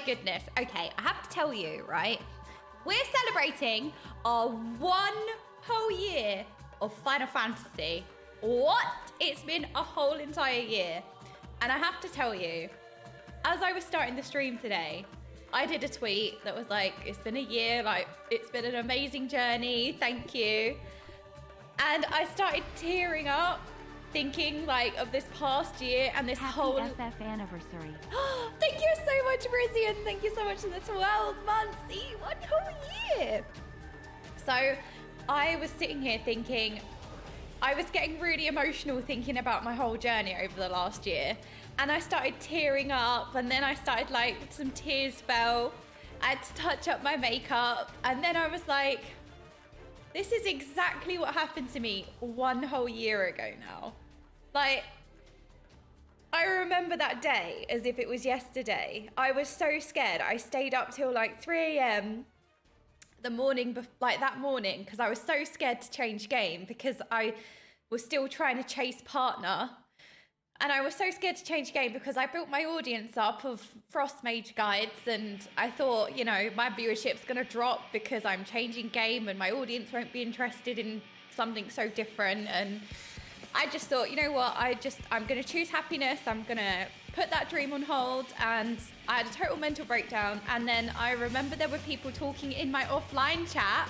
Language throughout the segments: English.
goodness. Okay, I have to tell you, right? We're celebrating our 1 whole year of Final Fantasy. What? It's been a whole entire year. And I have to tell you, as I was starting the stream today, I did a tweet that was like, it's been a year, like, it's been an amazing journey, thank you. And I started tearing up, thinking like of this past year and this Happy whole FF anniversary. Thank you so much, Brizzy, and thank you so much for the 12 months. See, 1 whole year. So I was sitting here thinking, I was getting really emotional thinking about my whole journey over the last year. And I started tearing up, and then I started like, some tears fell. I had to touch up my makeup. And then I was like, this is exactly what happened to me 1 whole year ago now. Like, I remember that day as if it was yesterday. I was so scared. I stayed up till like 3 a.m. the morning, like that morning, because I was so scared to change game because I was still trying to chase partner. And I was so scared to change game because I built my audience up of Frostmage guides, and I thought, you know, my viewership's gonna drop because I'm changing game and my audience won't be interested in something so different. And I just thought, you know what, I'm gonna choose happiness. I'm gonna put that dream on hold. And I had a total mental breakdown. And then I remember there were people talking in my offline chat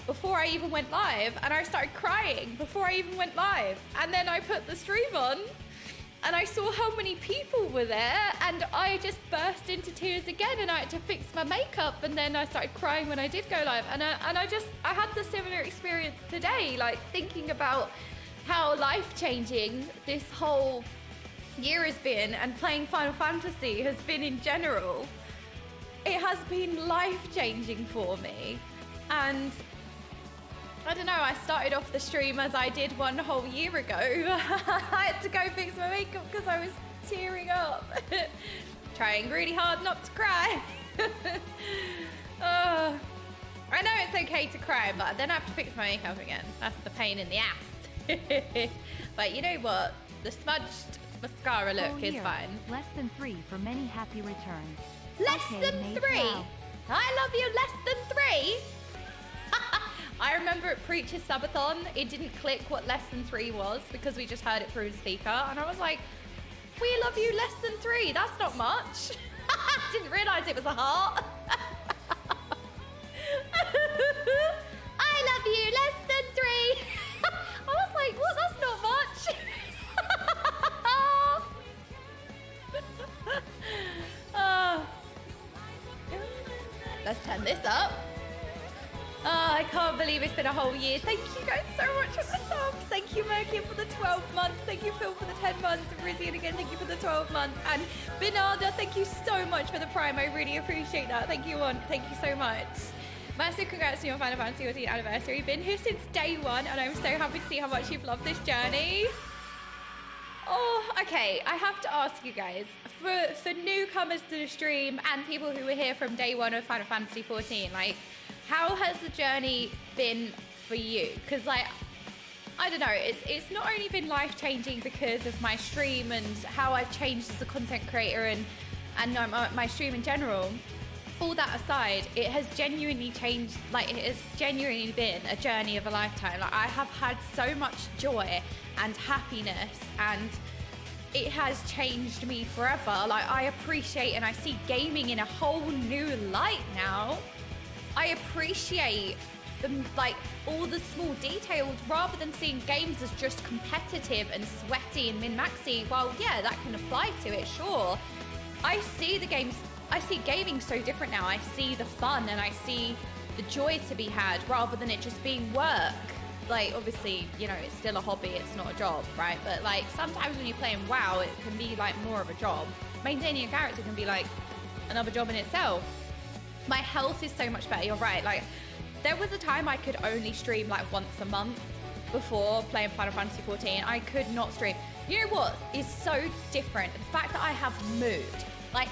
before I even went live, and I started crying before I even went live. And then I put the stream on and I saw how many people were there, and I just burst into tears again, and I had to fix my makeup, and then I started crying when I did go live. And I had the similar experience today, like thinking about how life-changing this whole year has been, and playing Final Fantasy has been in general. It has been life-changing for me. And I don't know, I started off the stream as I did 1 whole year ago. I had to go fix my makeup because I was tearing up. Trying really hard not to cry. I know it's okay to cry, but then I have to fix my makeup again. That's the pain in the ass. But you know what? The smudged mascara look is fine. Less than 3 for many happy returns. Less than 3? Wow. I love you, less than 3? I remember at Preacher's Subathon, it didn't click what less than 3 was because we just heard it through the speaker. And I was like, we love you less than 3. That's not much. Didn't realize it was a heart. I love you less than 3. I was like, what? That's not much. Let's turn this up. Oh, I can't believe it's been a whole year. Thank you guys so much for the subs. Thank you, Merky, for the 12 months. Thank you, Phil, for the 10 months. And Rizzy, and again, thank you for the 12 months. And Binarda, thank you so much for the Prime. I really appreciate that. Thank you, Juan. Thank you so much. Massive congrats to your Final Fantasy 14 anniversary. Been here since day 1, and I'm so happy to see how much you've loved this journey. Oh, okay. I have to ask you guys, for newcomers to the stream and people who were here from day 1 of Final Fantasy 14, like, how has the journey been for you? Because, like, I don't know, it's not only been life-changing because of my stream and how I've changed as a content creator and my stream in general. All that aside, it has genuinely changed, like, it has genuinely been a journey of a lifetime. Like, I have had so much joy and happiness, and it has changed me forever. Like, I appreciate and I see gaming in a whole new light now. I appreciate like all the small details rather than seeing games as just competitive and sweaty and min-maxy. Well, yeah, that can apply to it, sure. I see gaming so different now. I see the fun and I see the joy to be had rather than it just being work. Like, obviously, you know, it's still a hobby, it's not a job, right? But like, sometimes when you're playing WoW, it can be like more of a job. Maintaining a character can be like another job in itself. My health is so much better, you're right. Like, there was a time I could only stream like once a month before playing Final Fantasy 14. I could not stream. You know what is so different? The fact that I have moved. Like,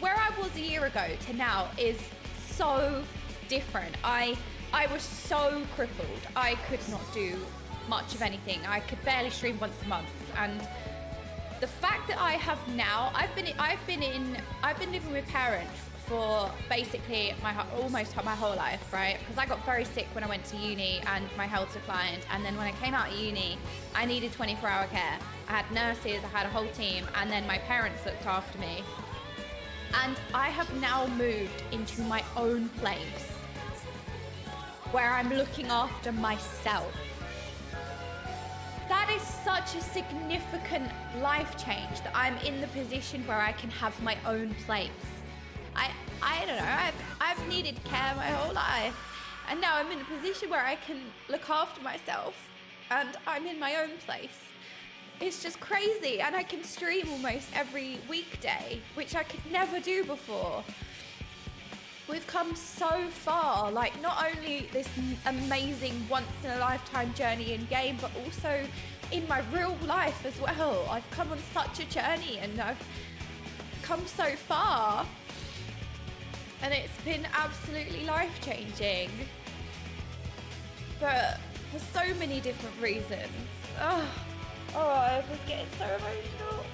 where I was a year ago to now is so different. I was so crippled. I could not do much of anything. I could barely stream once a month. And the fact that I have now, I've been living with parents for basically almost my whole life, right? Because I got very sick when I went to uni and my health declined. And then when I came out of uni, I needed 24-hour care. I had nurses, I had a whole team, and then my parents looked after me. And I have now moved into my own place where I'm looking after myself. That is such a significant life change, that I'm in the position where I can have my own place. I don't know, I've needed care my whole life, and now I'm in a position where I can look after myself and I'm in my own place. It's just crazy, and I can stream almost every weekday, which I could never do before. We've come so far, like not only this amazing once-in-a-lifetime journey in game, but also in my real life as well. I've come on such a journey and I've come so far, and it's been absolutely life-changing, but for so many different reasons. Oh, I was getting so emotional.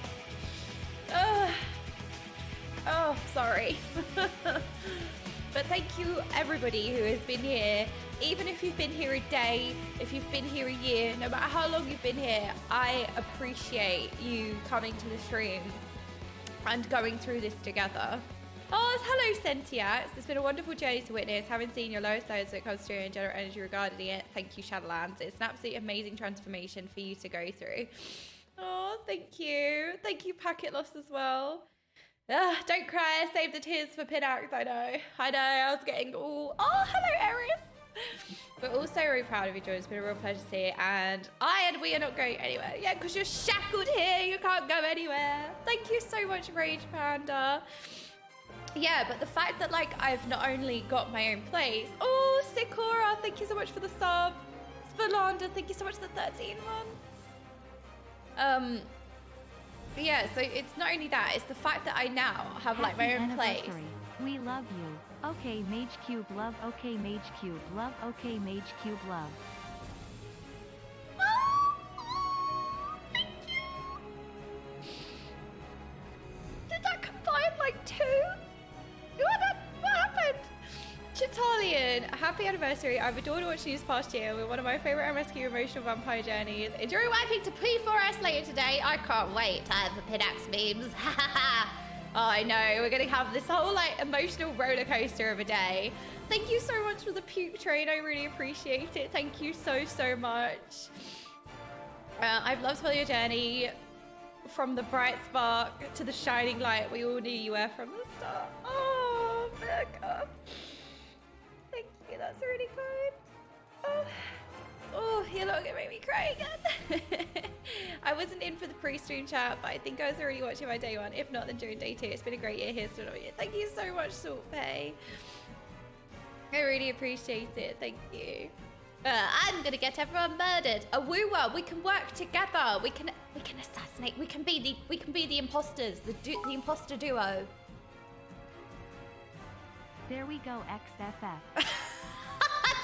Oh, sorry. But thank you everybody who has been here. Even if you've been here a day, if you've been here a year, no matter how long you've been here, I appreciate you coming to the stream and going through this together. Oh, hello Sentiax. It's been a wonderful journey to witness. Having seen your lowest lows when it comes to your general energy regarding it. Thank you, Shadowlands. It's an absolutely amazing transformation for you to go through. Oh, thank you. Thank you, Packet Loss as well. Don't cry, save the tears for PINAX. I know, I was getting all... Oh, hello, Eris. But also really proud of you, Joy. It's been a real pleasure to see you. And we are not going anywhere. Yeah, because you're shackled here. You can't go anywhere. Thank you so much, Rage Panda. Yeah, but the fact that, like, I've not only got my own place... Oh, Sikora, thank you so much for the sub. Spalanda, thank you so much for the 13 months. But yeah, so it's not only that, it's the fact that I now have like my own place. We love you. Okaymage Cube love. Okaymage Cube love. Okaymage Cube love. Thank you. Did that combine like two? What happened? Chitalian, happy anniversary. I've adored watching you this past year. We're one of my favorite MSQ emotional vampire journeys. Enjoy wiping to P4S later today. I can't wait to have the PINAX memes. Oh, I know. We're going to have this whole like emotional roller coaster of a day. Thank you so much for the puke train. I really appreciate it. Thank you so, so much. I've loved all your journey, from the bright spark to the shining light we all knew you were from the start. Oh, Becca. Thank you, that's really kind. Oh, you're not gonna make me cry again. I wasn't in for the pre-stream chat, but I think I was already watching my day one. If not, then during day two. It's been a great year here, so thank you so much, Saltpay. I really appreciate it. Thank you. I'm gonna get everyone murdered. A wooer. We can work together. We can assassinate. We can be the imposters. The imposter duo. There we go, XFF.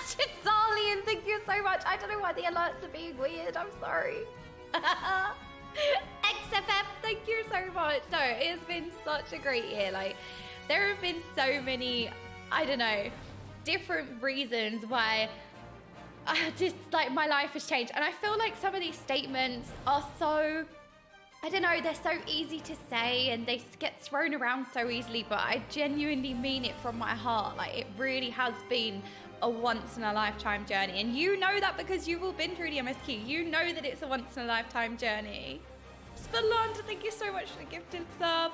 Chitalian, thank you so much. I don't know why the alerts are being weird. I'm sorry. XFF, thank you so much. No, it has been such a great year. Like, there have been so many, I don't know, different reasons why just like my life has changed. And I feel like some of these statements are so, I don't know, they're so easy to say and they get thrown around so easily, but I genuinely mean it from my heart. Like, it really has been a once-in-a-lifetime journey. And you know that because you've all been through the MSQ. You know that it's a once-in-a-lifetime journey. Spalanda, thank you so much for the gifted sub.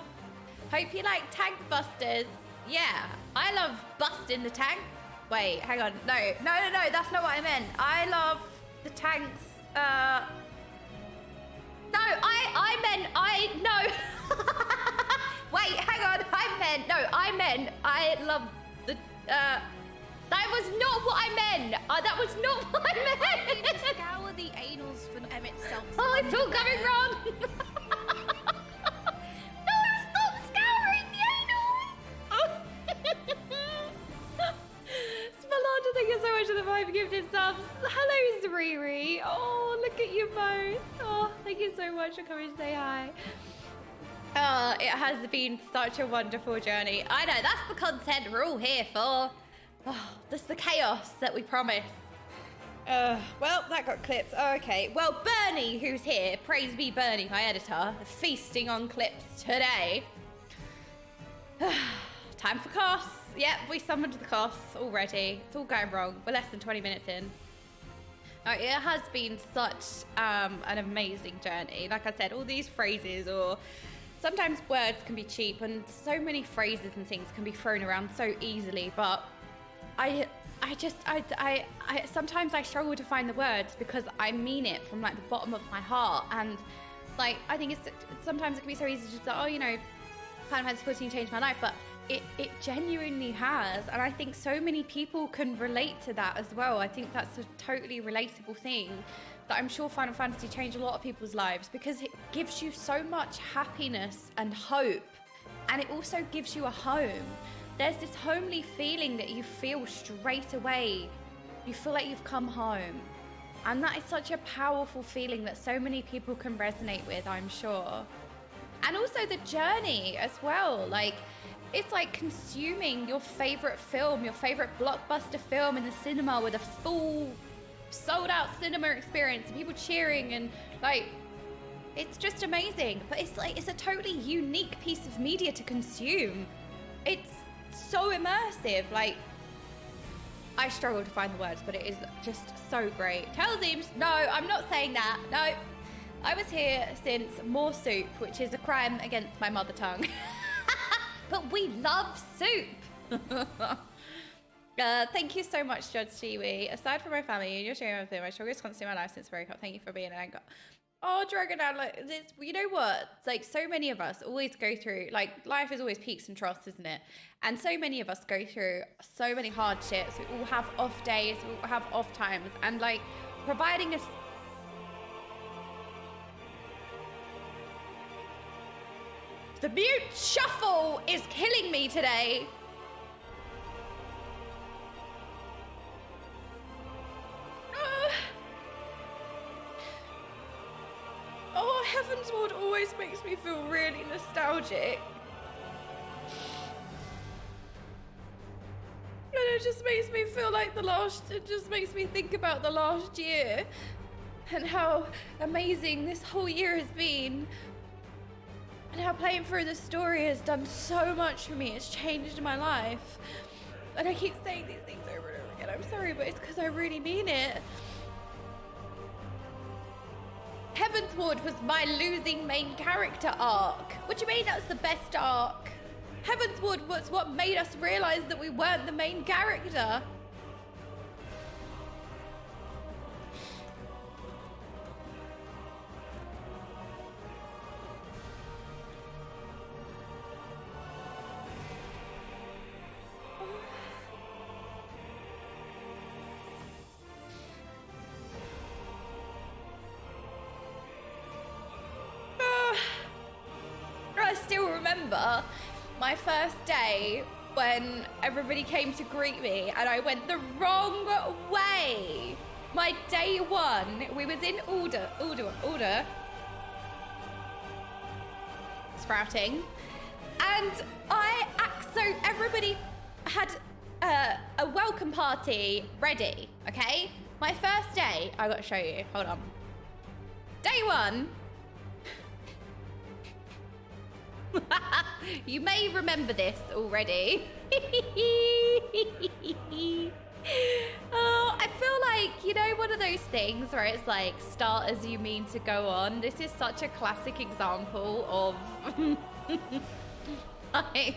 Hope you like tank busters. Yeah, I love busting the tank. Wait, hang on. No, that's not what I meant. I love the tanks. No, Wait, hang on. I meant I love the, that was not what I meant. That was not what I meant. Scour the anals for M itself. Oh, it's all going wrong. No, stop scouring the anals. Spalanda, thank you so much for the 5 gifted subs. Hello, Riri. Oh, look at you both. Oh, thank you so much for coming to say hi. It has been such a wonderful journey. I know, that's the content we're all here for. Oh, that's the chaos that we promise. Well, that got clipped. Okay, well, Bernie, who's here, praise be Bernie, my editor, feasting on clips today. Time for costs. Yep, we summoned the costs already. It's all going wrong. We're less than 20 minutes in. It has been such an amazing journey. Like I said, all these phrases, or sometimes words can be cheap, and so many phrases and things can be thrown around so easily, but I sometimes I struggle to find the words because I mean it from like the bottom of my heart. And like, I think sometimes it can be so easy to just say, oh, you know, Final Fantasy 14 changed my life, but it genuinely has. And I think so many people can relate to that as well. I think that's a totally relatable thing, that I'm sure Final Fantasy changed a lot of people's lives, because it gives you so much happiness and hope, and it also gives you a home. There's this homely feeling that you feel straight away. You feel like you've come home. And that is such a powerful feeling that so many people can resonate with, I'm sure. And also the journey as well. Like, it's like consuming your favorite film, your favorite blockbuster film in the cinema with a full sold out cinema experience and people cheering, and like, it's just amazing. But it's like, it's a totally unique piece of media to consume. It's so immersive. Like, I struggle to find the words, but it is just so great. Telseams, no, I'm not saying that. No, I was here since More Soup, which is a crime against my mother tongue. But we love soup. Thank you so much, Judge Chiwi. Aside from my family and your sharing everything, my strongest constant in my life since very up. Thank you for being an anchor. Oh, Dragon, like this, you know what? It's like, so many of us always go through, like, life is always peaks and troughs, isn't it? And so many of us go through so many hardships. We all have off days, we all have off times, and like, providing us. The mute shuffle is killing me today. Oh, Heaven's Ward always makes me feel really nostalgic. And it just makes me feel like it just makes me think about the last year and how amazing this whole year has been. And how playing through the story has done so much for me. It's changed my life. And I keep saying these things over and over again. I'm sorry, but it's because I really mean it. Heaven's Ward was my losing main character arc. What do you mean that's the best arc? Heaven's Ward was what made us realize that we weren't the main character. I still remember my first day when everybody came to greet me and I went the wrong way. My day one, we was in order, sprouting, and so everybody had a welcome party ready, okay? My first day, I gotta show you, hold on. Day one. You may remember this already. Oh, I feel like, you know, one of those things where it's like, start as you mean to go on. This is such a classic example of like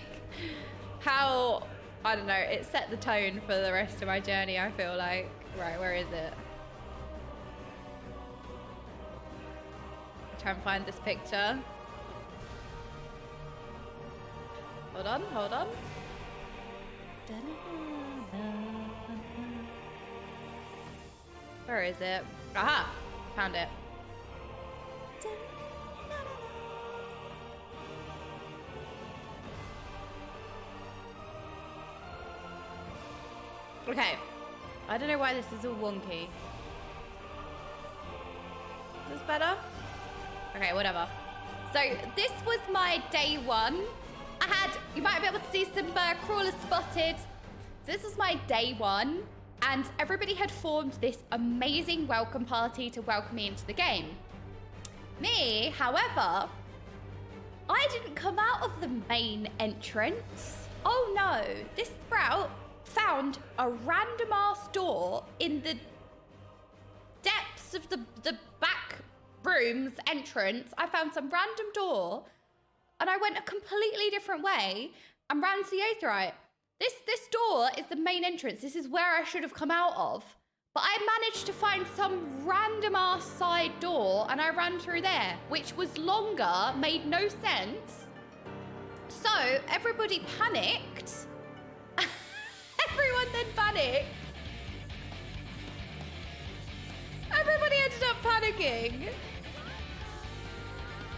how, I don't know, it set the tone for the rest of my journey, I feel like. Right, where is it? Try and find this picture. Hold on, hold on. Where is it? Aha! Found it. Okay. I don't know why this is all wonky. Is this better? Okay, whatever. So this was my day one. You might be able to see some crawlers spotted. So this was my day one, and everybody had formed this amazing welcome party to welcome me into the game. Me, however, I didn't come out of the main entrance. Oh no, this sprout found a random ass door in the depths of the back room's entrance. I found some random door and I went a completely different way and ran to the aetheryte. This door is the main entrance. This is where I should have come out of. But I managed to find some random ass side door and I ran through there, which was longer, made no sense. So everybody panicked. Everyone then panicked. Everybody ended up panicking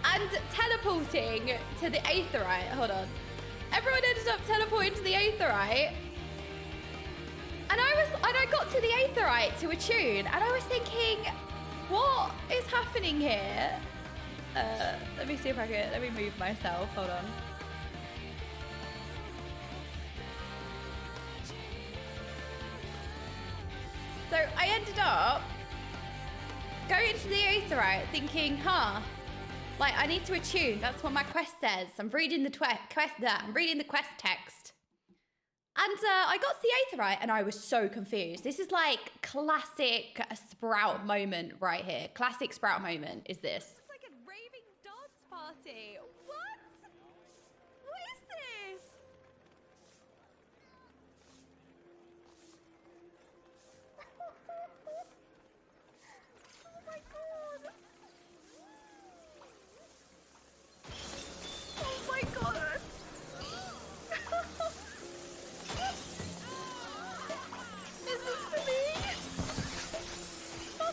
and teleporting to the aetheryte. Hold on. Everyone ended up teleporting to the aetheryte. And I got to the aetheryte to attune, and I was thinking, what is happening here? Let me see if let me move myself. Hold on. So I ended up going to the aetheryte thinking, like I need to attune. That's what my quest says. I'm reading the quest text. And I got to the aetheryte and I was so confused. This is like classic Sprout moment right here. Classic Sprout moment is this. It's like a raving dance party. What? What is this? Oh my god. Oh my god. Is this for me? Oh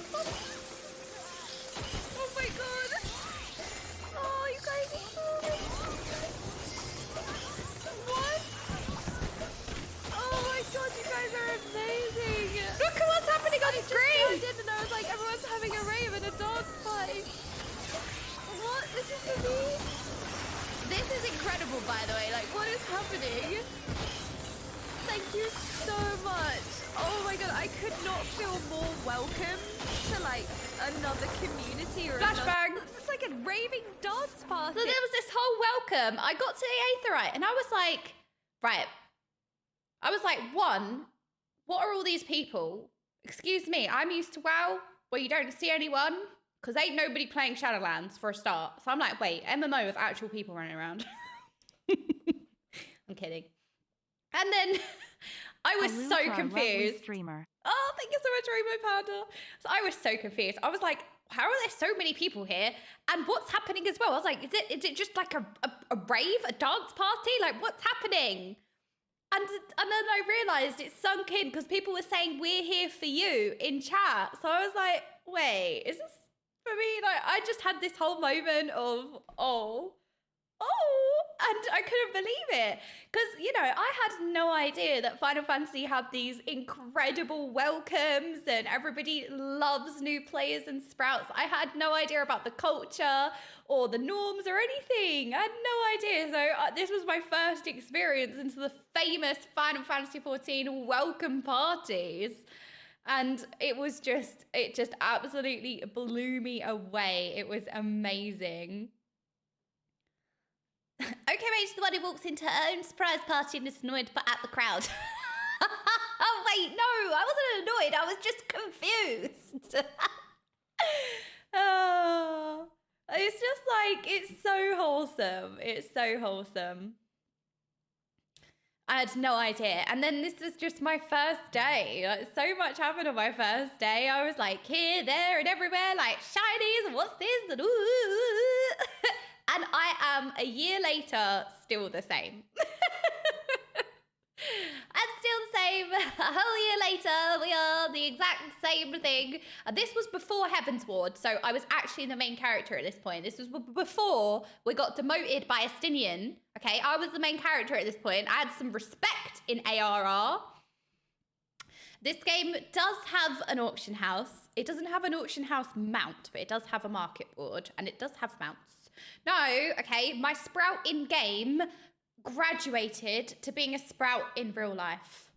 my god. Oh, you guys are so What? Oh my god, you guys are amazing. Look at what's happening on the screen. I did, and I was like, everyone's having a rave and a dance party. What? This is for me? This is incredible, by the way. Like, what is happening? Thank you so much. Oh my god, I could not feel more welcome to like another community or Flashbang. It's like a raving dance party. So there was this whole welcome. I got to the aetheryte and I was like, right. I was like, one, what are all these people? Excuse me, I'm used to WoW where you don't see anyone because ain't nobody playing Shadowlands for a start. So I'm like, wait, MMO with actual people running around. I'm kidding. And then I was so confused. Streamer. Oh, thank you so much, Rainbow Panda. So I was so confused. I was like, how are there so many people here? And what's happening as well? I was like, is it just like a rave, a dance party? Like, what's happening? And then I realized it sunk in because people were saying, we're here for you in chat. So I was like, wait, is this for me? Like, I just had this whole moment of, oh, and I couldn't believe it. Because, you know, I had no idea that Final Fantasy had these incredible welcomes and everybody loves new players and sprouts. I had no idea about the culture or the norms or anything. I had no idea. So this was my first experience into the famous Final Fantasy XIV welcome parties. And it just absolutely blew me away. It was amazing. Okaymage, the one who walks into her own surprise party and is annoyed but at the crowd. Oh wait, no, I wasn't annoyed. I was just confused. Oh, it's just like, it's so wholesome. It's so wholesome. I had no idea. And then this was just my first day. Like, so much happened on my first day. I was like here, there, and everywhere, like shinies, and what's this? And ooh. And I am a year later still the same. And still the same. A whole year later, we are the exact same thing. And this was before Heaven's Ward, so I was actually the main character at this point. This was before we got demoted by Estinian. Okay, I was the main character at this point. I had some respect in ARR. This game does have an auction house. It doesn't have an auction house mount, but it does have a market board, and it does have mounts. No, okay, my Sprout in game graduated to being a Sprout in real life.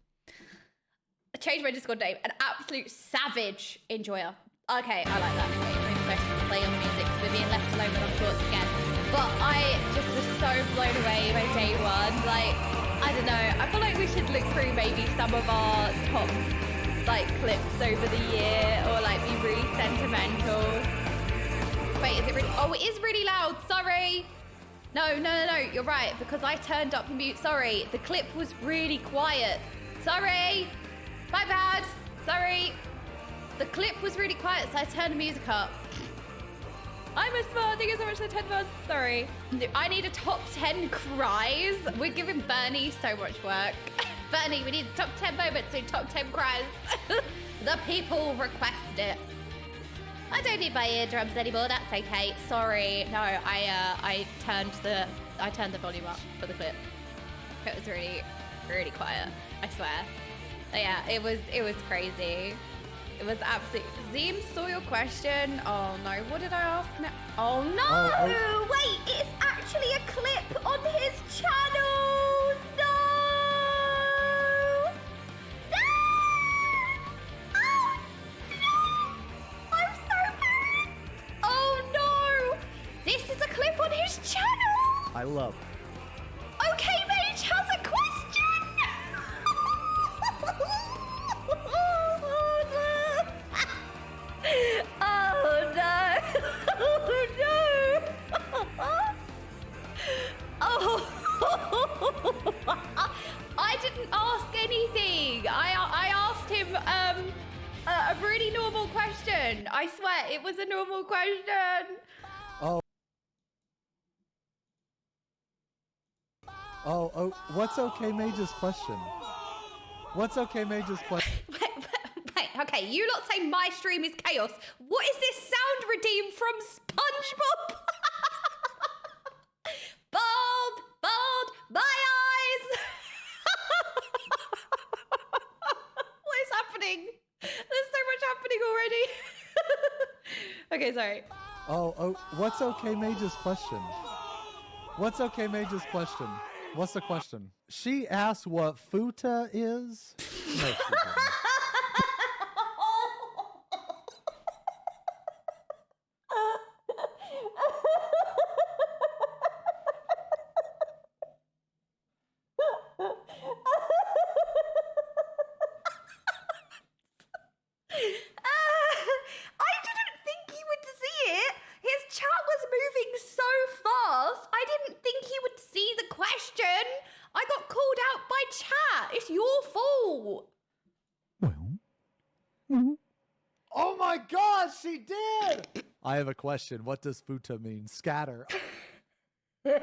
I changed my Discord name, an absolute savage enjoyer. Okay, I like that. Okay, request to play on music, we're being left alone with our thoughts again. But I just was so blown away by day one. Like, I don't know. I feel like we should look through maybe some of our top like clips over the year, or like be really sentimental. Wait, is it really? Oh, it is really loud. Sorry. No. You're right, because I turned up the mute. Sorry, the clip was really quiet. Sorry. My bad. Sorry. The clip was really quiet, so I turned the music up. I'm a smart. Thank you so much for the 10 months. Sorry. I need a top 10 cries. We're giving Bernie so much work. Bernie, we need top 10 moments and top 10 cries. The people request it. I don't need my eardrums anymore. That's okay. Sorry. No, I turned the volume up for the clip. It was really quiet. I swear. But yeah, it was crazy. It was absolutely. Zeem saw your question. Oh no, what did I ask now? Oh no! Wait, it's actually a clip on his channel. No! No! Oh no! I'm so embarrassed. Oh no! This is a clip on his channel. I love. Okaymage has a question. Oh no! Oh no! Oh! I didn't ask anything. I asked him a really normal question. I swear it was a normal question. Oh, what's Okaymage's question? What's Okaymage's question? Wait, okay, you lot say my stream is chaos. What is this sound redeem from SpongeBob? Bald, my eyes. What is happening? There's so much happening already. Okay, sorry. Oh, what's Okaymage's question? What's Okaymage's question? What's the question? She asked what futa is. No, she didn't. Oh my God, she did! I have a question. What does futa mean? Scatter. Wait,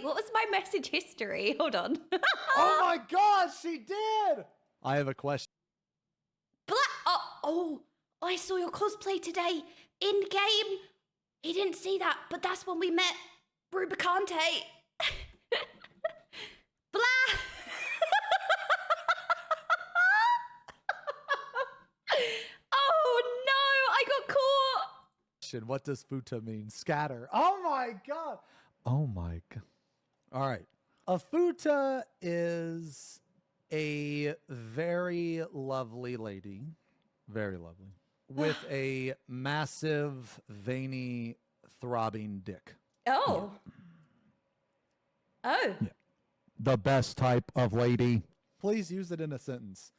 what was my message history? Hold on. Oh my God, she did! I have a question. Oh, I saw your cosplay today in game. He didn't see that, but that's when we met Rubicante. Blah. Oh no, I got caught. What does futa mean? Scatter. Oh my God. Oh my God. All right. A futa is a very lovely lady, very lovely, with a massive, veiny, throbbing dick. Oh. Yeah. Oh. Yeah. The best type of lady. Please use it in a sentence.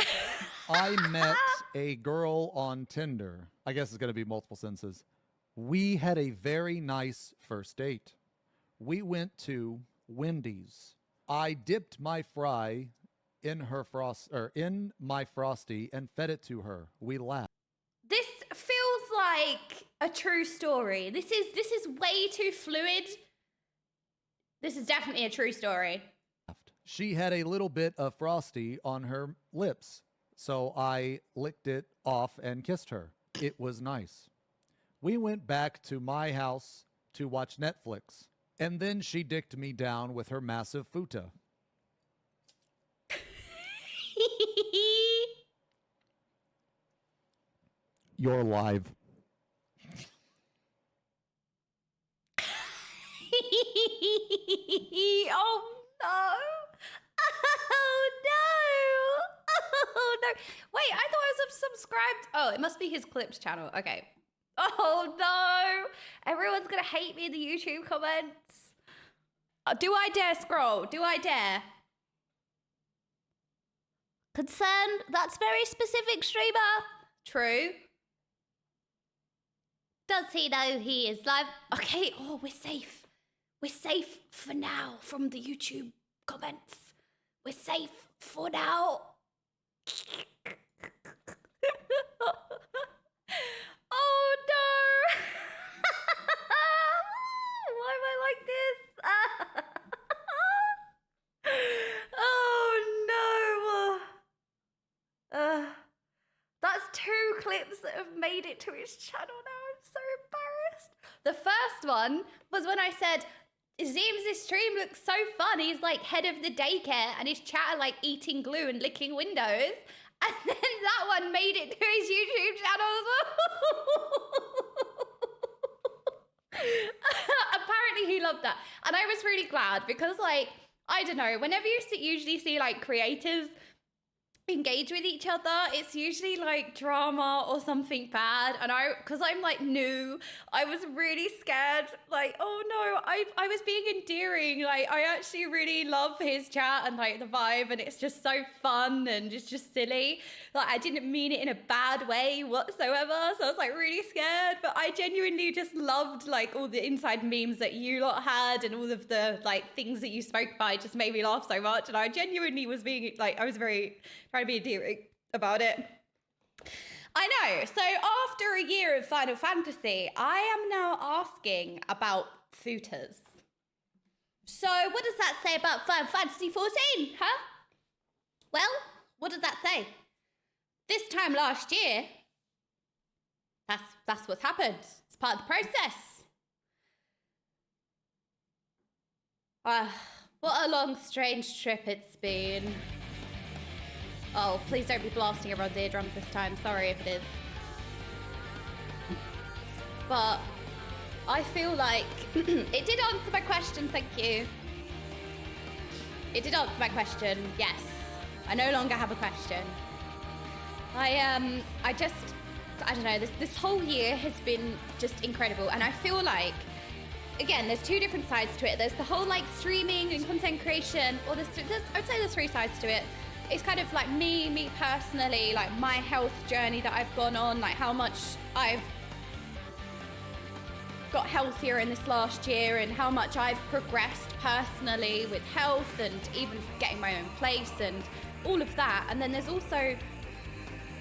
Okay. I met a girl on Tinder. I guess it's going to be multiple sentences. We had a very nice first date. We went to Wendy's. I dipped my fry in my frosty and fed it to her. We laughed. This feels like a true story. This is way too fluid. This is definitely a true story. She had a little bit of frosty on her lips, so I licked it off and kissed her. It was nice. We went back to my house to watch Netflix, And then she dicked me down with her massive futa. You're live. Oh no! Oh no! Oh no! Wait, I thought I was subscribed. Oh, it must be his clips channel. Okay. Oh no! Everyone's gonna hate me in the YouTube comments. Do I dare scroll? Do I dare? Concerned? That's very specific, streamer. True. Does he know he is live? Okay, oh, we're safe. We're safe for now from the YouTube comments. We're safe for now. Oh no! Why am I like this? Oh no! That's 2 clips that have made it to his channel now. I'm so embarrassed. The first one was when I said, it seems this stream looks so fun. He's like head of the daycare and his chat like eating glue and licking windows. And then that one made it to his YouTube channel as well. Apparently he loved that. And I was really glad because like, I don't know, whenever you usually see like creators engage with each other, it's usually like drama or something bad, and because I'm like new, I was really scared, like, oh no, I was being endearing, like I actually really love his chat and like the vibe, and it's just so fun and it's just silly, like I didn't mean it in a bad way whatsoever, so I was like really scared, but I genuinely just loved like all the inside memes that you lot had and all of the like things that you spoke about. It just made me laugh so much, and I genuinely was being like, I was very trying to be endearing about it. I know. So after a year of Final Fantasy, I am now asking about futas. So what does that say about Final Fantasy 14, huh? Well, what does that say? This time last year, that's what's happened. It's part of the process. What a long, strange trip it's been. Oh, please don't be blasting everyone's eardrums this time. Sorry if it is. But I feel like it did answer my question, thank you. It did answer my question, yes. I no longer have a question. I don't know, this whole year has been just incredible, and I feel like, again, there's 2 different sides to it. There's the whole like streaming and content creation, or I'd say there's 3 sides to it. It's kind of like me personally, like my health journey that I've gone on, like how much I've got healthier in this last year and how much I've progressed personally with health and even getting my own place and all of that. And then there's also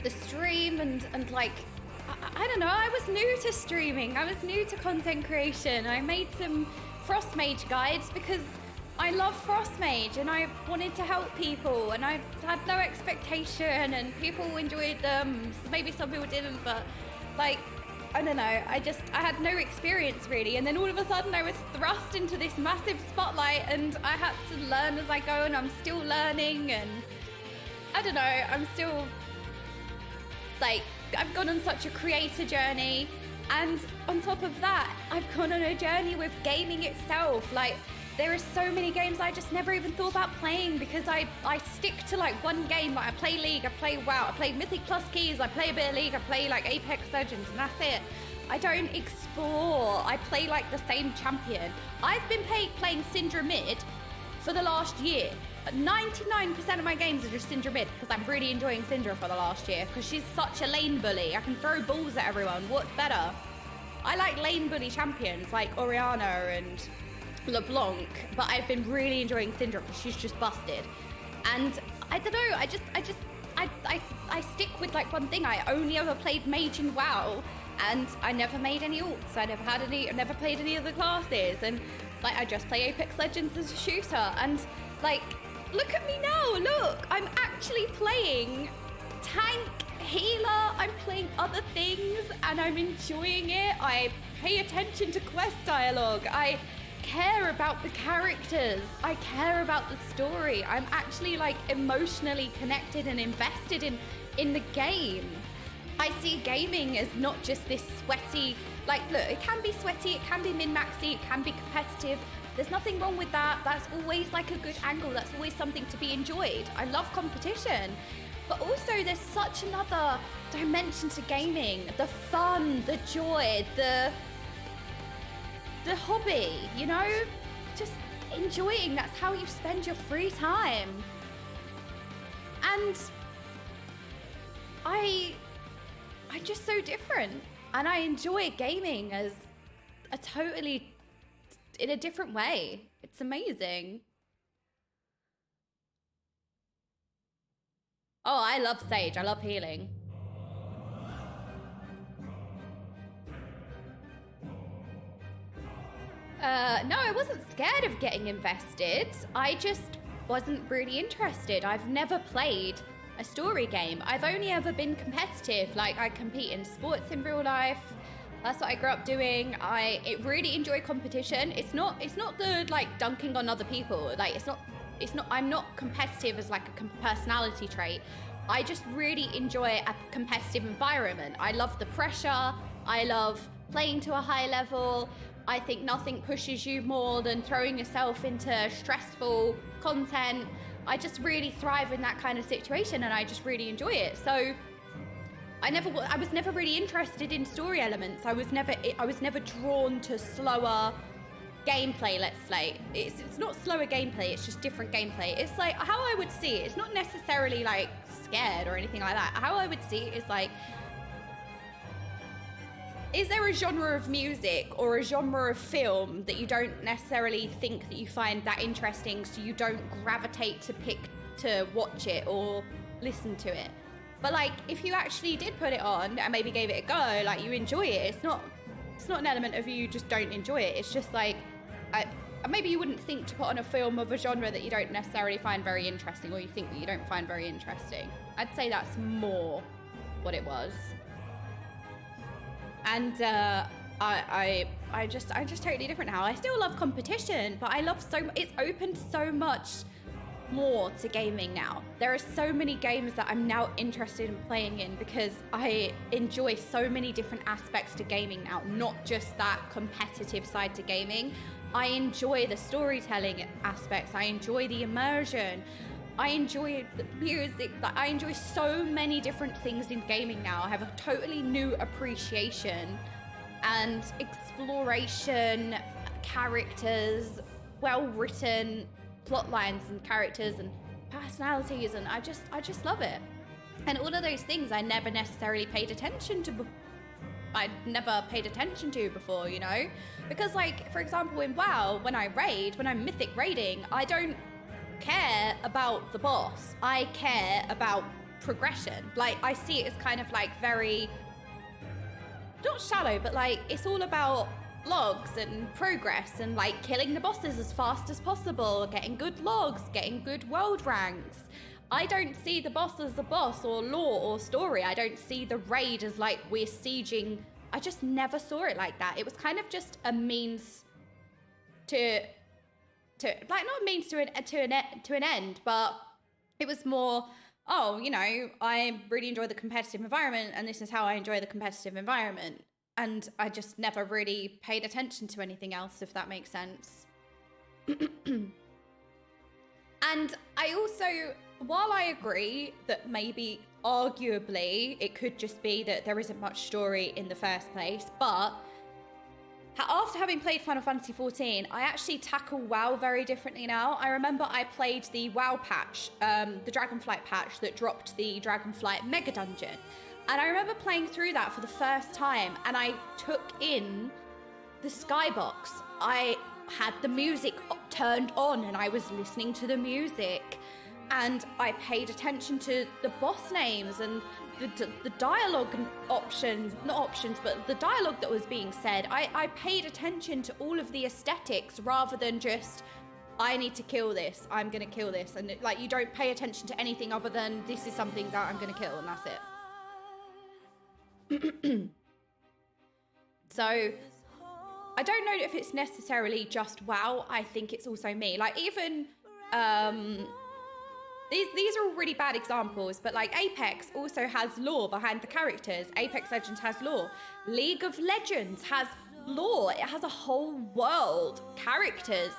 the stream and like, I don't know, I was new to streaming. I was new to content creation. I made some FFXIV guides because I love FFXIV and I wanted to help people, and I had no expectation and people enjoyed them. Maybe some people didn't, but like, I don't know, I had no experience really, and then all of a sudden I was thrust into this massive spotlight and I had to learn as I go, and I'm still learning, and I don't know, I'm still like, I've gone on such a creator journey, and on top of that, I've gone on a journey with gaming itself. Like, there are so many games I just never even thought about playing because I stick to like one game. Like I play League, I play WoW, I play Mythic Plus Keys, I play a bit of League, I play like Apex Legends, and that's it. I don't explore. I play like the same champion. I've been playing Syndra mid for the last year. 99% of my games are just Syndra mid because I'm really enjoying Syndra for the last year because she's such a lane bully. I can throw balls at everyone. What's better? I like lane bully champions like Orianna and LeBlanc, but I've been really enjoying Syndra because she's just busted. And I don't know, I stick with like one thing. I only ever played mage in WoW, and I never made any ults. I never played any other classes, and like I just play Apex Legends as a shooter. And like, look at me now, look, I'm actually playing tank, healer, I'm playing other things and I'm enjoying it. I pay attention to quest dialogue. I care about the characters. I care about the story. I'm actually like emotionally connected and invested in the game. I see gaming as not just this sweaty, like, look, it can be sweaty, it can be min-maxy, it can be competitive. There's nothing wrong with that. That's always like a good angle. That's always something to be enjoyed. I love competition. But also there's such another dimension to gaming. The fun, the joy, the hobby, you know? Just enjoying. That's how you spend your free time. And I'm just so different. And I enjoy gaming as in a different way. It's amazing. Oh, I love Sage. I love healing. No, I wasn't scared of getting invested. I just wasn't really interested. I've never played a story game. I've only ever been competitive. Like, I compete in sports in real life. That's what I grew up doing. I really enjoy competition. It's not the like dunking on other people. Like, it's not I'm not competitive as like a personality trait. I just really enjoy a competitive environment. I love the pressure. I love playing to a high level. I think nothing pushes you more than throwing yourself into stressful content. I just really thrive in that kind of situation, and I just really enjoy it. So I was never really interested in story elements. I was never drawn to slower gameplay, let's say. It's not slower gameplay, it's just different gameplay. It's like how I would see it. It's not necessarily like scared or anything like that. How I would see it is like, is there a genre of music or a genre of film that you don't necessarily think that you find that interesting, so you don't gravitate to watch it or listen to it? But like, if you actually did put it on and maybe gave it a go, like, you enjoy it. It's not an element of you just don't enjoy it. It's just like, maybe you wouldn't think to put on a film of a genre that you don't necessarily find very interesting, or you think that you don't find very interesting. I'd say that's more what it was. And I'm just totally different now. I still love competition, but I love it's opened so much more to gaming now. There are so many games that I'm now interested in playing in because I enjoy so many different aspects to gaming now, not just that competitive side to gaming. I enjoy the storytelling aspects. I enjoy the immersion. I enjoy the music. I enjoy so many different things in gaming now. I have a totally new appreciation and exploration, characters, well-written plot lines and characters and personalities, and I just love it. And all of those things I never necessarily paid attention to. I'd never paid attention to before, you know? Because, like, for example, in WoW, when I'm mythic raiding, I don't care about the boss. I care about progression. Like, I see it as kind of like very, not shallow, but like, it's all about logs and progress and like killing the bosses as fast as possible, getting good logs, getting good world ranks. I don't see the boss as a boss or lore or story. I don't see the raid as like we're sieging. I just never saw it like that. It was kind of just a means to like, not a means to an end, but it was more, oh, you know, I really enjoy the competitive environment, and this is how I enjoy the competitive environment. And I just never really paid attention to anything else, if that makes sense. And I also, while I agree that maybe arguably it could just be that there isn't much story in the first place, but after having played Final Fantasy XIV, I actually tackle WoW very differently now. I remember I played the WoW patch, the Dragonflight patch that dropped the Dragonflight Mega Dungeon. And I remember playing through that for the first time, and I took in the skybox. I had the music turned on, and I was listening to the music. And I paid attention to the boss names and the dialogue and but the dialogue that was being said. I paid attention to all of the aesthetics rather than just, I need to kill this, I'm gonna kill this. And like, you don't pay attention to anything other than, this is something that I'm gonna kill, and that's it. So I don't know if it's necessarily just WoW. I think it's also me. Like even these are all really bad examples, but like Apex also has lore behind the characters. Apex Legends has lore. League of Legends has lore. It has a whole world, characters.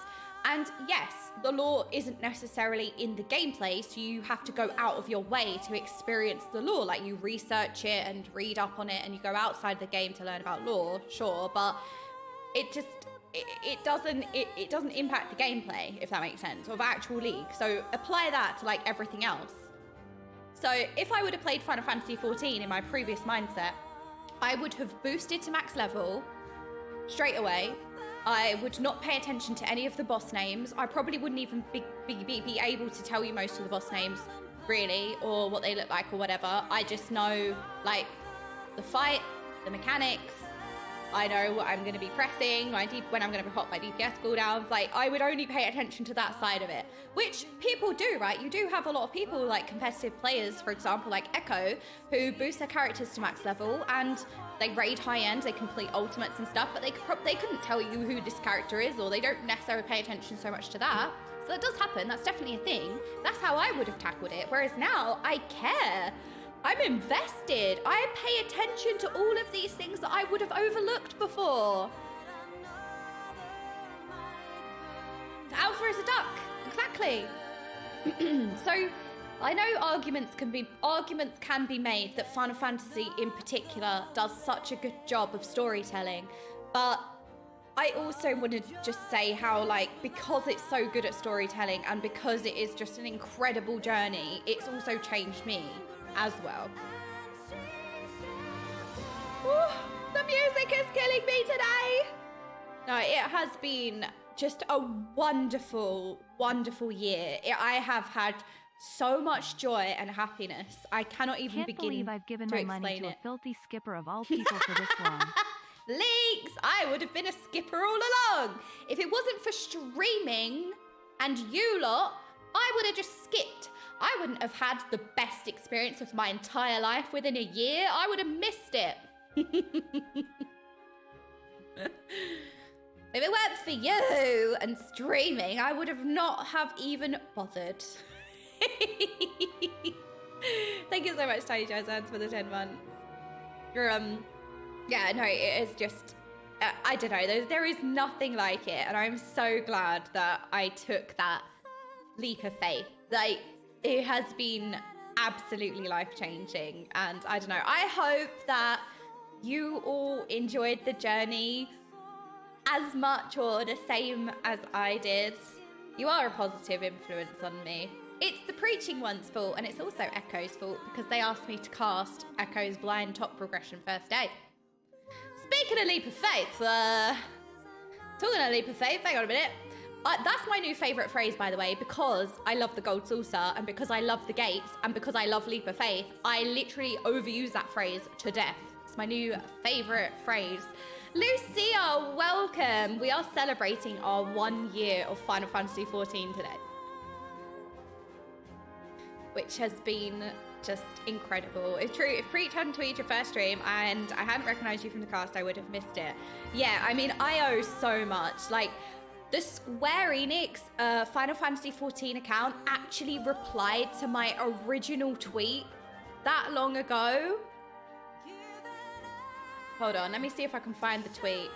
And yes, the lore isn't necessarily in the gameplay, so you have to go out of your way to experience the lore. Like you research it and read up on it and you go outside the game to learn about lore, sure, but it doesn't impact the gameplay, if that makes sense, of actual League. So apply that to like everything else. So if I would have played Final Fantasy XIV in my previous mindset, I would have boosted to max level straight away. I would not pay attention to any of the boss names. I probably wouldn't even be able to tell you most of the boss names, really, or what they look like or whatever. I just know, like, the fight, the mechanics. I know what I'm going to be pressing, when I'm going to pop my DPS cooldowns. Like, I would only pay attention to that side of it, which people do, right? You do have a lot of people, like competitive players, for example, like Echo, who boost their characters to max level and they raid high end, they complete ultimates and stuff, but they couldn't tell you who this character is, or they don't necessarily pay attention so much to that. So that does happen. That's definitely a thing. That's how I would have tackled it. Whereas now I care. I'm invested. I pay attention to all of these things that I would have overlooked before. Alpha is a duck. Exactly. So I know arguments can be made that Final Fantasy in particular does such a good job of storytelling, but I also want to just say how, like, because it's so good at storytelling and because it is just an incredible journey, it's also changed me as well. Woo, the music is killing me today. No, it has been just a wonderful, wonderful year. I have had so much joy and happiness. I cannot even begin believe I've given to my money explain to it. a filthy skipper of all people for this long. Leaks! I would have been a skipper all along. If it wasn't for streaming and you lot, I would have just skipped. I wouldn't have had the best experience of my entire life within a year. I would have missed it. If it weren't for you and streaming, I would have not have even bothered. Thank you so much, Tiny Jazans, for the 10 months. Yeah, no, it is just, I don't know, there is nothing like it, and I'm so glad that I took that leap of faith. Like, it has been absolutely life-changing, and I don't know, I hope that you all enjoyed the journey as much or the same as I did. You are a positive influence on me. It's the preaching one's fault, and it's also Echo's fault, because they asked me to cast Echo's blind top progression first day. Speaking of leap of faith, talking of leap of faith, hang on a minute. That's my new favourite phrase, by the way, because I love the gold saucer, and because I love the gates, and because I love leap of faith. I literally overuse that phrase to death. It's my new favourite phrase. Lucia, welcome. We are celebrating our 1 year of Final Fantasy XIV today, which has been just incredible. It's true, if Preach hadn't tweeted your first stream and I hadn't recognized you from the cast, I would have missed it. Yeah, I mean, I owe so much. Like, the Square Enix Final Fantasy XIV account actually replied to my original tweet that long ago. Hold on, let me see if I can find the tweet.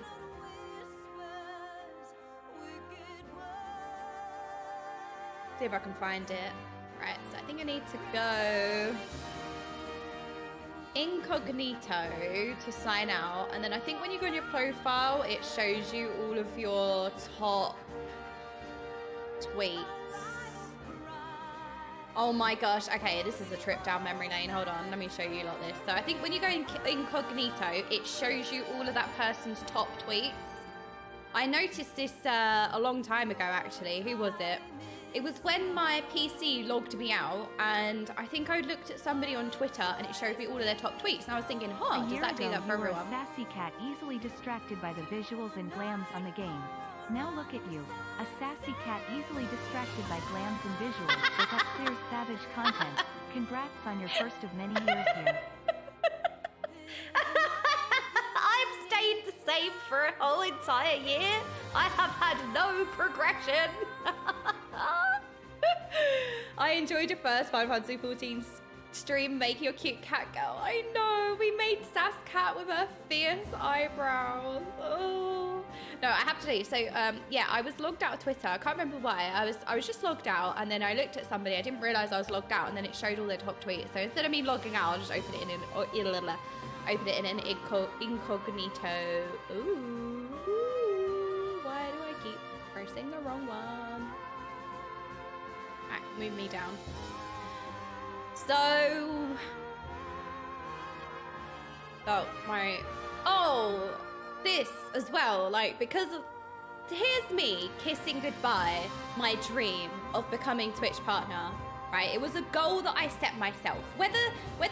See if I can find it. Right, so I think I need to go incognito to sign out, and then I think when you go on your profile, it shows you all of your top tweets. Oh my gosh, okay, this is a trip down memory lane. Hold on, let me show you lot this. So I think when you go incognito, it shows you all of that person's top tweets. I noticed this a long time ago, actually. Who was it? It was when my PC logged me out, and I think I looked at somebody on Twitter and it showed me all of their top tweets, and I was thinking, huh, does that do that for everyone? A sassy cat easily distracted by the visuals and glams on the game. Now look at you, a sassy cat easily distracted by glams and visuals with that clear savage content. Congrats on your first of many years here. I've stayed the same for a whole entire year. I have had no progression. I enjoyed your first Final Fantasy 14 stream, make your cute cat girl. I know, we made Sass Cat with her fierce eyebrows. Oh. No, I have to tell you, so yeah, I was logged out of Twitter. I can't remember why. I was just logged out, and then I looked at somebody. I didn't realize I was logged out, and then it showed all their top tweets. So instead of me logging out, I'll just open it in an incognito. Ooh, why do I keep pressing the wrong one? Alright, move me down. So, this as well, like, because of, here's me kissing goodbye my dream of becoming Twitch partner, right? It was a goal that I set myself. Whether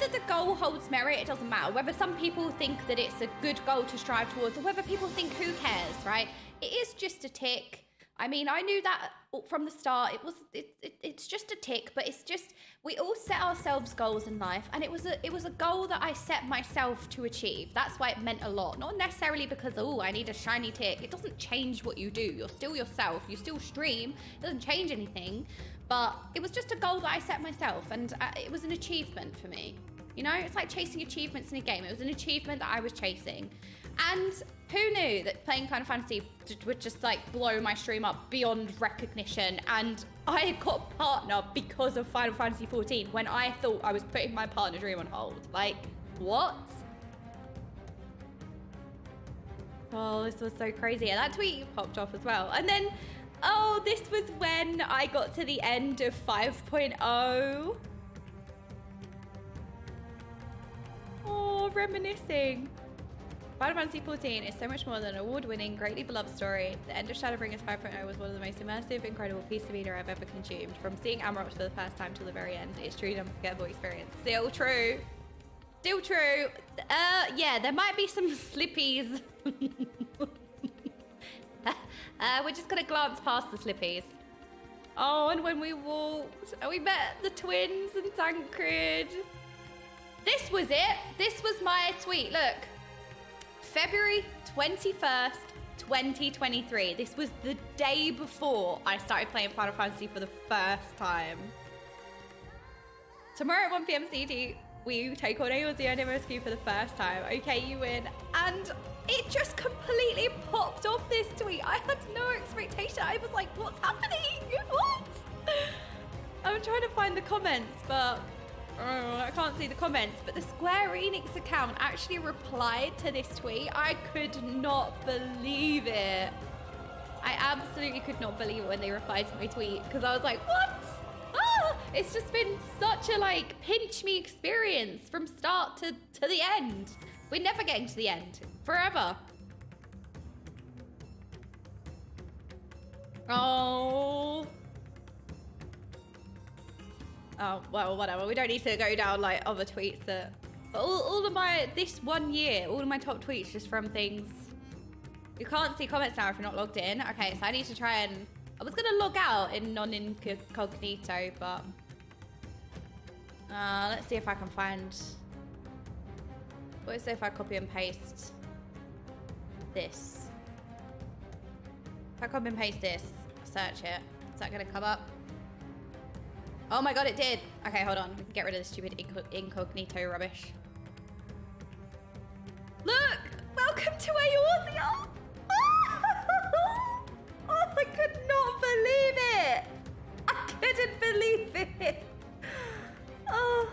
the goal holds merit, it doesn't matter. Whether some people think that it's a good goal to strive towards, or whether people think who cares, right? It is just a tick. I mean, I knew that from the start. It's just a tick, but it's just, we all set ourselves goals in life, and it was a goal that I set myself to achieve. That's why it meant a lot. Not necessarily because, oh, I need a shiny tick. It doesn't change what you do. You're still yourself. You still stream. It doesn't change anything. But it was just a goal that I set myself, and it was an achievement for me. You know, it's like chasing achievements in a game. It was an achievement that I was chasing. And who knew that playing Final Fantasy would just like blow my stream up beyond recognition? And I got a partner because of Final Fantasy 14 when I thought I was putting my partner dream on hold. Like, what? Oh, this was so crazy. And that tweet popped off as well. And then, oh, this was when I got to the end of 5.0. Oh, reminiscing. Final Fantasy 14 is so much more than an award-winning, greatly beloved story. The end of Shadowbringers 5.0 was one of the most immersive, incredible piece of media I've ever consumed. From seeing Amarops for the first time till the very end, it's truly an unforgettable experience. Still true. Still true. Yeah, there might be some slippies. We're just gonna glance past the slippies. Oh, and when we walked, and we met the twins and Tancred. This was it. This was my tweet. Look. February 21st, 2023. This was the day before I started playing Final Fantasy for the first time. Tomorrow at 1 PM CT, we take on AOZ and MSQ for the first time. Okay, you win. And it just completely popped off this tweet. I had no expectation. I was like, what's happening? What? I'm trying to find the comments, but I can't see the comments, but the Square Enix account actually replied to this tweet. I could not believe it. I absolutely could not believe it when they replied to my tweet, because I was like, what? Ah! It's just been such a like pinch me experience from start to the end. We're never getting to the end. Forever. Oh. Oh, well, whatever. We don't need to go down like other tweets that... All of my... This 1 year, all of my top tweets just from things... You can't see comments now if you're not logged in. Okay, so I need to try and... I was going to log out in non-incognito, but... let's see if I can find... What if I copy and paste this? If I copy and paste this, search it, is that going to come up? Oh my god, it did. Okay, hold on. We can get rid of the stupid incognito rubbish. Look! Welcome to Eorzea! Oh, I could not believe it! I couldn't believe it! Oh.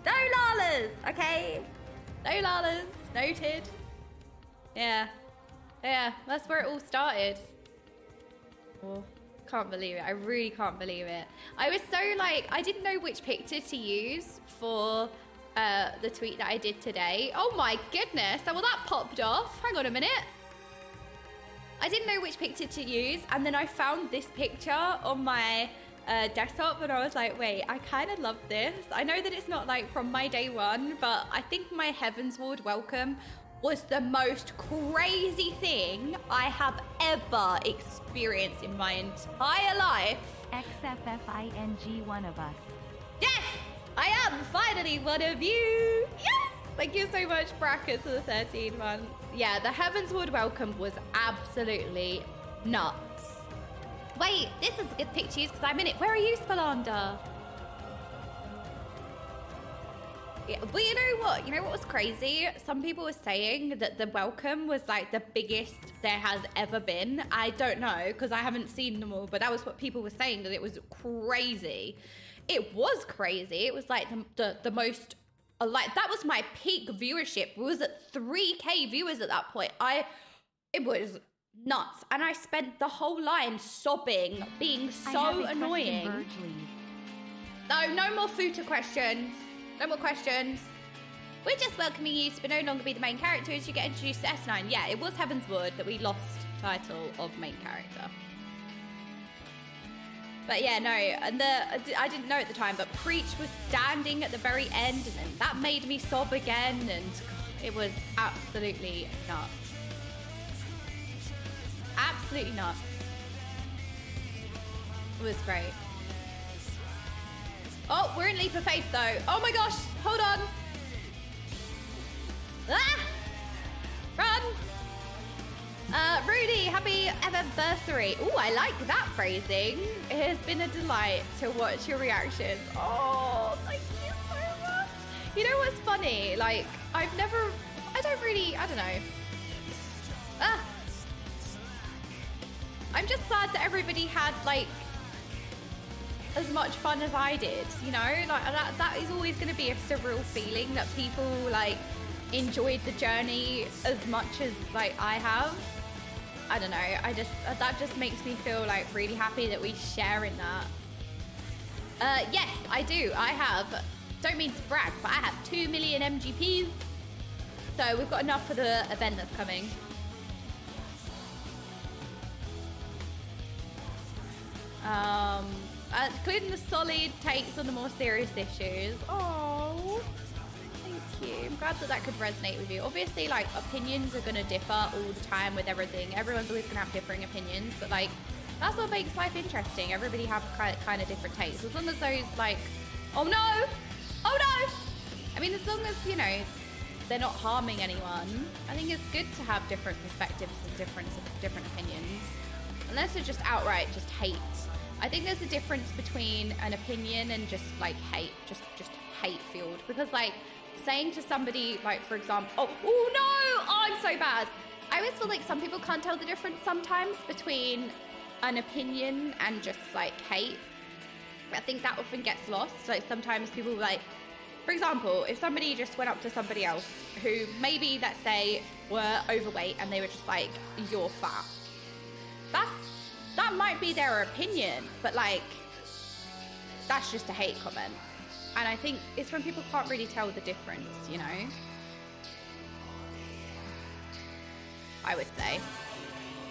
No lalas, okay? No lalas. Noted. Yeah. Yeah, that's where it all started. Oh. Can't believe it. I really can't believe it. I was so like, I didn't know which picture to use for the tweet that I did today. Oh my goodness. Well, that popped off. Hang on a minute. I didn't know which picture to use, and then I found this picture on my desktop, and I was like, wait, I kind of love this. I know that it's not like from my day one, but I think my Heavensward welcome was the most crazy thing I have ever experienced in my entire life. XFFING one of us. Yes! I am finally one of you! Yes! Thank you so much, Brackets, for the 13 months. Yeah, the Heavensward welcome was absolutely nuts. Wait, this is a good pick to use because I'm in it. Where are you, Spalander? Yeah, but you know what? You know what was crazy? Some people were saying that the welcome was like the biggest there has ever been. I don't know because I haven't seen them all, but that was what people were saying, that it was crazy. It was crazy. It was like the most, like that was my peak viewership. It was at 3K viewers at that point. It was nuts. And I spent the whole line sobbing, being so annoying. No more Futa questions. No more questions. We're just welcoming you to no longer be the main character as you get introduced to S9. Yeah, it was Heavensward that we lost title of main character. But yeah, no, and I didn't know at the time, but Preach was standing at the very end, and then that made me sob again, and it was absolutely nuts. Absolutely nuts. It was great. Oh, we're in Leap of Faith though. Oh my gosh, hold on. Ah! Run! Rudy, happy anniversary. Oh, I like that phrasing. It has been a delight to watch your reaction. Oh, thank you so much. You know what's funny? Like, I don't know. Ah! I'm just glad that everybody had, like, as much fun as I did, you know? Like, that is always going to be a surreal feeling, that people, like, enjoyed the journey as much as, like, I have. I don't know, that just makes me feel, like, really happy that we share in that. Yes, I do. I have, don't mean to brag, but I have 2 million MGPs. So we've got enough for the event that's coming. Including the solid takes on the more serious issues. Oh, thank you. I'm glad that could resonate with you. Obviously, like, opinions are going to differ all the time with everything. Everyone's always going to have differing opinions, but, like, that's what makes life interesting. Everybody have kind of different takes. As long as those, like, oh no! I mean, as long as, you know, they're not harming anyone, I think it's good to have different perspectives and different opinions. Unless they're just outright just hate. I think there's a difference between an opinion and just, like, hate, just hate-fueled. Because, like, saying to somebody, like, for example, oh no, I'm so bad. I always feel like some people can't tell the difference sometimes between an opinion and just, like, hate. I think that often gets lost. Like, sometimes people, like, for example, if somebody just went up to somebody else who maybe, let's say, were overweight and they were just like, you're fat. That might be their opinion, but, like, that's just a hate comment. And I think it's when people can't really tell the difference, you know? I would say.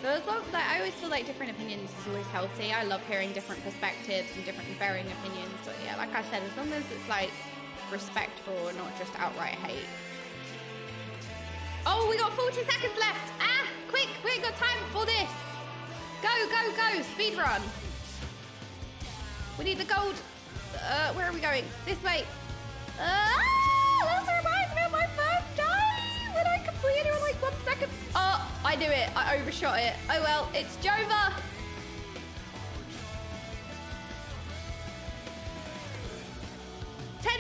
So as long, like, I always feel like different opinions is always healthy. I love hearing different perspectives and different varying opinions. But yeah, like I said, as long as it's, like, respectful and not just outright hate. Oh, we got 40 seconds left. Ah, quick, we ain't got time for this. Go, speed run. We need the gold. Where are we going? This way. That reminds me of my first time when I completed it in like 1 second. Oh, I knew it. I overshot it. Oh well, it's Jova.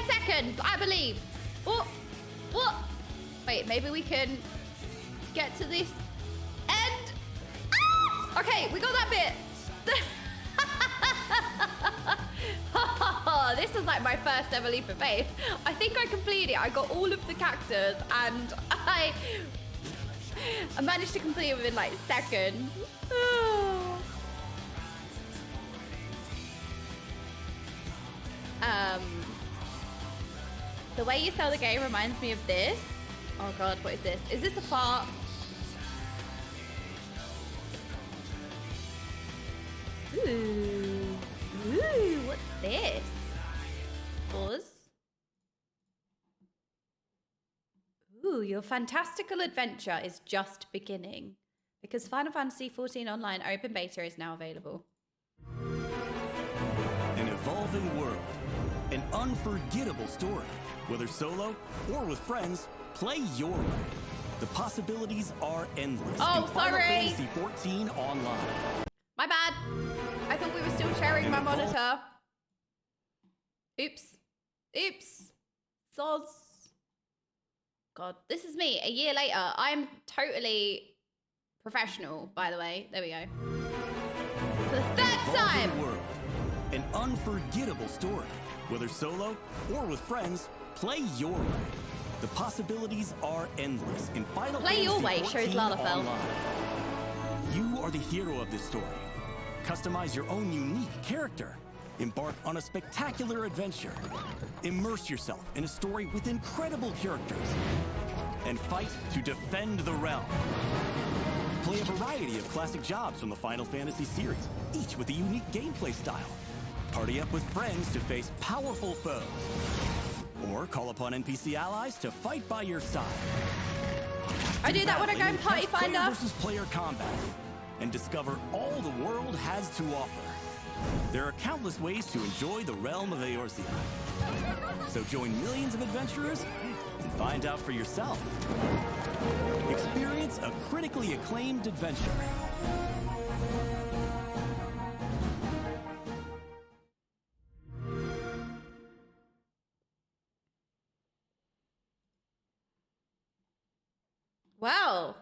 Seconds, I believe. Oh, what? Wait, maybe we can get to this end. Ah! Okay, we got that bit. This was like my first ever leap of faith. I think I completed it. I got all of the cactus and I managed to complete it within like seconds. The way you sell the game reminds me of this. Oh god, what is this? Is this a fart? Ooh, what's this? Pause. Ooh, your fantastical adventure is just beginning. Because Final Fantasy XIV Online Open Beta is now available. An evolving world, an unforgettable story. Whether solo or with friends, play your way. The possibilities are endless. Oh, in Final sorry. Fantasy 14 Online. My bad. I thought we were still sharing my monitor. Oops. Oops. Soz. God, this is me a year later. I'm totally professional, by the way. There we go. For the third time. Evolving world. An unforgettable story. Whether solo or with friends, play your way. The possibilities are endless in Final Play your way, Fantasy shows 14 Lalafell. Online. You are the hero of this story. Customize your own unique character. Embark on a spectacular adventure. Immerse yourself in a story with incredible characters. And fight to defend the realm. Play a variety of classic jobs from the Final Fantasy series, each with a unique gameplay style. Party up with friends to face powerful foes. Or call upon NPC allies to fight by your side. I do that when I go in Party Player Finder. versus player combat. And discover all the world has to offer. There are countless ways to enjoy the realm of Eorzea. So join millions of adventurers and find out for yourself. Experience a critically acclaimed adventure. Well.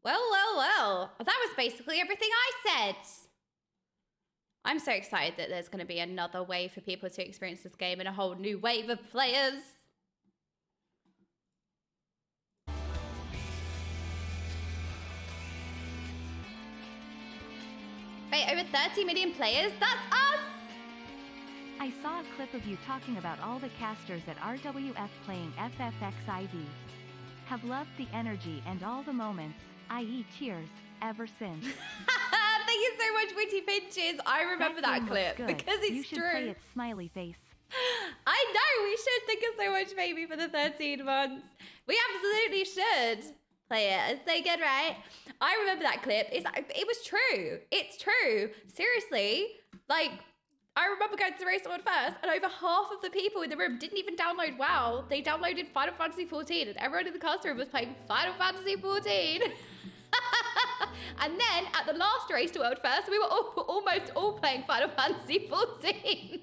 Well. That was basically everything I said. I'm so excited that there's going to be another way for people to experience this game and a whole new wave of players. Wait, over 30 million players? That's us! I saw a clip of you talking about all the casters at RWF playing FFXIV. Have loved the energy and all the moments, i.e. tears, ever since. Thank you so much, Witty Pinches. I remember that game clip looks good. because it's you should true. play its smiley face. I know, we should. Thank you so much, baby, for the 13 months. We absolutely should play it. It's so good, right? I remember that clip. It was true. It's true. Seriously. Like, I remember going to the race on first, and over half of the people in the room didn't even download WoW. They downloaded Final Fantasy 14, and everyone in the cast room was playing Final Fantasy 14. And then at the last race to World First, we were almost all playing Final Fantasy 14.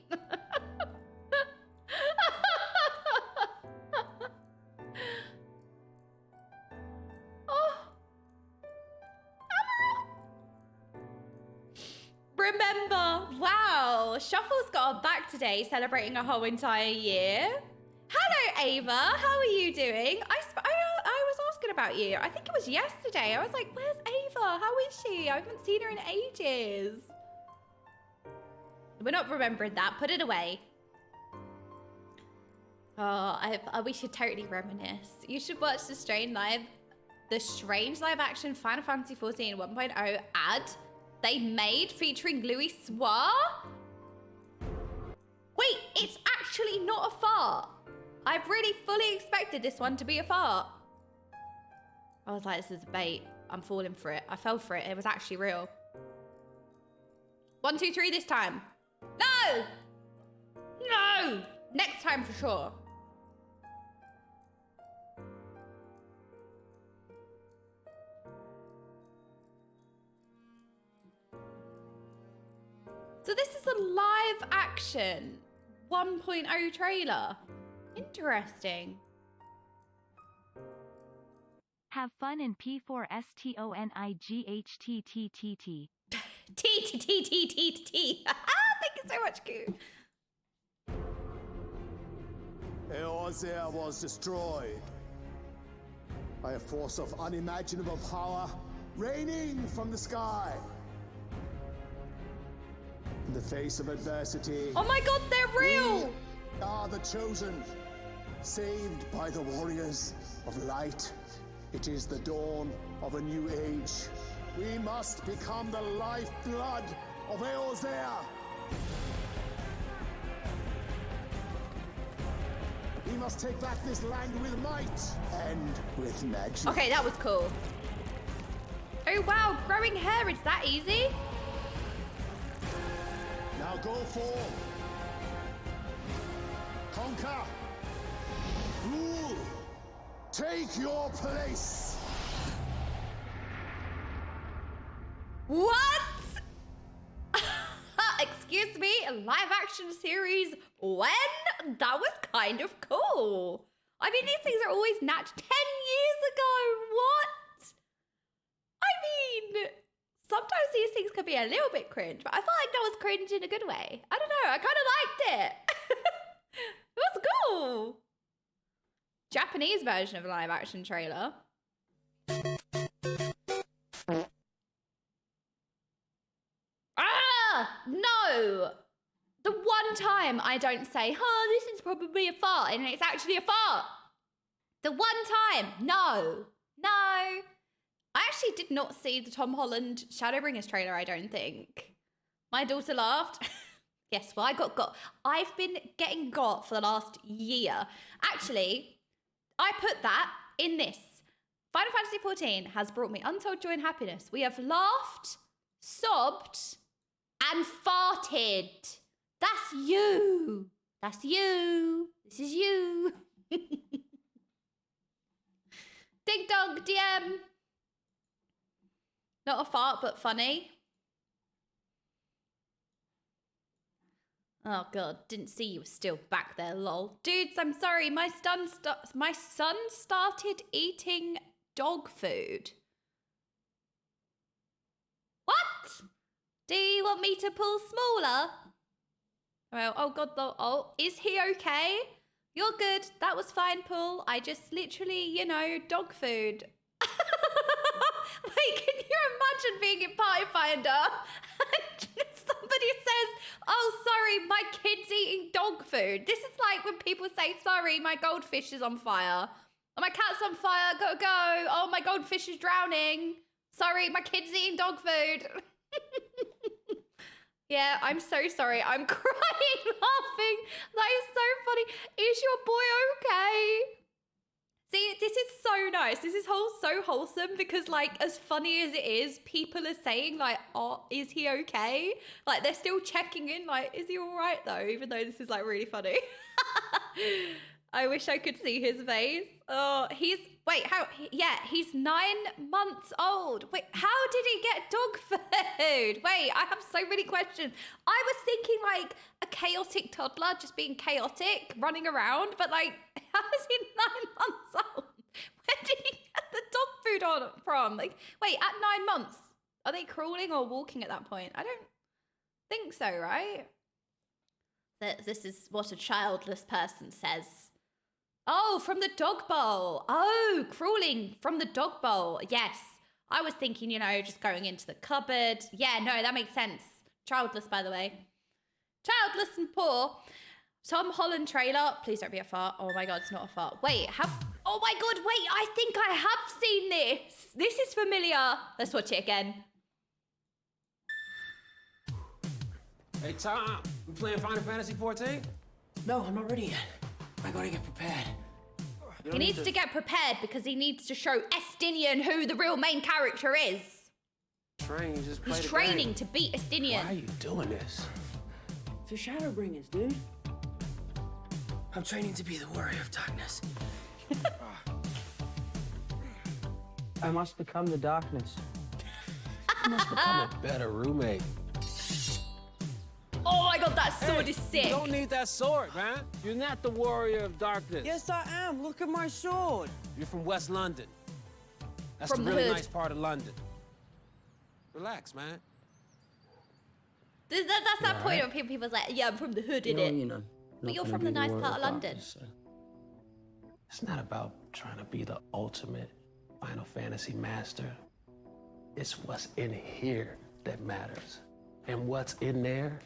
Oh. Remember, wow, Shuffle's got a back today, celebrating a whole entire year. Hello, Ava. How are you doing? I was asking about you. I think it was yesterday. I was like, where's Ava? How is she? I haven't seen her in ages. We're not remembering that. Put it away. Oh, we should totally reminisce. You should watch the strange live action Final Fantasy 14 1.0 ad they made featuring Louis Soir. Wait, it's actually not a fart. I really fully expected this one to be a fart. I was like, this is a bait. I'm falling for it. I fell for it. It was actually real. 1, 2, 3 this time. No! No! Next time for sure. So this is a live action 1.0 trailer. Interesting. Have fun in P4S TONIGHTTTT. T. Thank you so much, Goo. Eorzea was destroyed by a force of unimaginable power raining from the sky. In the face of adversity, Oh my god, they're real! we are the chosen, saved by the warriors of light. It is the dawn of a new age. We must become the lifeblood of Eorzea. We must take back this land with might and with magic. Okay, that was cool. Oh wow, growing hair, is that easy? Now go for conquer. Rule. Take your place. What? Excuse me, a live action series when? That was kind of cool. I mean, these things are always 10 years ago. What? I mean, sometimes these things can be a little bit cringe, but I felt like that was cringe in a good way. I don't know, I kind of liked it. It was cool. Japanese version of a live action trailer. No! The one time I don't say, oh, this is probably a fart, and it's actually a fart. The one time, no. I actually did not see the Tom Holland Shadowbringers trailer, I don't think. My daughter laughed. Yes, well, I've been getting got for the last year. Actually, I put that in this. Final Fantasy XIV has brought me untold joy and happiness. We have laughed, sobbed, and farted. That's you. That's you. This is you. Ding dong DM. Not a fart, but funny. Oh god, didn't see you were still back there, lol. Dudes, I'm sorry, my son started eating dog food. What? Do you want me to pull smaller? Well, oh god, oh, is he okay? You're good, that was fine, Paul. I just literally, you know, dog food. Wait, can you imagine being in Party Finder and somebody says, oh, sorry, my kid's eating dog food. This is like when people say, sorry, my goldfish is on fire. Oh, my cat's on fire, gotta go. Oh, my goldfish is drowning. Sorry, my kid's eating dog food. Yeah, I'm so sorry. I'm crying, laughing. That is so funny. Is your boy okay? See, this is so nice. This is so wholesome because, like, as funny as it is, people are saying, like, oh, is he okay? Like, they're still checking in, like, is he all right, though? Even though this is, like, really funny. I wish I could see his face. Oh, he's 9 months old. Wait, how did he get dog food? Wait, I have so many questions. I was thinking like a chaotic toddler just being chaotic, running around, but like, how is he 9 months old? Where did he get the dog food from? Like, wait, at 9 months, are they crawling or walking at that point? I don't think so, right? This is what a childless person says. Oh, from the dog bowl. Oh, crawling from the dog bowl. Yes. I was thinking, you know, just going into the cupboard. Yeah, no, that makes sense. Childless, by the way. Childless and poor. Tom Holland trailer. Please don't be a fart. Oh my God, it's not a fart. Wait, oh my God, wait, I think I have seen this. This is familiar. Let's watch it again. Hey, Tom, we playing Final Fantasy XIV? No, I'm not ready yet. I gotta get prepared. He needs to get prepared because he needs to show Estinian who the real main character is. Train, just play He's the training game. to beat Estinian. Why are you doing this? For Shadowbringers, dude. I'm training to be the warrior of darkness. I must become the darkness. I must become a better roommate. Oh my God, that sword is sick. You don't need that sword, man. You're not the warrior of darkness. Yes, I am. Look at my sword. You're from West London. That's From the the really hood. nice part of London. Relax, man. That's that point where people are like, yeah, I'm from the hood, innit? You know, But you're from the nice part of London. It's not about trying to be the ultimate Final Fantasy master. It's what's in here that matters. And what's in there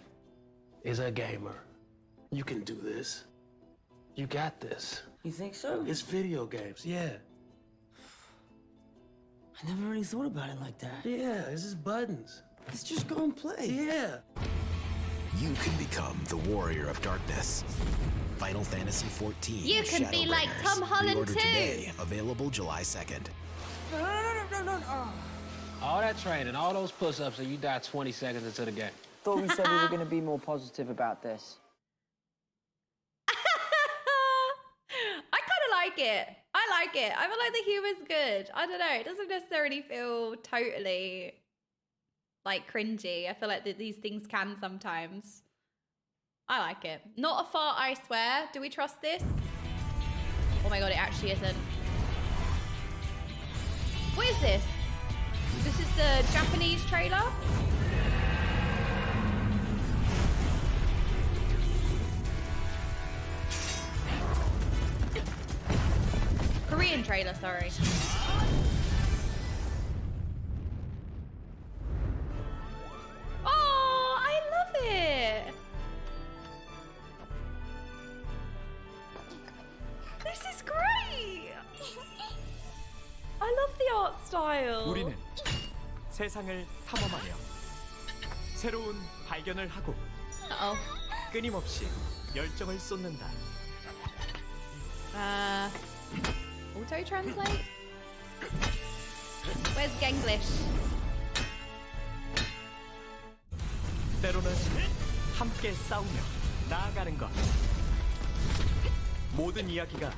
is a gamer. You can do this. You got this. You think so? It's video games, yeah. I never really thought about it like that. Yeah, it's just buttons. Let's just go and play. Yeah. You can become the warrior of darkness. Final Fantasy XIV. You can be like Shadowbringers. Tom Holland Pre-order too. today. Available July 2nd. No. All that training, all those push-ups, and you die 20 seconds into the game. Thought we said we were going to be more positive about this. like it. I like it. I feel like the humor's good. I don't know. It doesn't necessarily feel totally like cringy. I feel like these things can sometimes. I like it. Not a fart, I swear. Do we trust this? Oh my god, it actually isn't. What is this? This is the Japanese trailer? Korean trailer, sorry. Oh, I love it. This is great. I love the art style. 우리는 세상을 탐험하며 새로운 발견을 하고 끊임없이 열정을 쏟는다. Auto translate? Where's Genglish? 때로는 함께 싸우며 나아가는 것. 모든 이야기가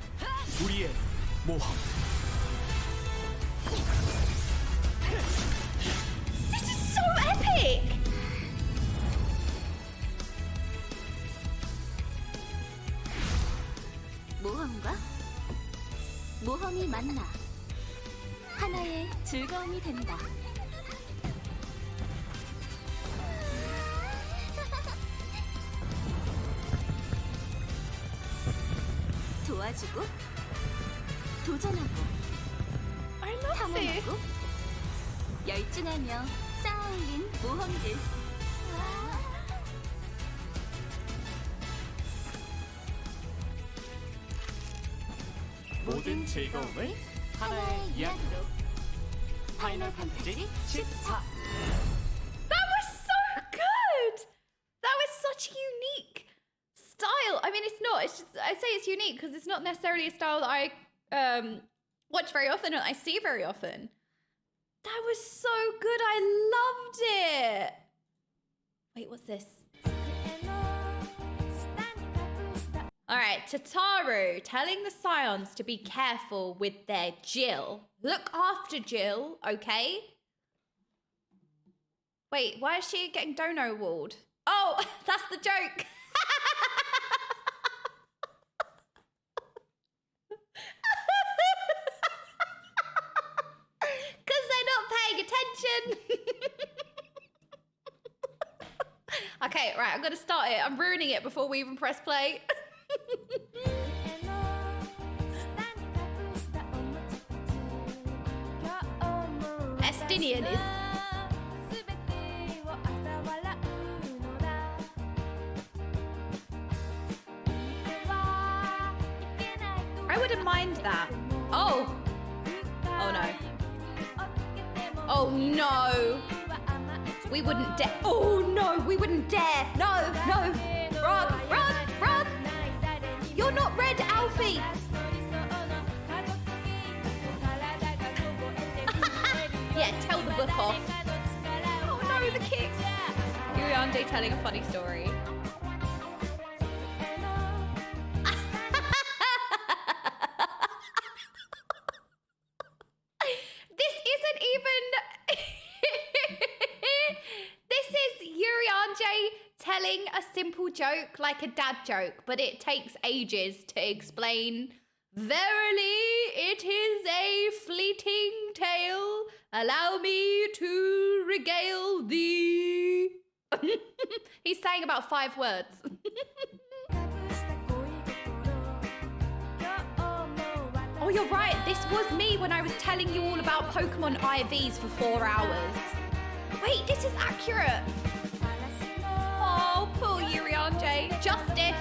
우리의 모험. This is so epic! 모험과 모험이 만나 하나의 즐거움이 된다. 도와주고 도전하고 탐험하고 열중하며 쌓아올린 모험들. 모든 즐거움을 하나의 이야기로. 파이널 판타지 14. That was so good! That was such a unique style. I mean, it's not. It's just, I say it's unique because it's not necessarily a style that I watch very often or I see very often. That was so good. I loved it. Wait, what's this? All right, Tataru telling the Scions to be careful with their Jill. Look after Jill, okay? Wait, why is she getting dono walled? Oh, that's the joke. Because they're not paying attention. Okay, right, I'm going to start it. I'm ruining it before we even press play. Estinian is... I wouldn't mind that. Oh! Oh no. Oh no! We wouldn't dare. Oh no, we wouldn't dare. No, no. Run, run, run! You're not red, Alfie! Yeah, tell the book off. Oh no, the kick! Yuriande telling a funny story. This isn't even... This is Yuriande telling a simple joke, like a dad joke, but it takes ages to explain. Verily, it is a fleeting tale. Allow me to regale thee. He's saying about 5 words. Oh, you're right. This was me when I was telling you all about Pokemon IVs for 4 hours. Wait, this is accurate. Oh, poor Yuriande. Justice.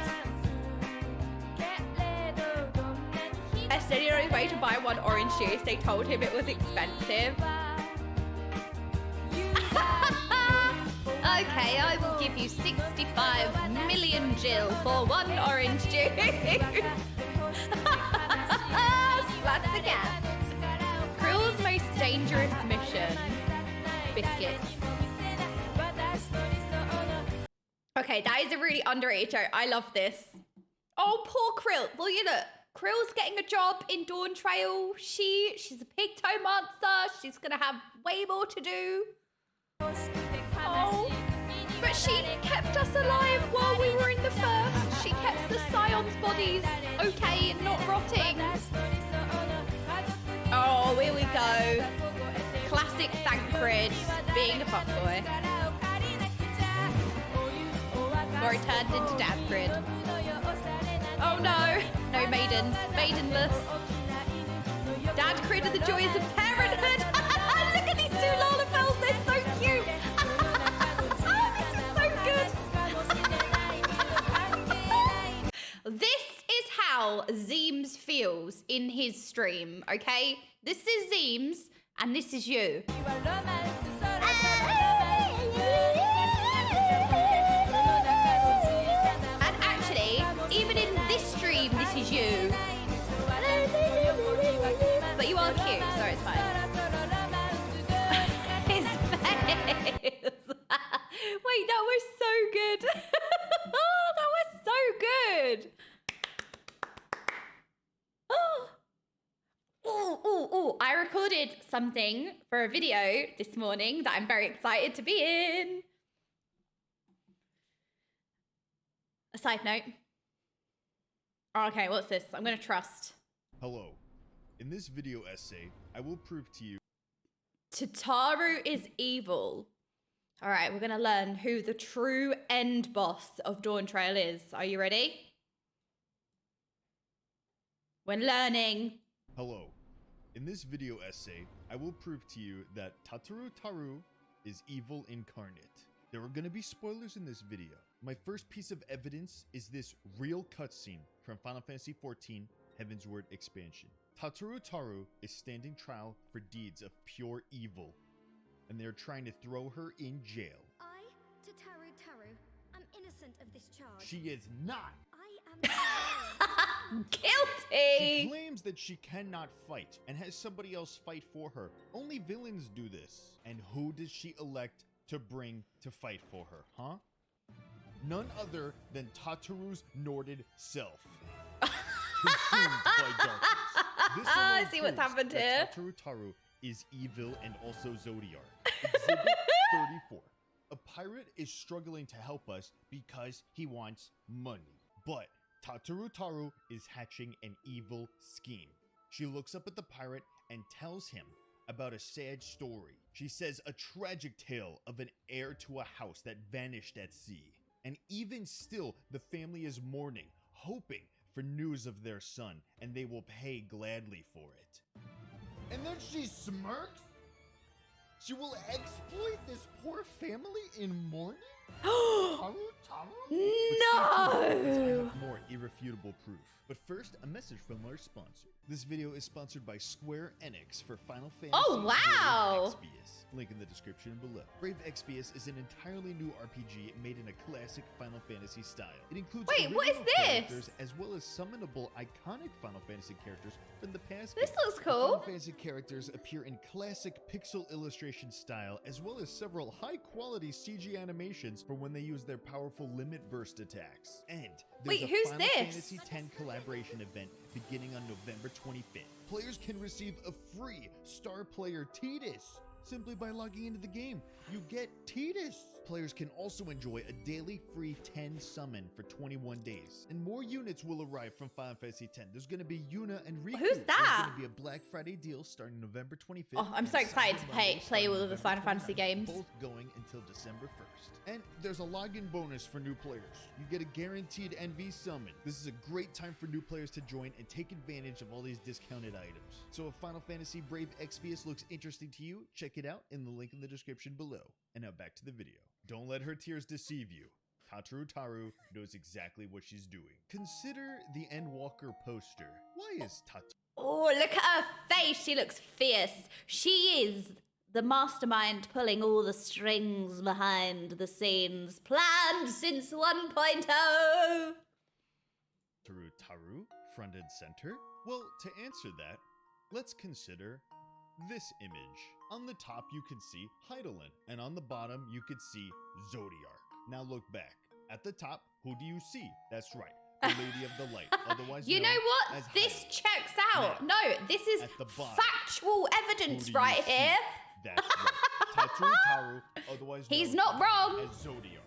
Esther, on his way to buy 1 orange juice. They told him it was expensive. Okay, I will give you 65 million Jill for 1 orange juice. Splats again. Krill's most dangerous mission. Biscuits. Okay, that is a really underrated joke. I love this. Oh, poor Krill. Well, you know, Krill's getting a job in Dawn Trail. She's a pig toe monster. She's gonna have way more to do. Oh, but she kept us alive while we were in the first. She kept the Scions' bodies okay and not rotting. Oh, here we go. Classic Thancred being a fuckboy. Or he turned into Dadcred. Oh no, no maidens, maidenless. Dadcred are the joys of parenthood. Look at these two Lalafels, they're so cute. This is so good. This is how Zeems feels in his stream, okay? This is Zeems, and this is you. And actually, even in this stream, this is you. But you are cute, so it's fine. His face. Wait, that was so good. Oh, that was so good. Oh, I recorded something for a video this morning that I'm very excited to be in. A side note. Okay, what's this? I'm gonna trust. Hello. In this video essay, I will prove to you Tataru is evil. All right, we're gonna learn who the true end boss of Dawn Trail is. Are you ready? We're learning. Hello. In this video essay, I will prove to you that Tataru is evil incarnate. There are going to be spoilers in this video. My first piece of evidence is this real cutscene from Final Fantasy XIV Heaven's Word expansion. Tataru is standing trial for deeds of pure evil, and they're trying to throw her in jail. I, Tataru, am innocent of this charge. She is not! Guilty! She claims that she cannot fight and has somebody else fight for her. Only villains do this. And who does she elect to bring to fight for her, huh? None other than Tataru's Norded self. Consumed by darkness. This I see what's happened here. Tataru is evil and also Zodiark. Exhibit 34. A pirate is struggling to help us because he wants money. But Tataru is hatching an evil scheme. She looks up at the pirate and tells him about a sad story. She says a tragic tale of an heir to a house that vanished at sea. And even still, the family is mourning, hoping for news of their son, and they will pay gladly for it. And then she smirks? She will exploit this poor family in mourning? No! I have more irrefutable proof. But first, a message from our sponsor. This video is sponsored by Square Enix for Final Fantasy. Oh, wow! Brave Exvius. Link in the description below. Brave Exvius is an entirely new RPG made in a classic Final Fantasy style. It includes what is this? characters as well as summonable iconic Final Fantasy characters from the past. This games. looks The cool. Final Fantasy characters appear in classic pixel illustration style, as well as several high-quality CG animations for when they use their powerful limit burst attacks. And there's Wait, a who's Final this? Fantasy X collaboration event beginning on November 25th. Players can receive a free star player Tidus simply by logging into the game. You get Tidus. Players can also enjoy a daily free 10 summon for 21 days. And more units will arrive from Final Fantasy X. There's going to be Yuna and Riku. Who's that? There's going to be a Black Friday deal starting November 25th. Oh, I'm so and excited to Cyber play Monday starting all of the November Final Fantasy 29th, games. Both going until December 1st. And there's a login bonus for new players. You get a guaranteed NV summon. This is a great time for new players to join and take advantage of all these discounted items. So if Final Fantasy Brave Exvius looks interesting to you, check it out in the link in the description below. And now back to the video. Don't let her tears deceive you. Tataru knows exactly what she's doing. Consider the Endwalker poster. Why is Tataru? Oh, look at her face. She looks fierce. She is the mastermind pulling all the strings behind the scenes, planned since 1.0. Taru, front and center? Well, to answer that, let's consider this image. On the top, you can see Heidelin, and on the bottom, you could see Zodiark. Now look back. At the top, who do you see? That's right, the Lady of the Light, otherwise You known know what? as This Heidi. checks out. Now, No, this is at the bottom, factual evidence who do you right see? here. That's right. Tataru Taru, otherwise He's known not wrong. as Zodiar.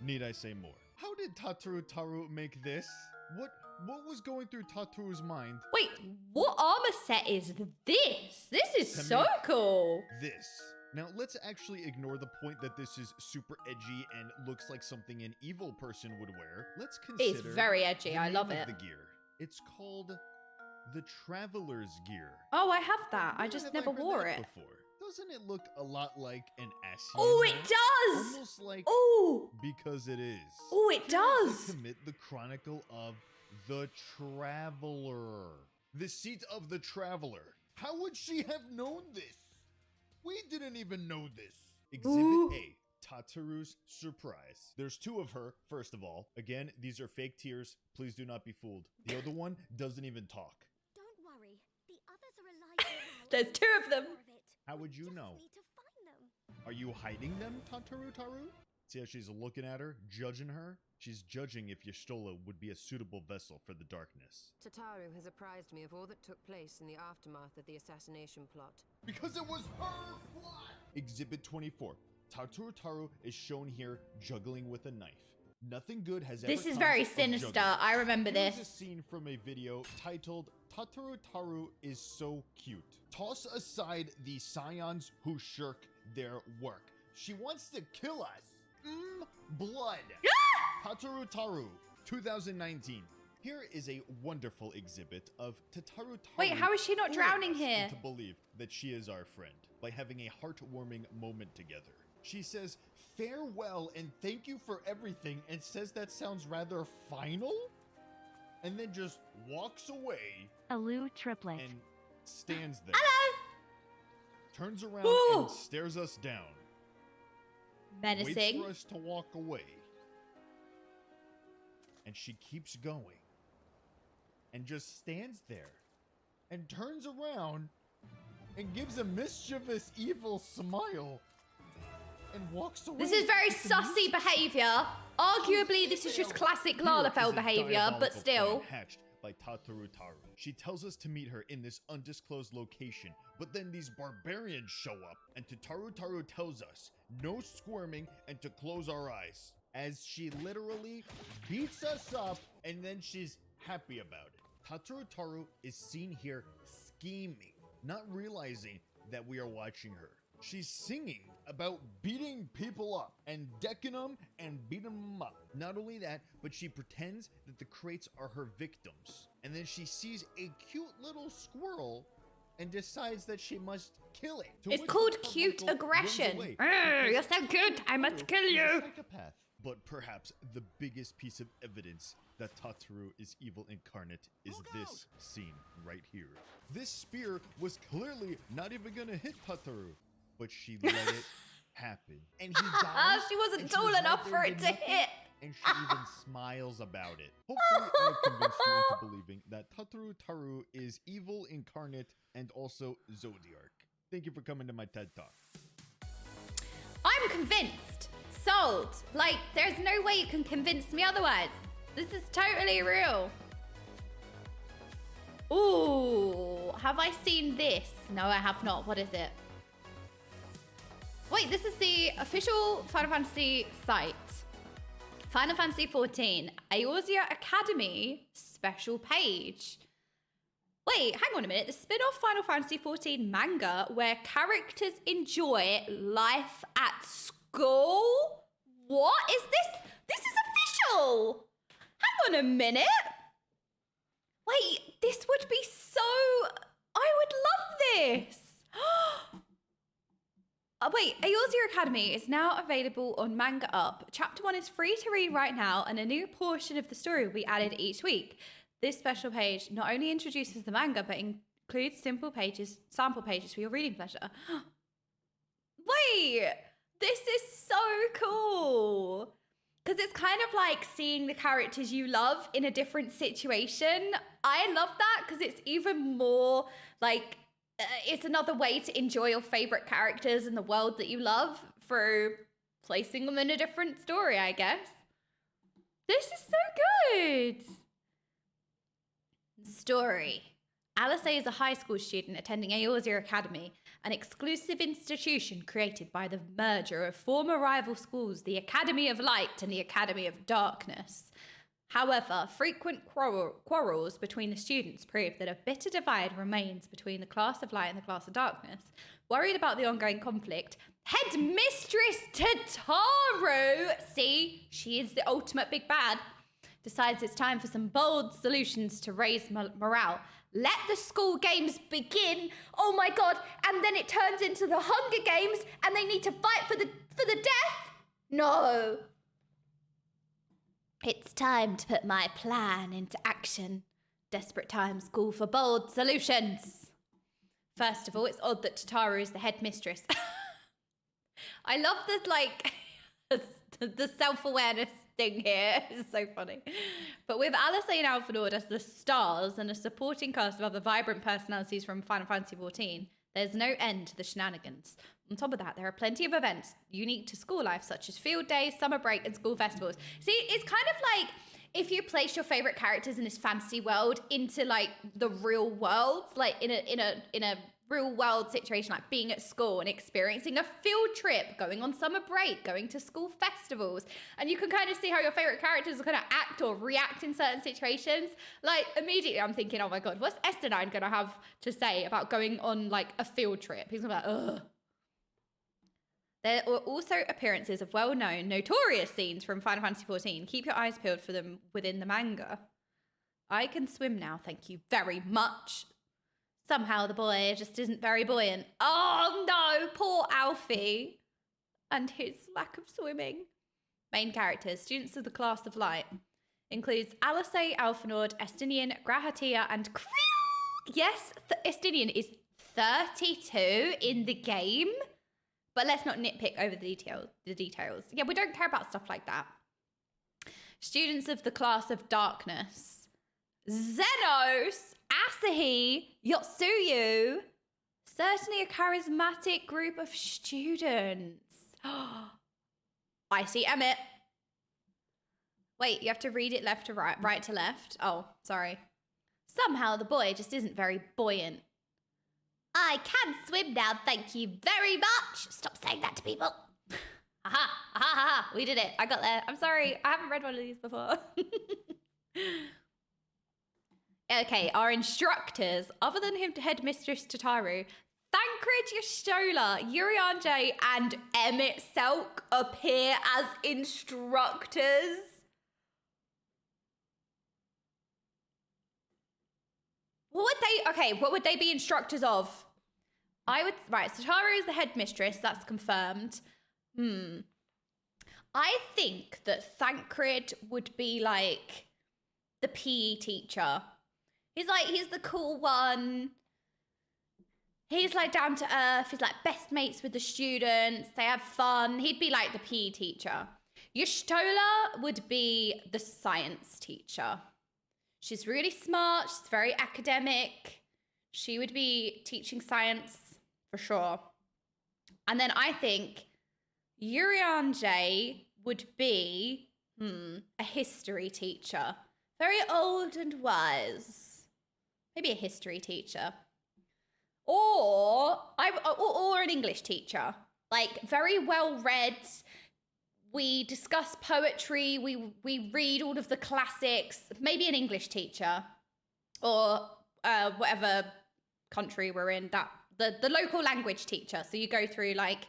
Need I say more? How did Tataru Taru make this? What was going through Tataru's mind? Wait, what armor set is this? This is To so make cool. This. Now, let's actually ignore the point that this is super edgy and looks like something an evil person would wear. Let's consider It's very edgy. the I name love of it. the gear. It's called the Traveler's Gear. Oh, I have that. I Where just have never heard wore that it. Before? Doesn't it look a lot like an Asian? Oh, it hat? does. Almost like Oh. because it is. Oh, it does. To commit the chronicle of the Traveler. The seat of the Traveler. How would she have known this? We didn't even know this. Exhibit Ooh. A. Tataru's surprise. There's two of her, first of all. Again, these are fake tears. Please do not be fooled. The other one doesn't even talk. Don't worry. The others are alive and well. There's two of them. How would you know? Need to find them. Are you hiding them, Tataru Taru? See how she's looking at her, judging her? She's judging if Y'shtola would be a suitable vessel for the darkness. Tataru has apprised me of all that took place in the aftermath of the assassination plot. Because it was her plot! Exhibit 24. Tataru Taru is shown here juggling with a knife. Nothing good has ever This is come very of sinister. juggling. I remember Here's this. a scene from a video titled Tataru Taru is so cute. Toss aside the scions who shirk their work. She wants to kill us. Blood. Tataru Taru, 2019. Here is a wonderful exhibit of Tataru Taru. Wait, how is she not drowning here? To believe that she is our friend by having a heartwarming moment together. She says farewell and thank you for everything and says that sounds rather final and then just walks away Alu triplet. and stands there. Hello. Turns around Ooh. and stares us down. Menacing. Waits for us to walk away. And she keeps going. And just stands there. And turns around and gives a mischievous, evil smile. And walks away. This is very with the sussy behavior. Arguably, this is just classic Lalafell behavior, but still. Hatched by Tataru Taru. She tells us to meet her in this undisclosed location, but then these barbarians show up, and Tataru Taru tells us no squirming and to close our eyes, as she literally beats us up, and then she's happy about it. Tataru Taru is seen here scheming, not realizing that we are watching her. She's singing about beating people up and decking them and beating them up. Not only that, but she pretends that the crates are her victims. And then she sees a cute little squirrel and decides that she must kill it. To It's which called the cute Carmichael runs aggression. away You're because so good, I must kill Tataru is a you. psychopath. But perhaps the biggest piece of evidence that Tataru is evil incarnate is this scene right here. This spear was clearly not even gonna hit Tataru, but she let it happen. And he dies. She wasn't and tall was right enough there for and it did to nothing, hit. And she even smiles about it. Hopefully I have convinced you into believing that Tataru Taru is evil incarnate and also Zodiark. Thank you for coming to my TED Talk. I'm convinced. Sold. Like, there's no way you can convince me otherwise. This is totally real. Ooh, have I seen this? No, I have not. What is it? Wait, this is the official Final Fantasy site. Final Fantasy XIV, Eorzea Academy special page. Wait, hang on a minute. The spin-off Final Fantasy XIV manga where characters enjoy life at school? What is this? This is official. Hang on a minute. Wait, this would be so... I would love this. Wait, Eorzea Academy is now available on Manga Up. Chapter 1 is free to read right now, and a new portion of the story will be added each week. This special page not only introduces the manga, but includes sample pages for your reading pleasure. Wait, this is so cool. Because it's kind of like seeing the characters you love in a different situation. I love that because it's even more like, it's another way to enjoy your favorite characters in the world that you love through placing them in a different story, I guess. This is so good. Story. Alice is a high school student attending Eorzea Academy, an exclusive institution created by the merger of former rival schools, the Academy of Light and the Academy of Darkness. However, frequent quarrels between the students prove that a bitter divide remains between the class of light and the class of darkness. Worried about the ongoing conflict, Headmistress Tataru, see, she is the ultimate big bad, decides it's time for some bold solutions to raise morale. Let the school games begin. Oh my god! And then it turns into the Hunger Games, and they need to fight for the death. No. It's time to put my plan into action. Desperate times call for bold solutions. First of all, it's odd that Tataru is the headmistress. I love the like the self-awareness thing here. It's so funny. But with Alice and Alphinaud as the stars and a supporting cast of other vibrant personalities from Final Fantasy XIV, there's no end to the shenanigans. On top of that, there are plenty of events unique to school life, such as field days, summer break, and school festivals. See, it's kind of like if you place your favorite characters in this fantasy world into like the real world, like in a real world situation, like being at school and experiencing a field trip, going on summer break, going to school festivals, and you can kind of see how your favorite characters are going to act or react in certain situations. Like immediately I'm thinking, oh my god, what's Estenine going to have to say about going on like a field trip? He's going to be like, ugh. There were also appearances of well-known, notorious scenes from Final Fantasy XIV. Keep your eyes peeled for them within the manga. I can swim now, thank you very much. Somehow the boy just isn't very buoyant. Oh no, poor Alfie. And his lack of swimming. Main characters, students of the class of light. Includes Alice, Alphinaud, Estinian, Grahatia, and Krill. Yes, Estinian is 32 in the game. But let's not nitpick over the details. Yeah, we don't care about stuff like that. Students of the class of darkness. Xenos, Asahi, Yotsuyu. Certainly a charismatic group of students. I see Emmett. Wait, you have to read it left to right to left. Oh, sorry. Somehow the boy just isn't very buoyant. I can swim now, thank you very much. Stop saying that to people. Aha, aha, aha, we did it. I got there. I'm sorry, I haven't read one of these before. Okay, our instructors, other than Headmistress Tataru, Thancred Yashola, Urian J, and Emmett Selk appear as instructors. What would they be instructors of? Right, Tataru is the headmistress, that's confirmed. I think that Thancred would be like the PE teacher. He's the cool one. He's like down to earth. He's like best mates with the students. They have fun. He'd be like the PE teacher. Yashtola would be the science teacher. She's really smart. She's very academic. She would be teaching science for sure. And then I think Urian J would be a history teacher. Very old and wise. Maybe a history teacher. Or an English teacher. Like very well read. We discuss poetry. We read all of the classics. Maybe an English teacher. Or whatever country we're in. The local language teacher. So you go through like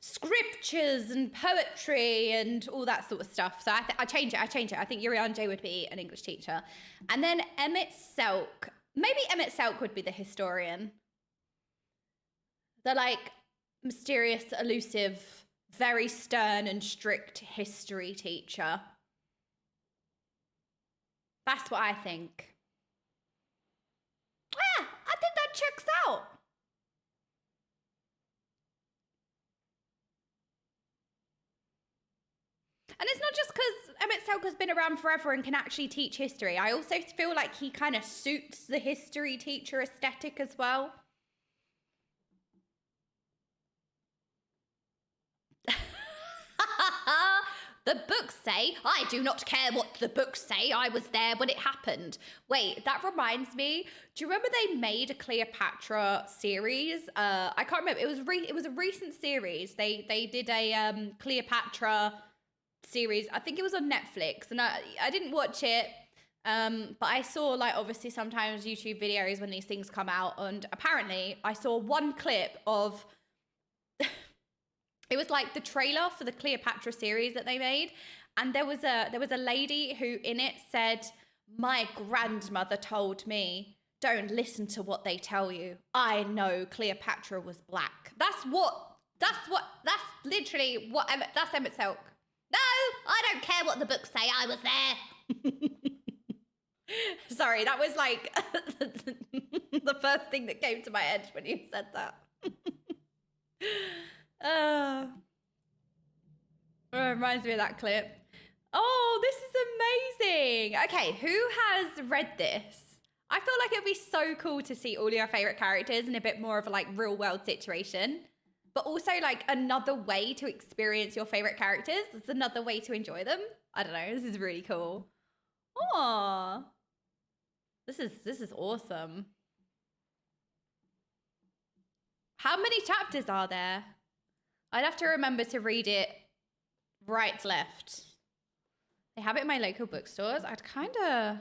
scriptures and poetry and all that sort of stuff. So I change it. I think Urian J would be an English teacher. And then Emmett Selk. Maybe Emmett Selk would be the historian. The like mysterious, elusive, very stern and strict history teacher. That's what I think. Yeah, I think that checks out. And it's not just because Emmett Selk has been around forever and can actually teach history. I also feel like he kind of suits the history teacher aesthetic as well. The books say, I do not care what the books say. I was there when it happened. Wait, that reminds me. Do you remember they made a Cleopatra series? I can't remember. It was a recent series. They did a Cleopatra series. I think it was on Netflix, and I didn't watch it. But I saw, like, obviously sometimes YouTube videos when these things come out, and apparently I saw one clip of it was like the trailer for the Cleopatra series that they made, and there was a lady who in it said, "My grandmother told me, don't listen to what they tell you. I know Cleopatra was black." That's literally what that's Emmett Silk. No, I don't care what the books say. I was there. Sorry, that was like the first thing that came to my head when you said that. It reminds me of that clip. Oh, this is amazing. Okay, who has read this? I feel like it'd be so cool to see all your favorite characters in a bit more of a like real world situation, but also like another way to experience your favorite characters. It's another way to enjoy them. I don't know. This is really cool. Aww. This is awesome. How many chapters are there? I'd have to remember to read it right to left. They have it in my local bookstores. I'd kind of...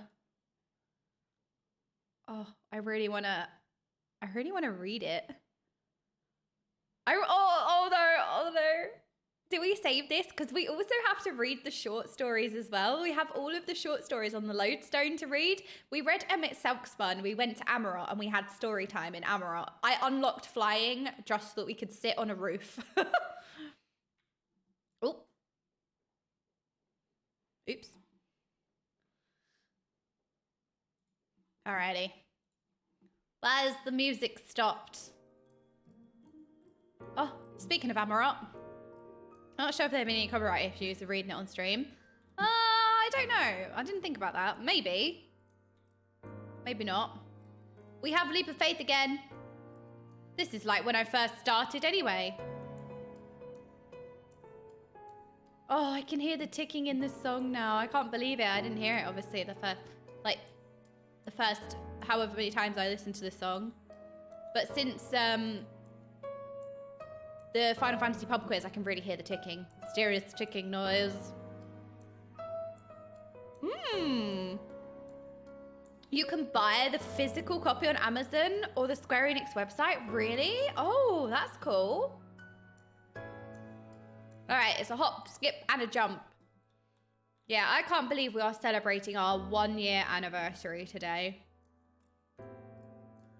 Oh, I really want to read it. Oh no. Do we save this? Because we also have to read the short stories as well. We have all of the short stories on the Lodestone to read. We read Emmett Silk's one. We went to Amarot and we had story time in Amarot. I unlocked flying just so that we could sit on a roof. Oh. Oops. Alrighty. Why has the music stopped? Oh, speaking of Amarot. I'm not sure if there have been any copyright issues of reading it on stream. I don't know. I didn't think about that. Maybe. Maybe not. We have Leap of Faith again. This is like when I first started anyway. Oh, I can hear the ticking in this song now. I can't believe it. I didn't hear it, obviously, the first however many times I listened to this song. But since the Final Fantasy pub quiz, I can really hear the ticking. Mysterious ticking noise. You can buy the physical copy on Amazon or the Square Enix website. Really? Oh, that's cool. All right, it's a hop, skip, and a jump. Yeah, I can't believe we are celebrating our 1 year anniversary today.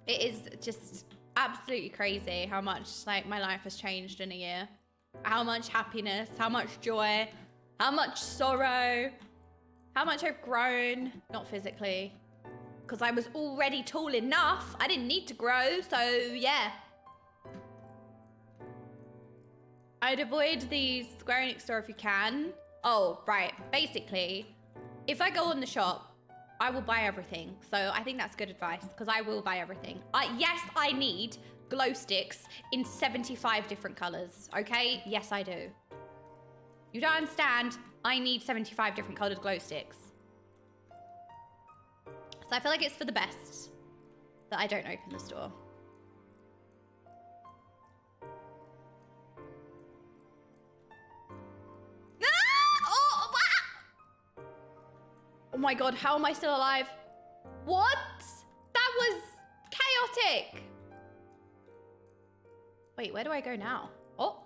It is just absolutely crazy how much like my life has changed in a year. How much happiness, how much joy, how much sorrow, how much I've grown. Not physically, because I was already tall enough. I didn't need to grow, so yeah. I'd avoid the Square Enix store if you can. Oh, right. Basically, if I go on the shop, I will buy everything. So I think that's good advice, because I will buy everything. Yes, I need glow sticks in 75 different colors, okay? Yes, I do. You don't understand? I need 75 different colored glow sticks. So I feel like it's for the best that I don't open the store. Oh my god, how am I still alive? What? That was chaotic. Wait, where do I go now? Oh.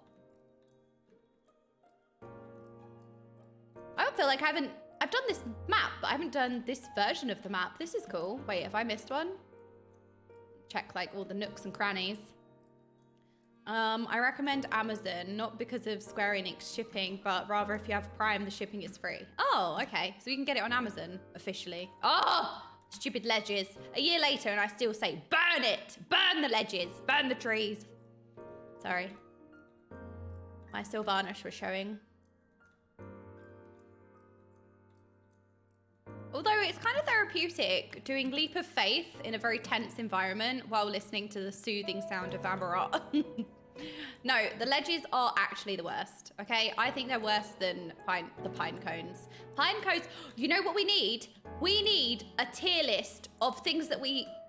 I don't feel like I've done this map, but I haven't done this version of the map. This is cool. Wait, have I missed one? Check like all the nooks and crannies. I recommend Amazon, not because of Square Enix shipping, but rather if you have Prime, the shipping is free. Oh, okay. So you can get it on Amazon officially. Oh, stupid ledges. A year later and I still say, burn it, burn the ledges, burn the trees. Sorry. My Sylvanas was showing. Although it's kind of therapeutic doing Leap of Faith in a very tense environment while listening to the soothing sound of Amarot. No, the ledges are actually the worst, okay? I think they're worse than the pine cones. Pine cones, you know what we need? We need a tier list of things that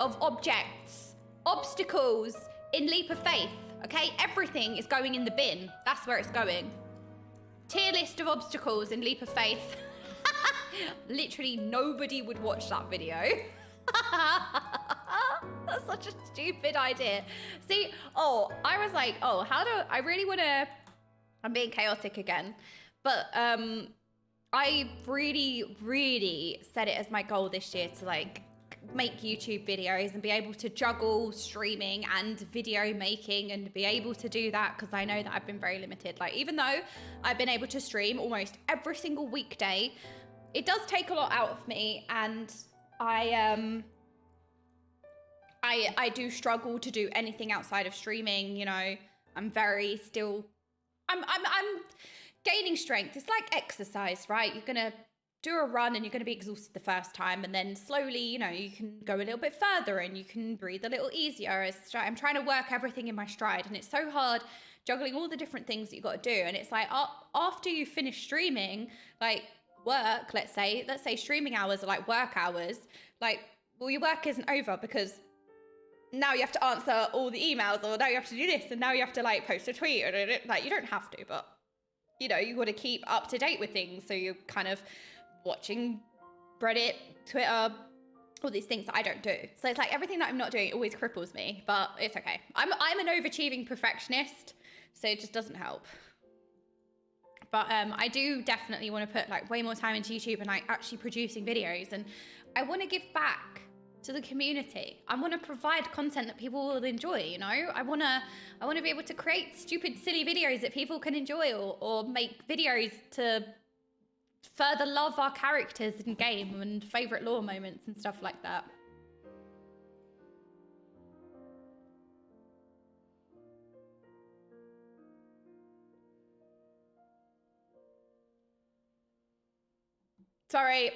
of objects, obstacles in Leap of Faith, okay? Everything is going in the bin. That's where it's going. Tier list of obstacles in Leap of Faith. Literally nobody would watch that video. That's such a stupid idea. See, I was like, I really want to, I'm being chaotic again, but I really, really set it as my goal this year to like make YouTube videos and be able to juggle streaming and video making and be able to do that, because I know that I've been very limited. Like, even though I've been able to stream almost every single weekday, it does take a lot out of me, and I do struggle to do anything outside of streaming. You know, I'm very still, I'm gaining strength. It's like exercise, right? You're gonna do a run and you're gonna be exhausted the first time, and then slowly, you know, you can go a little bit further and you can breathe a little easier. I'm trying to work everything in my stride, and it's so hard juggling all the different things that you got to do. And it's like, after you finish streaming, like work, let's say streaming hours are like work hours, like, well, your work isn't over because now you have to answer all the emails, or now you have to do this, and now you have to like post a tweet, or like, you don't have to, but you know, you got to keep up to date with things. So you're kind of watching Reddit, Twitter, all these things that I don't do. So it's like everything that I'm not doing always cripples me, but it's okay. I'm an overachieving perfectionist, so it just doesn't help. But I do definitely want to put like way more time into YouTube and like actually producing videos, and I want to give back to the community. I want to provide content that people will enjoy, you know? I want to be able to create stupid, silly videos that people can enjoy, or make videos to further love our characters in game and favorite lore moments and stuff like that. Sorry.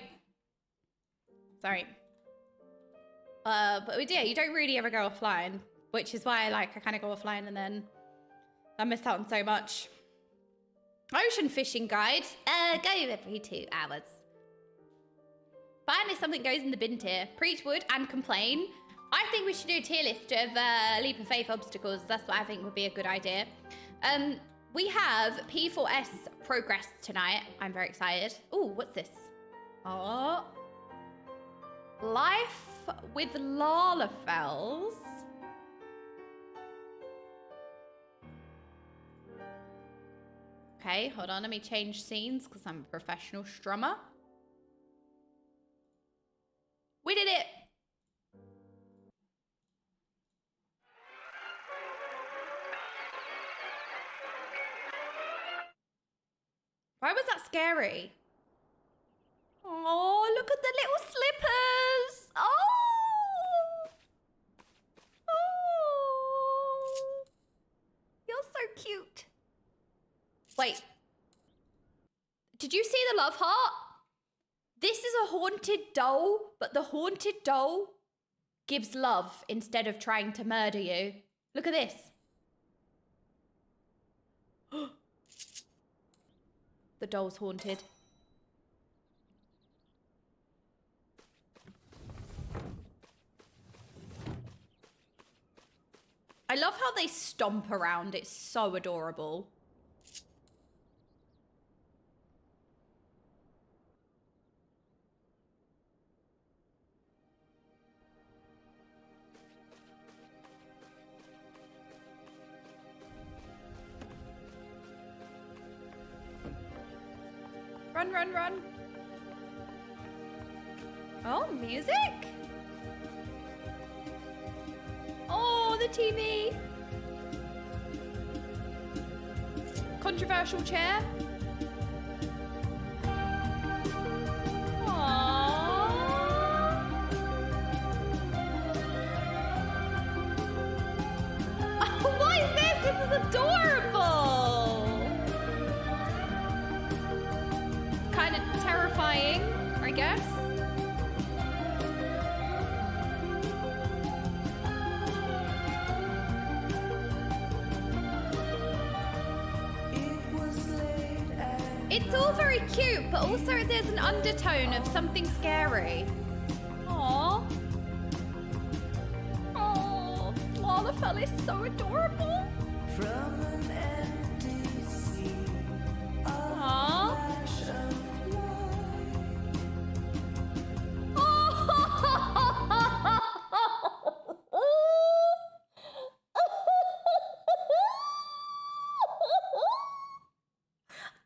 But yeah, you don't really ever go offline, which is why I kind of go offline and then I miss out on so much. Ocean fishing guide. Go every 2 hours. Finally, something goes in the bin tier. Preach wood and complain. I think we should do a tier list of Leap of Faith obstacles. That's what I think would be a good idea. We have P4S progress tonight. I'm very excited. Oh, what's this? Oh. Life with Lalafels. Okay, hold on. Let me change scenes because I'm a professional strummer. We did it. Why was that scary? Oh, look at the little slippers. Oh. Oh. You're so cute. Wait. Did you see the love heart? This is a haunted doll, but the haunted doll gives love instead of trying to murder you. Look at this. The doll's haunted. I love how they stomp around. It's so adorable. Run, run, run. Oh, music. Oh, the TV. Controversial chair. Aww. Oh, what is this? This is adorable. Kind of terrifying, I guess. It's all very cute, but also there's an undertone of something scary. Aww. Oh, Lalafell is so adorable. From an empty sea, Aww.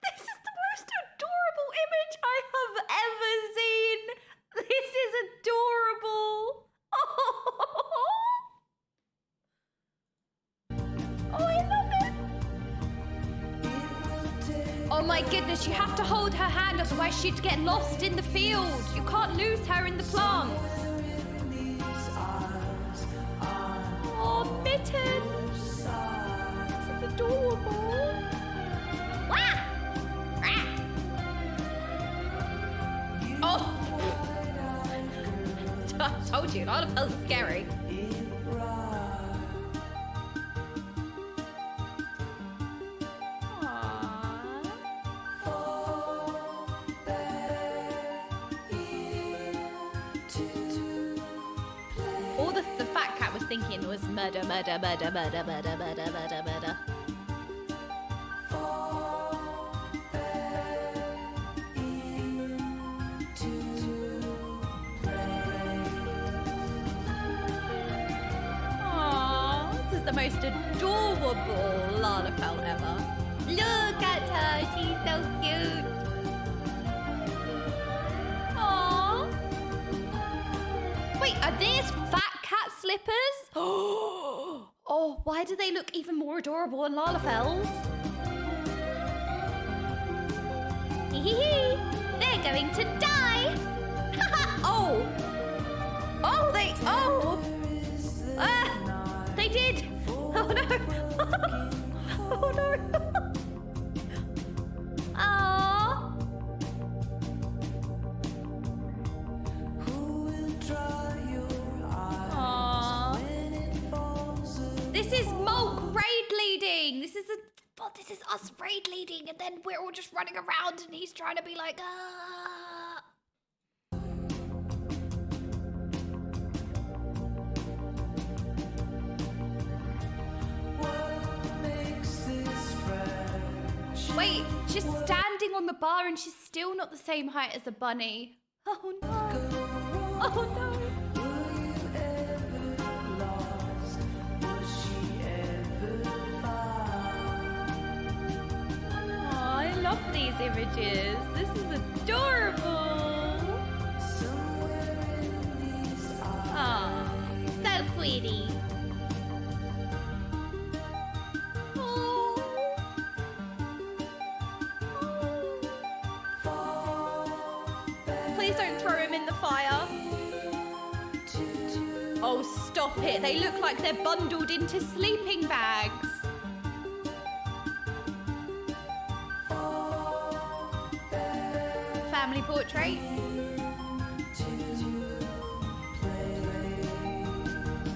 This is the most adorable image I have ever seen. This is adorable. Oh, I love it. Oh my goodness, you have to hold her hand, otherwise she'd get lost in the field. You can't lose her in the plants. Oh, Mitten. This is adorable. Wah! Rah! Oh! I told you, all of those are scary. All the fat cat was thinking was murder, murder, murder, murder, murder, murder, murder, murder. Aww, this is the most adorable Lalafell ever. Look at her, she's so cute. Aww. Wait, are these fat cat slippers? Oh, why do they look even more adorable on Lalafell's? Hee. They're going to die. Oh. Oh, they, oh. They did. Oh no. Oh no. Aww. Aww. This is Mulk raid leading. This is us raid leading, and then we're all just running around, and he's trying to be like, ah. Wait, she's standing on the bar and she's still not the same height as a bunny. Oh no. Oh no. Oh, I love these images. This is adorable. Oh, so pretty. Please don't throw him in the fire. Oh, stop it. They look like they're bundled into sleeping bags. Family portrait.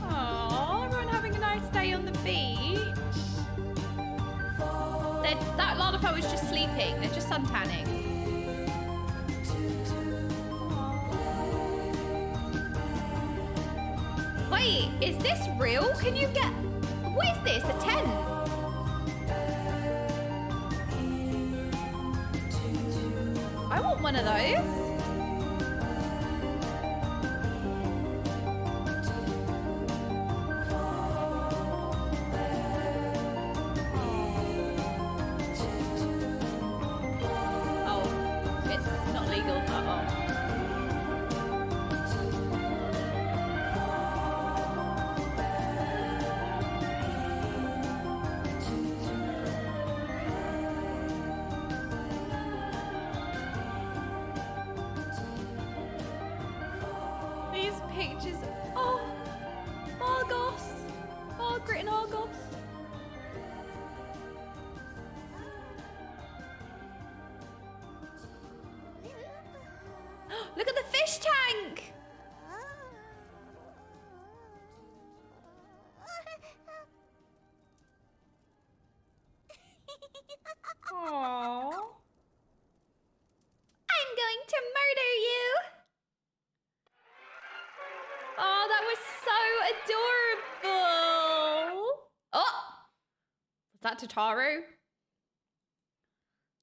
Oh, everyone having a nice day on the beach. That Lalafell was just sleeping. They're just suntanning. Wait, is this real? Can you get... What is this? A tent? I want one of those. Oh, it's not legal. Uh-oh. These pictures. Oh, Argos. Margaret and Argos. Look at the fish tank. Aww. that Tataru?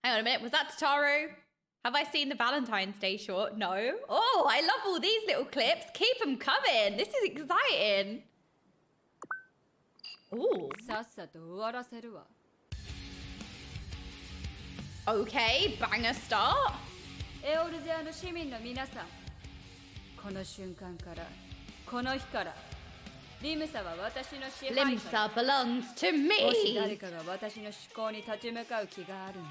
Hang on a minute, was that Tataru? Have I seen the Valentine's Day short? No. Oh, I love all these little clips. Keep them coming. This is exciting. Ooh. Okay, banger start. エオルゼアの市民の皆さん、この瞬間からこの日からリムサは私の支配下に Limsa belongs to me. もし誰かが私の思考に立ち向かう気があるな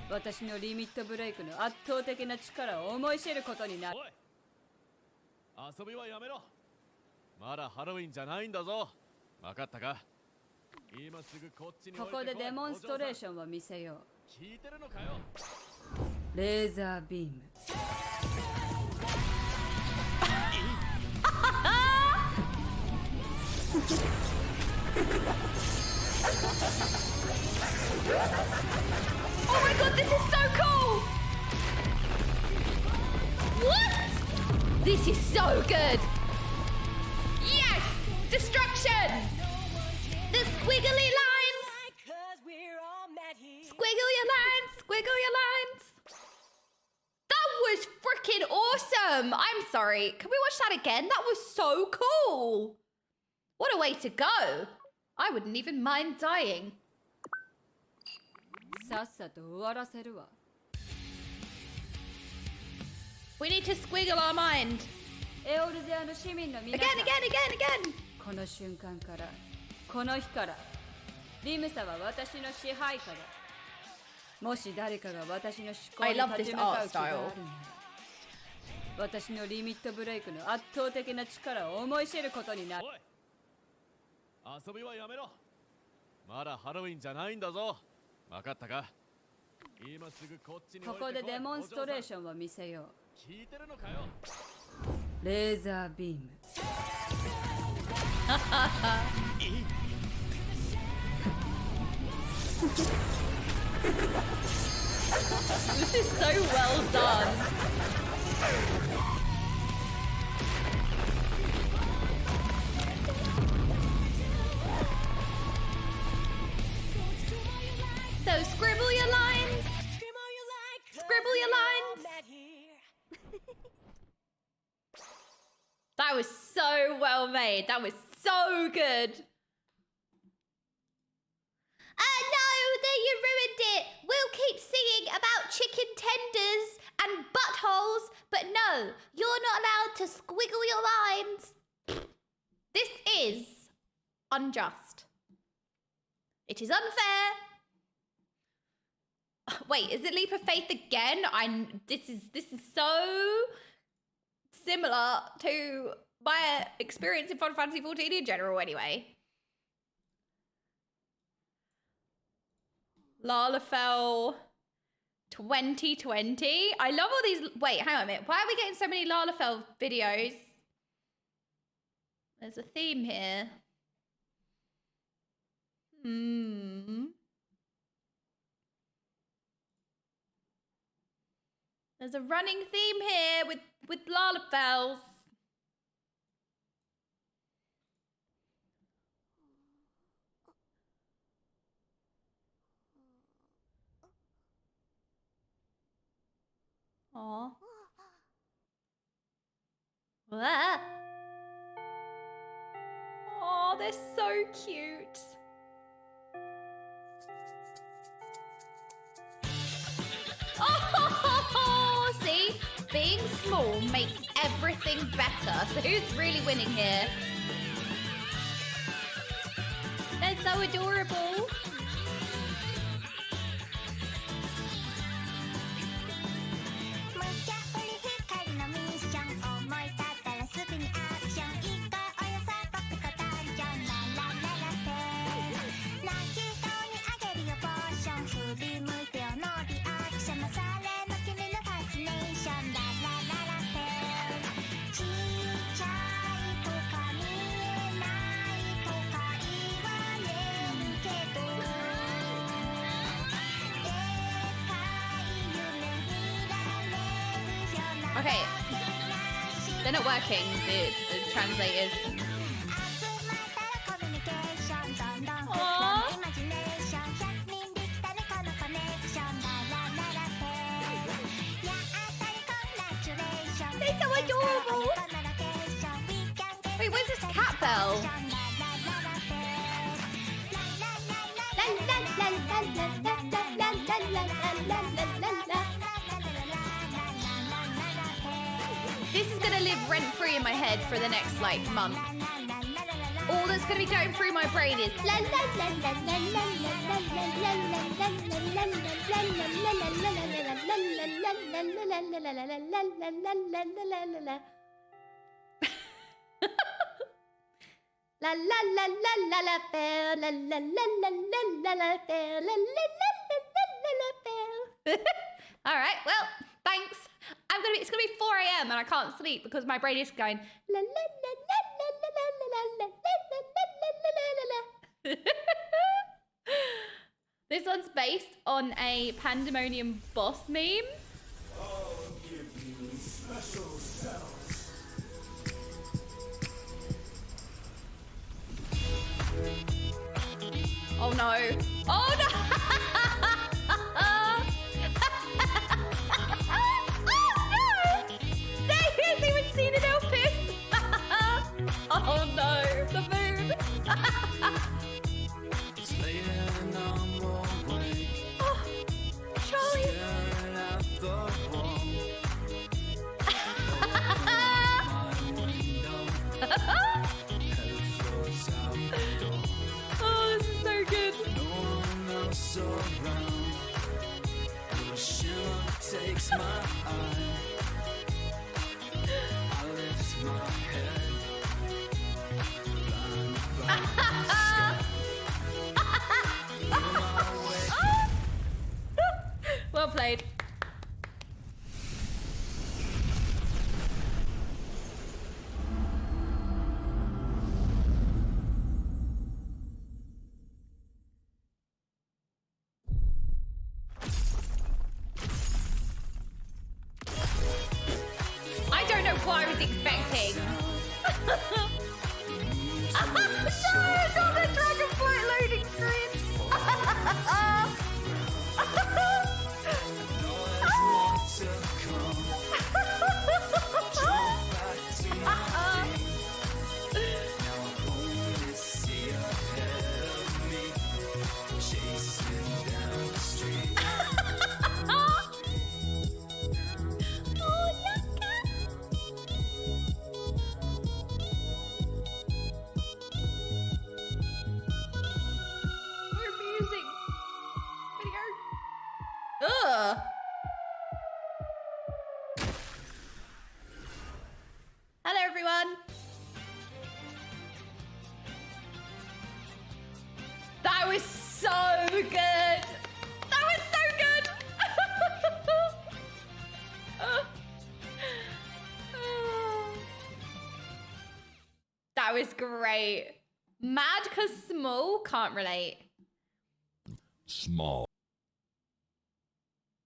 ら私のリミットブレイクの圧倒的な力を思い知ることになる。遊びはやめろ。まだハロウィンじゃないんだぞ。分かったか？今すぐこっちにここでデモンストレーションを見せよう。聞いてるのかよ。レーザービーム。Oh my god, this is so cool! What? This is so good! Yes! Destruction! The squiggly lines! Squiggle your lines! Squiggle your lines! That was freaking awesome! I'm sorry, can we watch that again? That was so cool! What a way to go! I wouldn't even mind dying. さっさと終わらせるわ。We need to squiggle our mind. エオルゼアの市民の皆さん。Again, again, again, again. この瞬間から、この日から、リムサは私の支配下だ。もし誰かが私の思考に立ち向かう気があるなら、私のリミットブレイクの圧倒的な力を思い知ることになる。遊びはやめろ。まだハロウィンじゃないんだぞ。分かったか？今すぐこっちに。ここでデモンストレーションを見せよう。聞いてるのかよ。レーザービーム。This is so well done. So scribble your lines. Scribble your lines. That was so well made. That was so good. No, you ruined it. We'll keep singing about chicken tenders and buttholes, but no, you're not allowed to squiggle your lines. This is unjust. It is unfair. Wait, is it Leap of Faith again? This is so similar to my experience in Final Fantasy XIV in general anyway. Lalafell 2020. I love all these. Wait, hang on a minute. Why are we getting so many Lalafell videos? There's a theme here. There's a running theme here with Lalafells. Aww. Ah. Oh, they're so cute. Oh, see? Being small makes everything better. So who's really winning here? They're so adorable. Okay, they're not working, the translators. Aww. adorable. Wait, where's this cat bell? This is gonna live rent-free in my head for the next, like, month. All that's gonna be going through my brain is la la la la la la All right, well, thanks. It's gonna be 4 a.m. and I can't sleep because my brain is going la la la la la la la la la la la. This one's based on a Pandemonium boss meme. I'll give you special cells. Oh no. Oh no! Oh no, the moon! Oh, Charlie! Oh, this is so good. Takes my eye. I lift my head. Well played. I don't know what I was expecting. No, not the Dragonflight loading screen. Ugh. Hello, everyone. That was so good. That was so good. That was great. Mad cause small, can't relate. Small.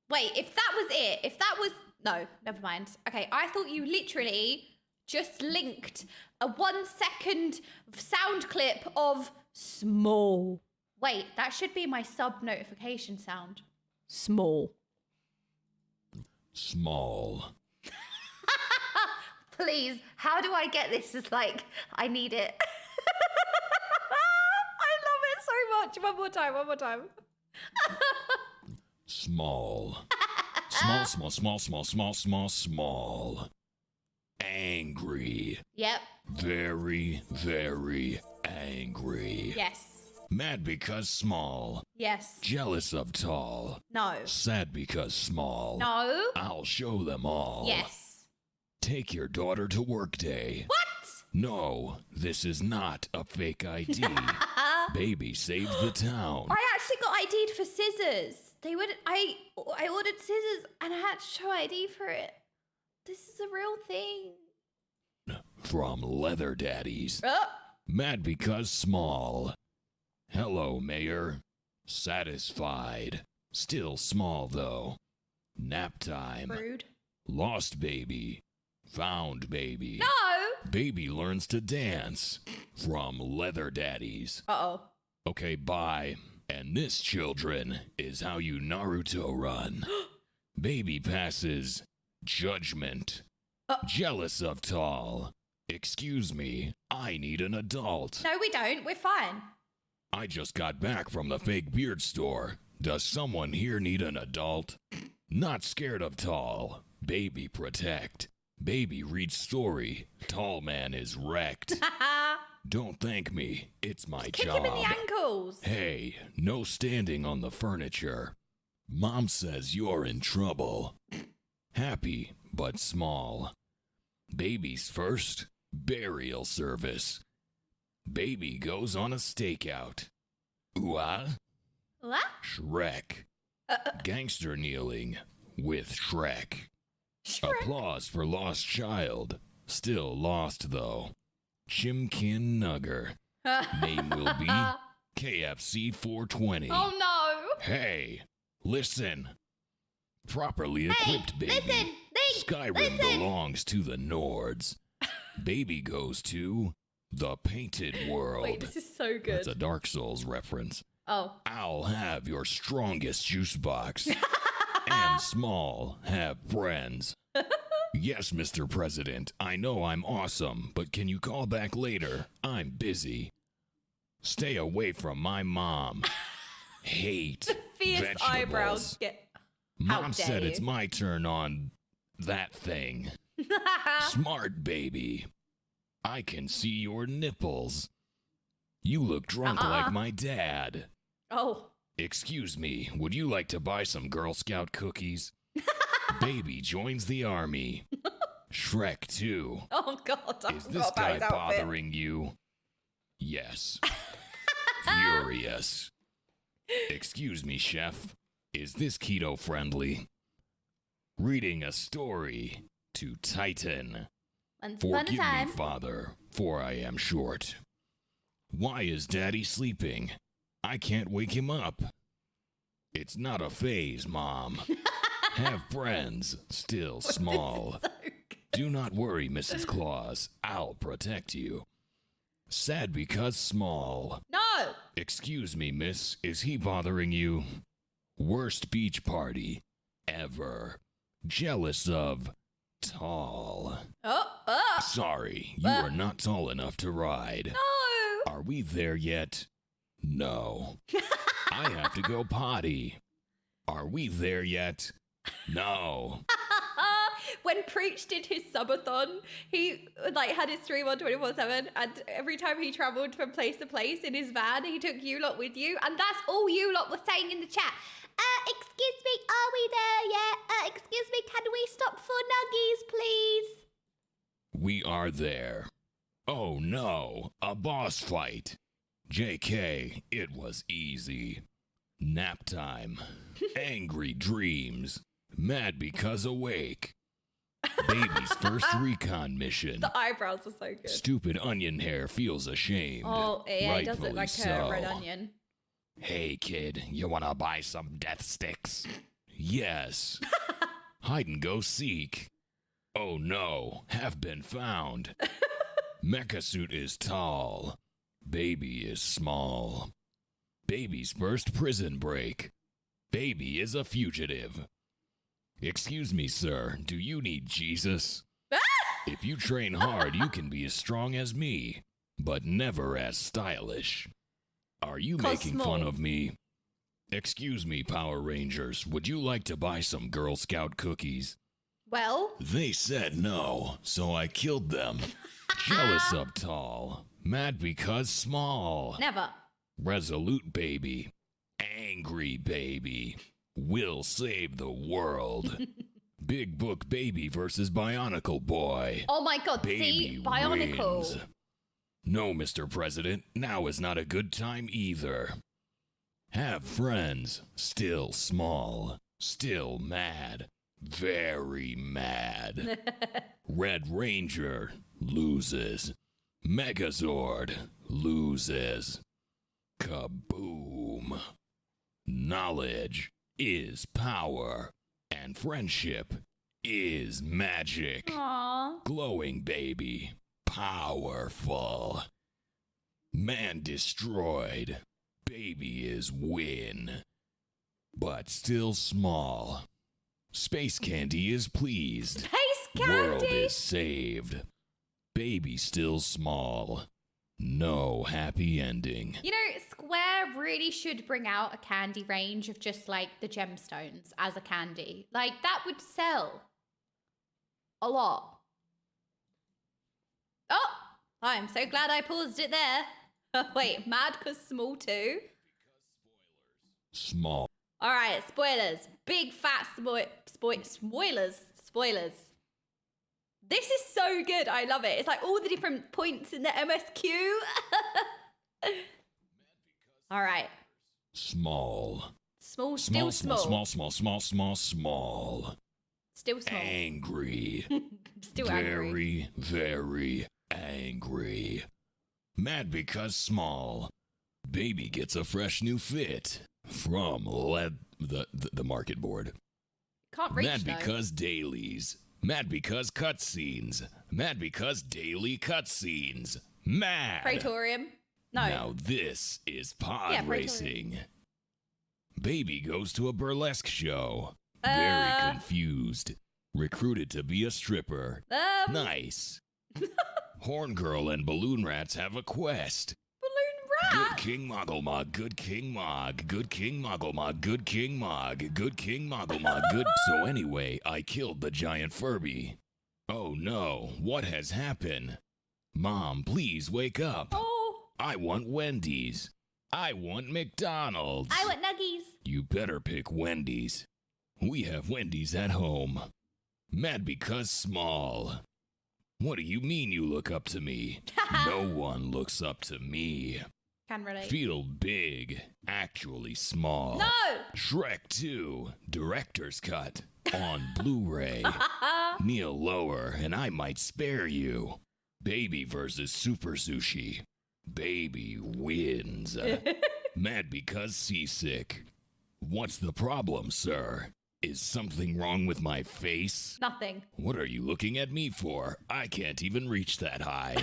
Wait, if that was it, if that was... No, never mind. Okay, I thought you literally just linked a 1 second sound clip of small. Wait, that should be my sub notification sound. Small. Small. Please, how do I get this as like, I need it. I love it so much. One more time, one more time. Small. Small. Angry. Yep. Very, very angry. Yes. Mad because small. Yes. Jealous of tall. No. Sad because small. No. I'll show them all. Yes. Take your daughter to work day. What? No, this is not a fake ID. Baby saved the town. I actually got ID'd for scissors. I ordered scissors and I had to show ID for it. This is a real thing. From Leather Daddies. Oh. Mad because small. Hello, Mayor. Satisfied. Still small, though. Nap time. Rude. Lost baby. Found baby. No! Baby learns to dance. From Leather Daddies. Uh-oh. Okay, bye. And this, children, is how you Naruto run. Baby passes judgment. Jealous of tall. Excuse me, I need an adult. No, we don't. We're fine. I just got back from the fake beard store. Does someone here need an adult? Not scared of tall. Baby protect. Baby read story. Tall man is wrecked. Don't thank me. It's my Kick job. him in the ankles. Hey, no standing on the furniture. Mom says you're in trouble. Happy, but small. Baby's first burial service. Baby goes on a stakeout. Ooh-ah. What? Shrek. Gangster kneeling with Shrek. Shrek. Applause for lost child. Still lost, though. Chimkin Nugger. Name will be KFC 420. Oh, no. Hey, listen. Properly equipped, baby. Listen. Skyrim belongs to the Nords. Baby goes to the Painted World. Wait, this is so good. That's a Dark Souls reference. Oh. I'll have your strongest juice box. And small have friends. Yes, Mr. President, I know I'm awesome, but can you call back later? I'm busy. Stay away from my mom. Hate Fierce vegetables. eyebrows. How Mom dare said you. it's my turn on that thing. Smart baby. I can see your nipples. You look drunk like my dad. Oh. Excuse me, would you like to buy some Girl Scout cookies? Baby joins the army. Shrek 2. Oh, God. I Is forgot this about guy his outfit. bothering you? Yes. Furious. Excuse me, chef. Is this keto friendly? Reading a story to Titan. Once upon a Forgive me, time. father, for I am short. Why is daddy sleeping? I can't wake him up. It's not a phase, Mom. Have friends, still small. Do not worry, Mrs. Claus. I'll protect you. Sad because small. No. Excuse me, miss. Is he bothering you? Worst beach party ever. Jealous of tall. Sorry, you are not tall enough to ride. No. Are we there yet? No. I have to go potty. Are we there yet? No. When Preach did his subathon, he had his stream on 24/7, and every time he travelled from place to place in his van, he took you lot with you, and that's all you lot were saying in the chat. Excuse me, are we there yet? Excuse me, can we stop for nuggies, please? We are there. Oh no, a boss fight. JK, it was easy. Nap time. Angry dreams. Mad because awake. Baby's first recon mission. The eyebrows are so good. Stupid onion hair feels ashamed. Oh, yeah, it does look Rightfully like so. a red onion. Hey kid, you wanna buy some death sticks? Yes. Hide and go seek. Oh no, have been found. Mecha suit is tall. Baby is small. Baby's first prison break. Baby is a fugitive. Excuse me, sir, do you need Jesus? If you train hard, you can be as strong as me, but never as stylish. Are you making fun of me? Excuse me, Power Rangers, would you like to buy some Girl Scout cookies? Well? They said no, so I killed them. Jealous of tall. Mad because small. Never. Resolute baby. Angry baby. Will save the world. Big Book Baby versus Bionicle Boy. Oh my God, Baby see? Bionicle. wins. No, Mr. President, now is not a good time either. Have friends, still small, still mad, very mad. Red Ranger loses. Megazord loses. Kaboom. Knowledge is power, and friendship is magic. Aww. Glowing baby, powerful. Man destroyed, baby is win, but still small. Space Candy is pleased. Space World candy. is saved. Baby still small. No happy ending. You know, Square really should bring out a candy range of just like the gemstones as a candy. Like that would sell a lot. Oh, I'm so glad I paused it there. Wait, mad cause small too? Small. All right, spoilers. Big fat spoilers. Spoilers. This is so good. I love it. It's like all the different points in the MSQ. All right. Small. Small, still small. Small. Still small. Angry. Still angry. Very angry. Mad because small. Baby gets a fresh new fit from the market board. Can't reach Mad though. because dailies. Mad because cutscenes. Mad because daily cutscenes. Mad. Praetorium. No. Now this is pod Yeah, Praetorium. racing. Baby goes to a burlesque show. Very confused. Recruited to be a stripper. Nice. Horn Girl and Balloon Rats have a quest. Good King Mogglemaw, good King Mog, good King Mogglemaw, good King Mog, good King Mogglemaw, good. So anyway, I killed the giant Furby. Oh no, what has happened? Mom, please wake up. Oh. I want Wendy's. I want McDonald's. I want nuggies. You better pick Wendy's. We have Wendy's at home. Mad because small. What do you mean you look up to me? No one looks up to me. Can relate. Feel big, actually small. No! Shrek 2, Director's Cut, on Blu-ray. Kneel lower and I might spare you. Baby versus Super Sushi. Baby wins. Mad because seasick. What's the problem, sir? Is something wrong with my face? Nothing. What are you looking at me for? I can't even reach that high.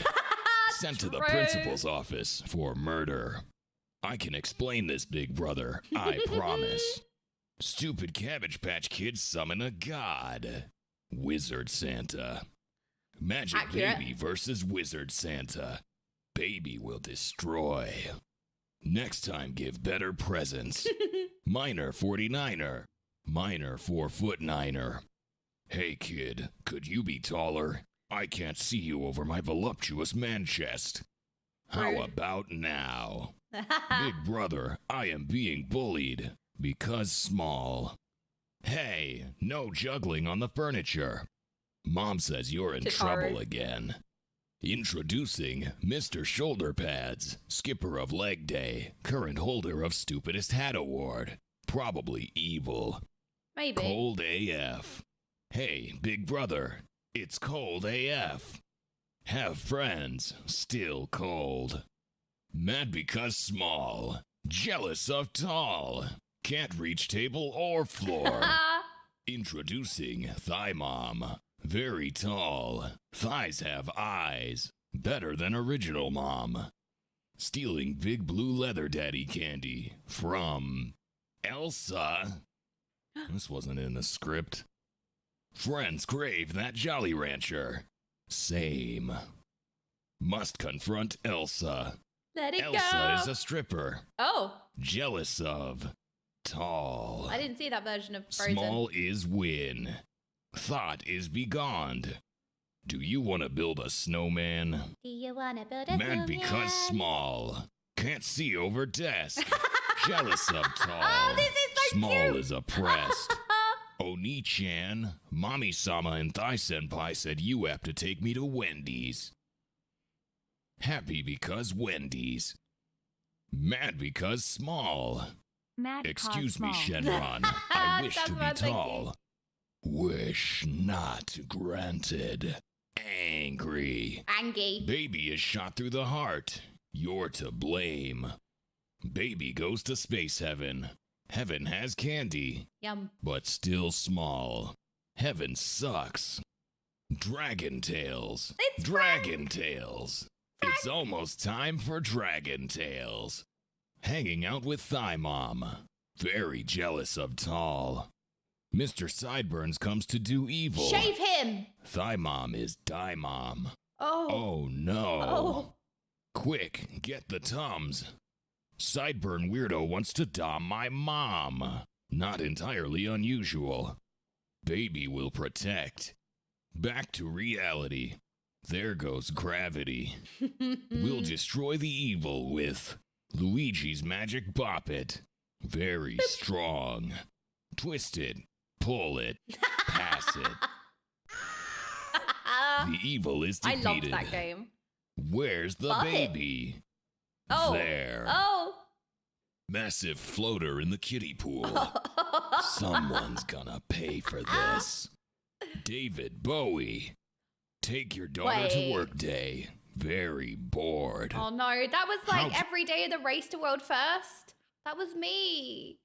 Sent to the True. principal's office for murder. I can explain this, big brother. I promise. Stupid Cabbage Patch Kids summon a god. Wizard Santa. Magic Accurate. Baby versus Wizard Santa. Baby will destroy. Next time, give better presents. Minor 49er. Minor 4'9". Hey kid, could you be taller? I can't see you over my voluptuous man chest. How Rude. about now? Big brother, I am being bullied because small. Hey, no juggling on the furniture. Mom says you're in Tataru. trouble again. Introducing Mr. Shoulder Pads, skipper of Leg Day, current holder of Stupidest Hat Award. Probably evil. Maybe. Cold AF. Hey, big brother, it's cold AF. Have friends, still cold. Mad because small. Jealous of tall. Can't reach table or floor. Introducing Thigh Mom. Very tall. Thighs have eyes. Better than original mom. Stealing big blue leather daddy candy from Elsa. This wasn't in the script. Friends crave that Jolly Rancher. Same. Must confront Elsa. Let it Elsa go. is a stripper. Oh, Jealous of tall. I didn't see that version of Frozen. Small is win. Thought is begone. Do you want to build a snowman? Do you want to build a Mad because snowman? small. Can't see over desk. Jealous of tall. Oh, this is so Small cute. is oppressed. Oni-chan, Mommy-sama and Thigh-senpai said you have to take me to Wendy's. Happy because Wendy's. Mad because small. Mad Excuse me, cause small. Shenron. I wish That's to what be I'm thinking. tall. Wish not granted. Angry. Angie. Baby is shot through the heart. You're to blame. Baby goes to space heaven. Heaven has candy, Yum. but still small. Heaven sucks. Dragon Tales. It's Dragon Tales. It's almost time for Dragon Tales. Hanging out with Thigh Mom. Very jealous of tall. Mr. Sideburns comes to do evil. Shave him. Thigh Mom is Die Mom. Oh. Oh no. Oh. Quick, get the Tums. Sideburn Weirdo wants to dom my mom. Not entirely unusual. Baby will protect. Back to reality. There goes gravity. We'll destroy the evil with Luigi's Magic Bop It. Very strong. Twist it, pull it, pass it. The evil is I defeated. loved that game. Where's the Bop it. baby? Oh. There. Oh. Massive floater in the kiddie pool. Someone's gonna pay for this. David Bowie. Take your daughter to work day. Very bored. Oh no, that was like How- every day of the race to world first. That was me.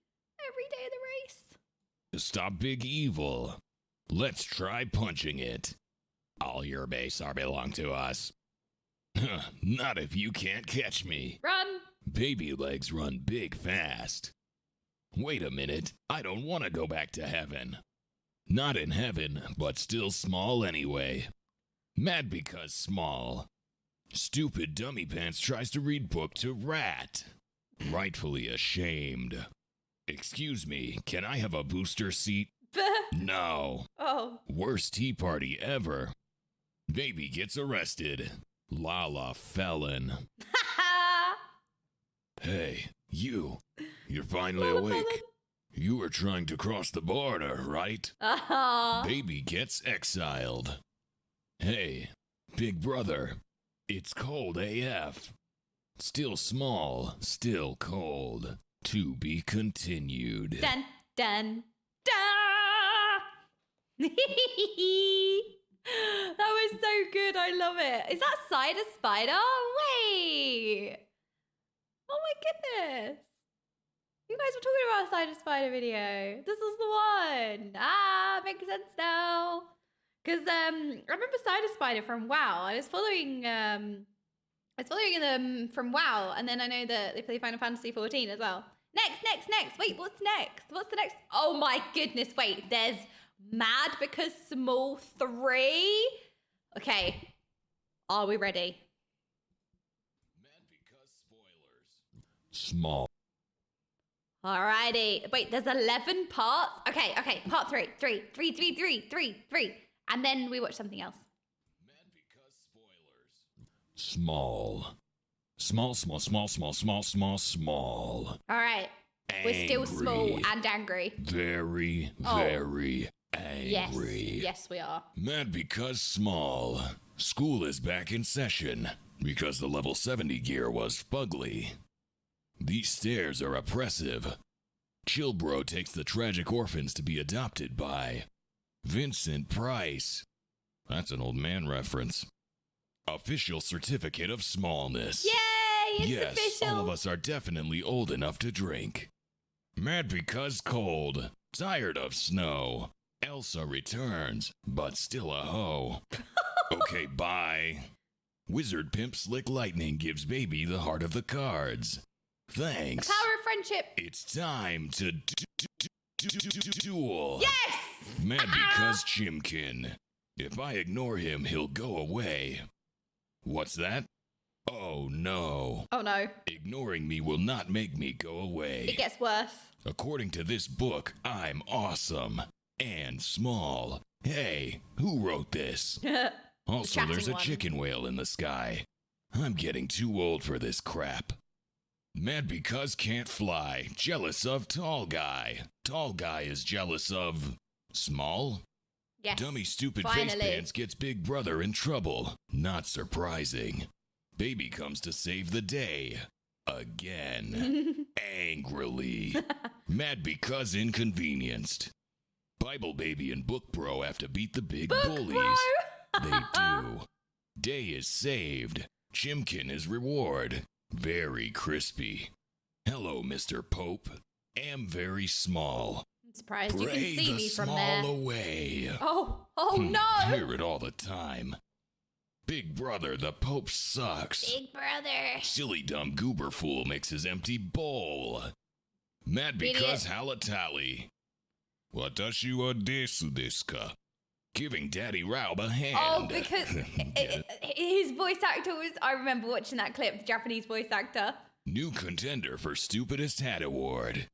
Every day of the race. To stop big evil, let's try punching it. All your base are belong to us. Not if you can't catch me. Run. Baby legs run big fast. Wait a minute, I don't want to go back to heaven. Not in heaven, but still small anyway. Mad because small. Stupid dummy pants tries to read book to rat. Rightfully ashamed. Excuse me, can I have a booster seat? No. Oh. Worst tea party ever. Baby gets arrested. Lala felon. Hey, you. You're finally awake. You were trying to cross the border, right? Baby gets exiled. Hey, big brother. It's cold AF. Still small, still cold. To be continued. Dun, dun, dun. That was so good. I love it. Is that Cider Spider? Wait. Oh my goodness. You guys were talking about a Cider Spider video. This is the one. Ah, makes sense now. Because I remember Cider Spider from WoW. I was following them from WoW, and then I know that they play Final Fantasy 14 as well. Next. Wait, what's next? What's the next? Oh my goodness, wait. There's Mad Because Small 3. Okay. Are we ready? Small. Alrighty. Wait, there's 11 parts? Okay. Part 3. Three. And then we watch something else. Small. Small. All right. We're still small Angry. and angry. Very angry. Yes, we are. Mad because small. School is back in session because the level 70 gear was fugly. These stairs are oppressive. Chillbro takes the tragic orphans to be adopted by Vincent Price. That's an old man reference. Official certificate of smallness. Yay! It's yes, official. all of us are definitely old enough to drink. Mad because cold. Tired of snow. Elsa returns, but still a hoe. Okay, bye. Wizard Pimp Slick Lightning gives baby the heart of the cards. Thanks. The power of friendship. It's time to duel. Yes! Mad because Chimkin. If I ignore him, he'll go away. What's that? Oh no. Oh no. Ignoring me will not make me go away. It gets worse. According to this book, I'm awesome. And small. Hey, who wrote this? Also, chatting there's a one. chicken whale in the sky. I'm getting too old for this crap. Mad because can't fly. Jealous of tall guy. Tall guy is jealous of small? Yes. Dummy stupid Finally. face pants gets big brother in trouble. Not surprising. Baby comes to save the day. Again. Angrily. Mad because inconvenienced. Bible baby and book bro have to beat the big bullies. They do. Day is saved. Chimkin is reward. Very crispy. Hello, Mr. Pope. Am very small. I'm surprised you can Pray see the me from small there. away. Oh no! Hear it all the time. Big brother, the Pope sucks. Big brother. Silly dumb goober fool makes his empty bowl. Mad because Idiot. Halatali. Watashi wa desu desu ka? Giving Daddy Raub a hand. Oh, because his voice actor was... I remember watching that clip, the Japanese voice actor. New contender for Stupidest Hat Award.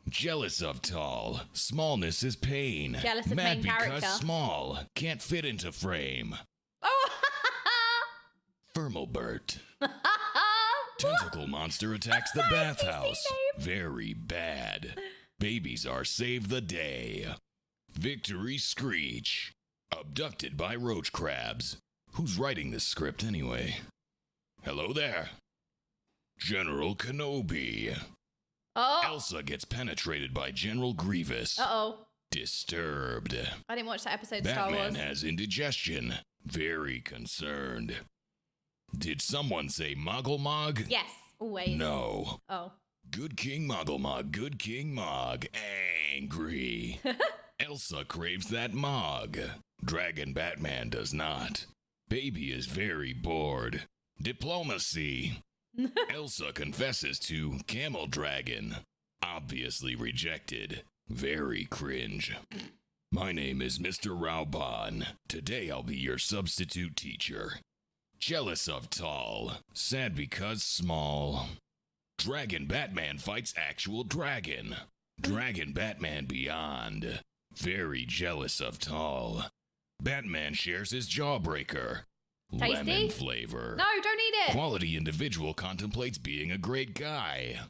Jealous of tall. Smallness is pain. Jealous of Mad main because character. small. Can't fit into frame. Oh! Firmalbert. Tentacle monster attacks the bathhouse. Very bad. Babies are save the day. Victory Screech. Abducted by roach crabs. Who's writing this script anyway? Hello there. General Kenobi. Oh. Elsa gets penetrated by General Grievous. Uh-oh. Disturbed. I didn't watch that episode of Star Batman Wars. has indigestion. Very concerned. Did someone say Moggle Mog? Yes, always. No. Oh. Good King Moggle Mog, good King Mog. Angry. Elsa craves that Mog. Dragon Batman does not. Baby is very bored. Diplomacy. Elsa confesses to Camel Dragon. Obviously rejected. Very cringe. My name is Mr. Raubon. Today I'll be your substitute teacher. Jealous of tall. Sad because small. Dragon Batman fights actual dragon. Dragon Batman Beyond. Very jealous of tall. Batman shares his jawbreaker. Tasty? Lemon flavor. No, don't eat it. Quality individual contemplates being a great guy.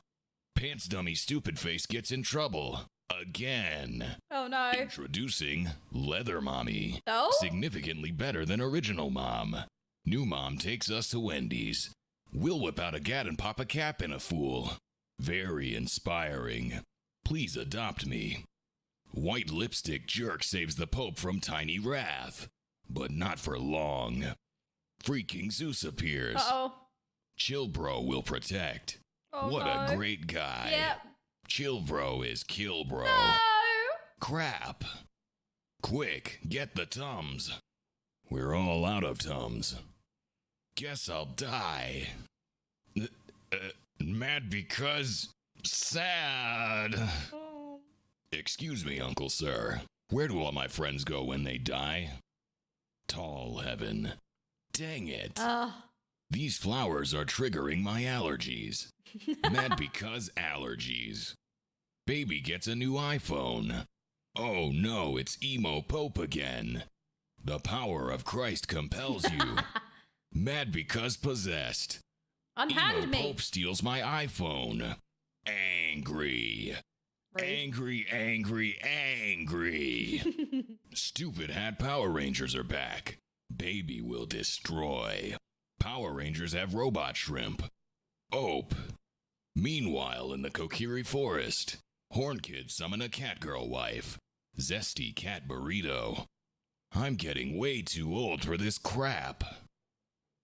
Pants dummy stupid face gets in trouble. Again. Oh no. Introducing Leather Mommy. Oh? Significantly better than original mom. New mom takes us to Wendy's. We'll whip out a gat and pop a cap in a fool. Very inspiring. Please adopt me. White lipstick jerk saves the Pope from tiny wrath. But not for long. Freaking Zeus appears. Uh-oh. Chill Bro will protect. Oh, what no. a great guy. Yep. Chill Bro is Kill Bro. No! Crap. Quick, get the Tums. We're all out of Tums. Guess I'll die. Mad because sad. Oh. Excuse me, Uncle Sir. Where do all my friends go when they die? Tall heaven. Dang it. These flowers are triggering my allergies. Mad because allergies. Baby gets a new iPhone. Oh no, it's Emo Pope again. The power of Christ compels you. Mad because possessed. Unhand Emo me. Pope steals my iPhone. Angry. Rude. Angry, angry, angry. Stupid Hat Power Rangers are back. Baby will destroy. Power Rangers have robot shrimp. Ope. Meanwhile, in the Kokiri Forest, Horn Kids summon a Catgirl wife. Zesty cat burrito. I'm getting way too old for this crap.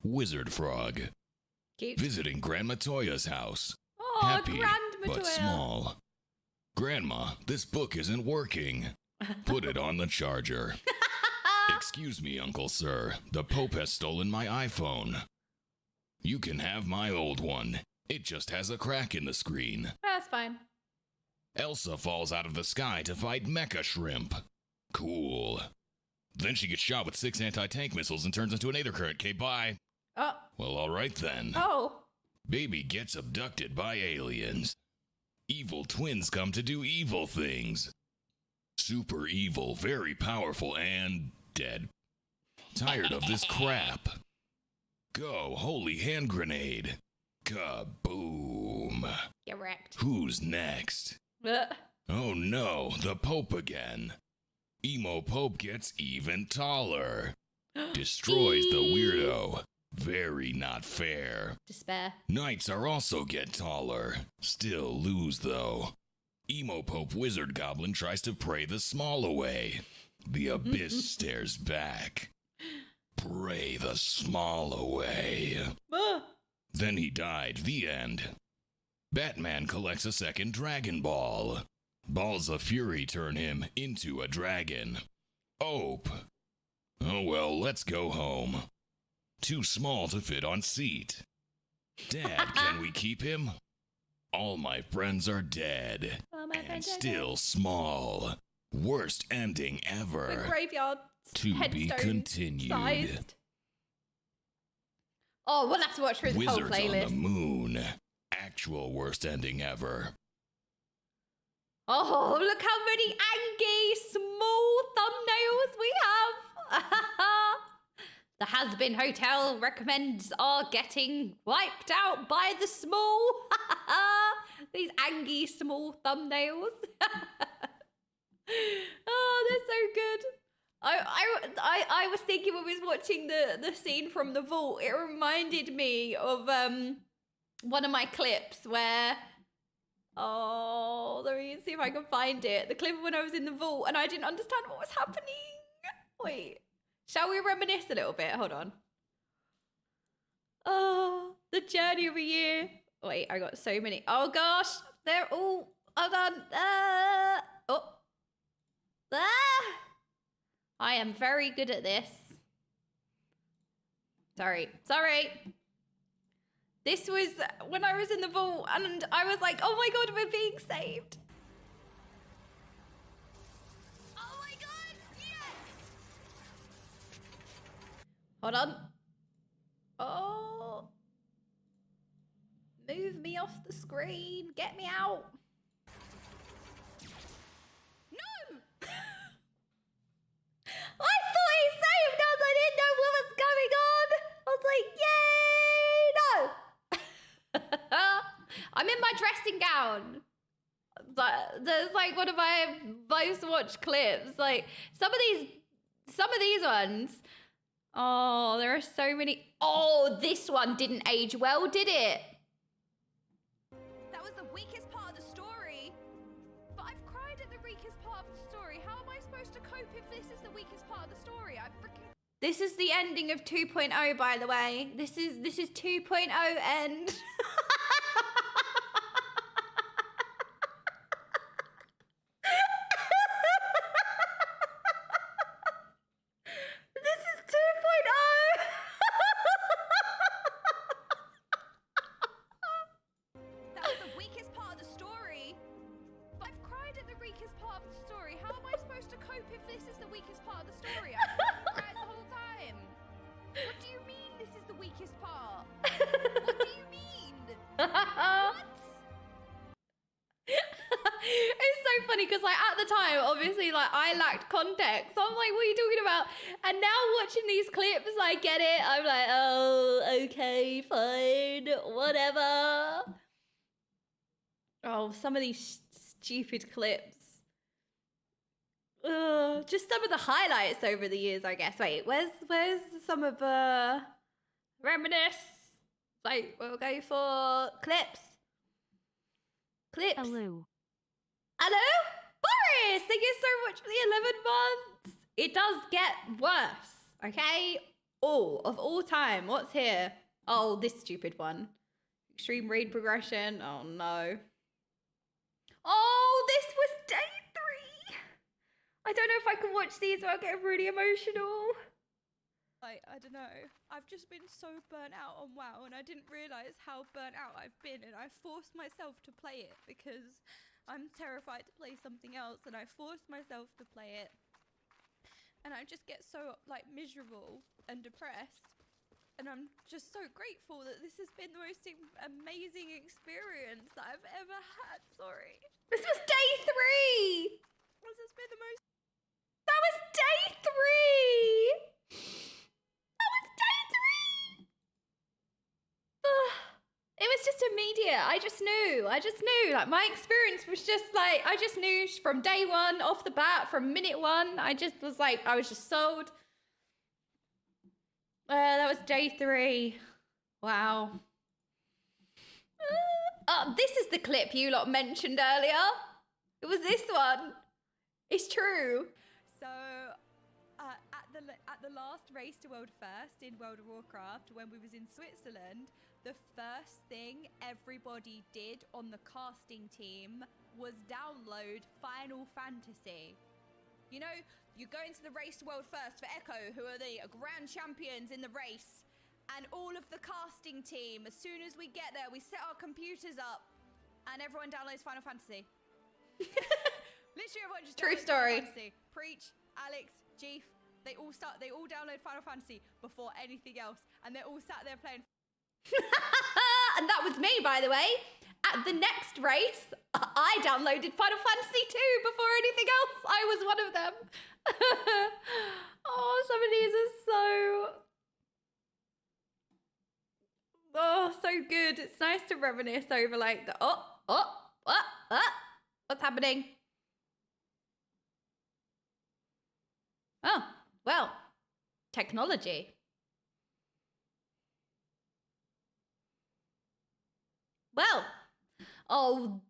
Wizard Frog. Cute. Visiting Grandma Toya's house. Oh, Happy, Grandma but Toya. small. Grandma, this book isn't working. Put it on the charger. Excuse me, Uncle Sir. The Pope has stolen my iPhone. You can have my old one. It just has a crack in the screen. That's fine. Elsa falls out of the sky to fight Mecha Shrimp. Cool. Then she gets shot with 6 anti-tank missiles and turns into an Aether Current. Okay, bye. Oh. Well, alright then. Oh. Baby gets abducted by aliens. Evil twins come to do evil things. Super evil, very powerful, and dead. Tired of this crap. Go, holy hand grenade. Kaboom. Get wrecked. Who's next? Oh no, the Pope again. Emo Pope gets even taller. Destroys the weirdo. Very not fair. Despair. Knights are also get taller. Still lose though. Emo Pope Wizard Goblin tries to pray the small away. The abyss stares back. Pray the small away. Then he died. The end. Batman collects a second Dragon Ball. Balls of Fury turn him into a dragon. Ope. Oh well, let's go home. Too small to fit on seat. Dad, can we keep him? All my friends are dead. All my and friends are still small. Worst ending ever. With graveyard To be headstone continued. sized. Oh, we'll have to watch through the whole Wizards on playlist. the Moon. Actual worst ending ever. Oh, look how many Angie small thumbnails we have. The Has-Been Hotel recommends are getting wiped out by the small. These Angie small thumbnails. Oh, they're so good. I was thinking when we was watching the scene from the vault, it reminded me of one of my clips where, oh, let me see if I can find it. The clip when I was in the vault and I didn't understand what was happening. Wait, shall we reminisce a little bit? Hold on. Oh, the journey of a year. Wait, I got so many. Oh gosh, they're all, hold on. Oh. I am very good at this. Sorry. This was when I was in the vault and I was like, oh my god, we're being saved. Oh my god, yes! Hold on. Oh. Move me off the screen. Get me out. No! I thought he saved us. I didn't know what was going on. I was like, yay, no. I'm in my dressing gown. But there's like one of my most watched clips. Like some of these ones. Oh, there are so many. Oh, this one didn't age well, did it? That was the weakest part of the story. But I've cried at the weakest part of the story. How am I supposed to cope if this is the weakest part of the story? I freaking... This is the ending of 2.0, by the way. This is 2.0 end. This is 2.0. That was the weakest part of the story. But I've cried at the weakest part of the story. How am I supposed to cope if this is the weakest part of the story? I've freaking cried the whole time. What do you mean this is the weakest part? What do you mean? What? It's so funny because like at the time, obviously, like I lacked context. So I'm like, what are you talking about? And now watching these clips, I get it. I'm like, oh, okay, fine, whatever. Oh, some of these stupid clips. Just some of the highlights over the years, I guess. Wait, where's some of reminisce? Like, we'll go for clips. Hello. Hello? Boris, thank you so much for the 11 months. It does get worse, okay? Of all time. What's here? Oh, this stupid one. Extreme raid progression. Oh, no. Oh, this was day 3. I don't know if I can watch these without getting really emotional. I don't know. I've just been so burnt out on WoW and I didn't realise how burnt out I've been and I forced myself to play it because I'm terrified to play something else and I forced myself to play it. And I just get so like miserable and depressed. And I'm just so grateful that this has been the most amazing experience that I've ever had. Sorry. This was day 3! This has been the most... That was day 3! That was day 3! It was just immediate. I just knew. Like, my experience was just like, I just knew from day 1, off the bat, from minute 1, I just was like, I was just sold. That was day 3. Wow. This is the clip you lot mentioned earlier. It was this one. It's true. So, at the last race to World First in World of Warcraft, when we was in Switzerland, the first thing everybody did on the casting team was download Final Fantasy. You know, you go into the race to World First for Echo, who are the grand champions in the race, and all of the casting team, as soon as we get there, we set our computers up, and everyone downloads Final Fantasy. Literally everyone just True downloads story. Final Fantasy. Preach, Alex, Jeef, they all download Final Fantasy before anything else, and they're all sat there playing. And that was me, by the way. At the next race, I downloaded Final Fantasy 2 before anything else. I was one of them. Oh, some of these are so good. It's nice to reminisce over like the what's happening? Oh, well, technology. Well, oh,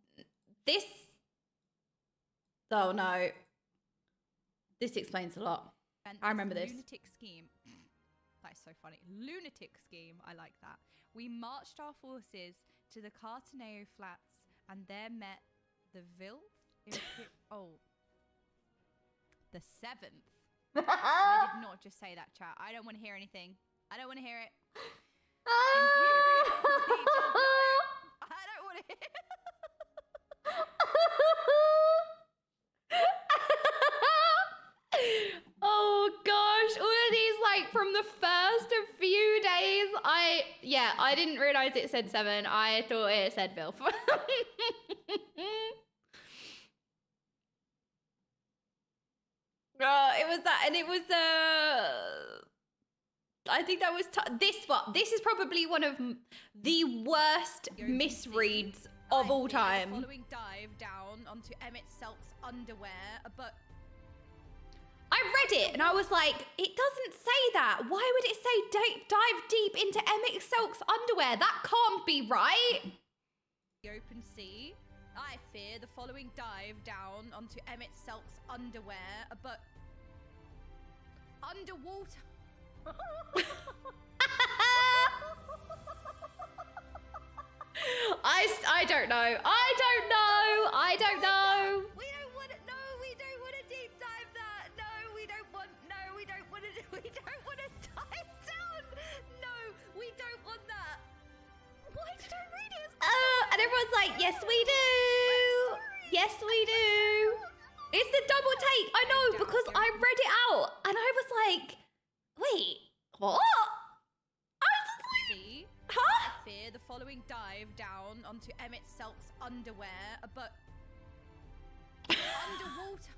this. Oh no. This explains a lot. And I remember this. Lunatic scheme. That's so funny. Lunatic scheme. I like that. We marched our forces to the Cartaneo Flats and there met the Vilth. The 7th. I did not just say that, chat. I don't want to hear anything. I don't want to hear it. I don't want to hear it. Oh gosh, all of these like from the first few days. I didn't realize it said 7. I thought it said Vilf. It was that, and it was I think that was this is probably one of the worst misreads of all time. Following dive down onto Emmett Selk's underwear, but I read it and I was like, it doesn't say that. Why would it say dive deep into Emmett Selk's underwear? That can't be right. The open sea. I fear the following dive down onto Emmett Selk's underwear, but underwater. I don't know. I don't know. We don't want to. No, we don't want to deep dive that. No, we don't want. No, we don't want to. We don't want to dive down. No, we don't want that. Why did I read it? And everyone's like, yes, we do. Yes, we do. It's the double take. I know, because I read it out and I was like, wait, what? I was just like, huh? I fear the following dive down onto Emmett Selk's underwear, but underwater.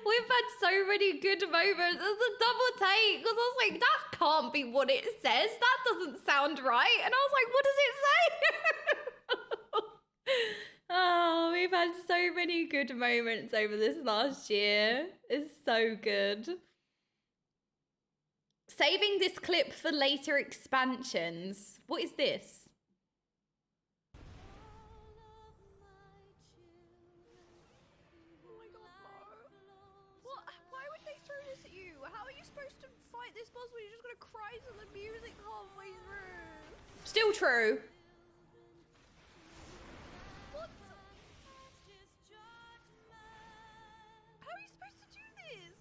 We've had so many good moments. It's a double take because I was like, that can't be what it says. That doesn't sound right. And I was like, what does it say? Oh, we've had so many good moments over this last year. It's so good. Saving this clip for later expansions. What is this? This boss when you're just gonna cry to the music halfway through. Still true. What? How are you supposed to do this?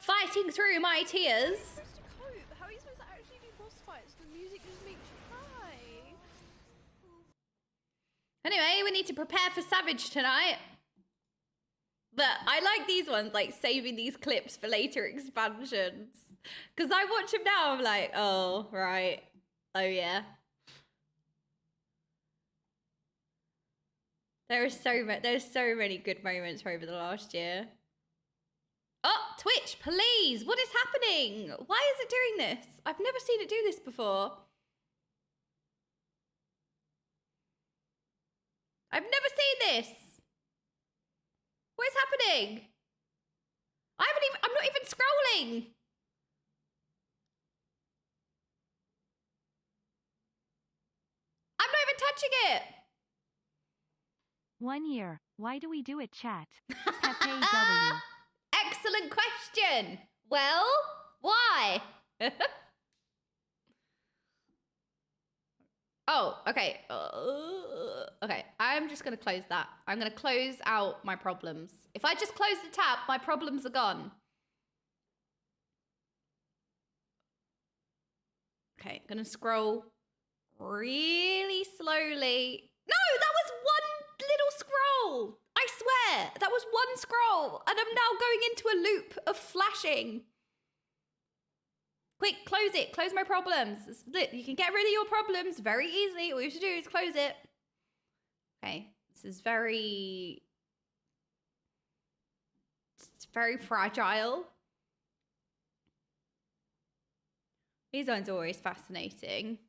Fighting through my tears. How are you supposed to cope? How are you supposed to actually do boss fights? The music just makes you cry. Anyway, we need to prepare for Savage tonight. But I like these ones, like saving these clips for later expansions. Because I watch them now, I'm like, oh, right. Oh, yeah. There's so many good moments over the last year. Oh, Twitch, please. What is happening? Why is it doing this? I've never seen it do this before. I've never seen this. What is happening? I'm not even scrolling. I'm not even touching it. 1 year. Why do we do it, chat? Pepe W. Excellent question. Well, why? Oh, okay. Okay, I'm just going to close that. I'm going to close out my problems. If I just close the tab, my problems are gone. Okay, gonna scroll really slowly. No, that was one little scroll. I swear, that was one scroll. And I'm now going into a loop of flashing. Quick, close it. Close my problems. You can get rid of your problems very easily. All you have to do is close it. Okay, this is very... It's very fragile. These ones are always fascinating.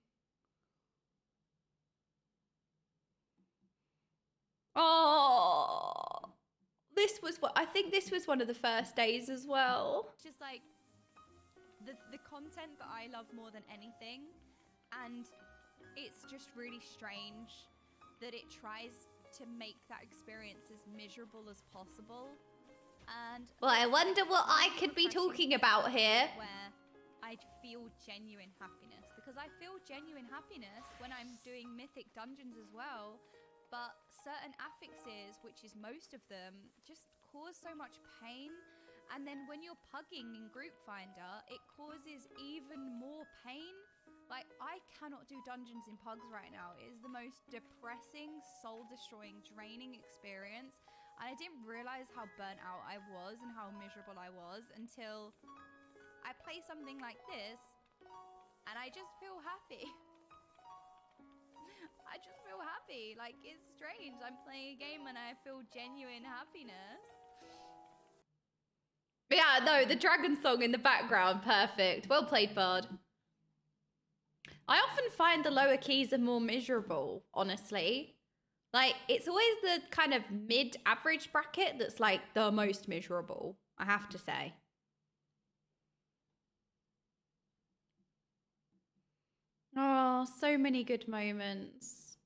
Oh, this was what I think this was one of the first days as well. Just like the content that I love more than anything, and it's just really strange that it tries to make that experience as miserable as possible. And well, I wonder what I could be talking about here. Where I'd feel genuine happiness, because I feel genuine happiness when I'm doing mythic dungeons as well. But certain affixes, which is most of them, just cause so much pain. And then when you're pugging in Group Finder, it causes even more pain. Like, I cannot do dungeons in pugs right now. It is the most depressing, soul-destroying, draining experience. And I didn't realize how burnt out I was and how miserable I was until I play something like this, and I just feel happy. I just feel happy. Like, it's strange. I'm playing a game and I feel genuine happiness. Yeah, no, the dragon song in the background, perfect. Well played, Bard. I often find the lower keys are more miserable, honestly. Like, it's always the kind of mid-average bracket that's, like, the most miserable, I have to say. Oh, so many good moments.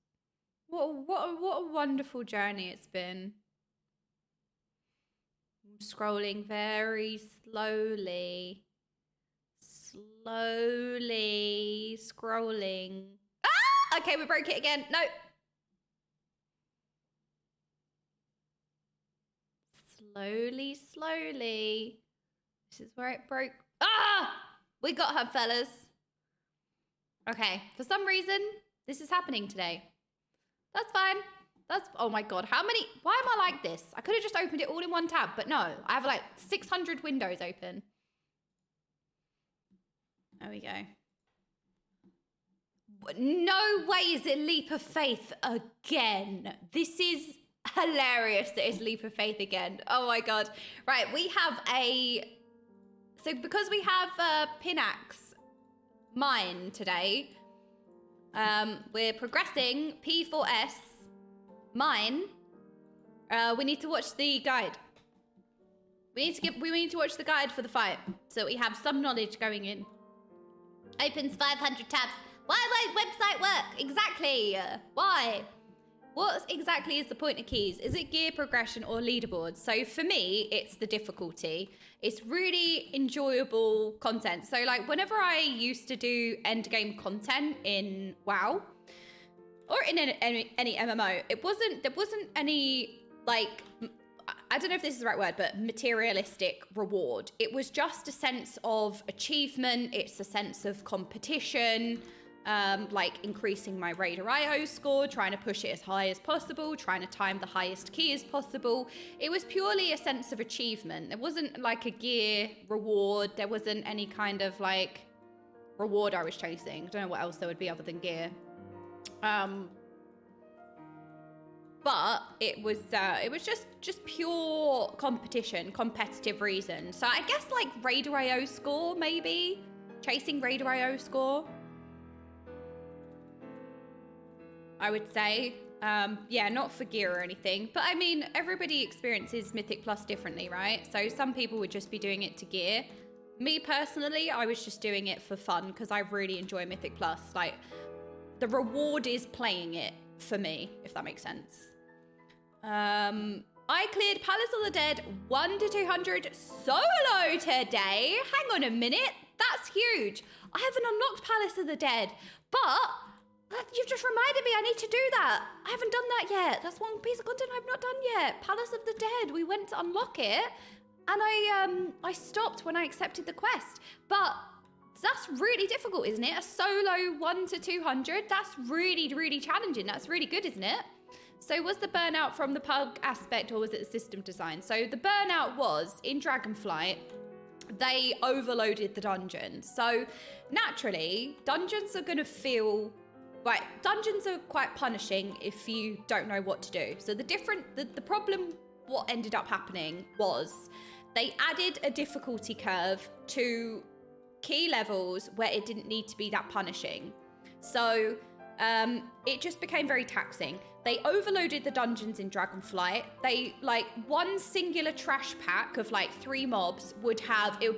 What a wonderful journey it's been. I'm scrolling very slowly. Slowly scrolling. Ah! Okay, we broke it again. No. Slowly, slowly. This is where it broke. Ah! We got her, fellas. Okay, for some reason, this is happening today. That's fine. That's, oh my God, how many, why am I like this? I could have just opened it all in one tab, but no, I have like 600 windows open. There we go. No way is it Leap of Faith again. This is hilarious that it's Leap of Faith again. Oh my God. Right, we have a, so because we have PINAX mine today, we're progressing P4S mine. We need to watch the guide. We need to watch the guide for the fight, so we have some knowledge going in. Opens 500 tabs. Why won't website work? Exactly. Why? What exactly is the point of keys? Is it gear progression or leaderboards? So for me, it's the difficulty. It's really enjoyable content. So like whenever I used to do end game content in WoW or in any MMO, there wasn't any like, I don't know if this is the right word, but materialistic reward. It was just a sense of achievement. It's a sense of competition. Like increasing my Raider IO score, trying to push it as high as possible, trying to time the highest key as possible. It was purely a sense of achievement. There wasn't like a gear reward. There wasn't any kind of like reward I was chasing. I don't know what else there would be other than gear. But it was just pure competition, competitive reason. So I guess like Raider IO score, maybe chasing Raider IO score, I would say. Yeah, not for gear or anything. But I mean, everybody experiences Mythic Plus differently, right? So some people would just be doing it to gear. Me personally, I was just doing it for fun because I really enjoy Mythic Plus. Like, the reward is playing it for me, if that makes sense. I cleared Palace of the Dead 1 to 200 solo today. Hang on a minute. That's huge. I haven't unlocked Palace of the Dead, but you've just reminded me I need to do that. I haven't done that yet. That's one piece of content I've not done yet. Palace of the Dead. We went to unlock it, and I stopped when I accepted the quest. But So that's really difficult, isn't it? A solo 1 to 200, that's really, really challenging. That's really good, isn't it? So was the burnout from the pug aspect or was it the system design? So the burnout was, in Dragonflight, they overloaded the dungeons. So naturally, dungeons are going to feel... Right, dungeons are quite punishing if you don't know what to do. So the problem, what ended up happening was they added a difficulty curve to key levels where it didn't need to be that punishing. So it just became very taxing. They overloaded the dungeons in Dragonflight. They, like, one singular trash pack of like 3 mobs would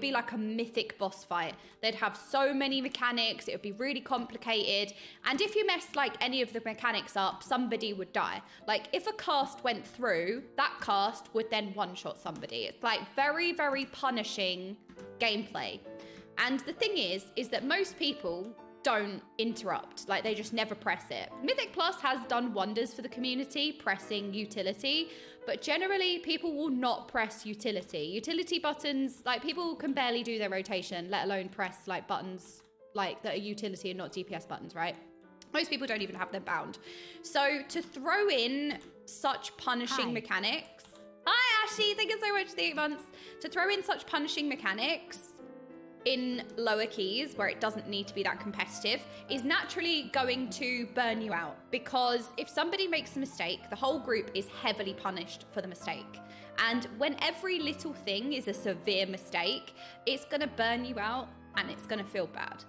be like a mythic boss fight. They'd have so many mechanics, it would be really complicated. And if you messed like any of the mechanics up, somebody would die. Like if a cast went through, that cast would then one-shot somebody. It's like very, very punishing gameplay. And the thing is that most people don't interrupt, like they just never press it. Mythic Plus has done wonders for the community, pressing utility, but generally people will not press utility. Utility buttons, like people can barely do their rotation, let alone press like buttons like that are utility and not DPS buttons, right? Most people don't even have them bound. So to throw in such punishing mechanics, hi Ashley, thank you so much for the 8 months. To throw in such punishing mechanics in lower keys where it doesn't need to be that competitive is naturally going to burn you out, because if somebody makes a mistake, the whole group is heavily punished for the mistake. And when every little thing is a severe mistake, it's going to burn you out and it's going to feel bad.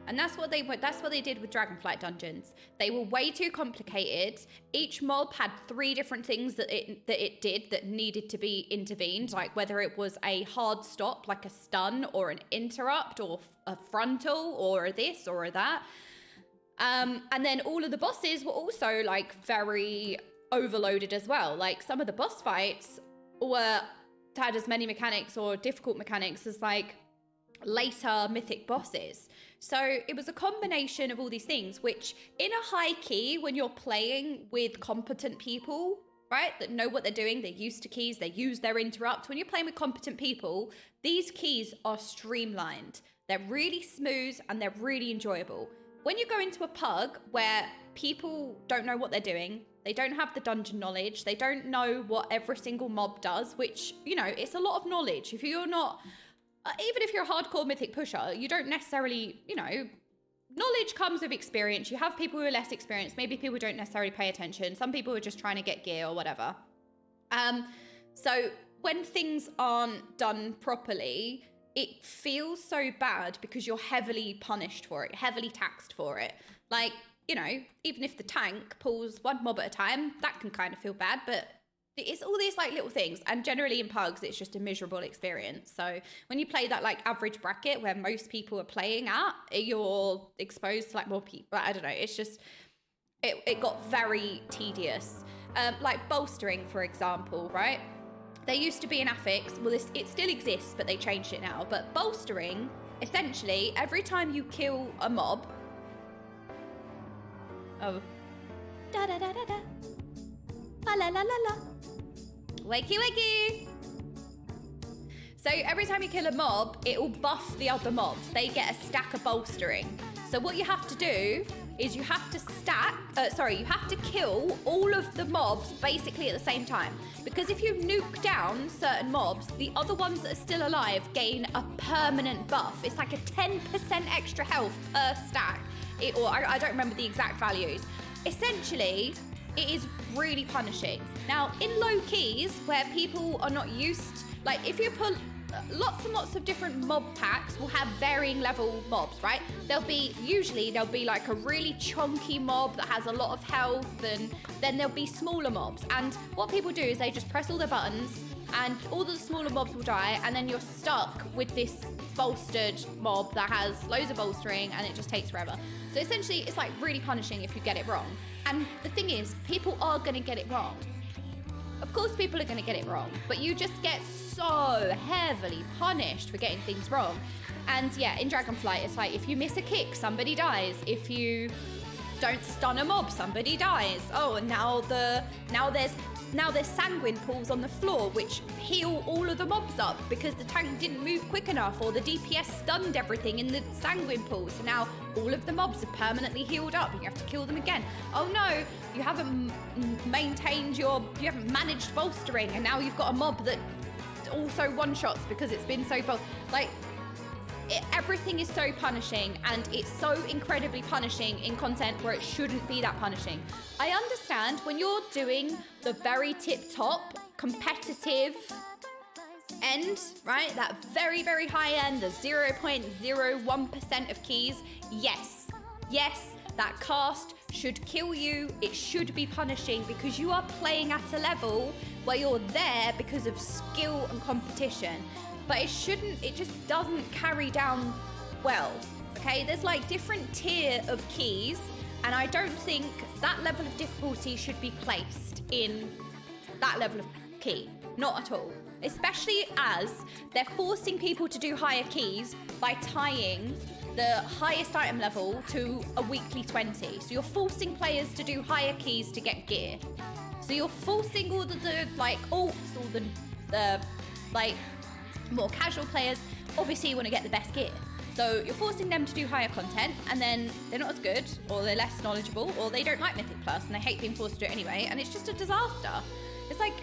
And that's what they did with Dragonflight dungeons. They were way too complicated. Each mob had 3 different things that it did that needed to be intervened, like whether it was a hard stop, like a stun, or an interrupt, or a frontal, or a this or a that. And then all of the bosses were also like very overloaded as well. Like some of the boss fights had as many mechanics or difficult mechanics as like later mythic bosses. So it was a combination of all these things, which in a high key, when you're playing with competent people, right, that know what they're doing, they're used to keys, they use their interrupt. When you're playing with competent people, these keys are streamlined. They're really smooth and they're really enjoyable. When you go into a pug where people don't know what they're doing, they don't have the dungeon knowledge, they don't know what every single mob does, which, you know, it's a lot of knowledge. If you're not... even if you're a hardcore mythic pusher, you don't necessarily, you know, knowledge comes with experience. You have people who are less experienced. Maybe people don't necessarily pay attention. Some people are just trying to get gear or whatever. So when things aren't done properly, it feels so bad because you're heavily punished for it, heavily taxed for it. Like, you know, even if the tank pulls 1 mob at a time, that can kind of feel bad, but it's all these like little things, and generally in pugs it's just a miserable experience. So when you play that like average bracket where most people are playing at, you're exposed to like more people. I don't know, it's just it got very tedious. Like bolstering, for example, right? There used to be an affix, well it still exists but they changed it now, but bolstering, essentially every time you kill a mob, da da da da da, la la la la la, wakey wakey. So every time you kill a mob, it will buff the other mobs. They get a stack of bolstering. So what you have to do is you have to you have to kill all of the mobs basically at the same time. Because if you nuke down certain mobs, the other ones that are still alive gain a permanent buff. It's like a 10% extra health per stack. I don't remember the exact values. Essentially, it is really punishing. Now, in low keys, where people are not used, like if you put lots and lots of different mob packs will have varying level mobs, right? Usually there'll be like a really chunky mob that has a lot of health, and then there'll be smaller mobs. And what people do is they just press all their buttons and all the smaller mobs will die, and then you're stuck with this bolstered mob that has loads of bolstering and it just takes forever. So essentially it's like really punishing if you get it wrong. And the thing is, people are going to get it wrong. Of course people are going to get it wrong, but you just get so heavily punished for getting things wrong. And yeah, in Dragonflight, it's like if you miss a kick, somebody dies. If you don't stun a mob, somebody dies. Oh, and now there's sanguine pools on the floor which heal all of the mobs up because the tank didn't move quick enough, or the DPS stunned everything in the sanguine pools. So now all of the mobs are permanently healed up and you have to kill them again. Oh no, you haven't you haven't managed bolstering, and now you've got a mob that also one-shots because it's been so everything is so punishing, and it's so incredibly punishing in content where it shouldn't be that punishing. I understand when you're doing the very tip-top competitive end, right? That very, very high end, the 0.01% of keys. Yes, that cast should kill you. It should be punishing because you are playing at a level where you're there because of skill and competition. But it just doesn't carry down well, okay? There's like different tier of keys, and I don't think that level of difficulty should be placed in that level of key. Not at all. Especially as they're forcing people to do higher keys by tying the highest item level to a weekly 20. So you're forcing players to do higher keys to get gear. So you're forcing all the like alts, all the like more casual players, obviously you want to get the best gear. So you're forcing them to do higher content, and then they're not as good, or they're less knowledgeable, or they don't like Mythic Plus and they hate being forced to do it anyway, and it's just a disaster. It's like,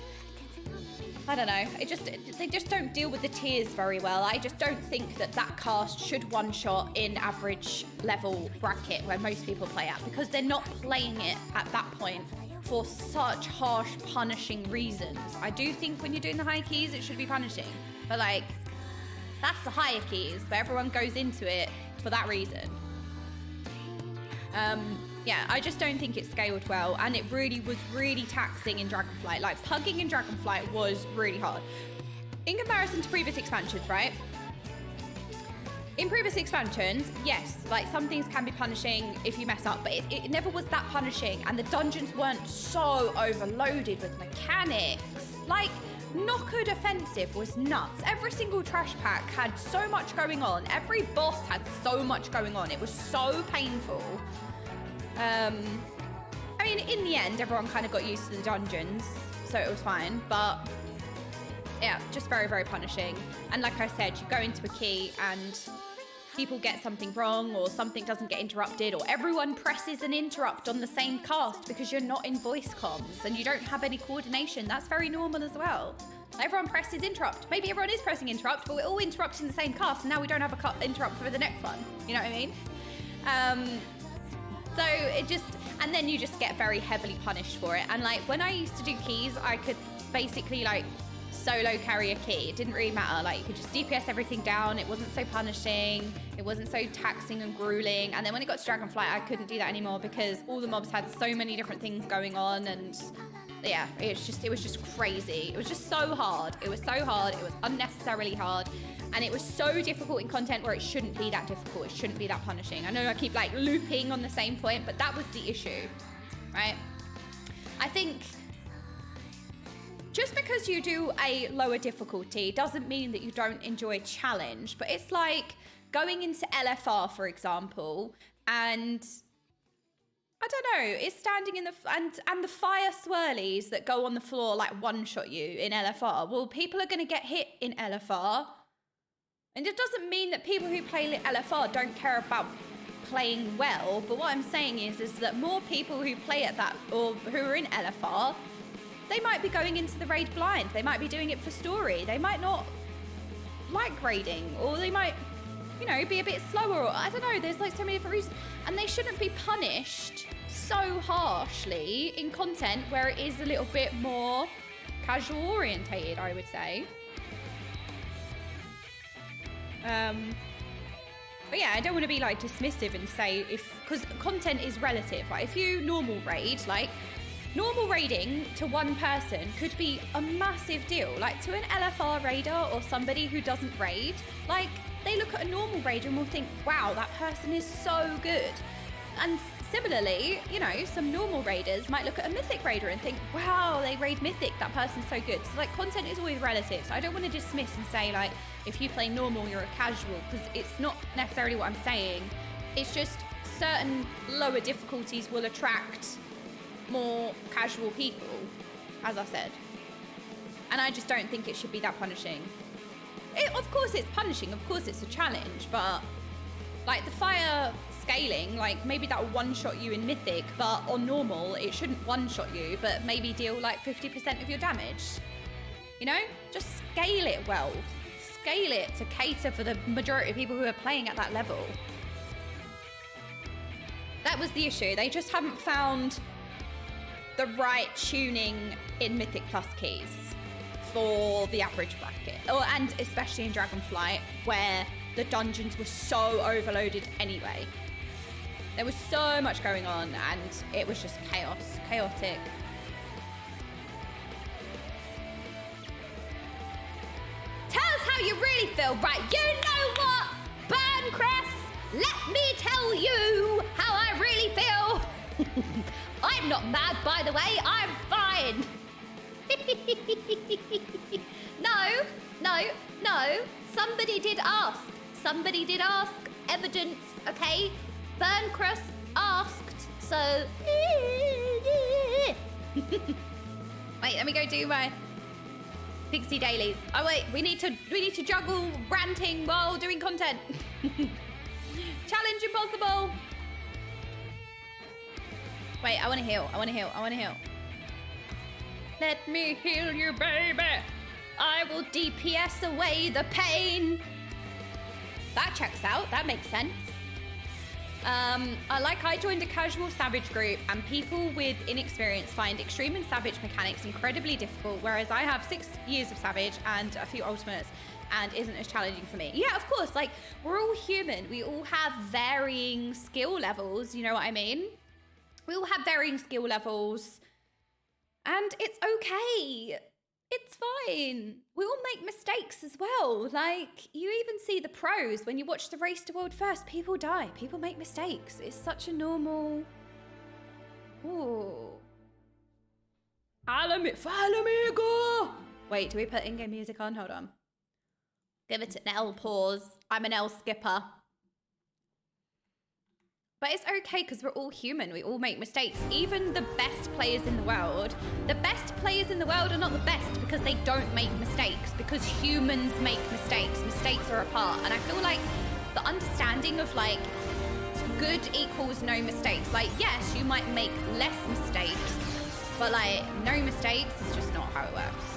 I don't know, they just don't deal with the tiers very well. I just don't think that cast should one-shot in average level bracket where most people play at, because they're not playing it at that point for such harsh punishing reasons. I do think when you're doing the high keys it should be punishing, but like, that's the higher keys, but everyone goes into it for that reason. Yeah, I just don't think it scaled well, and it was really taxing in Dragonflight. Like, pugging in Dragonflight was really hard. In comparison to previous expansions, right? In previous expansions, yes, like some things can be punishing if you mess up, but it never was that punishing, and the dungeons weren't so overloaded with mechanics. Like, Knockered Offensive was nuts. Every single trash pack had so much going on. Every boss had so much going on. It was so painful. I mean, in the end, everyone kind of got used to the dungeons, so it was fine, but yeah, just very, very punishing. And like I said, you go into a key and people get something wrong, or something doesn't get interrupted, or everyone presses an interrupt on the same cast because you're not in voice comms and you don't have any coordination. That's very normal as well. Everyone presses interrupt. Maybe everyone is pressing interrupt, but we're all interrupting the same cast, and now we don't have a interrupt for the next one. You know what I mean? So it just, and then you just get very heavily punished for it. And like, when I used to do keys, I could basically like solo carry a key. It didn't really matter. Like, you could just DPS everything down. It wasn't so punishing. It wasn't so taxing and grueling. And then when it got to Dragonflight, I couldn't do that anymore because all the mobs had so many different things going on, and yeah, it was just crazy. It was just so hard. It was so hard. It was unnecessarily hard. And it was so difficult in content where it shouldn't be that difficult. It shouldn't be that punishing. I know I keep like looping on the same point, but that was the issue, right? I think just because you do a lower difficulty doesn't mean that you don't enjoy challenge, but it's like going into LFR, for example, and I don't know, it's standing in the, and the fire swirlies that go on the floor like one-shot you in LFR. Well, people are going to get hit in LFR. And it doesn't mean that people who play LFR don't care about playing well, but what I'm saying is that more people who play at that, or who are in LFR, they might be going into the raid blind. They might be doing it for story. They might not like raiding, or they might, you know, be a bit slower, or I don't know, there's like so many different reasons. And they shouldn't be punished so harshly in content where it is a little bit more casual orientated, I would say. But yeah, I don't want to be like dismissive and say because content is relative. Like, if you normal raid, like normal raiding to one person could be a massive deal. Like, to an LFR raider or somebody who doesn't raid, like, they look at a normal raider and will think, wow, that person is so good. And similarly, you know, some normal raiders might look at a mythic raider and think, wow, they raid mythic, that person's so good. So like, content is always relative. So I don't want to dismiss and say like, if you play normal, you're a casual, because it's not necessarily what I'm saying. It's just certain lower difficulties will attract more casual people, as I said. And I just don't think it should be that punishing. Of course it's punishing, of course it's a challenge, but like the fire scaling, like maybe that will one-shot you in Mythic, but on normal it shouldn't one-shot you, but maybe deal like 50% of your damage. You know? Just scale it well. Scale it to cater for the majority of people who are playing at that level. That was the issue. They just haven't found the right tuning in Mythic Plus keys for the average bracket. And especially in Dragonflight, where the dungeons were so overloaded anyway. There was so much going on and it was just chaotic. Tell us how you really feel, right? You know what, Burncrest? Let me tell you how I really feel. I'm not mad, by the way. I'm fine. No. Somebody did ask. Evidence, okay? Burncrest asked, so... Wait, let me go do my Pixie dailies. Oh wait, we need to juggle ranting while doing content. Challenge impossible. Wait, I wanna heal. Let me heal you, baby. I will DPS away the pain. That checks out, that makes sense. I joined a casual Savage group and people with inexperience find Extreme and Savage mechanics incredibly difficult, whereas I have 6 years of Savage and a few Ultimates and isn't as challenging for me. Yeah, of course, like, we're all human. We all have varying skill levels, you know what I mean? We all have varying skill levels and it's okay. It's fine. We all make mistakes as well. Like, you even see the pros when you watch the Race to World First. People die. People make mistakes. It's such a normal... Ooh. Amigo! Wait, do we put in-game music on? Hold on. Give it an L pause. I'm an L skipper. But it's okay because we're all human. We all make mistakes. Even the best players in the world are not the best because they don't make mistakes, because humans make mistakes. Mistakes are a part. And I feel like the understanding of like good equals no mistakes. Like, yes, you might make less mistakes, but like no mistakes is just not how it works.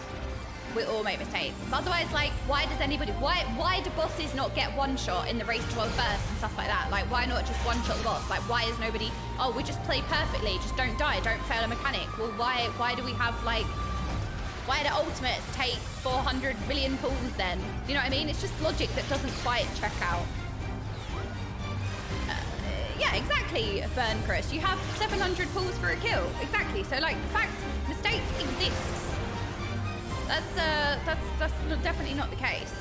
We all make mistakes. But otherwise, like, why do bosses not get one shot in the Race to World First and stuff like that? Like, why not just one shot the boss? Like, why is nobody, oh, we just play perfectly, just don't die, don't fail a mechanic. Well, why do we have, like, why do ultimates take 400 million pulls then? You know what I mean? It's just logic that doesn't quite check out. Yeah, exactly, Burncrest. You have 700 pulls for a kill. Exactly. So, like, the fact mistakes exist. That's definitely not the case.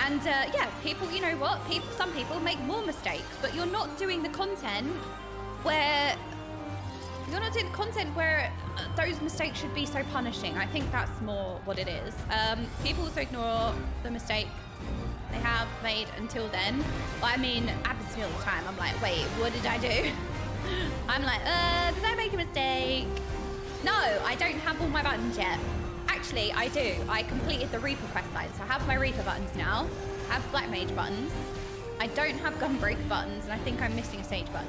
And yeah, people, you know what? Some people make more mistakes, but you're not doing the content where those mistakes should be so punishing. I think that's more what it is. People also ignore the mistake they have made until then. But I mean, it happens to me all the time. I'm like, wait, what did I do? I'm like, did I make a mistake? No, I don't have all my buttons yet. Actually, I do. I completed the Reaper quest line, so I have my Reaper buttons now. I have Black Mage buttons. I don't have Gunbreaker buttons, and I think I'm missing a Sage button.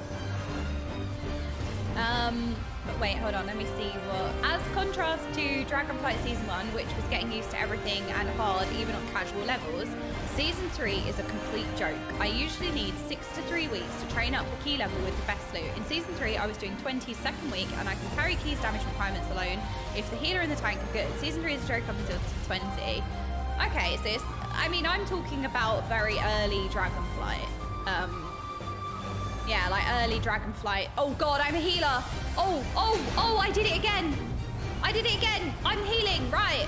But wait, hold on, let me see what... As contrast to Dragonflight Season 1, which was getting used to everything and hard, even on casual levels, Season 3 is a complete joke. I usually need 6 to 3 weeks to train up the key level with the best loot. In Season 3, I was doing 20 second week, and I can carry keys damage requirements alone if the healer and the tank are good. Season 3 is a joke up until 20. Okay, sis. I mean, I'm talking about very early Dragonflight. Yeah, like early Dragonflight. Oh god, I'm a healer. Oh, I did it again. I'm healing, right.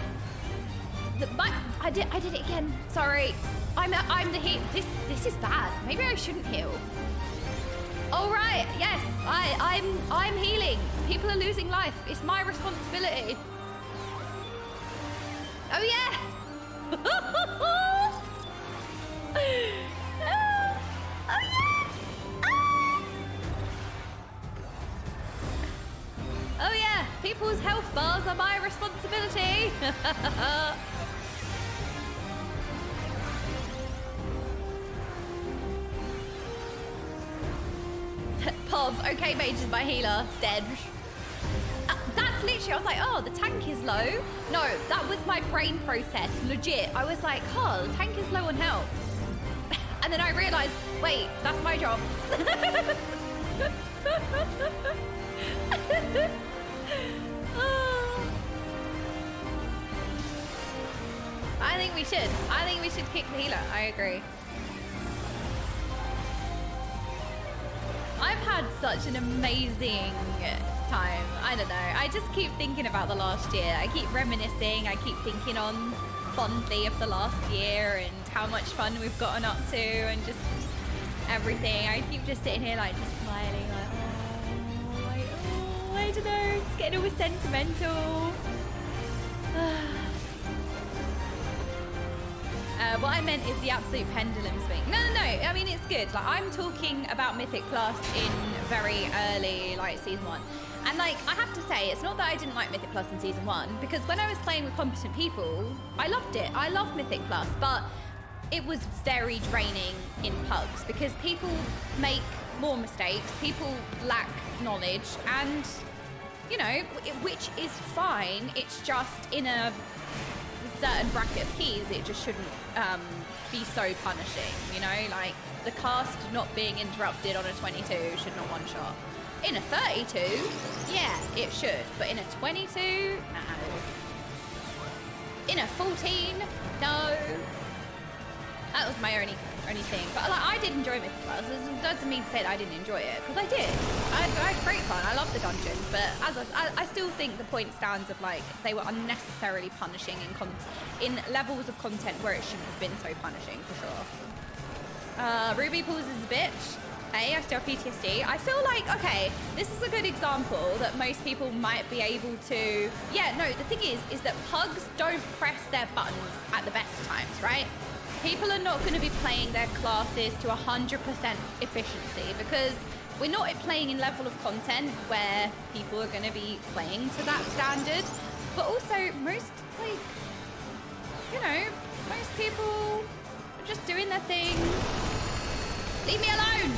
I did it again. Sorry. I'm the heal. This is bad. Maybe I shouldn't heal. Oh right, yes. I'm healing. People are losing life. It's my responsibility. Oh yeah. Oh yeah. Bars are my responsibility. Pov, Okaymage is my healer. Dead. That's literally, I was like, oh, the tank is low. No, that was my brain process. Legit. I was like, oh, the tank is low on health. And then I realized, wait, that's my job. I think we should. I think we should kick the healer. I agree. I've had such an amazing time. I don't know. I just keep thinking about the last year. I keep reminiscing. I keep thinking on fondly of the last year and how much fun we've gotten up to and just everything. I keep just sitting here like just smiling like, oh, I don't know. It's getting all sentimental. What I meant is the absolute pendulum swing. No. I mean, it's good. Like, I'm talking about Mythic Plus in very early, like, Season 1. And, like, I have to say, it's not that I didn't like Mythic Plus in Season 1, because when I was playing with competent people, I loved it. I love Mythic Plus, but it was very draining in pugs, because people make more mistakes, people lack knowledge, and, you know, which is fine. It's just in a certain bracket of keys, it just shouldn't be so punishing, you know, like the cast not being interrupted on a 22 should not one shot. In a 32, yeah, it should, but in a 22, no. In a 14, no. That was my only thing. But like, I did enjoy Mythic Plus. It doesn't mean to say that I didn't enjoy it, because I did. I had great fun. I love the dungeons, but I still think the point stands of like they were unnecessarily punishing in levels of content where it shouldn't have been so punishing for sure. Ruby pulls is a bitch. Hey, I still have PTSD. I feel like, okay, this is a good example that most people might be able to. Yeah, no, the thing is that pugs don't press their buttons at the best times, right? People are not going to be playing their classes to 100% efficiency, because we're not playing in level of content where people are going to be playing to that standard. But also, most, like, you know, most people are just doing their thing. Leave me alone!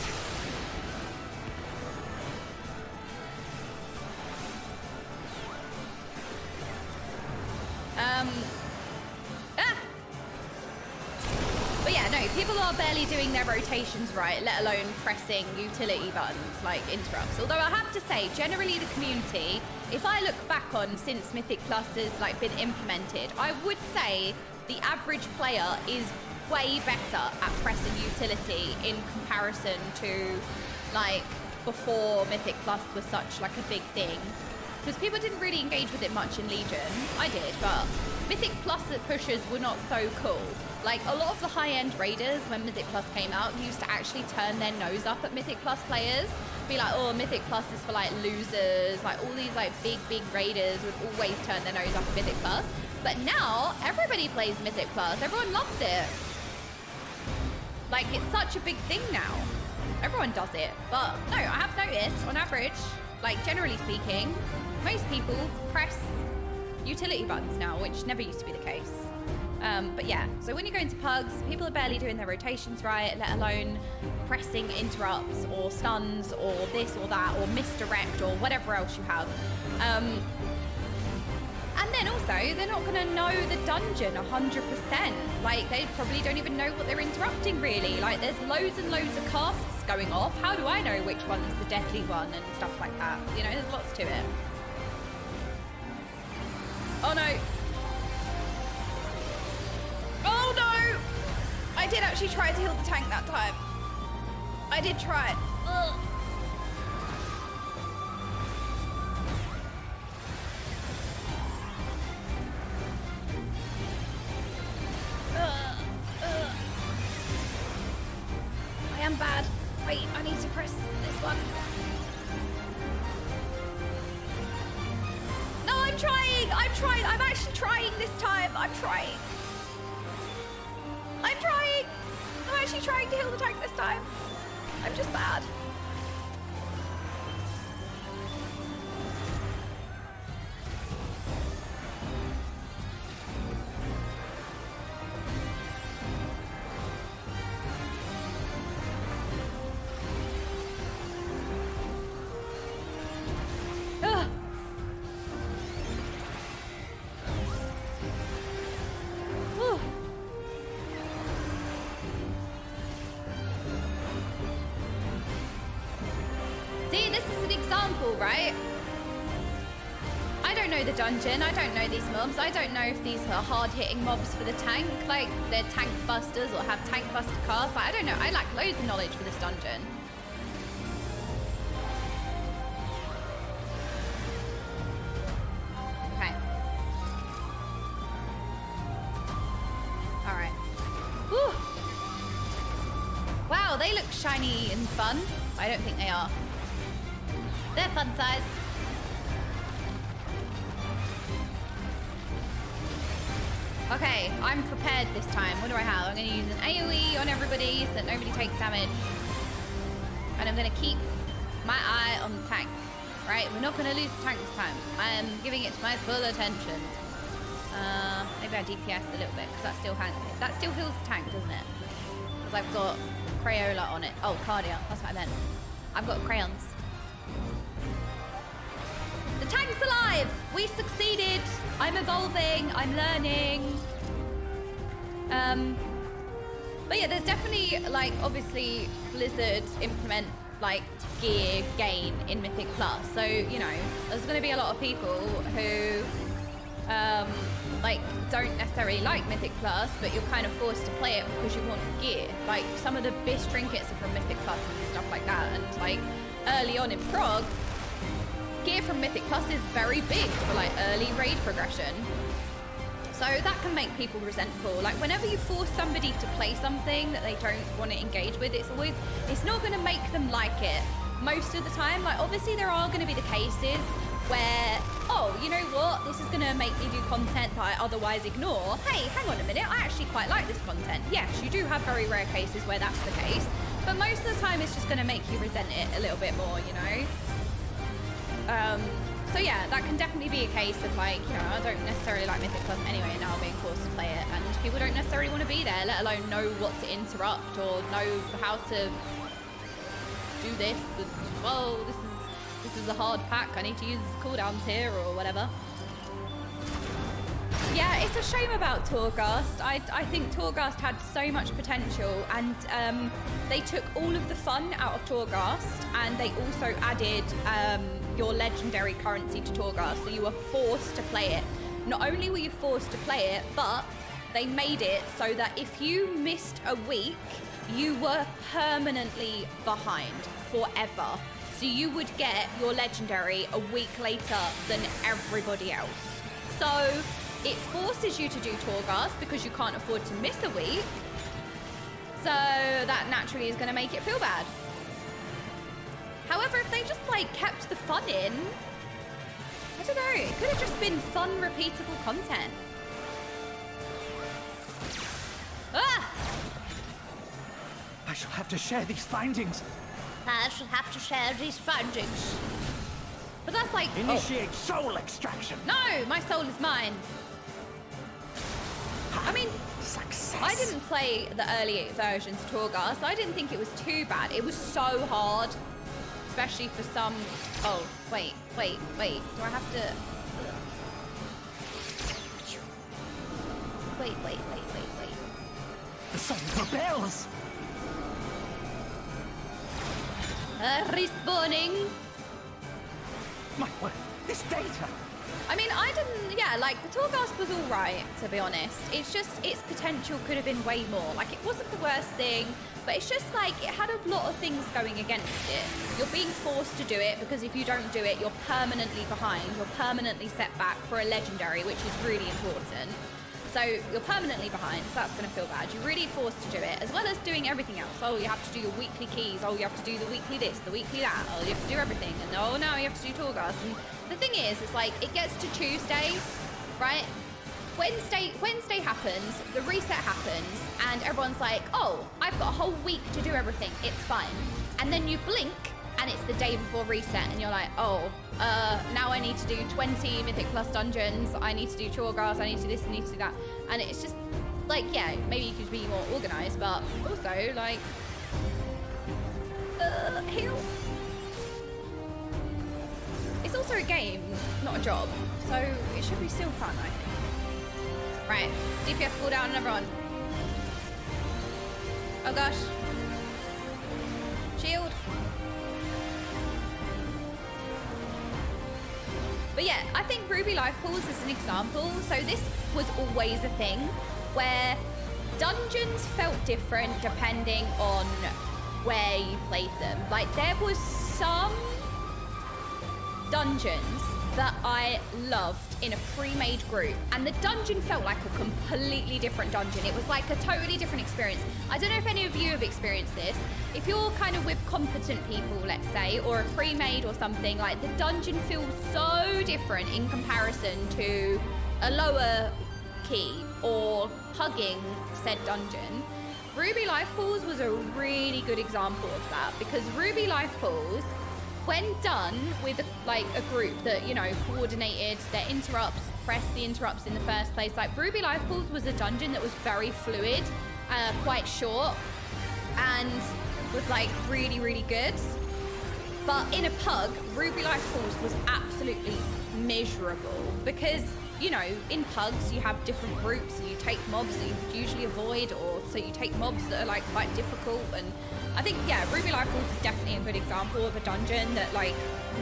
But yeah, no, people are barely doing their rotations right, let alone pressing utility buttons like interrupts. Although I have to say, generally the community, if I look back on since Mythic Plus has like been implemented, I would say the average player is way better at pressing utility in comparison to like before Mythic Plus was such like a big thing. Because people didn't really engage with it much in Legion. I did, but Mythic Plus pushes were not so cool. Like, a lot of the high-end raiders, when Mythic Plus came out, used to actually turn their nose up at Mythic Plus players. Be like, oh, Mythic Plus is for, like, losers. Like, all these, like, big raiders would always turn their nose up at Mythic Plus. But now, everybody plays Mythic Plus. Everyone loves it. Like, it's such a big thing now. Everyone does it. But, no, I have noticed, on average, like, generally speaking, most people press utility buttons now, which never used to be the case. But yeah, so when you go into pugs, people are barely doing their rotations right, let alone pressing interrupts or stuns or this or that or misdirect or whatever else you have. And then also, they're not going to know the dungeon 100%. Like, they probably don't even know what they're interrupting, really. Like, there's loads and loads of casts going off. How do I know which one is the deadly one and stuff like that? You know, there's lots to it. Oh, no. Oh, no! I did actually try to heal the tank that time. I did try it. Ugh. I am bad. Wait, I need to press this one. No, I'm trying! I'm trying! I'm actually trying this time! I'm trying! I'm trying! I'm actually trying to heal the tank this time. I'm just bad. See, this is an example, right? I don't know the dungeon, I don't know these mobs, I don't know if these are hard-hitting mobs for the tank, like they're tank busters or have tank buster casts. Like, I don't know, I lack loads of knowledge for this dungeon. Okay. Alright. Whew. Wow, they look shiny and fun. I don't think they are. They're fun size. Okay, I'm prepared this time. What do I have? I'm going to use an AoE on everybody so that nobody takes damage. And I'm going to keep my eye on the tank. Right? We're not going to lose the tank this time. I am giving it my full attention. Maybe I DPS a little bit because that still heals the tank, doesn't it? Because I've got Crayola on it. Oh, Cardia. That's what I meant. I've got crayons. The tank's alive! We succeeded! I'm evolving, I'm learning. But yeah, there's definitely, like, obviously Blizzard implement, like, gear gain in Mythic Plus. So, you know, there's going to be a lot of people who, like, don't necessarily like Mythic Plus, but you're kind of forced to play it because you want gear. Like, some of the best trinkets are from Mythic Plus and stuff like that. And, like, early on in Prog, gear from Mythic Plus is very big for like early raid progression. So that can make people resentful. Like whenever you force somebody to play something that they don't want to engage with, it's not going to make them like it most of the time. Like obviously there are going to be the cases where, oh, you know what, this is going to make me do content that I otherwise ignore. Hey, hang on a minute, I actually quite like this content. Yes, you do have very rare cases where that's the case, but most of the time it's just going to make you resent it a little bit more, you know? So yeah, that can definitely be a case of like, you know, I don't necessarily like Mythic Plus anyway, and now I'm being forced to play it, and people don't necessarily want to be there, let alone know what to interrupt or know how to do this, and, well, this is a hard pack, I need to use cooldowns here or whatever. Yeah, it's a shame about Torghast. I think Torghast had so much potential, and they took all of the fun out of Torghast, and they also added your legendary currency to Torghast, so you were forced to play it. Not only were you forced to play it, but they made it so that if you missed a week, you were permanently behind forever. So you would get your legendary a week later than everybody else. So it forces you to do Torghast because you can't afford to miss a week. So that naturally is going to make it feel bad. However, if they just like kept the fun in, I don't know, it could have just been fun, repeatable content. Ah! I shall have to share these findings. I shall have to share these findings. But that's like... Initiate soul extraction. No, my soul is mine. I mean, success. I didn't play the early versions of Torghast. I didn't think it was too bad. It was so hard, especially for some... Oh, wait. Do I have to... Wait. The sun rebels. Respawning. My word, this data. I mean, I didn't, yeah, like, the Torghast was all right, to be honest. It's just, its potential could have been way more. Like, it wasn't the worst thing, but it's just, like, it had a lot of things going against it. You're being forced to do it, because if you don't do it, you're permanently behind. You're permanently set back for a legendary, which is really important. So you're permanently behind, so that's going to feel bad. You're really forced to do it, as well as doing everything else. Oh, you have to do your weekly keys. Oh, you have to do the weekly this, the weekly that. Oh, you have to do everything. And oh, now you have to do Torghast. And the thing is, it's like, it gets to Tuesday, right? Wednesday happens, the reset happens, and everyone's like, oh, I've got a whole week to do everything. It's fine. And then you blink, and it's the day before reset, and you're like, oh, now I need to do 20 Mythic Plus dungeons, I need to do Torghast, I need to do this, I need to do that. And it's just, like, yeah, maybe you could be more organised, but also, like, heal. It's also a game, not a job, so it should be still fun, I think. Right, DPS cooldown on everyone. Oh gosh. Shield. yeah, I think Ruby Life Pools is an example. So this was always a thing where dungeons felt different depending on where you played them. Like there was some dungeons that I loved in a pre-made group, and the dungeon felt like a completely different dungeon. It was like a totally different experience. I don't know if any of you have experienced this. If you're kind of with competent people, let's say, or a pre-made or something, like the dungeon feels so different in comparison to a lower key or hugging said dungeon. Ruby Life Pools was a really good example of that, because Ruby Life Pools, when done with a group that, you know, coordinated their interrupts, pressed the interrupts in the first place, like Ruby Life Pools was a dungeon that was very fluid, quite short, and was like really, really good. But in a pug, Ruby Life Pools was absolutely miserable because, you know, in pugs you have different groups and you take mobs that you usually avoid, or so you take mobs that are like quite difficult. And I think, yeah, Ruby Life Pools is definitely a good example of a dungeon that, like,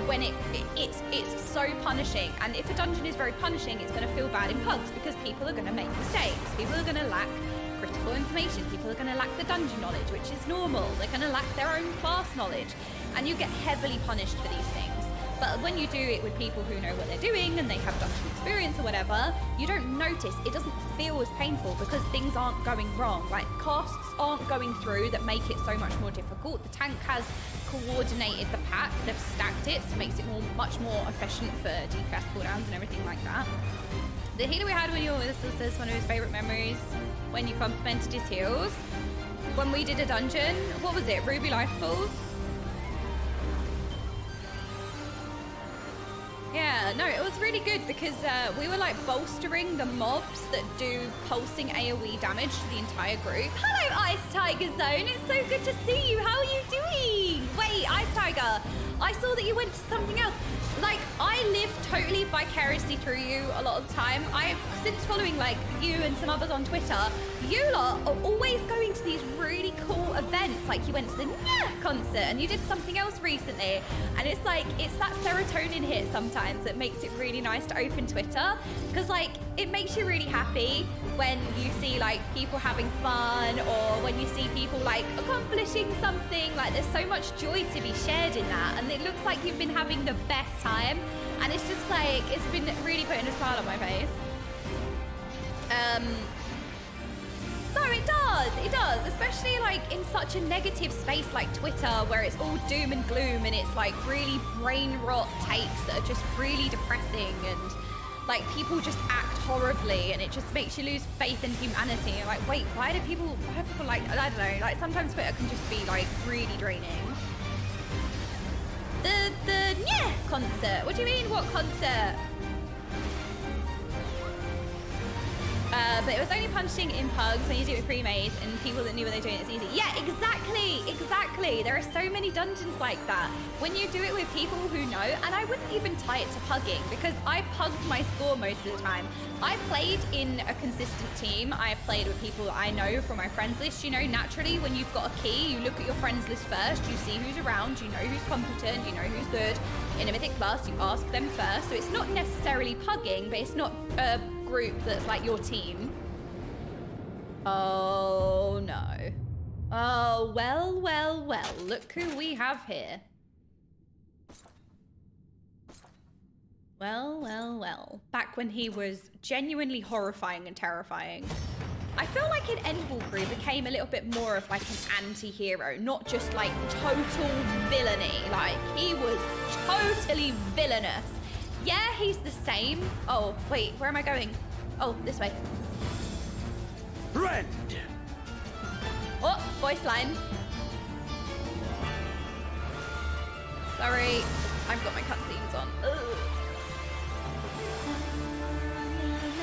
when it's so punishing, and if a dungeon is very punishing, it's going to feel bad in pugs because people are going to make mistakes, people are going to lack critical information, people are going to lack the dungeon knowledge, which is normal. They're going to lack their own class knowledge, and you get heavily punished for these things. But when you do it with people who know what they're doing and they have dungeon experience or whatever, you don't notice. It doesn't feel as painful because things aren't going wrong. Like, costs aren't going through that make it so much more difficult. The tank has coordinated the pack, they've stacked it, so it makes it much more efficient for DPS cooldowns and everything like that. The healer we had when you were with us says one of his favourite memories when you complimented his heals. When we did a dungeon, what was it? Ruby Life Pools? Yeah, no, it was really good because we were like bolstering the mobs that do pulsing AoE damage to the entire group. Hello, Ice Tiger Zone. It's so good to see you. How are you doing? Wait, Ice Tiger, I saw that you went to something else. Like, I live totally vicariously through you a lot of the time. I've, since following like you and some others on Twitter, you lot are always going to these really cool events. Like, you went to the concert and you did something else recently. And it's like, it's that serotonin hit sometimes that makes it really nice to open Twitter. Because like, it makes you really happy when you see like people having fun, or when you see people like accomplishing something. Like, there's so much joy to be shared in that. And it looks like you've been having the best time. And it's just like, it's been really putting a smile on my face. No, it does, especially like in such a negative space like Twitter, where it's all doom and gloom and it's like really brain rot takes that are just really depressing, and like people just act horribly, and it just makes you lose faith in humanity. You're like, wait, why do people like, I don't know, like sometimes Twitter can just be like really draining. The concert, what do you mean, what concert? But it was only punching in pugs when you do it with pre-made and people that knew what they're doing, it's easy. Yeah, exactly. There are so many dungeons like that when you do it with people who know. And I wouldn't even tie it to pugging, because I pugged my score most of the time. I played in a consistent team. I played with people that I know from my friends list. You know, naturally, when you've got a key, you look at your friends list first, you see who's around, you know who's competent, you know who's good. In a Mythic Plus, you ask them first. So it's not necessarily pugging, but it's not a group that's like your team. Oh no. Oh, well, look who we have here. Well. Back when he was genuinely horrifying and terrifying. I feel like in Endwalker he became a little bit more of like an anti-hero, not just like total villainy. Like, he was totally villainous. Yeah, he's the same. Oh, wait, where am I going? Oh, this way. Rend! Oh, voice line. Sorry, I've got my cutscenes on. Ugh.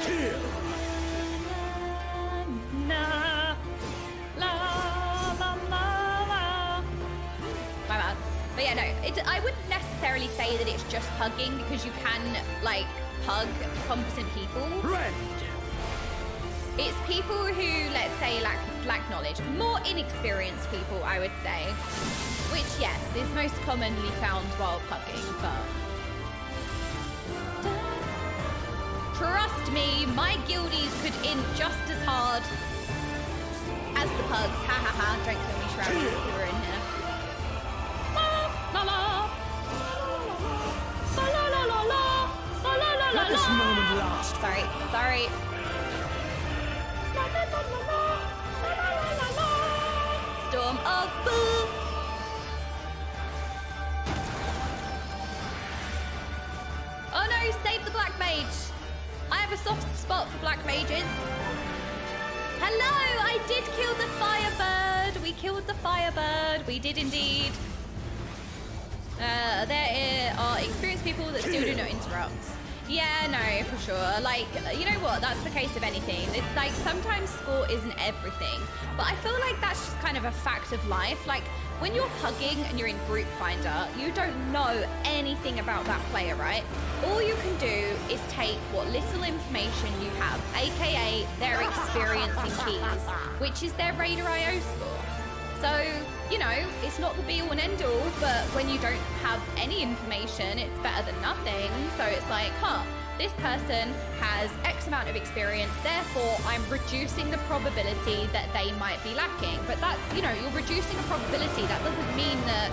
Kill! La, la. My bad. But yeah, no, I wouldn't necessarily say that it's just pugging, because you can, like, pug competent people. Rend! It's people who, let's say, lack knowledge. More inexperienced people, I would say. Which, yes, is most commonly found while pugging, but... trust me, my guildies could int just as hard as the pugs. Ha ha ha, don't kill me, Shrouders, who are in here. La la la. La la la la la. La la la la. Let this moment last. Sorry, sorry. La la la la la. La la la la. Storm of Boo. Oh no, save the Black Mage. I have a soft spot for Black Mages. Hello, I did kill the Firebird. We killed the Firebird. We did indeed. There are experienced people that still do not interrupt. Yeah, no, for sure. Like, you know what? That's the case of anything. It's like sometimes sport isn't everything, but I feel like that's just kind of a fact of life. Like when you're hugging and you're in Group Finder, you don't know anything about that player, right? All you can do is take what little information you have, aka their experience in keys, which is their Raider IO score. So, you know, it's not the be-all and end-all, but when you don't have any information, it's better than nothing. So it's like, this person has X amount of experience, therefore I'm reducing the probability that they might be lacking. But that's, you know, you're reducing a probability. That doesn't mean that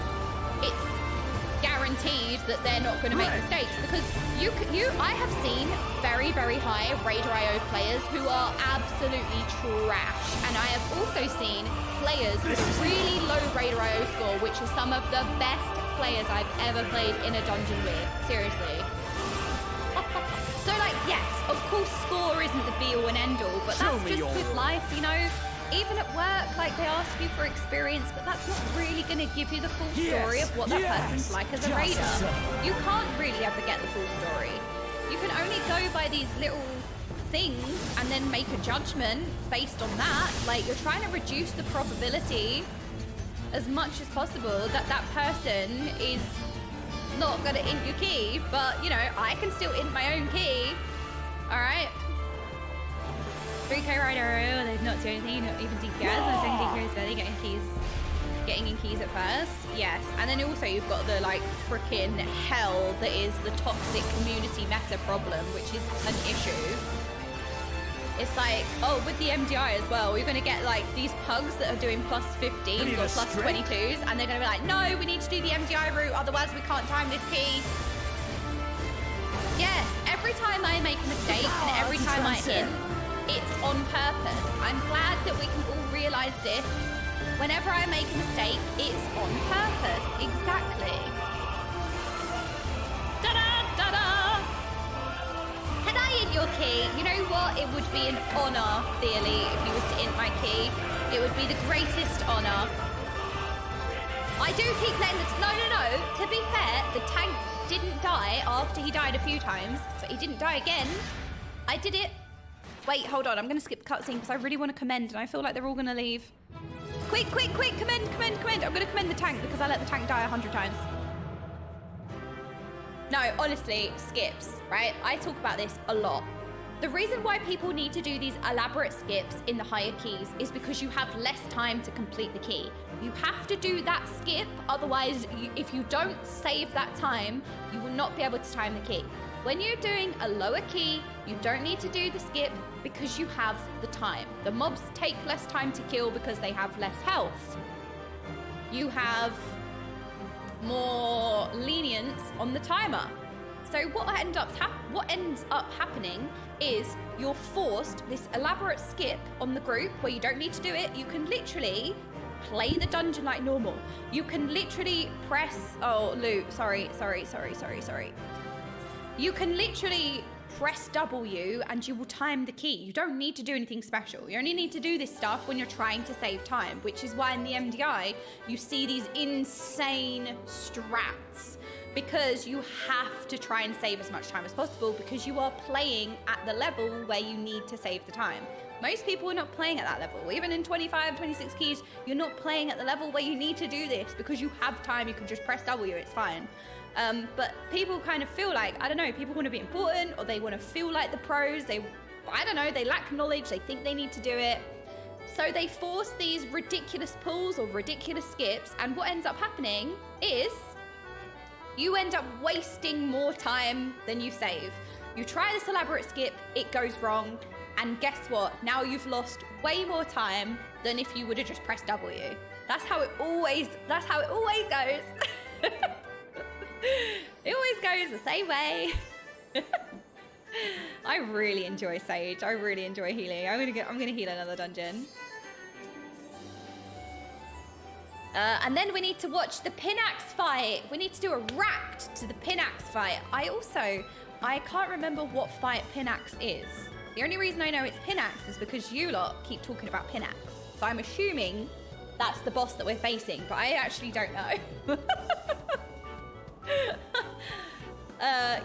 it's guaranteed that they're not going to make mistakes, because I have seen very, very high Raider IO players who are absolutely trash, and I have also seen players with really low Raider IO score, which are some of the best players I've ever played in a dungeon with. Seriously. So like, yes, of course score isn't the be all and end all, but that's just with life, you know? Even at work, like they ask you for experience, but that's not really going to give you the full story of what that person's like as a raider. You can't really ever get the full story. You can only go by these little things and then make a judgment based on that. Like you're trying to reduce the probability as much as possible that that person is not going to int your key, but you know, I can still int my own key. All right. 3K rider, they've not done anything, not even DPS. I'm saying DPS is barely getting in keys at first. Yes, and then also you've got the like freaking hell that is the toxic community meta problem, which is an issue. It's like, oh, with the MDI as well, we're gonna get like these pugs that are doing plus 15s or plus 22s, and they're gonna be like, no, we need to do the MDI route, otherwise we can't time this key. Yes, every time I make a mistake and every time I int, it's on purpose. I'm glad that we can all realize this. Whenever I make a mistake, it's on purpose. Exactly. Da-da, da-da. Can I int your key? You know what? It would be an honor, Theoly, if you was to int my key. It would be the greatest honor. I do keep letting the... No. To be fair, the tank didn't die after he died a few times, but he didn't die again. I did it. Wait, hold on. I'm going to skip the cutscene because I really want to commend, and I feel like they're all going to leave. Quick. Commend. I'm going to commend the tank because I let the tank die 100 times. No, honestly, skips, right? I talk about this a lot. The reason why people need to do these elaborate skips in the higher keys is because you have less time to complete the key. You have to do that skip, otherwise, if you don't save that time, you will not be able to time the key. When you're doing a lower key, you don't need to do the skip because you have the time. The mobs take less time to kill because they have less health. You have more lenience on the timer. So what ends up happening is you're forced this elaborate skip on the group where you don't need to do it. You can literally play the dungeon like normal. You can literally press, oh, loot, sorry. You can literally press W and you will time the key. You don't need to do anything special. You only need to do this stuff when you're trying to save time, which is why in the MDI, you see these insane strats because you have to try and save as much time as possible because you are playing at the level where you need to save the time. Most people are not playing at that level. Even in 25, 26 keys, you're not playing at the level where you need to do this because you have time. You can just press W, it's fine. But people kind of feel like, I don't know, people want to be important or they want to feel like the pros. They lack knowledge. They think they need to do it. So they force these ridiculous pulls or ridiculous skips. And what ends up happening is you end up wasting more time than you save. You try this elaborate skip, it goes wrong, and guess what? Now you've lost way more time than if you would have just pressed W. That's how it always goes. It always goes the same way. I really enjoy Sage. I really enjoy healing. I'm gonna heal another dungeon. And then we need to watch the PINAX fight. We need to do a react to the PINAX fight. I can't remember what fight PINAX is. The only reason I know it's PINAX is because you lot keep talking about PINAX. So I'm assuming that's the boss that we're facing, but I actually don't know.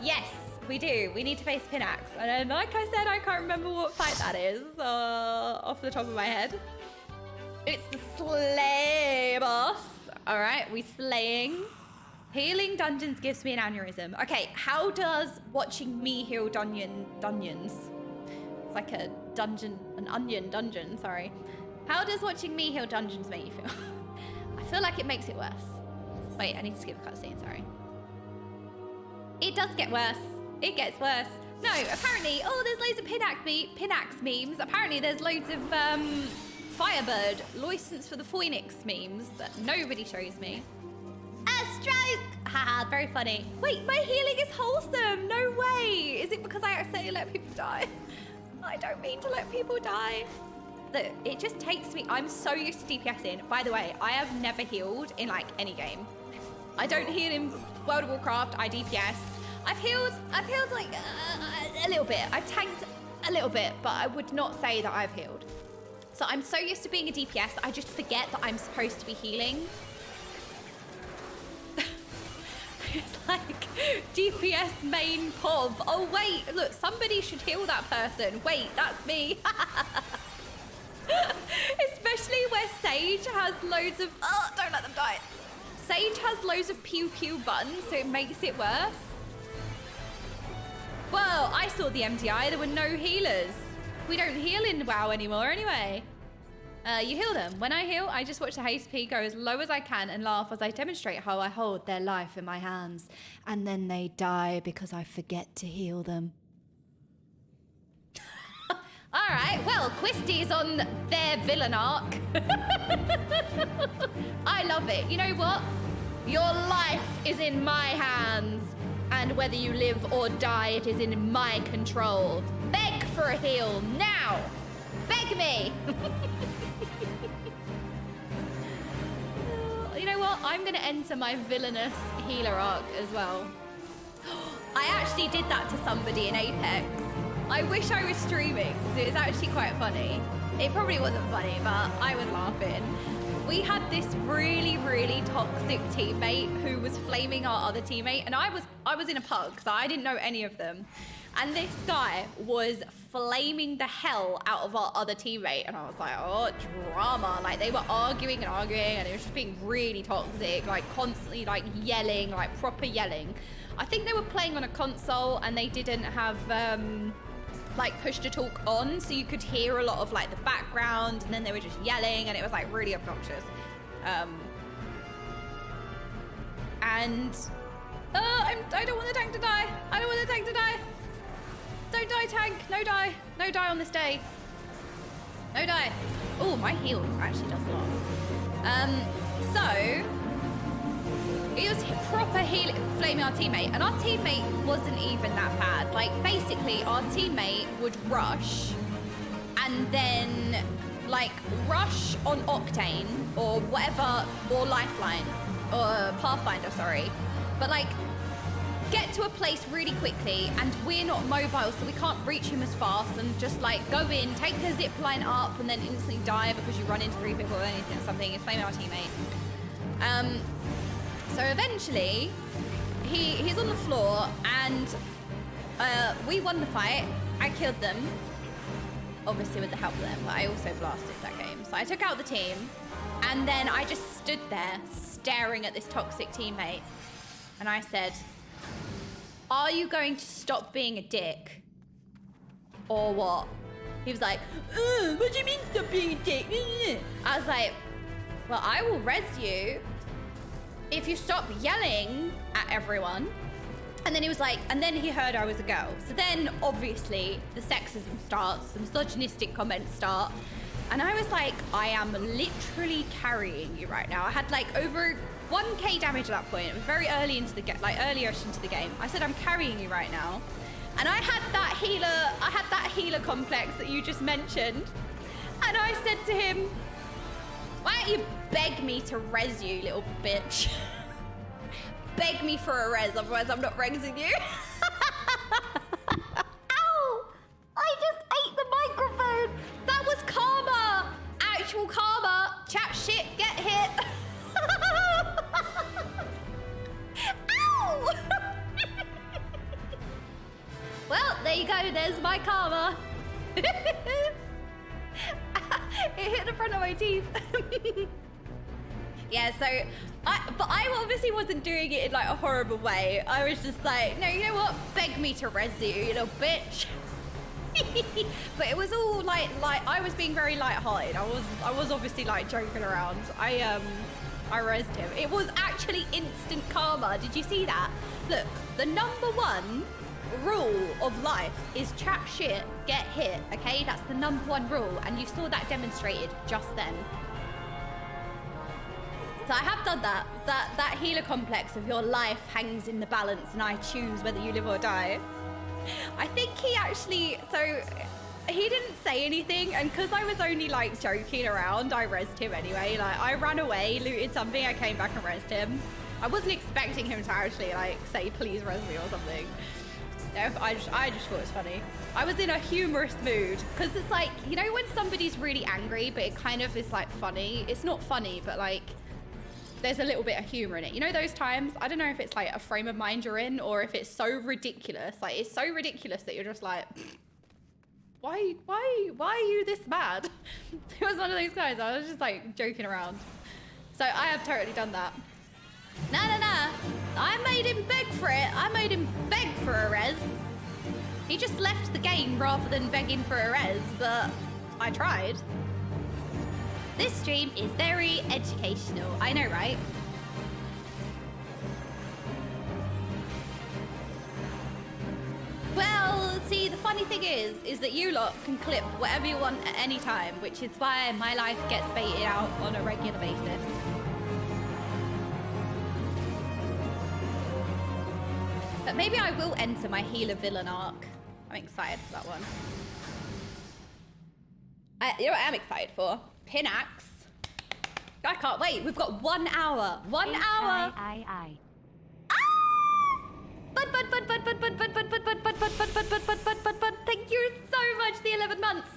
Yes, we do. We need to face PINAX. And like I said, I can't remember what fight that is off the top of my head. It's the Slay boss. All right, we slaying. Healing dungeons gives me an aneurysm. Okay, how does watching me heal dungeons? It's like a dungeon, an onion dungeon, sorry. How does watching me heal dungeons make you feel? I feel like it makes it worse. Wait, I need to skip a cutscene, sorry. It does get worse. It gets worse. No, apparently, oh, there's loads of PINAX memes. Apparently there's loads of Firebird, License for the Phoenix memes that nobody shows me. A stroke! Haha, very funny. Wait, my healing is wholesome. No way. Is it because I accidentally let people die? I don't mean to let people die. Look, it just takes me, I'm so used to DPSing. By the way, I have never healed in like any game. I don't heal in World of Warcraft, I DPS. I've healed like a little bit. I've tanked a little bit, but I would not say that I've healed. So I'm so used to being a DPS that I just forget that I'm supposed to be healing. It's like DPS main POV. Oh wait, look, somebody should heal that person. Wait, that's me. Especially where Sage has loads of, oh, don't let them die. Sage has loads of pew pew buttons, so it makes it worse. Well, I saw the MDI, there were no healers. We don't heal in WoW anymore anyway. You heal them. When I heal, I just watch the HP go as low as I can and laugh as I demonstrate how I hold their life in my hands. And then they die because I forget to heal them. All right, well, Quisty's on their villain arc. I love it. You know what? Your life is in my hands. And whether you live or die, it is in my control. Beg for a heal now. Beg me. You know what? I'm going to enter my villainous healer arc as well. I actually did that to somebody in Apex. I wish I was streaming because it was actually quite funny. It probably wasn't funny, but I was laughing. We had this really, really toxic teammate who was flaming our other teammate, and I was in a pug, so I didn't know any of them. And this guy was flaming the hell out of our other teammate, and I was like, oh, drama. Like, they were arguing, and it was just being really toxic, like constantly like yelling, like proper yelling. I think they were playing on a console, and they didn't have like push to talk on, so you could hear a lot of like the background, and then they were just yelling, and it was like really obnoxious. I don't want the tank to die. I don't want the tank to die. Don't die, tank. No die. No die on this day. No die. Oh, my heal actually does a lot. So it was proper healing, flaming our teammate, and our teammate wasn't even that bad. Like, basically, our teammate would rush, and then, like, rush on Octane, or whatever, or Lifeline, or Pathfinder, sorry. But, like, get to a place really quickly, and we're not mobile, so we can't reach him as fast, and just, like, go in, take the zip line up, and then instantly die because you run into 3 people or anything, something, it's flaming our teammate. So eventually, he's on the floor, and we won the fight. I killed them, obviously with the help of them, but I also blasted that game. So I took out the team, and then I just stood there staring at this toxic teammate, and I said, are you going to stop being a dick, or what? He was like, what do you mean stop being a dick? I was like, well, I will res you if you stop yelling at everyone. And then he was like, and then he heard I was a girl. So then obviously the sexism starts, the misogynistic comments start. And I was like, I am literally carrying you right now. I had like over 1k damage at that point. It was very early into the game, like early-ish into the game. I said, I'm carrying you right now. And I had that healer complex that you just mentioned. And I said to him, why don't you beg me to res you, little bitch? Beg me for a res, otherwise I'm not resing you. Ow! I just ate the microphone. That was karma. Actual karma. Chat shit, get hit. Ow! Well, there you go. There's my karma. It hit the front of my teeth. Yeah, so, but I obviously wasn't doing it in like a horrible way. I was just like, no, you know what? Beg me to res you, you little bitch. But it was all like I was being very light-hearted. I was obviously like joking around. I resed him. It was actually instant karma. Did you see that? Look, the #1 rule of life is chat shit, get hit. Okay, that's the #1 rule, and you saw that demonstrated just then. So I have done that. That healer complex of your life hangs in the balance and I choose whether you live or die. I think he actually, so he didn't say anything, and because I was only like joking around, I resed him anyway. Like I ran away, looted something, I came back and resed him. I wasn't expecting him to actually like say please res me or something. No, I just thought it was funny. I was in a humorous mood because it's like, you know when somebody's really angry but it kind of is like funny. It's not funny, but like there's a little bit of humor in it. You know those times? I don't know if it's like a frame of mind you're in or if it's so ridiculous. Like it's so ridiculous that you're just like, why are you this mad? It was one of those guys. I was just like joking around. So I have totally done that. No. I made him beg for it. I made him beg for a res. He just left the game rather than begging for a res, but I tried. This stream is very educational. I know, right? Well, see, the funny thing is that you lot can clip whatever you want at any time, which is why my life gets baited out on a regular basis. But maybe I will enter my healer villain arc. I'm excited for that one. You know what I am excited for? PINAX. I can't wait. We've got 1 hour. 1 hour. Aye. But. Thank you so much, the 11 months.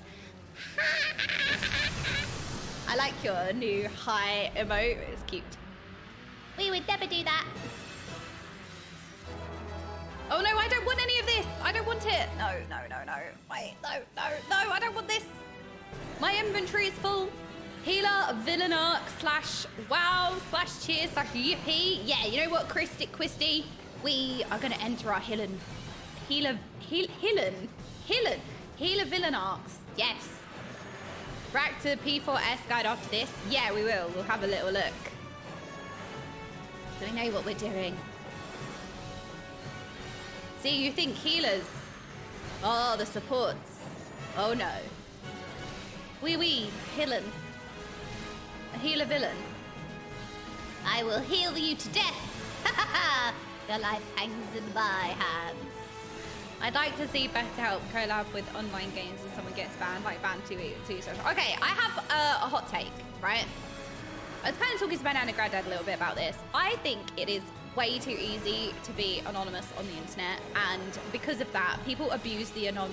I like your new high emote. It's cute. We would never do that. Oh no, I don't want any of this. I don't want it. No. Wait, no, I don't want this. My inventory is full. Healer, villain arc, /wow, /cheers, /yippee. Yeah, you know what, Quisty? We are gonna enter our healer villain arcs. Yes. Back to P4S guide after this. Yeah, we will. We'll have a little look. So we know what we're doing. See, you think healers. Oh, the supports. Oh no. Healer. A healer villain. I will heal you to death. Your life hangs in my hands. I'd like to see BetterHelp collab with online games and someone gets banned, like banned 2 social. Okay, I have a hot take, right? I was kind of talking to my nan and granddad a little bit about this. I think it is way too easy to be anonymous on the internet, and because of that, people abuse the anonymity.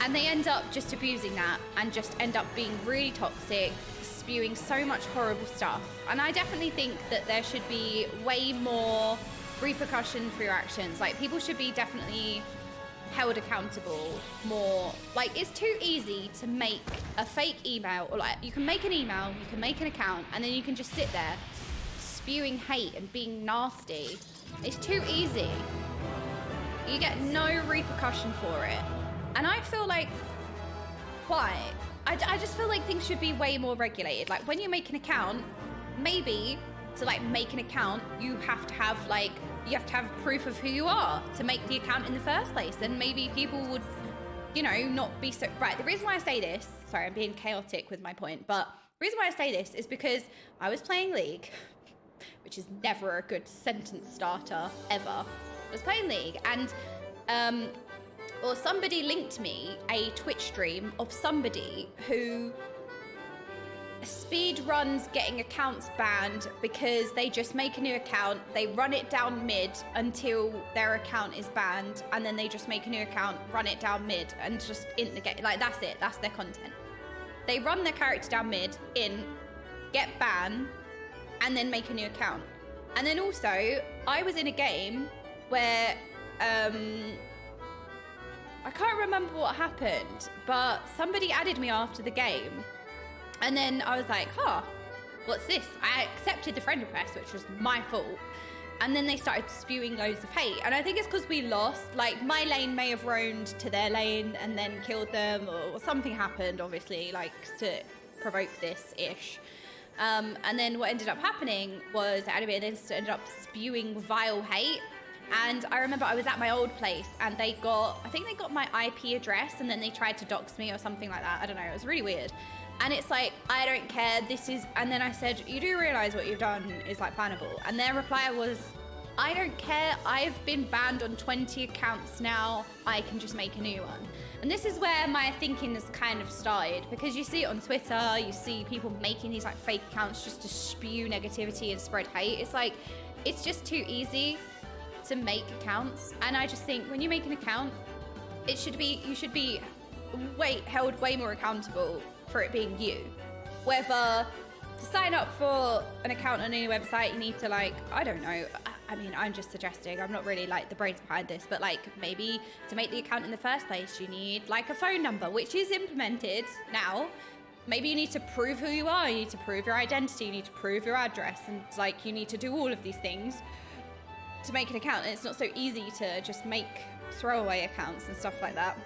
And they end up just abusing that and just end up being really toxic, spewing so much horrible stuff. And I definitely think that there should be way more repercussion for your actions. Like, people should be definitely held accountable more. Like, it's too easy to make a fake email, or like, you can make an email, you can make an account, and then you can just sit there spewing hate and being nasty. It's too easy. You get no repercussion for it. And I feel like, why? I just feel like things should be way more regulated. Like, when you make an account, maybe to like make an account, you have to have proof of who you are to make the account in the first place. And maybe people would, you know, not be so right. The reason why I say this, sorry, I'm being chaotic with my point, but the reason why I say this is because I was playing League, which is never a good sentence starter ever. I was playing League and or somebody linked me a Twitch stream of somebody who speed runs getting accounts banned because they just make a new account, they run it down mid until their account is banned, and then they just make a new account, run it down mid, and just in the game. Like, that's it, that's their content. They run their character down mid, get banned, and then make a new account. And then also, I was in a game where, I can't remember what happened, but somebody added me after the game. And then I was like, huh, what's this? I accepted the friend request, which was my fault. And then they started spewing loads of hate. And I think it's because we lost. Like, my lane may have roamed to their lane and then killed them, or something happened, obviously, like, to provoke this-ish. And then what ended up happening was they ended up spewing vile hate. And I remember I was at my old place and I think they got my IP address and then they tried to dox me or something like that. I don't know, it was really weird. And it's like, I don't care, and then I said, you do realize what you've done is like bannable. And their reply was, I don't care, I've been banned on 20 accounts now, I can just make a new one. And this is where my thinking has kind of started, because you see it on Twitter, you see people making these like fake accounts just to spew negativity and spread hate. It's like, it's just too easy to make accounts. And I just think when you make an account, you should be held way more accountable for it being you. Whether to sign up for an account on any website, you need to like, I don't know, I mean, I'm just suggesting, I'm not really like the brains behind this, but like maybe to make the account in the first place, you need like a phone number, which is implemented now. Maybe you need to prove who you are, you need to prove your identity, you need to prove your address, and like you need to do all of these things to make an account. And it's not so easy to just make throwaway accounts and stuff like that.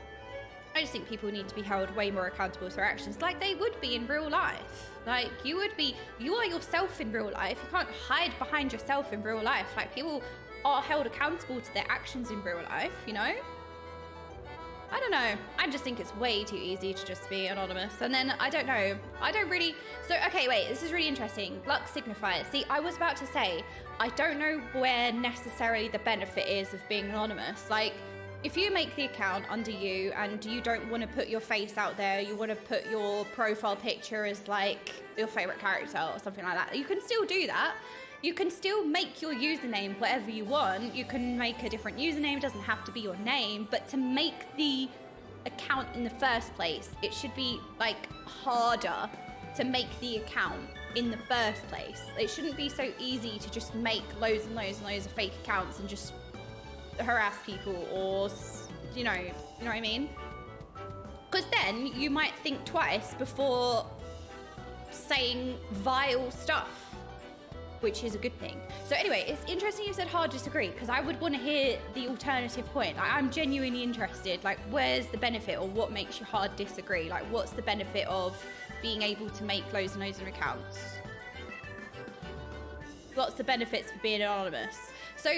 I just think people need to be held way more accountable for their actions, like they would be in real life. Like you are yourself in real life. You can't hide behind yourself in real life. Like people are held accountable to their actions in real life, you know? I don't know. I just think it's way too easy to just be anonymous. And then, I don't know. So, okay, wait, this is really interesting. Luck signifiers. See, I was about to say, I don't know where necessarily the benefit is of being anonymous. Like, if you make the account under you and you don't want to put your face out there, you want to put your profile picture as like your favorite character or something like that, you can still do that. You can still make your username whatever you want. You can make a different username, it doesn't have to be your name, but to make the account in the first place, it should be like harder to make the account in the first place. It shouldn't be so easy to just make loads and loads and loads of fake accounts and just harass people, or you know what I mean? Because then you might think twice before saying vile stuff, which is a good thing. So anyway, it's interesting you said hard disagree, because I would want to hear the alternative point. Like, I'm genuinely interested, like where's the benefit, or what makes you hard disagree? Like what's the benefit of being able to make loads and loads of accounts? What's the benefits for being anonymous? So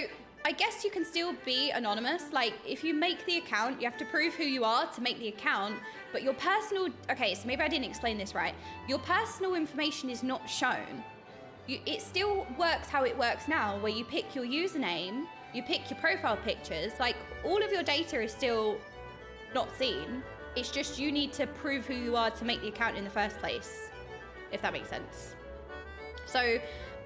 I guess you can still be anonymous. Like, if you make the account, you have to prove who you are to make the account, but your personal... Okay, so maybe I didn't explain this right. Your personal information is not shown. It still works how it works now, where you pick your username, you pick your profile pictures, like, all of your data is still not seen. It's just you need to prove who you are to make the account in the first place, if that makes sense. So,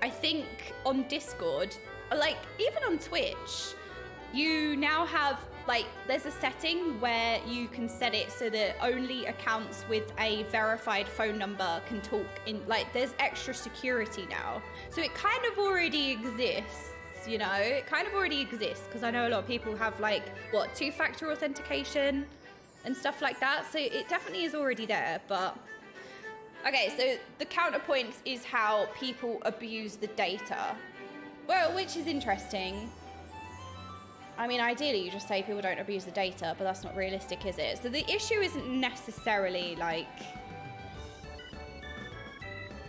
I think on Discord... Like, even on Twitch, you now have, like, there's a setting where you can set it so that only accounts with a verified phone number can talk in, like, there's extra security now. So it kind of already exists, you know? It kind of already exists, because I know a lot of people have, like, what, two-factor authentication and stuff like that. So it definitely is already there, but... Okay, so the counterpoint is how people abuse the data. Well, which is interesting. I mean, ideally, you just say people don't abuse the data, but that's not realistic, is it? So the issue isn't necessarily, like...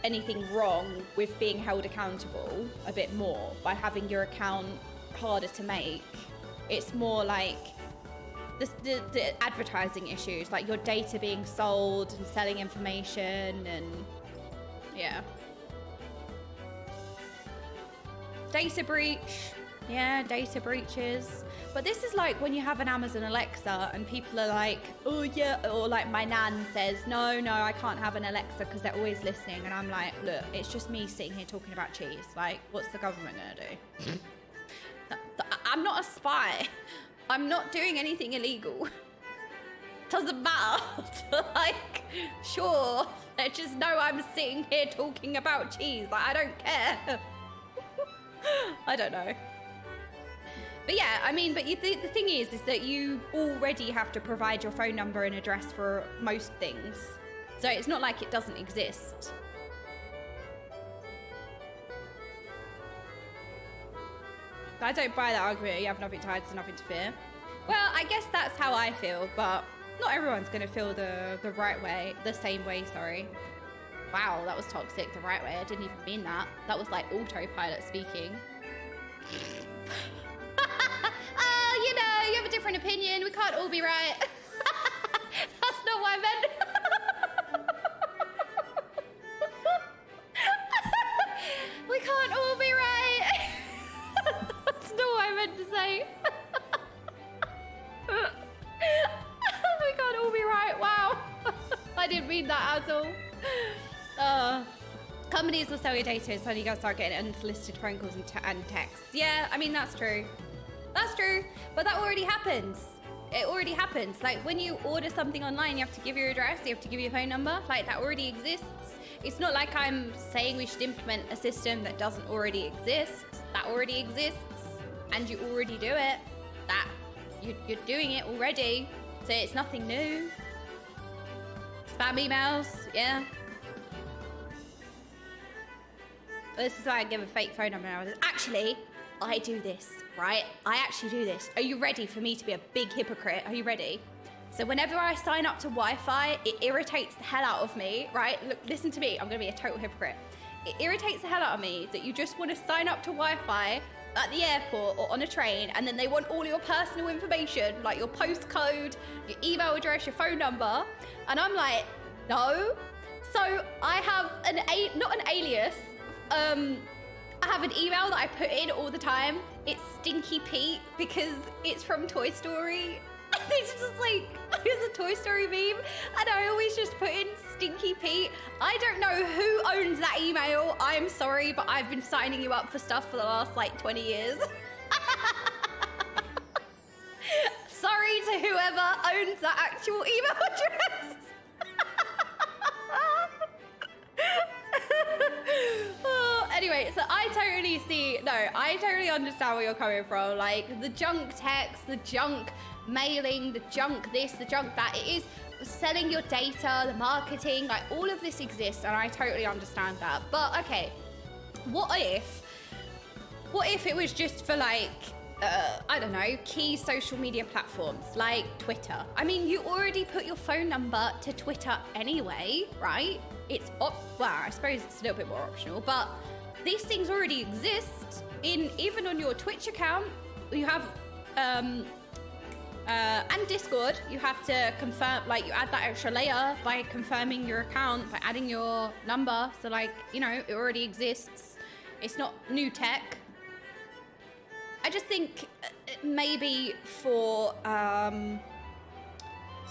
anything wrong with being held accountable a bit more by having your account harder to make. It's more like the advertising issues, like your data being sold and selling information, and yeah. Data breach. Yeah, data breaches. But this is like when you have an Amazon Alexa and people are like, oh yeah, or like my nan says, no, I can't have an Alexa because they're always listening. And I'm like, look, it's just me sitting here talking about cheese. Like, what's the government gonna do? I'm not a spy. I'm not doing anything illegal. Doesn't matter. Like, sure, they just know I'm sitting here talking about cheese. Like, I don't care. I don't know. But yeah, I mean, but the thing is that you already have to provide your phone number and address for most things. So it's not like it doesn't exist. I don't buy that argument. You have nothing to hide, so nothing to fear. Well, I guess that's how I feel, but not everyone's going to feel the right way, the same way, sorry. Wow, that was toxic, the right way. I didn't even mean that. That was like autopilot speaking. Oh, you know, you have a different opinion. We can't all be right. That's not what I meant. We can't all be right. That's not what I meant to say. We can't all be right. Wow. I didn't mean that at all. Companies will sell your data so you gotta start getting unsolicited phone calls and texts. Yeah, I mean, that's true. That's true, but that already happens. It already happens. Like when you order something online, you have to give your address, you have to give your phone number. Like that already exists. It's not like I'm saying we should implement a system that doesn't already exist. That already exists, and you already do it. That you're doing it already, so it's nothing new. Spam emails, yeah. This is why I give a fake phone number now. Actually, I do this, right? I actually do this. Are you ready for me to be a big hypocrite? Are you ready? So whenever I sign up to Wi-Fi, it irritates the hell out of me, right? Look, listen to me. I'm going to be a total hypocrite. It irritates the hell out of me that you just want to sign up to Wi-Fi at the airport or on a train, and then they want all your personal information, like your postcode, your email address, your phone number. And I'm like, no. So I have not an alias. I have an email that I put in all the time. It's Stinky Pete because it's from Toy Story. It's just like, it's a Toy Story meme, and I always just put in Stinky Pete. I don't know who owns that email. I'm sorry, but I've been signing you up for stuff for the last like 20 years. Sorry to whoever owns that actual email address. Oh, anyway, so I totally understand where you're coming from. Like the junk text, the junk mailing, the junk this, the junk that. It is selling your data, the marketing, like all of this exists, and I totally understand that. But okay, what if it was just for like, I don't know, key social media platforms like Twitter? I mean, you already put your phone number to Twitter anyway, right? It's well, I suppose it's a little bit more optional, but these things already exist even on your Twitch account. You have and Discord, you have to confirm, like you add that extra layer by confirming your account, by adding your number. So like, you know, it already exists. It's not new tech. I just think maybe for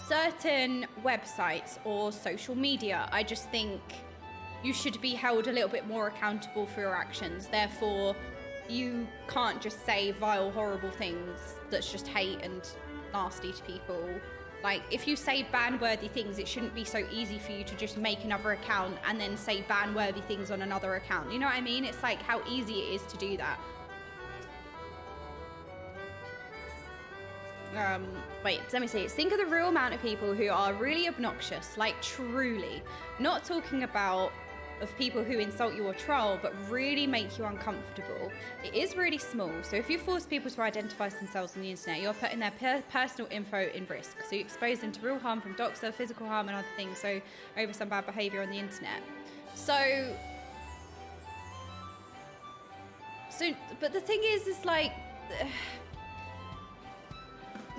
certain websites or social media, I just think you should be held a little bit more accountable for your actions. Therefore, you can't just say vile, horrible things that's just hate and nasty to people. Like, if you say ban-worthy things, it shouldn't be so easy for you to just make another account and then say ban-worthy things on another account. You know what I mean? It's like how easy it is to do that. Wait, let me see. Think of the real amount of people who are really obnoxious, like truly. Not talking about of people who insult you or troll, but really make you uncomfortable. It is really small. So if you force people to identify themselves on the internet, you're putting their personal info in risk. So you expose them to real harm from doxer, physical harm and other things, so over some bad behavior on the internet. But the thing is like,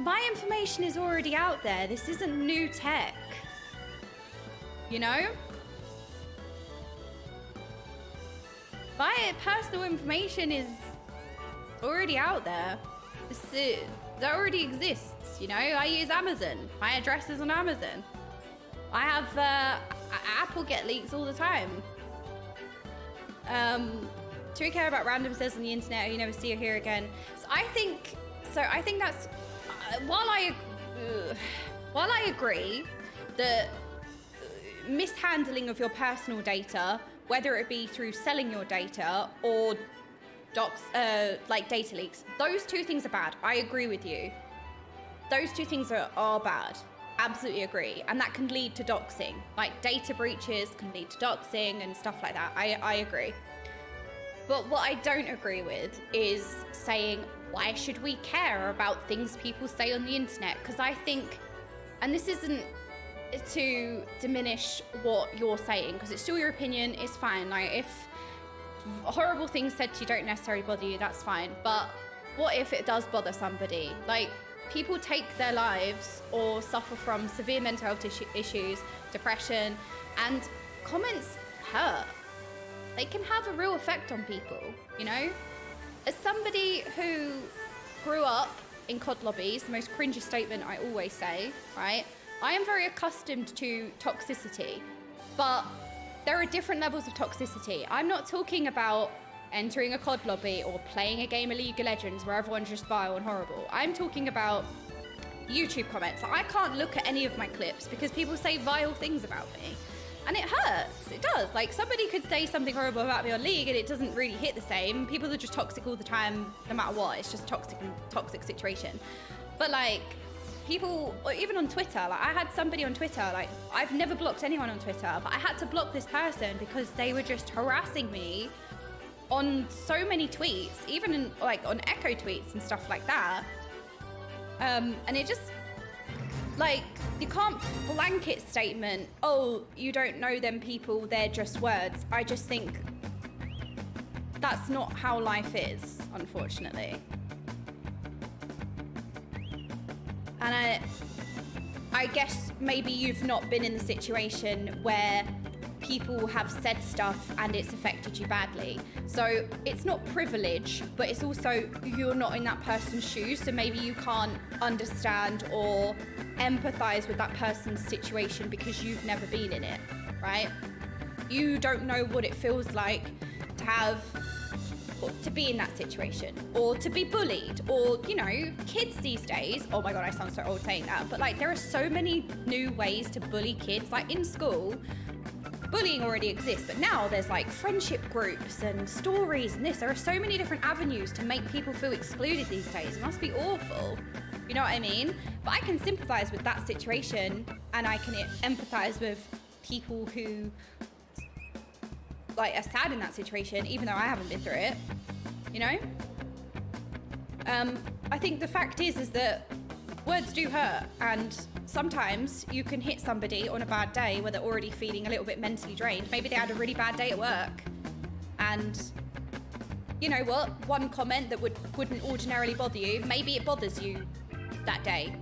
my information is already out there. This isn't new tech, you know? My personal information is already out there. That already exists, you know? I use Amazon. My address is on Amazon. I have Apple get leaks all the time. Do we care about random says on the internet or you never see or hear again? So I think that's while I agree that mishandling of your personal data, whether it be through selling your data or like data leaks, those two things are bad. I agree with you. Those two things are bad. Absolutely agree. And that can lead to doxing. Like data breaches can lead to doxing and stuff like that. I agree. But what I don't agree with is saying, why should we care about things people say on the internet? Because I think, and this isn't to diminish what you're saying, because it's still your opinion, it's fine. Like if horrible things said to you don't necessarily bother you, that's fine. But what if it does bother somebody? Like people take their lives or suffer from severe mental health issues, depression, and comments hurt. They can have a real effect on people, you know? As somebody who grew up in COD lobbies, the most cringy statement I always say, right? I am very accustomed to toxicity, but there are different levels of toxicity. I'm not talking about entering a COD lobby or playing a game of League of Legends where everyone's just vile and horrible. I'm talking about YouTube comments. I can't look at any of my clips because people say vile things about me. And it hurts, it does. Like somebody could say something horrible about me on League and it doesn't really hit the same. People are just toxic all the time, no matter what. It's just toxic situation. But like people, or even on Twitter, like I had somebody on Twitter, like I've never blocked anyone on Twitter, but I had to block this person because they were just harassing me on so many tweets, even in, like on echo tweets and stuff like that. And it just, like, you can't blanket statement, oh, you don't know them people, they're just words. I just think that's not how life is, unfortunately. And I guess maybe you've not been in the situation where people have said stuff and it's affected you badly. So it's not privilege, but it's also you're not in that person's shoes, so maybe you can't understand or empathize with that person's situation because you've never been in it, right? You don't know what it feels like to be in that situation or to be bullied, or, you know, kids these days, oh my god, I sound so old saying that, but like there are so many new ways to bully kids. Like in school, bullying already exists, but now there's like friendship groups and stories and this. There are so many different avenues to make people feel excluded these days. It must be awful. You know what I mean? But I can sympathize with that situation, and I can empathize with people who like are sad in that situation, even though I haven't been through it, you know? I think the fact is that words do hurt, and sometimes you can hit somebody on a bad day where they're already feeling a little bit mentally drained. Maybe they had a really bad day at work, and you know what? One comment that wouldn't ordinarily bother you, maybe it bothers you that day.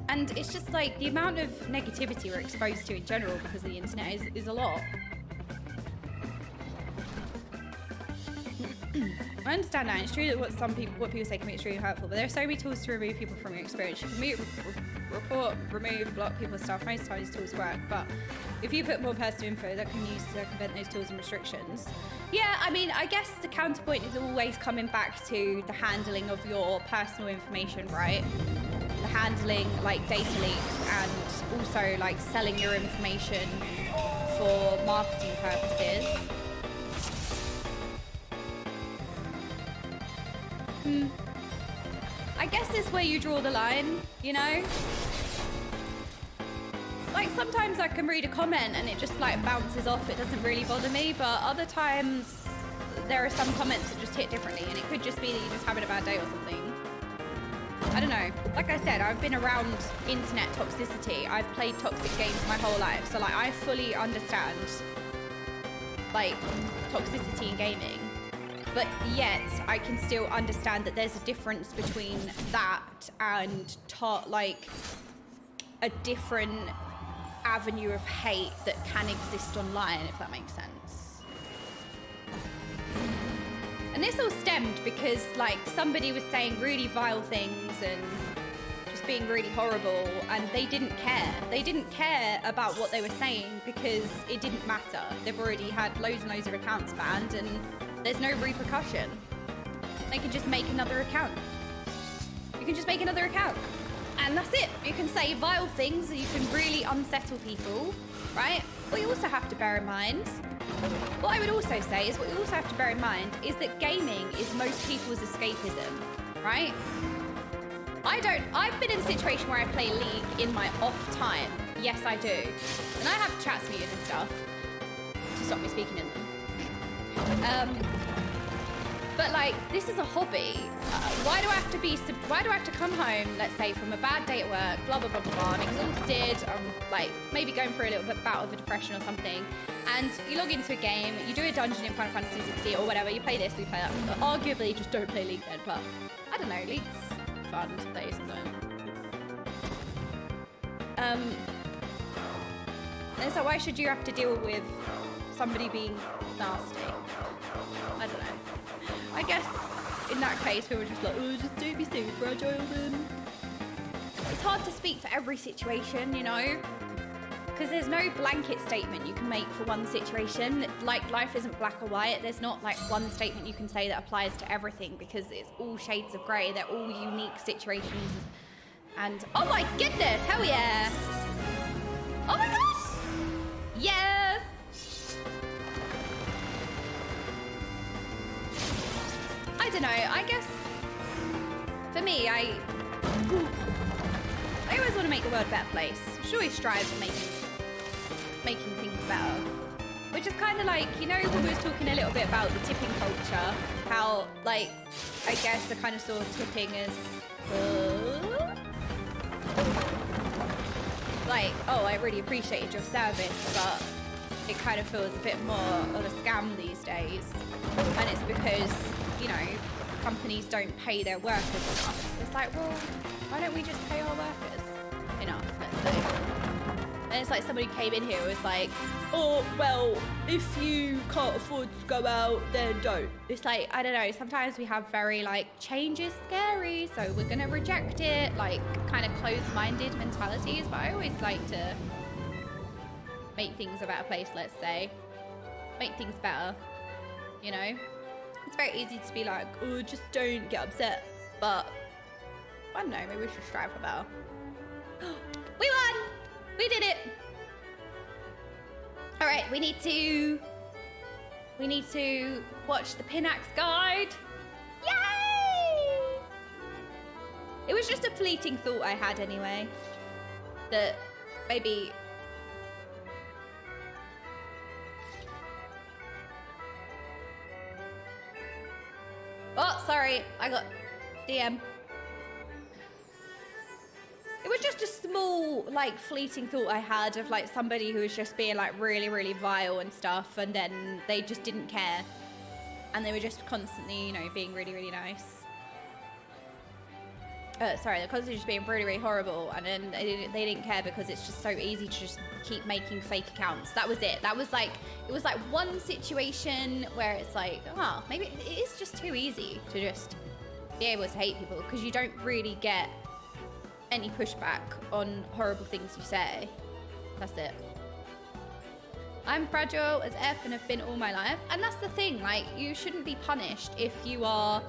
And it's just like the amount of negativity we're exposed to in general because of the internet is a lot. I understand that. It's true that what people say can be extremely hurtful, but there are so many tools to remove people from your experience. You can mute, report, remove, block people's stuff. Most times tools work, but if you put more personal info, that can be used to circumvent those tools and restrictions. Yeah, I mean, I guess the counterpoint is always coming back to the handling of your personal information, right? The handling, like, data leaks, and also, like, selling your information for marketing purposes. I guess it's where you draw the line, you know? Like, sometimes I can read a comment and it just, like, bounces off. It doesn't really bother me, but other times there are some comments that just hit differently, and it could just be that you're just having a bad day or something. I don't know. Like I said, I've been around internet toxicity. I've played toxic games my whole life, so, like, I fully understand like toxicity in gaming. But yet, I can still understand that there's a difference between that and like a different avenue of hate that can exist online, if that makes sense. And this all stemmed because like somebody was saying really vile things and just being really horrible, and they didn't care. They didn't care about what they were saying because it didn't matter. They've already had loads and loads of accounts banned and there's no repercussion. They can just make another account. You can just make another account. And that's it. You can say vile things, you can really unsettle people, right? What you also have to bear in mind, what I would also say is what you also have to bear in mind is that gaming is most people's escapism, right? I've been in a situation where I play League in my off time. Yes, I do. And I have chats muted and stuff to stop me speaking in them. But like, this is a hobby. Why do I have to come home, let's say, from a bad day at work, blah, blah, blah, blah, blah, I'm exhausted, I'm like, maybe going through a little bit bout of a depression or something, and you log into a game, you do a dungeon in Final Fantasy 60 or whatever, you play this, we play that. Arguably, just don't play League then, but I don't know, League's fun to play sometimes. And so why should you have to deal with somebody being nasty? I don't know. I guess in that case we were just like, oh, just don't be so fragile then. It's hard to speak for every situation, you know? Because there's no blanket statement you can make for one situation. Like, life isn't black or white. There's not like one statement you can say that applies to everything because it's all shades of grey. They're all unique situations. And, oh my goodness, hell yeah. Oh my gosh! Yes! I don't know, I guess for me, I always want to make the world a better place. I should always strive for making things better. Which is kind of like, you know, when we was talking a little bit about the tipping culture, how, like, I guess I kind of saw tipping as, like, oh, I really appreciated your service, but it kind of feels a bit more of a scam these days. And it's because, you know, companies don't pay their workers enough. It's like, well, why don't we just pay our workers enough, let's say? And it's like somebody came in here and was like, oh, well, if you can't afford to go out, then don't. It's like, I don't know, sometimes we have very, like, change is scary, so we're gonna reject it, like, kind of closed-minded mentalities, but I always like to make things a better place, let's say. Make things better, you know? It's very easy to be like, oh, just don't get upset. But, I don't know, maybe we should strive for better. We won! We did it! Alright, we need to watch the PINAX guide. Yay! It was just a fleeting thought I had anyway. That maybe... Oh, sorry, I got DM. It was just a small, like, fleeting thought I had of, like, somebody who was just being, like, really, really vile and stuff, and then they just didn't care. And they were just constantly, you know, being really, really nice. Sorry, they're constantly just being really, really horrible, and then they didn't care because it's just so easy to just keep making fake accounts. That was it. That was like, it was like one situation where it's like, oh, maybe it is just too easy to just be able to hate people because you don't really get any pushback on horrible things you say. That's it. I'm fragile as F and have been all my life. And that's the thing, like, you shouldn't be punished if you are,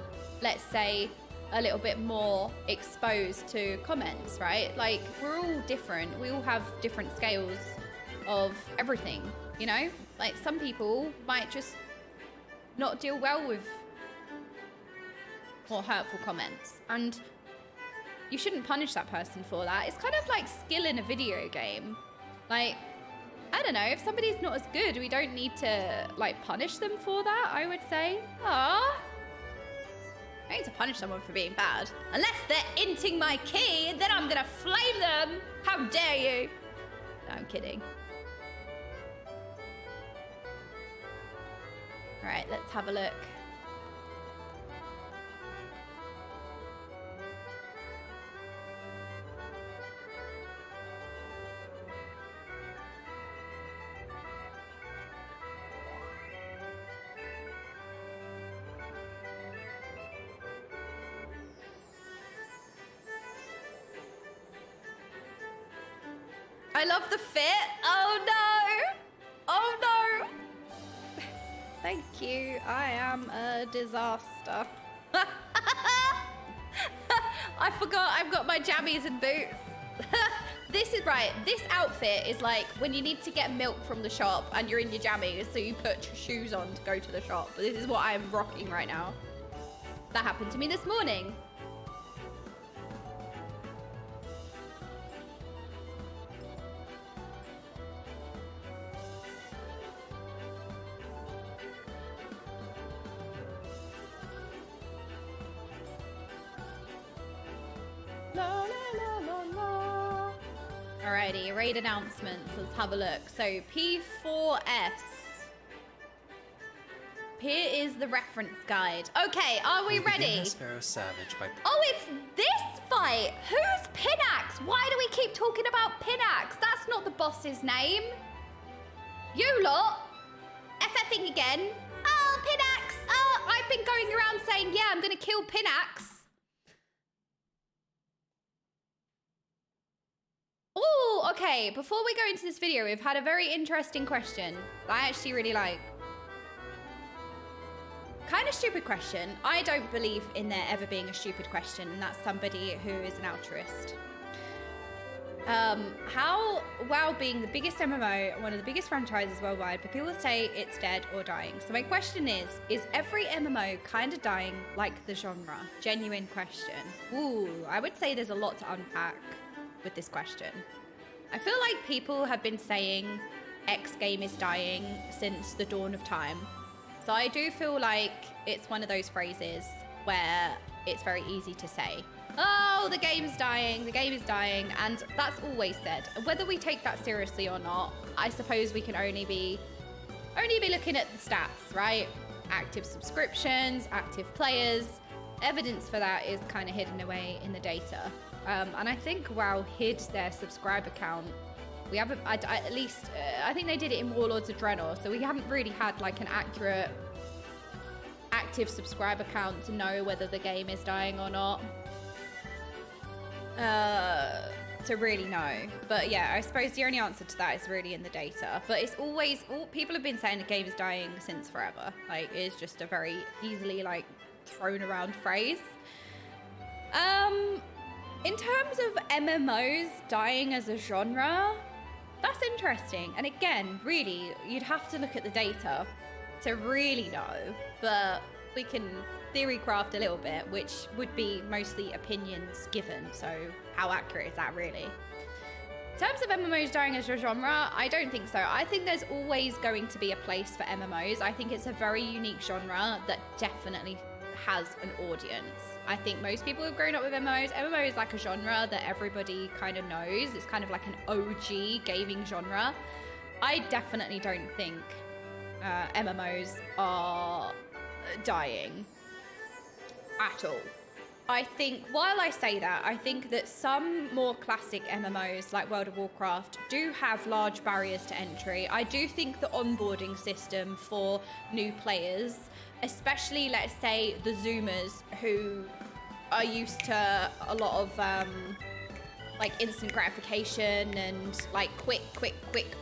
let's say, a little bit more exposed to comments, right? Like, we're all different. We all have different scales of everything, you know? Like, some people might just not deal well with more hurtful comments. And you shouldn't punish that person for that. It's kind of like skill in a video game. Like, I don't know, if somebody's not as good, we don't need to, like, punish them for that, I would say. Aww. I need to punish someone for being bad. Unless they're inting my key, then I'm gonna flame them! How dare you! No, I'm kidding. All right, let's have a look. I love the fit. Oh no. Oh no. Thank you. I am a disaster. I forgot I've got my jammies and boots. This is right. This outfit is like when you need to get milk from the shop and you're in your jammies, so you put your shoes on to go to the shop. But this is what I'm rocking right now. That happened to me this morning. Alrighty, raid announcements. Let's have a look. So P4S. Here is the reference guide. Okay, are we ready? Savage by Oh, it's this fight. Who's PINAX? Why do we keep talking about PINAX? That's not the boss's name. You lot. FFing again. Oh, PINAX. Oh, I've been going around saying, yeah, I'm going to kill PINAX. Oh, okay. Before we go into this video, we've had a very interesting question that I actually really like. Kind of stupid question. I don't believe in there ever being a stupid question, and that's somebody who is an altruist. How WoW being the biggest MMO, one of the biggest franchises worldwide, but people say it's dead or dying. So my question is every MMO kind of dying like the genre? Genuine question. Ooh, I would say there's a lot to unpack with this question. I feel like people have been saying X game is dying since the dawn of time. So I do feel like it's one of those phrases where it's very easy to say, oh, the game's dying, the game is dying, and that's always said. Whether we take that seriously or not, I suppose we can only be looking at the stats, right? Active subscriptions, active players. Evidence for that is kind of hidden away in the data. And I think WoW hid their subscriber count. We haven't, at least, I think they did it in Warlords of Draenor, so we haven't really had like an accurate active subscriber count to know whether the game is dying or not. To really know. But yeah, I suppose the only answer to that is really in the data. But it's always, people have been saying the game is dying since forever. Like, it's just a very easily like thrown around phrase. In terms of MMOs dying as a genre, that's interesting. And again, really, you'd have to look at the data to really know. But we can theory craft a little bit, which would be mostly opinions given. So how accurate is that really? In terms of MMOs dying as a genre, I don't think so. I think there's always going to be a place for MMOs. I think it's a very unique genre that definitely has an audience. I think most people have grown up with MMOs. MMO is like a genre that everybody kind of knows. It's kind of like an OG gaming genre. I definitely don't think MMOs are dying at all. I think, while I say that, I think that some more classic MMOs like World of Warcraft do have large barriers to entry. I do think the onboarding system for new players, especially let's say the Zoomers who are used to a lot of like instant gratification and like quick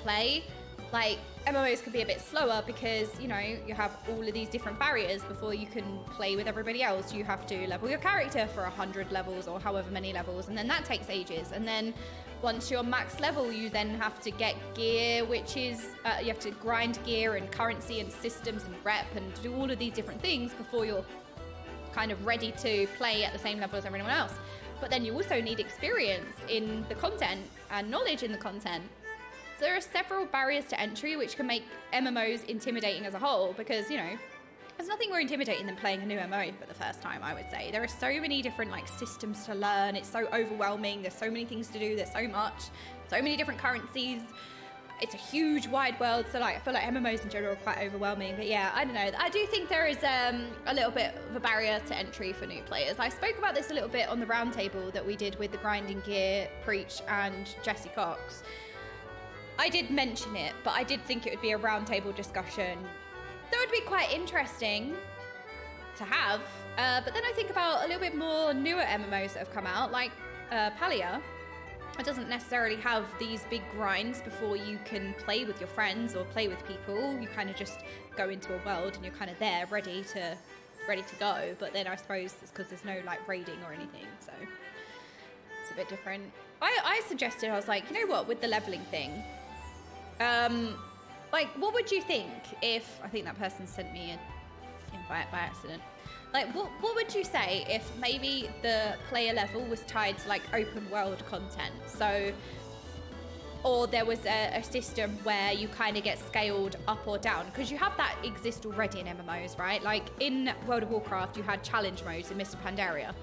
play, like MMOs can be a bit slower because, you know, you have all of these different barriers before you can play with everybody else. You have to level your character for 100 levels or however many levels, and then that takes ages. And then once you're max level, you then have to get gear, which is, you have to grind gear and currency and systems and rep and do all of these different things before you're kind of ready to play at the same level as everyone else. But then you also need experience in the content and knowledge in the content. So there are several barriers to entry which can make MMOs intimidating as a whole because, you know, there's nothing more intimidating than playing a new MMO for the first time, I would say. There are so many different like systems to learn. It's so overwhelming. There's so many things to do. There's so many different currencies. it's a huge wide world, so like I feel like MMOs in general are quite overwhelming. But yeah, I don't know. I do think there is a little bit of a barrier to entry for new players. I spoke about this a little bit on the roundtable that we did with the Grinding Gear, Preach, and Jesse Cox. I did mention it, but I did think it would be a roundtable discussion that would be quite interesting to have. But then I think about a little bit more newer MMOs that have come out, like Palia. It doesn't necessarily have these big grinds before you can play with your friends or play with people. You kind of just go into a world and you're kind of there, ready to go. But then I suppose it's because there's no like raiding or anything, so it's a bit different. I suggested, I was like, you know what, with the leveling thing, like what would you think if, I think that person sent me an invite by accident. Like, what would you say if maybe the player level was tied to like open world content? So, or there was a system where you kind of get scaled up or down, because you have that exist already in MMOs, right? Like in World of Warcraft, you had challenge modes in Mist of Pandaria,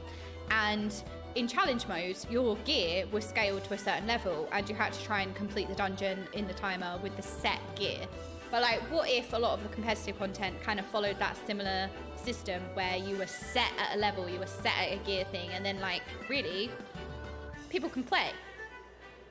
and in challenge modes, your gear was scaled to a certain level, and you had to try and complete the dungeon in the timer with the set gear. But like, what if a lot of the competitive content kind of followed that similar system where you were set at a level, you were set at a gear thing, and then like, really, people can play.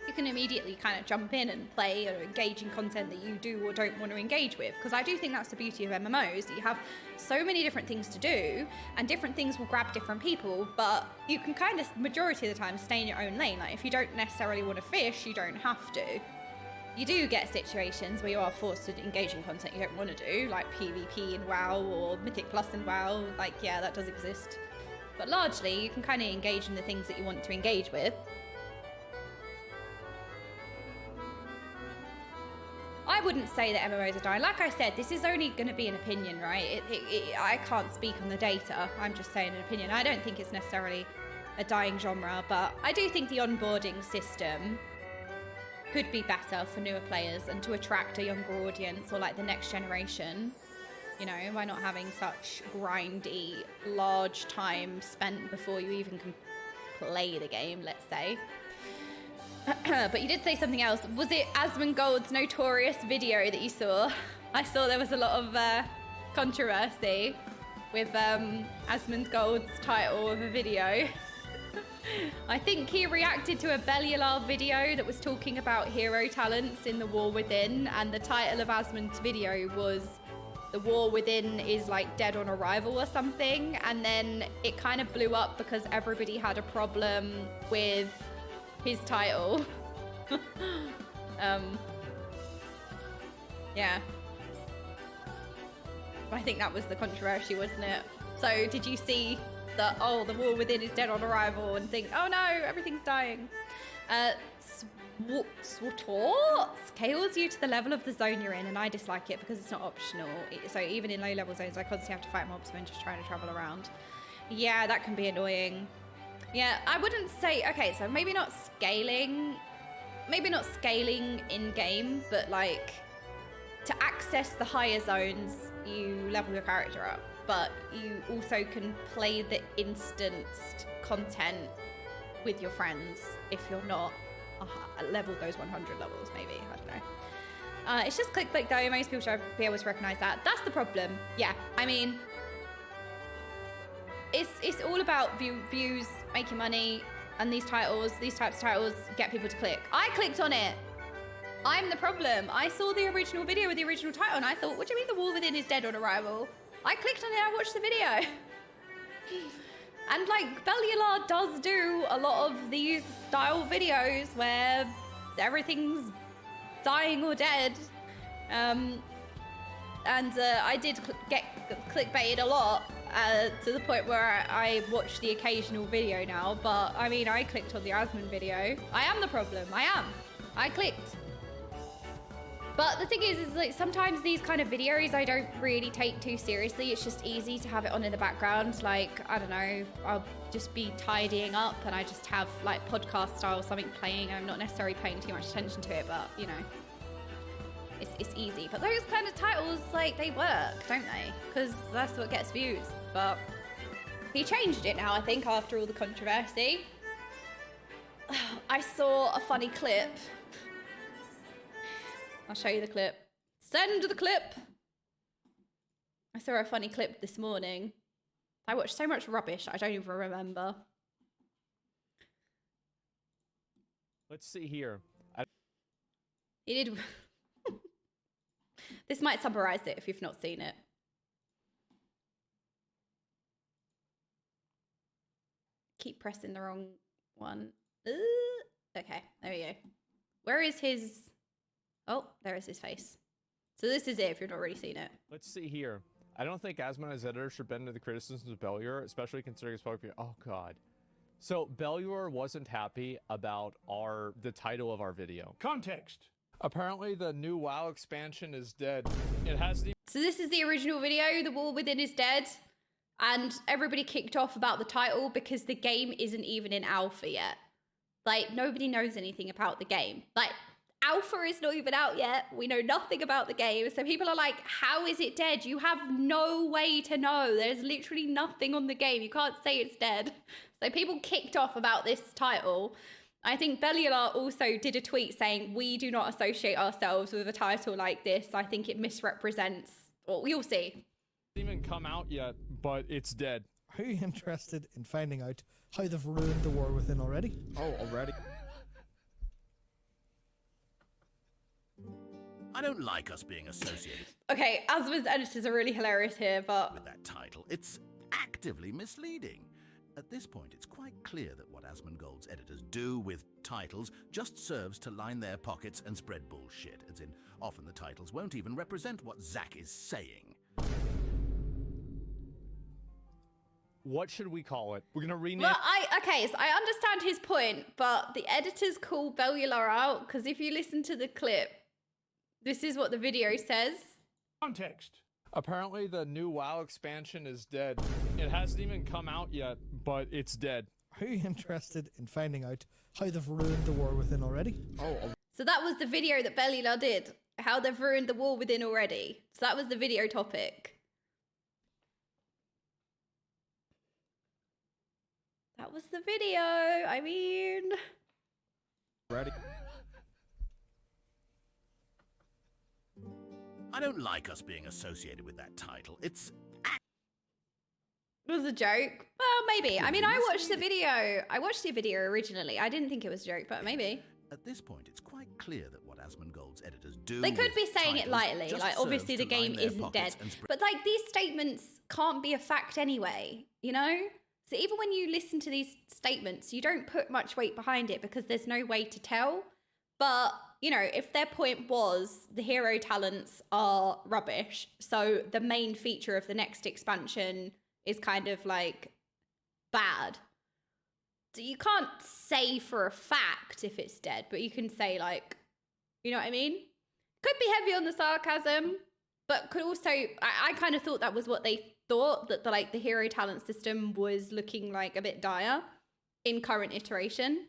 You can immediately kind of jump in and play or engage in content that you do or don't want to engage with. Because I do think that's the beauty of MMOs, that you have so many different things to do, and different things will grab different people, but you can kind of, majority of the time, stay in your own lane. Like, if you don't necessarily want to fish, you don't have to. You do get situations where you are forced to engage in content you don't want to do, like PvP in WoW or Mythic Plus in WoW. Like, yeah, that does exist. But largely, you can kind of engage in the things that you want to engage with. I wouldn't say that MMOs are dying. Like I said, this is only going to be an opinion, right? I can't speak on the data. I'm just saying an opinion. I don't think it's necessarily a dying genre, but I do think the onboarding system could be better for newer players and to attract a younger audience or like the next generation. You know, by not having such grindy, large time spent before you even can play the game, let's say. But you did say something else. Was it Asmongold's notorious video that you saw? I saw there was a lot of controversy with Asmongold's title of a video. I think he reacted to a Belial video that was talking about hero talents in The War Within, and the title of Asmund's video was The War Within is like dead on arrival or something, and then it kind of blew up because everybody had a problem with his title. Yeah. I think that was the controversy, wasn't it? So did you see that, oh, the War Within is dead on arrival, and think, oh no, everything's dying? Swatort scales you to the level of the zone you're in, and I dislike it because it's not optional. So even in low level zones, I constantly have to fight mobs when just trying to travel around. Yeah, that can be annoying. Yeah, I wouldn't say, okay, so maybe not scaling in game, but like to access the higher zones, you level your character up, but you also can play the instanced content with your friends if you're not leveled those 100 levels, maybe. I don't know. It's just click though. Most people should be able to recognize that. That's the problem. Yeah, I mean, it's all about views, making money, and these types of titles get people to click. I clicked on it. I'm the problem. I saw the original video with the original title and I thought, what do you mean The War Within is dead on arrival? I clicked on it, I watched the video. And like, Belial does do a lot of these style videos where everything's dying or dead. I did get clickbaited a lot to the point where I watch the occasional video now. But I mean, I clicked on the Asmund video. I am the problem. I clicked. But the thing is like sometimes these kind of videos I don't really take too seriously. It's just easy to have it on in the background. Like, I don't know, I'll just be tidying up and I just have like podcast style something playing. I'm not necessarily paying too much attention to it, but you know, it's easy. But those kind of titles, like, they work, don't they? Because that's what gets views. But he changed it now, I think, after all the controversy. I saw a funny clip I'll show you the clip. Send the clip. I saw a funny clip this morning. I watched so much rubbish I don't even remember. Let's see here. He did. This might summarize it if you've not seen it. Keep pressing the wrong one. Okay, there we go. Where is his... Oh, there is his face. So this is it if you've not already seen it. Let's see here. I don't think Asmon as editor should bend to the criticisms of Belluar, especially considering his public... Oh, God. So Belluar wasn't happy about the title of our video. Context. Apparently the new WoW expansion is dead. It has the... So this is the original video, The War Within is dead. And everybody kicked off about the title because the game isn't even in alpha yet. Like, nobody knows anything about the game. Like, alpha is not even out yet. We know nothing about the game. So people are like, how is it dead? You have no way to know. There's literally nothing on the game. You can't say it's dead. So people kicked off about this title. I think Belluar also did a tweet saying, we do not associate ourselves with a title like this. I think it misrepresents, well, you'll see. Hasn't even come out yet, but it's dead. Are you interested in finding out how they've ruined the War Within already? Oh, already? I don't like us being associated. Okay, Asmon's editors are really hilarious here, but... With that title, it's actively misleading. At this point, it's quite clear that what Asmongold's editors do with titles just serves to line their pockets and spread bullshit, as in, often the titles won't even represent what Zach is saying. What should we call it? We're gonna rename... Well, okay, so I understand his point, but the editors call Belluar out, because if you listen to the clip, this is what the video says. Context. Apparently the new WoW expansion is dead. It hasn't even come out yet, but it's dead. Are you interested in finding out how they've ruined the War Within already? Oh. So that was the video that Belluar did. How they've ruined the War Within already. So that was the video topic. That was the video. I mean... Ready? I don't like us being associated with that title. It was a joke. Well, maybe. I mean, I watched the video. I watched the video originally. I didn't think it was a joke, but maybe. At this point, it's quite clear that what Asmongold's editors do... They could be saying it lightly. Like, obviously the game isn't dead. But, like, these statements can't be a fact anyway, you know? So even when you listen to these statements, you don't put much weight behind it because there's no way to tell. But, you know, if their point was the hero talents are rubbish, so the main feature of the next expansion is kind of like bad. So you can't say for a fact if it's dead, but you can say like, you know what I mean? Could be heavy on the sarcasm, but could also, I kind of thought that was what they thought, that the hero talent system was looking like a bit dire in current iteration.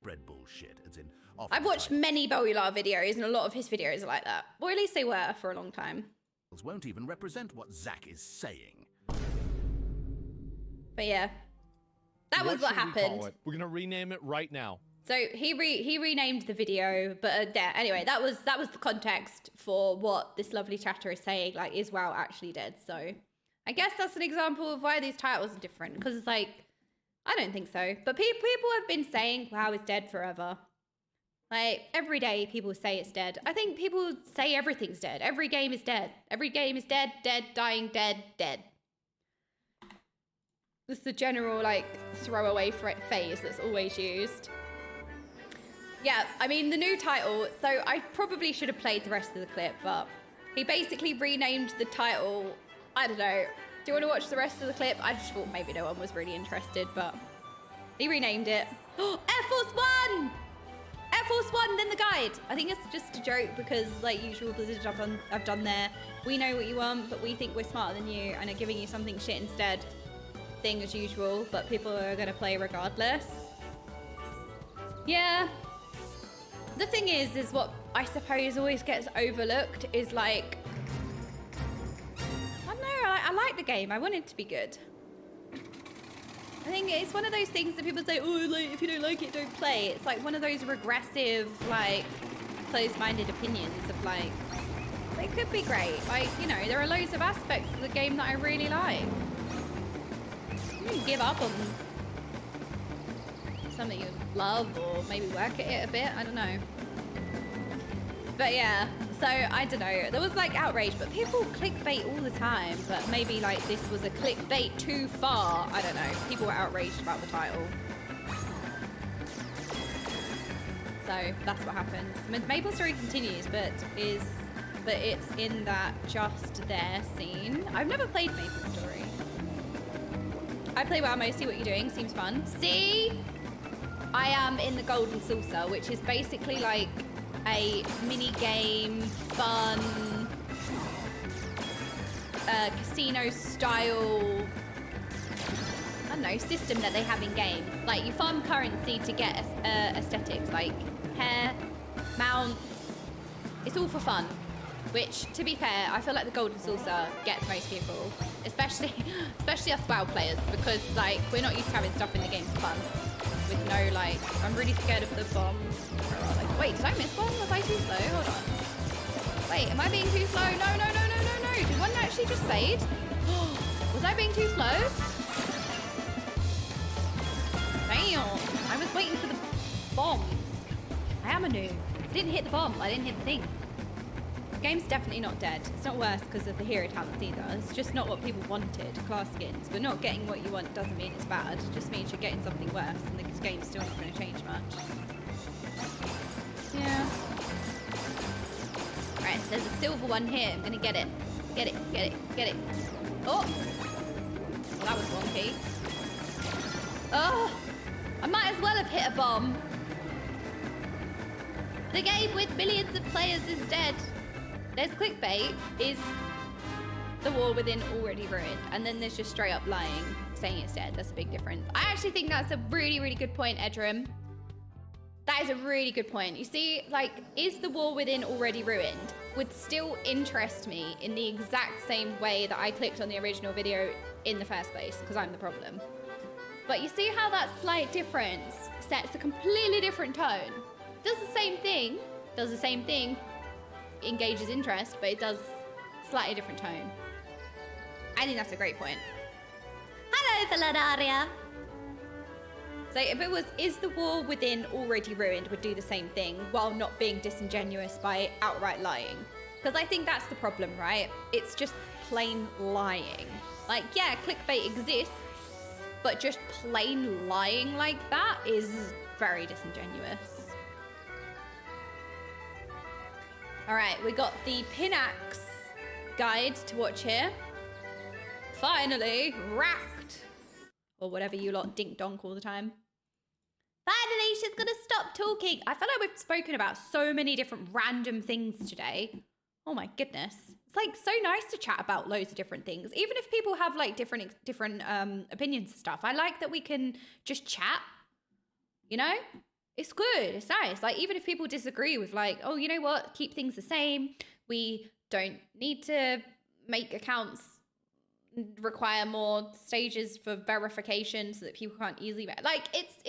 Red bullshit, as in... I've watched many Belluar videos, and a lot of his videos are like that. Or at least they were for a long time. Won't even represent what Zach is saying. But yeah, that was what happened. We're gonna rename it right now. So he renamed the video, but yeah. Anyway, that was the context for what this lovely chatter is saying. Like, is WoW actually dead? So I guess that's an example of why these titles are different. Because it's like, I don't think so. But people have been saying WoW is dead forever. Like, every day people say it's dead. I think people say everything's dead. Every game is dead. Every game is dead, dead, dying, dead, dead. This is the general, like, throwaway phrase that's always used. Yeah, I mean, the new title, so I probably should have played the rest of the clip, but he basically renamed the title. I don't know. Do you want to watch the rest of the clip? I just thought maybe no one was really interested, but he renamed it. Oh, Air Force One! Air Force One, then the guide. I think it's just a joke because, like usual, Blizzard I've done there. We know what you want, but we think we're smarter than you and are giving you something shit instead. Thing as usual, but people are gonna play regardless. Yeah. The thing is what I suppose always gets overlooked is like, I don't know, I like the game. I want it to be good. I think it's one of those things that people say, oh, like, if you don't like it, don't play. It's like one of those regressive, like, closed-minded opinions of like, they could be great. Like, you know, there are loads of aspects of the game that I really like. You can give up on something you love or maybe work at it a bit. I don't know. But yeah, so I don't know. There was like outrage, but people clickbait all the time. But maybe like this was a clickbait too far. I don't know. People were outraged about the title. So that's what happens. Maple Story continues, but it's in that just there scene. I've never played Maple Story. I play WoW mostly. What you're doing seems fun. See, I am in the Golden Saucer, which is basically like a mini game, fun, casino style, I don't know, system that they have in game. Like you farm currency to get aesthetics like hair, mounts. It's all for fun. Which, to be fair, I feel like the Golden Saucer gets most people, especially us WoW players, because like we're not used to having stuff in the game for fun. With no like, I'm really scared of the bombs. Wait, did I miss one? Was I too slow? Hold on. Wait, am I being too slow? No. Did one actually just fade? Was I being too slow? Damn, I was waiting for the bombs. I am a noob. I didn't hit the bomb. I didn't hit the thing. The game's definitely not dead. It's not worse because of the hero talents either. It's just not what people wanted, class skins. But not getting what you want doesn't mean it's bad. It just means you're getting something worse and the game's still not going to change much. Yeah. Alright, there's a silver one here. I'm going to get it. Get it. Oh! Well, that was wonky. Oh! I might as well have hit a bomb. The game with millions of players is dead. There's clickbait, is the war within already ruined, and then there's just straight up lying, saying it's dead. That's a big difference. I actually think that's a really, really good point, Edram. That is a really good point. You see, like, is the war within already ruined would still interest me in the exact same way that I clicked on the original video in the first place, because I'm the problem. But you see how that slight difference sets a completely different tone. Does the same thing, engages interest, but it does slightly different tone. I think that's a great point. Hello, Valadaria. So if it was, is the war within already ruined, would do the same thing while not being disingenuous by outright lying. Because I think that's the problem, right? It's just plain lying. Like, yeah, clickbait exists, but just plain lying like that is very disingenuous. All right, we got the PINAX guide to watch here. Finally, racked. Or whatever you lot dink donk all the time. Finally, she's gonna stop talking. I feel like we've spoken about so many different random things today. Oh my goodness. It's like so nice to chat about loads of different things. Even if people have like different opinions and stuff. I like that we can just chat, you know? It's good, it's nice. Like, even if people disagree with like, oh, you know what, keep things the same. We don't need to make accounts require more stages for verification so that people can't easily, like, it's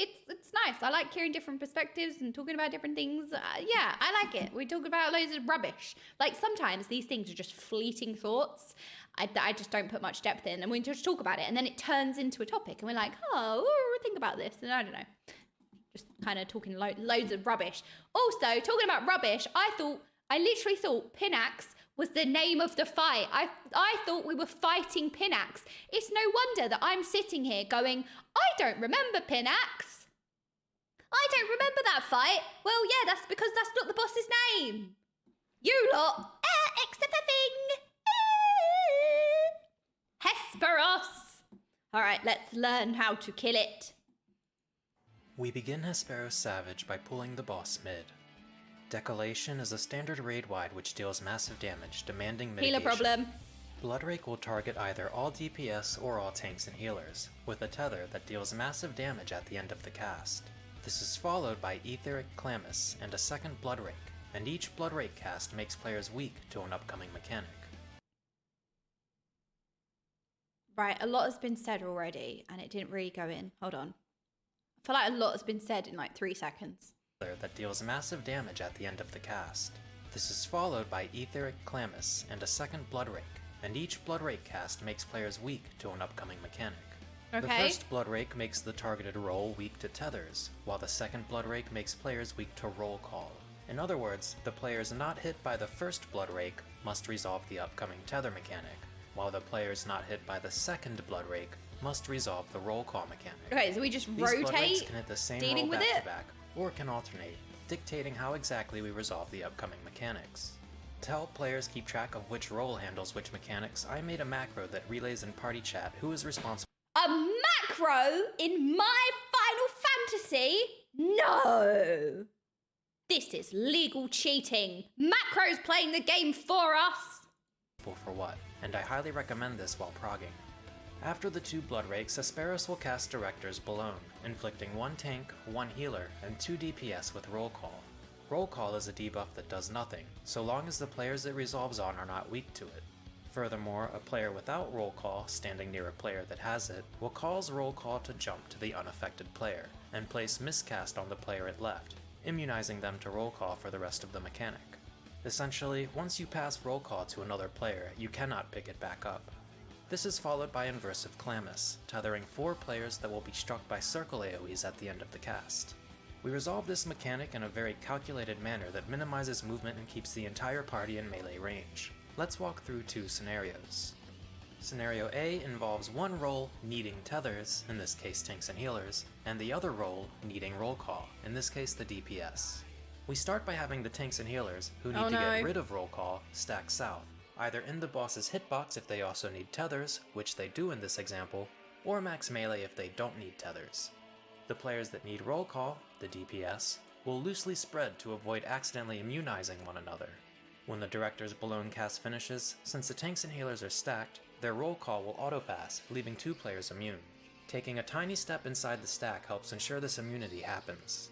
nice. I like hearing different perspectives and talking about different things. Yeah, I like it. We talk about loads of rubbish. Like, sometimes these things are just fleeting thoughts I just don't put much depth in, and we just talk about it, and then it turns into a topic, and we're like, oh, think about this, and I don't know. Just kind of talking loads of rubbish. Also, talking about rubbish, I literally thought PINAX was the name of the fight. I thought we were fighting PINAX. It's no wonder that I'm sitting here going, I don't remember PINAX. I don't remember that fight. Well, yeah, that's because that's not the boss's name. You lot, except for Hesperos. All right, let's learn how to kill it. We begin Hesperos Savage by pulling the boss mid. Decolation is a standard raid-wide which deals massive damage, demanding mitigation. Healer problem. Bloodrake will target either all DPS or all tanks and healers, with a tether that deals massive damage at the end of the cast. This is followed by Etheric Clammis and a second Bloodrake, and each Bloodrake cast makes players weak to an upcoming mechanic. Right, a lot has been said already, and it didn't really go in. Hold on. I feel like a lot has been said in like 3 seconds. that deals massive damage at the end of the cast. This is followed by Etheric Clammis and a second Blood Rake, and each Blood Rake cast makes players weak to an upcoming mechanic. The first Blood Rake makes the targeted roll weak to tethers, while the second Blood Rake makes players weak to roll call. In other words, the players not hit by the first Blood Rake must resolve the upcoming tether mechanic, while the players not hit by the second Blood Rake must resolve the roll call mechanic. Okay, so we just These Blood Rakes rotate can hit the same dealing roll with back it? to back, or can alternate, dictating how exactly we resolve the upcoming mechanics. To help players keep track of which roll handles which mechanics, I made a macro that relays in party chat who is responsible. A macro in my Final Fantasy? No! This is legal cheating. Macro's playing the game for us. For what, and I highly recommend this while progging. After the two Blood Rakes, Asperos will cast Director's Balone, inflicting 1 tank, 1 healer, and 2 DPS with Roll Call. Roll Call is a debuff that does nothing, so long as the players it resolves on are not weak to it. Furthermore, a player without Roll Call, standing near a player that has it, will cause Roll Call to jump to the unaffected player, and place Miscast on the player it left, immunizing them to Roll Call for the rest of the mechanic. Essentially, once you pass Roll Call to another player, you cannot pick it back up. This is followed by Inversive Clammis, tethering 4 players that will be struck by circle AoEs at the end of the cast. We resolve this mechanic in a very calculated manner that minimizes movement and keeps the entire party in melee range. Let's walk through 2 scenarios. Scenario A involves one role needing tethers, in this case tanks and healers, and the other role needing roll call, in this case the DPS. We start by having the tanks and healers, who need to get rid of roll call, stack south, either in the boss's hitbox if they also need tethers, which they do in this example, or max melee if they don't need tethers. The players that need roll call, the DPS, will loosely spread to avoid accidentally immunizing one another. When the Director's Balone cast finishes, since the tanks and healers are stacked, their roll call will auto-pass, leaving 2 players immune. Taking a tiny step inside the stack helps ensure this immunity happens.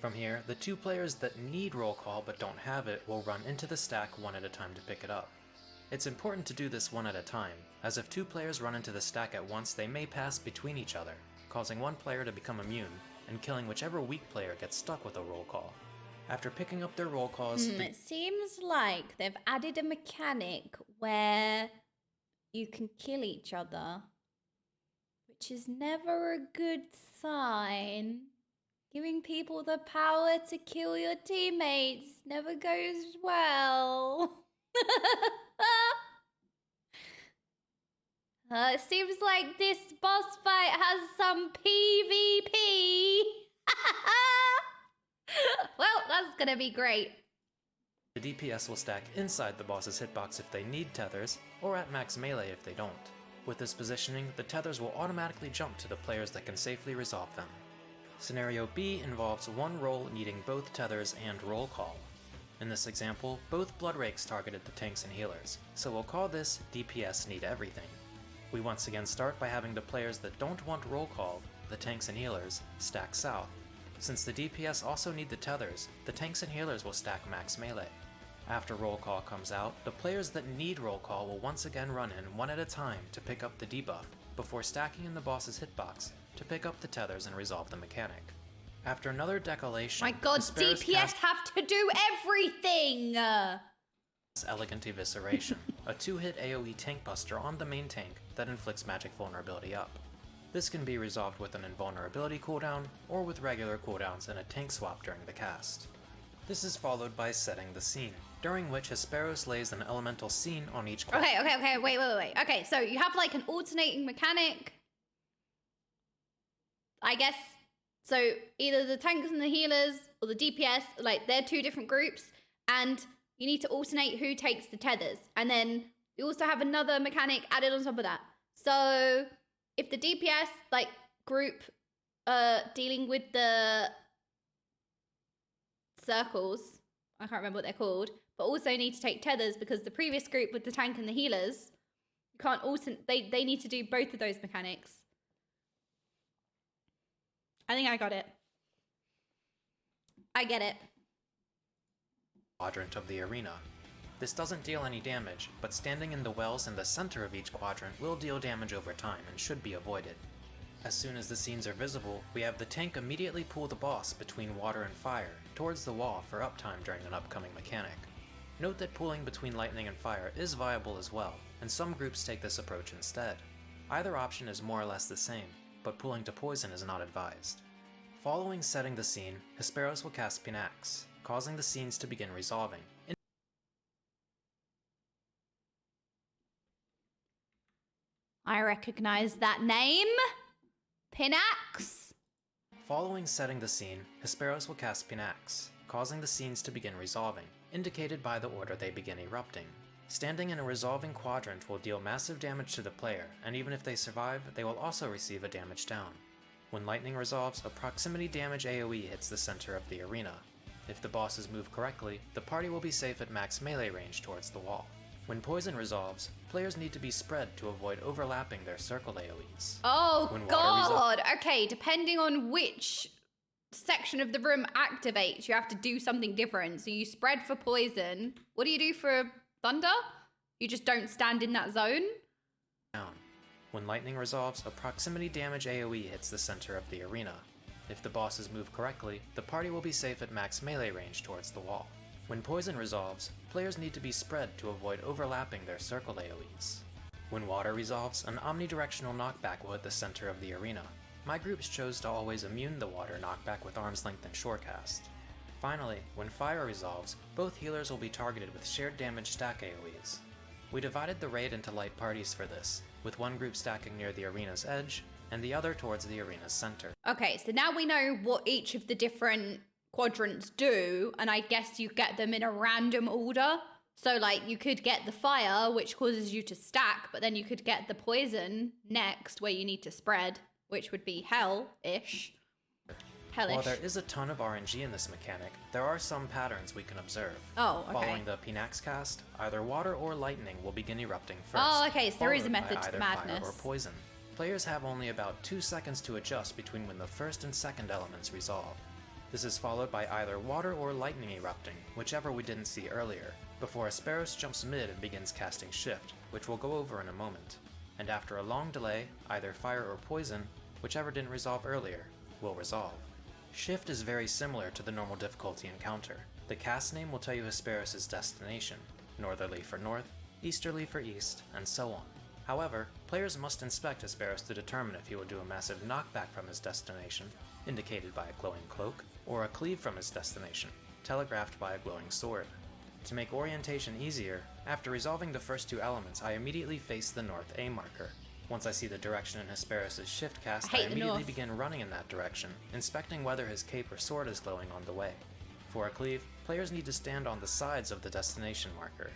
From here, the 2 players that need roll call but don't have it will run into the stack one at a time to pick it up. It's important to do this one at a time, as if 2 players run into the stack at once they may pass between each other, causing one player to become immune, and killing whichever weak player gets stuck with a roll call. After picking up their roll calls... It seems like they've added a mechanic where you can kill each other, which is never a good sign. Giving people the power to kill your teammates never goes well. It seems like this boss fight has some PvP. Well, that's gonna be great. The DPS will stack inside the boss's hitbox if they need tethers, or at max melee if they don't. With this positioning, the tethers will automatically jump to the players that can safely resolve them. Scenario B involves one role needing both tethers and roll call. In this example, both Blood Rakes targeted the tanks and healers, so we'll call this DPS Need Everything. We once again start by having the players that don't want roll call, the tanks and healers, stack south. Since the DPS also need the tethers, the tanks and healers will stack max melee. After roll call comes out, the players that need roll call will once again run in one at a time to pick up the debuff, before stacking in the boss's hitbox to pick up the tethers and resolve the mechanic. After another decollation, My god, DPS have to do everything! Elegant Evisceration, a 2-hit AoE tank buster on the main tank that inflicts magic vulnerability up. This can be resolved with an invulnerability cooldown, or with regular cooldowns and a tank swap during the cast. This is followed by Setting the Scene, during which Hesperos lays an elemental scene on each quad. Okay, wait. Okay, so you have like an alternating mechanic, I guess. So either the tanks and the healers, or the DPS, like they're 2 different groups, and you need to alternate who takes the tethers. And then you also have another mechanic added on top of that. So if the DPS like group dealing with the circles, I can't remember what they're called, but also need to take tethers because the previous group with the tank and the healers, you can't alternate, they need to do both of those mechanics. I think I got it. I get it. Quadrant of the arena. This doesn't deal any damage, but standing in the wells in the center of each quadrant will deal damage over time and should be avoided. As soon as the scenes are visible, we have the tank immediately pull the boss between water and fire towards the wall for uptime during an upcoming mechanic. Note that pulling between lightning and fire is viable as well, and some groups take this approach instead. Either option is more or less the same, but pulling to poison is not advised. Following setting the scene, Hesperos will cast PINAX, causing the scenes to begin resolving. I recognize that name. PINAX. Following setting the scene, Hesperos will cast PINAX, causing the scenes to begin resolving, indicated by the order they begin erupting. Standing in a resolving quadrant will deal massive damage to the player, and even if they survive, they will also receive a damage down. When lightning resolves, a proximity damage AoE hits the center of the arena. If the bosses move correctly, the party will be safe at max melee range towards the wall. When poison resolves, players need to be spread to avoid overlapping their circle AoEs. Oh god! Okay, depending on which section of the room activates, you have to do something different. So you spread for poison. What do you do for thunder? You just don't stand in that zone? Down. When lightning resolves, a proximity damage AoE hits the center of the arena. If the bosses move correctly, the party will be safe at max melee range towards the wall. When poison resolves, players need to be spread to avoid overlapping their circle AoEs. When water resolves, an omnidirectional knockback will hit the center of the arena. My groups chose to always immune the water knockback with arm's length and shorecast. Finally, when fire resolves, both healers will be targeted with shared damage stack AoEs. We divided the raid into light parties for this, with one group stacking near the arena's edge, and the other towards the arena's center. Okay, so now we know what each of the different quadrants do, and I guess you get them in a random order. So like you could get the fire, which causes you to stack, but then you could get the poison next, where you need to spread, which would be hell-ish. Hellish. While there is a ton of RNG in this mechanic, there are some patterns we can observe. Oh, okay. Following the PINAX cast, either water or lightning will begin erupting first. Oh, okay, so there is a method to either the madness. Fire or poison. Players have only about 2 seconds to adjust between when the first and second elements resolve. This is followed by either water or lightning erupting, whichever we didn't see earlier, before Hesperos jumps mid and begins casting Shift, which we'll go over in a moment. And after a long delay, either fire or poison, whichever didn't resolve earlier, will resolve. Shift is very similar to the normal difficulty encounter. The cast name will tell you Hesperos' destination, northerly for north, easterly for east, and so on. However, players must inspect Hesperos to determine if he will do a massive knockback from his destination, indicated by a glowing cloak, or a cleave from his destination, telegraphed by a glowing sword. To make orientation easier, after resolving the first 2 elements, I immediately face the north A marker. Once I see the direction in Hesperos' shift cast, I immediately begin running in that direction, inspecting whether his cape or sword is glowing on the way. For a cleave, players need to stand on the sides of the destination marker.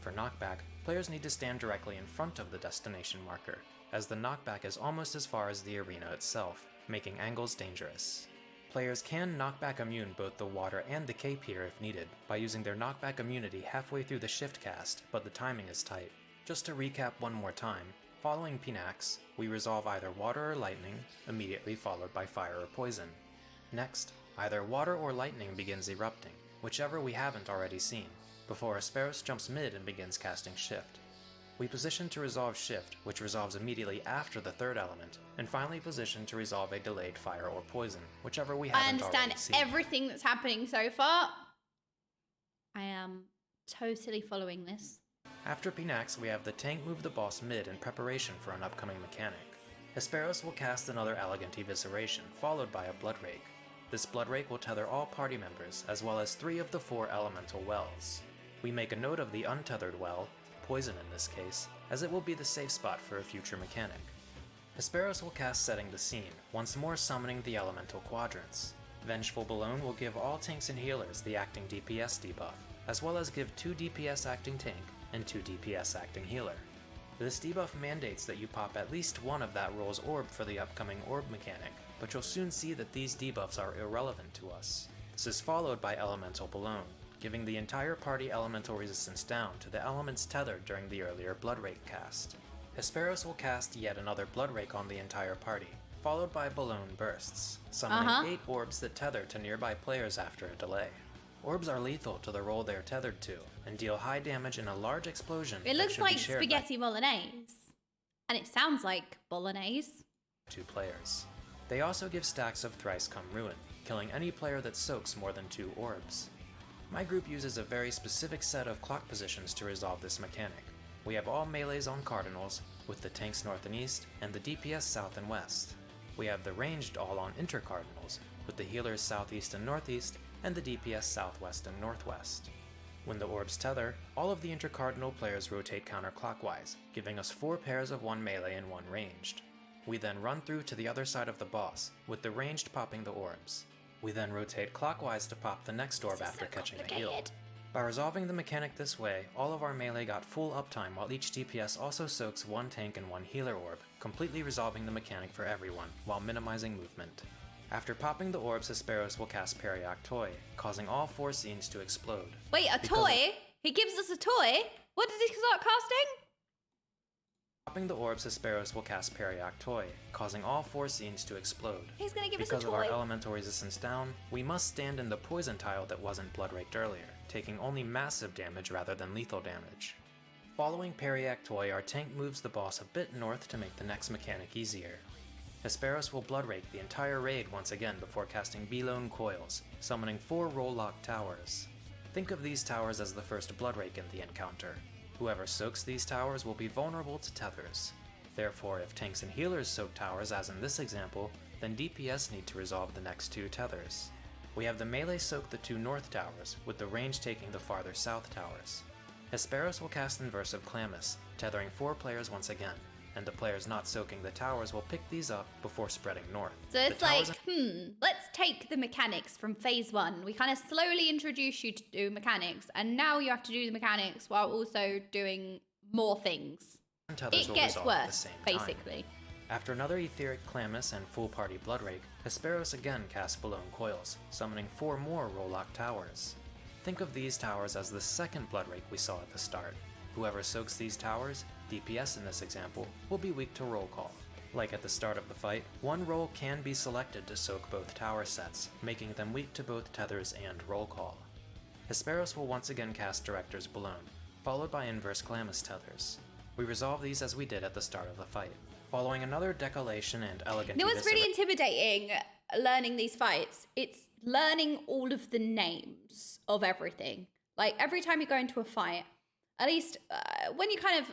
For knockback, players need to stand directly in front of the destination marker, as the knockback is almost as far as the arena itself, making angles dangerous. Players can knockback immune both the water and the cape here if needed, by using their knockback immunity halfway through the shift cast, but the timing is tight. Just to recap one more time, following PINAX, we resolve either water or lightning, immediately followed by fire or poison. Next, either water or lightning begins erupting, whichever we haven't already seen, before Hesperos jumps mid and begins casting Shift. We position to resolve Shift, which resolves immediately after the third element, and finally position to resolve a delayed fire or poison, whichever we haven't already seen. I understand everything that's happening so far. I am totally following this. After PINAX, we have the tank move the boss mid in preparation for an upcoming mechanic. Hesperos will cast another elegant evisceration, followed by a blood rake. This blood rake will tether all party members, as well as 3 of the 4 elemental wells. We make a note of the untethered well, poison in this case, as it will be the safe spot for a future mechanic. Hesperos will cast Setting the Scene, once more summoning the elemental quadrants. Vengeful Balloon will give all tanks and healers the acting DPS debuff, as well as give 2 DPS acting tank and 2 DPS acting healer. This debuff mandates that you pop at least one of that role's orb for the upcoming orb mechanic, but you'll soon see that these debuffs are irrelevant to us. This is followed by Elemental Balloon, giving the entire party elemental resistance down to the elements tethered during the earlier Blood Rake cast. Hesperos will cast yet another Blood Rake on the entire party, followed by Balloon Bursts, summoning 8 orbs that tether to nearby players after a delay. Orbs are lethal to the role they are tethered to, and deal high damage in a large explosion. It looks like spaghetti bolognese. And it sounds like bolognese. 2 players. They also give stacks of Thrice Come Ruin, killing any player that soaks more than 2 orbs. My group uses a very specific set of clock positions to resolve this mechanic. We have all melees on cardinals, with the tanks north and east, and the DPS south and west. We have the ranged all on intercardinals, with the healers southeast and northeast, and the DPS southwest and northwest. When the orbs tether, all of the intercardinal players rotate counterclockwise, giving us 4 pairs of 1 melee and 1 ranged. We then run through to the other side of the boss, with the ranged popping the orbs. We then rotate clockwise to pop the next orb after catching a heal. By resolving the mechanic this way, all of our melee got full uptime while each DPS also soaks 1 tank and 1 healer orb, completely resolving the mechanic for everyone, while minimizing movement. After popping the orbs, Hesperos will cast Periac Toy, causing all 4 scenes to explode. Wait, a toy? He gives us a toy? What does he start casting? Popping the orbs, Hesperos will cast Periac Toy, causing all 4 scenes to explode. He's gonna give us a Because of our toy. elemental resistance down, we must stand in the poison tile that wasn't blood raked earlier, taking only massive damage rather than lethal damage. Following Periac Toy, our tank moves the boss a bit north to make the next mechanic easier. Hesperos will blood rake the entire raid once again before casting Belone Coils, summoning 4 roll lock towers. Think of these towers as the first blood rake in the encounter. Whoever soaks these towers will be vulnerable to tethers. Therefore, if tanks and healers soak towers, as in this example, then DPS need to resolve the next 2 tethers. We have the melee soak the 2 north towers, with the range taking the farther south towers. Hesperos will cast Inverse of Clammus, tethering 4 players once again, and the players not soaking the towers will pick these up before spreading north. So it's like, let's take the mechanics from phase 1. We kind of slowly introduce you to do mechanics, and now you have to do the mechanics while also doing more things. It gets worse, basically. After another Etheric Clammus and full party blood rake, Hesperos again casts Belone Coils, summoning 4 more Rollock towers. Think of these towers as the second blood rake we saw at the start. Whoever soaks these towers, DPS in this example, will be weak to roll call. Like at the start of the fight, 1 roll can be selected to soak both tower sets, making them weak to both tethers and roll call. Hesperos will once again cast Director's Balloon, followed by Inverse Clammus tethers. We resolve these as we did at the start of the fight. Following another Decolation and Elegant... You know what's really intimidating learning these fights? It's learning all of the names of everything. Like, every time you go into a fight, at least when you kind of...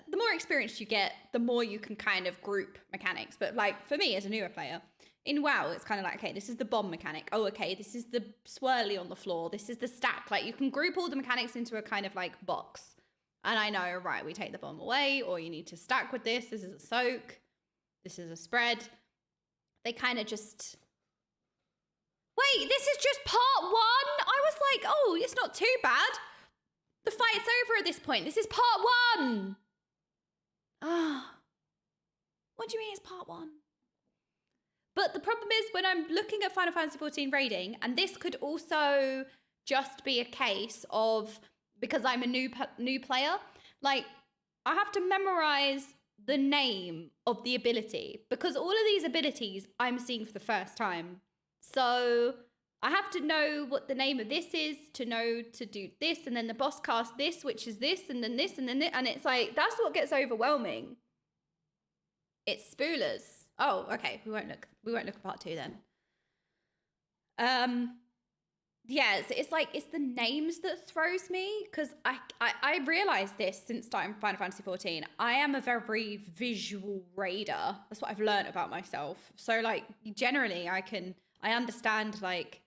the more experience you get, the more you can kind of group mechanics. But, like, for me as a newer player, in WoW, it's kind of like, okay, this is the bomb mechanic. Oh, okay, this is the swirly on the floor. This is the stack. Like, you can group all the mechanics into a kind of, like, box. And I know, right, we take the bomb away, or you need to stack with this. This is a soak. This is a spread. They kind of just... Wait, this is just part 1? I was like, oh, it's not too bad. The fight's over at this point. This is part 1. Ah. What do you mean it's part 1? But the problem is when I'm looking at Final Fantasy XIV raiding, and this could also just be a case of... because I'm a new player, like, I have to memorize the name of the ability because all of these abilities I'm seeing for the first time. So I have to know what the name of this is to know to do this, and then the boss casts this, which is this, and then this, and then this, and it's like, that's what gets overwhelming. It's spoolers. Oh, okay, we won't look at part 2 then. Yeah, it's like, it's the names that throws me, because I realised this since starting Final Fantasy XIV. I am a very visual raider. That's what I've learned about myself. So, like, generally, I understand, like,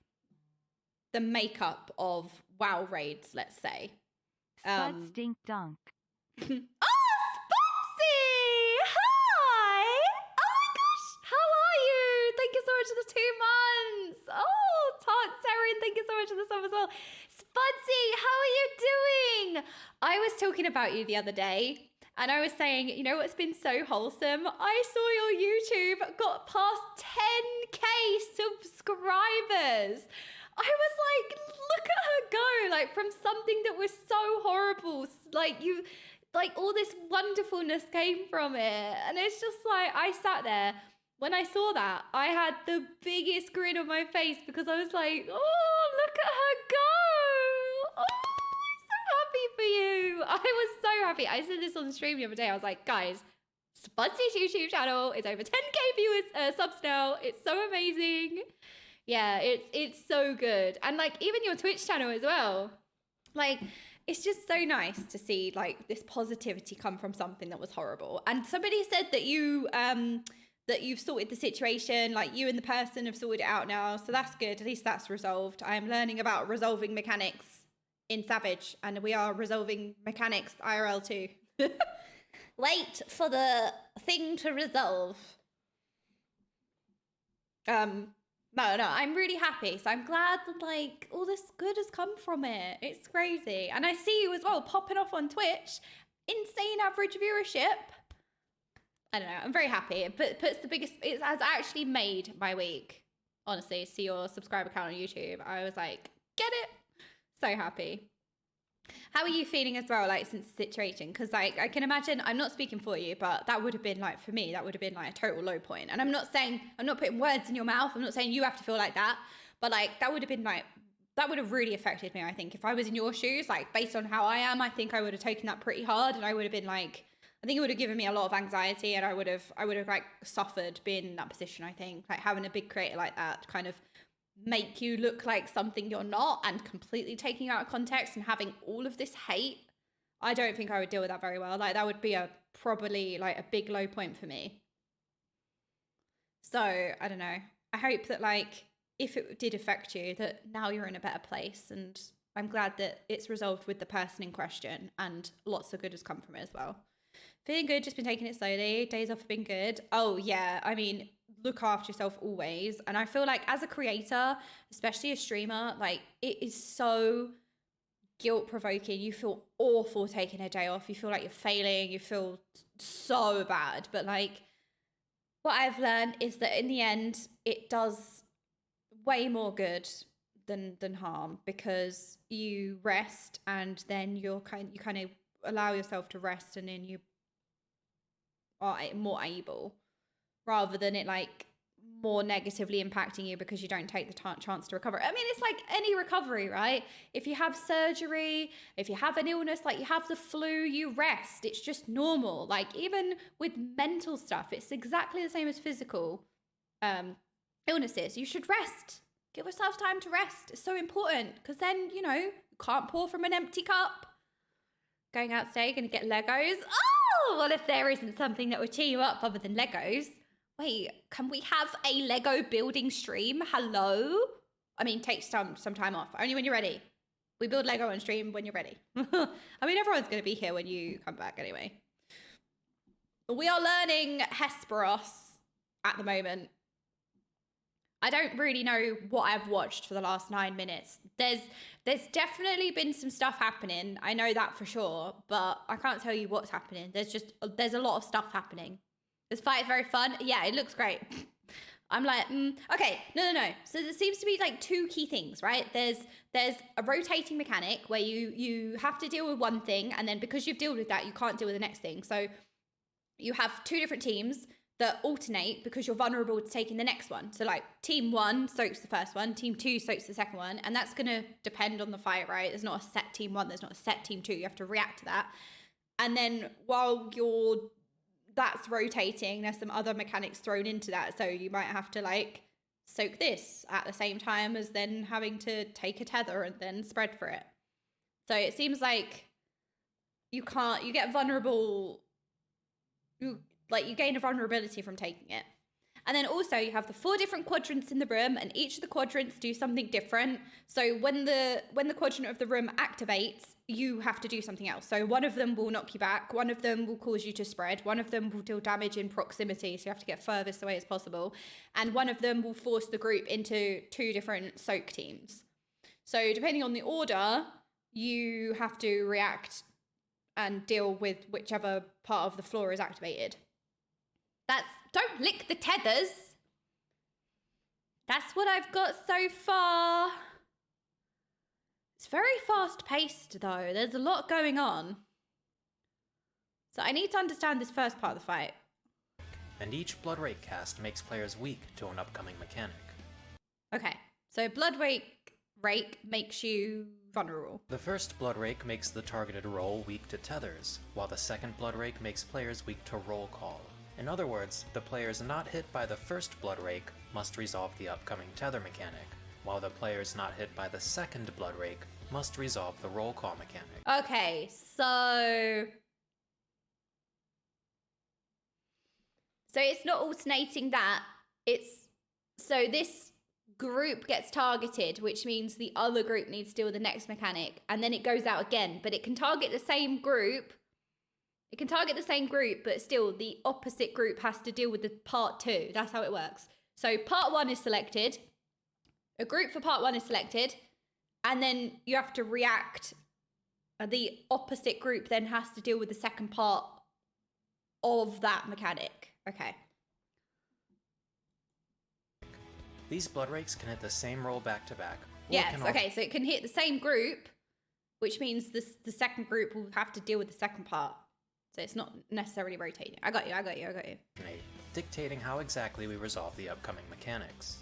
the makeup of WoW raids, let's say. Spud stink dunk. Oh, Spudsy! Hi! Oh my gosh, how are you? Thank you so much for the 2 months. Oh, Taryn, thank you so much for the sub as well. Spudsy, how are you doing? I was talking about you the other day, and I was saying, you know what's been so wholesome? I saw your YouTube got past 10K subscribers. I was like, look at her go, like, from something that was so horrible, like all this wonderfulness came from it. And it's just like, I sat there, when I saw that, I had the biggest grin on my face because I was like, oh, look at her go. Oh, I'm so happy for you. I was so happy. I said this on the stream the other day. I was like, guys, Bunsy's YouTube channel. It's over 10k viewers, subs now. It's so amazing. Yeah, it's so good. And like even your Twitch channel as well. Like it's just so nice to see like this positivity come from something that was horrible. And somebody said that you've sorted the situation, like you and the person have sorted it out now. So that's good. At least that's resolved. I am learning about resolving mechanics in Savage, and we are resolving mechanics IRL too. Wait for the thing to resolve. No, I'm really happy. So I'm glad that like all this good has come from it. It's crazy. And I see you as well popping off on Twitch. Insane average viewership. I don't know. I'm very happy. It has actually made my week. Honestly, see your subscriber count on YouTube. I was like, get it. So happy. How are you feeling as well, like since the situation? Because like I can imagine, I'm not speaking for you, but that would have been like, for me, that would have been like a total low point. And I'm not putting words in your mouth. I'm not saying you have to feel like that, but like that would have been like, that would have really affected me. I think if I was in your shoes, like based on how I am, I think I would have taken that pretty hard, and I would have been like, I think it would have given me a lot of anxiety, and I would have like suffered being in that position. I think like having a big creator like that kind of make you look like something you're not, and completely taking out of context and having all of this hate. I don't think I would deal with that very well. Like that would be probably like a big low point for me. So I don't know. I hope that like if it did affect you, that now you're in a better place, and I'm glad that it's resolved with the person in question, and lots of good has come from it as well. Feeling good, just been taking it slowly. Days off have been good. Oh yeah, I mean, look after yourself always. And I feel like as a creator, especially a streamer, like it is so guilt provoking. You feel awful taking a day off. You feel like you're failing. You feel so bad. But like what I've learned is that in the end, it does way more good than harm, because you rest, and then you kind of allow yourself to rest, and then you are more able, rather than it like more negatively impacting you because you don't take the chance to recover. I mean, it's like any recovery, right? If you have surgery, if you have an illness, like you have the flu, you rest. It's just normal. Like even with mental stuff, it's exactly the same as physical illnesses. You should rest. Give yourself time to rest. It's so important, because then, you know, you can't pour from an empty cup. Going out today, going to get Legos. Oh, well, if there isn't something that would cheer you up other than Legos. Wait, can we have a Lego building stream? Hello? I mean, take some time off. Only when you're ready. We build Lego on stream when you're ready. I mean, everyone's going to be here when you come back anyway. We are learning Hesperos at the moment. I don't really know what I've watched for the last 9 minutes. There's definitely been some stuff happening. I know that for sure, but I can't tell you what's happening. There's a lot of stuff happening. This fight is very fun. Yeah, it looks great. I'm like, okay, no. So there seems to be like two key things, right? There's a rotating mechanic where you have to deal with one thing, and then because you've dealt with that, you can't deal with the next thing. So you have two different teams that alternate because you're vulnerable to taking the next one. So like team 1 soaks the first one, team 2 soaks the second one, and that's going to depend on the fight, right? There's not a set team 1, there's not a set team 2. You have to react to that. And then while that's rotating, there's some other mechanics thrown into that. So you might have to like soak this at the same time as then having to take a tether and then spread for it. So it seems like you get vulnerable, you gain a vulnerability from taking it. And then also you have the 4 different quadrants in the room, and each of the quadrants do something different. So when the quadrant of the room activates, you have to do something else. So one of them will knock you back, one of them will cause you to spread, one of them will deal damage in proximity, so you have to get furthest away as possible, and one of them will force the group into 2 different soak teams. So depending on the order, you have to react and deal with whichever part of the floor is activated. Don't lick the tethers. That's what I've got so far. It's very fast paced though. There's a lot going on. So I need to understand this first part of the fight. And each Blood Rake cast makes players weak to an upcoming mechanic. Okay, so Blood Rake makes you vulnerable. The first Blood Rake makes the targeted roll weak to tethers, while the second Blood Rake makes players weak to roll call. In other words, the players not hit by the first Blood Rake must resolve the upcoming tether mechanic, while the players not hit by the second Blood Rake must resolve the roll call mechanic. Okay, so it's not alternating that. It's so this group gets targeted, which means the other group needs to deal with the next mechanic, and then it goes out again, but it can target the same group. It can target the same group, but still the opposite group has to deal with the part 2. That's how it works. So part 1 is selected. A group for part 1 is selected, and then you have to react. The opposite group then has to deal with the second part of that mechanic. Okay. These Blood Rakes can hit the same roll back to back. Yes, okay, so it can hit the same group, which means the second group will have to deal with the second part. So it's not necessarily rotating. I got you. Dictating how exactly we resolve the upcoming mechanics.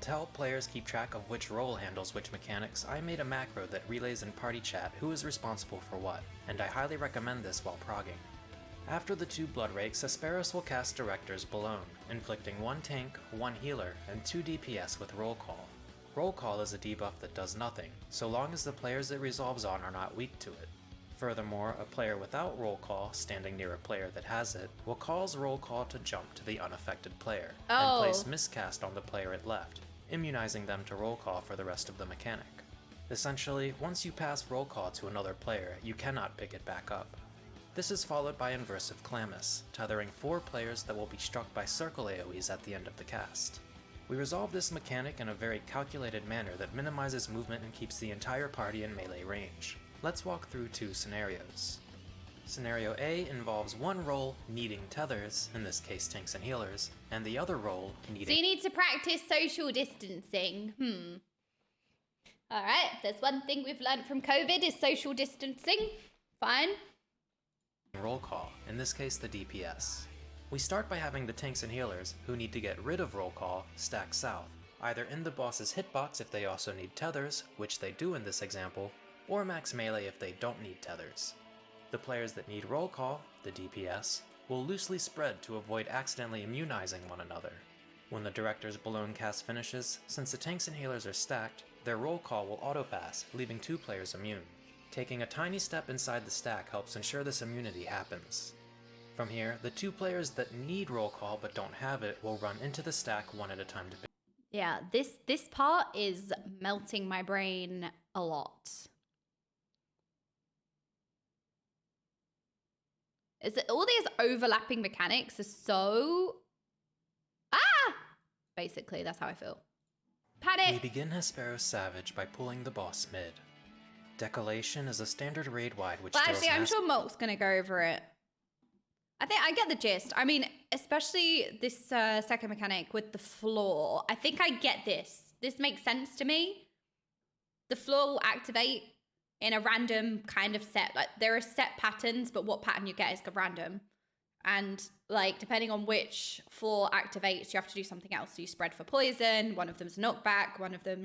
To help players keep track of which role handles which mechanics, I made a macro that relays in party chat who is responsible for what, and I highly recommend this while progging. After the 2 Blood Rakes, Asperos will cast Director's Balloon, inflicting 1 tank, 1 healer, and 2 DPS with Roll Call. Roll Call is a debuff that does nothing, so long as the players it resolves on are not weak to it. Furthermore, a player without Roll Call, standing near a player that has it, will cause Roll Call to jump to the unaffected player, and place Miscast on the player it left, immunizing them to Roll Call for the rest of the mechanic. Essentially, once you pass Roll Call to another player, you cannot pick it back up. This is followed by Inversive Calamus, tethering 4 players that will be struck by circle AoEs at the end of the cast. We resolve this mechanic in a very calculated manner that minimizes movement and keeps the entire party in melee range. Let's walk through 2 scenarios. Scenario A involves one role needing tethers, in this case tanks and healers, and the other role needing... So you need to practice social distancing. Alright, if there's one thing we've learned from COVID is social distancing. Fine. Roll call, in this case the DPS. We start by having the tanks and healers, who need to get rid of roll call, stack south, either in the boss's hitbox if they also need tethers, which they do in this example, or max melee if they don't need tethers. The players that need roll call, the DPS, will loosely spread to avoid accidentally immunizing one another. When the Director's Balloon cast finishes, since the tanks and healers are stacked, their roll call will auto-pass, leaving 2 players immune. Taking a tiny step inside the stack helps ensure this immunity happens. From here, the 2 players that need roll call but don't have it will run into the stack one at a time to pick. Yeah, this part is melting my brain a lot. Is that all these overlapping mechanics are so... Basically, that's how I feel. Panic! We begin Hesperos Savage by pulling the boss mid. Decolation is a standard raid-wide which deals actually, I'm sure Molk's gonna go over it. I think I get the gist. I mean, especially this second mechanic with the floor. I think I get this. This makes sense to me. The floor will activate in a random kind of set. Like, there are set patterns, but what pattern you get is random. And, like, depending on which floor activates, you have to do something else. So you spread for poison, one of them's knockback, one of them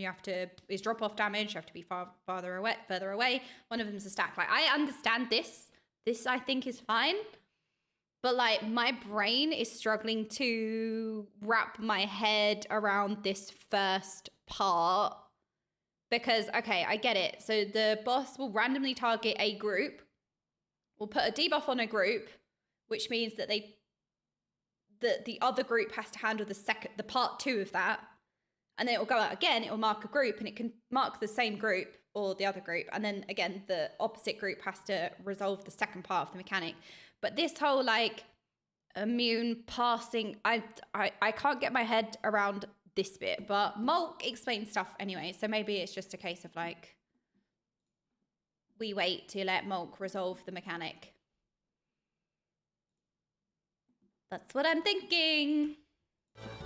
is drop-off damage, you have to be further away, one of them's a stack. Like, I understand this. This, I think, is fine. But, like, my brain is struggling to wrap my head around this first part. Because, okay, I get it. So the boss will randomly target a group, will put a debuff on a group, which means that the other group has to handle the part 2 of that. And then it will go out again, it will mark a group, and it can mark the same group or the other group. And then, again, the opposite group has to resolve the second part of the mechanic. But this whole, like, immune passing, I can't get my head around this bit, but Molk explains stuff anyway, so maybe it's just a case of, like, we wait to let Molk resolve the mechanic. That's what I'm thinking.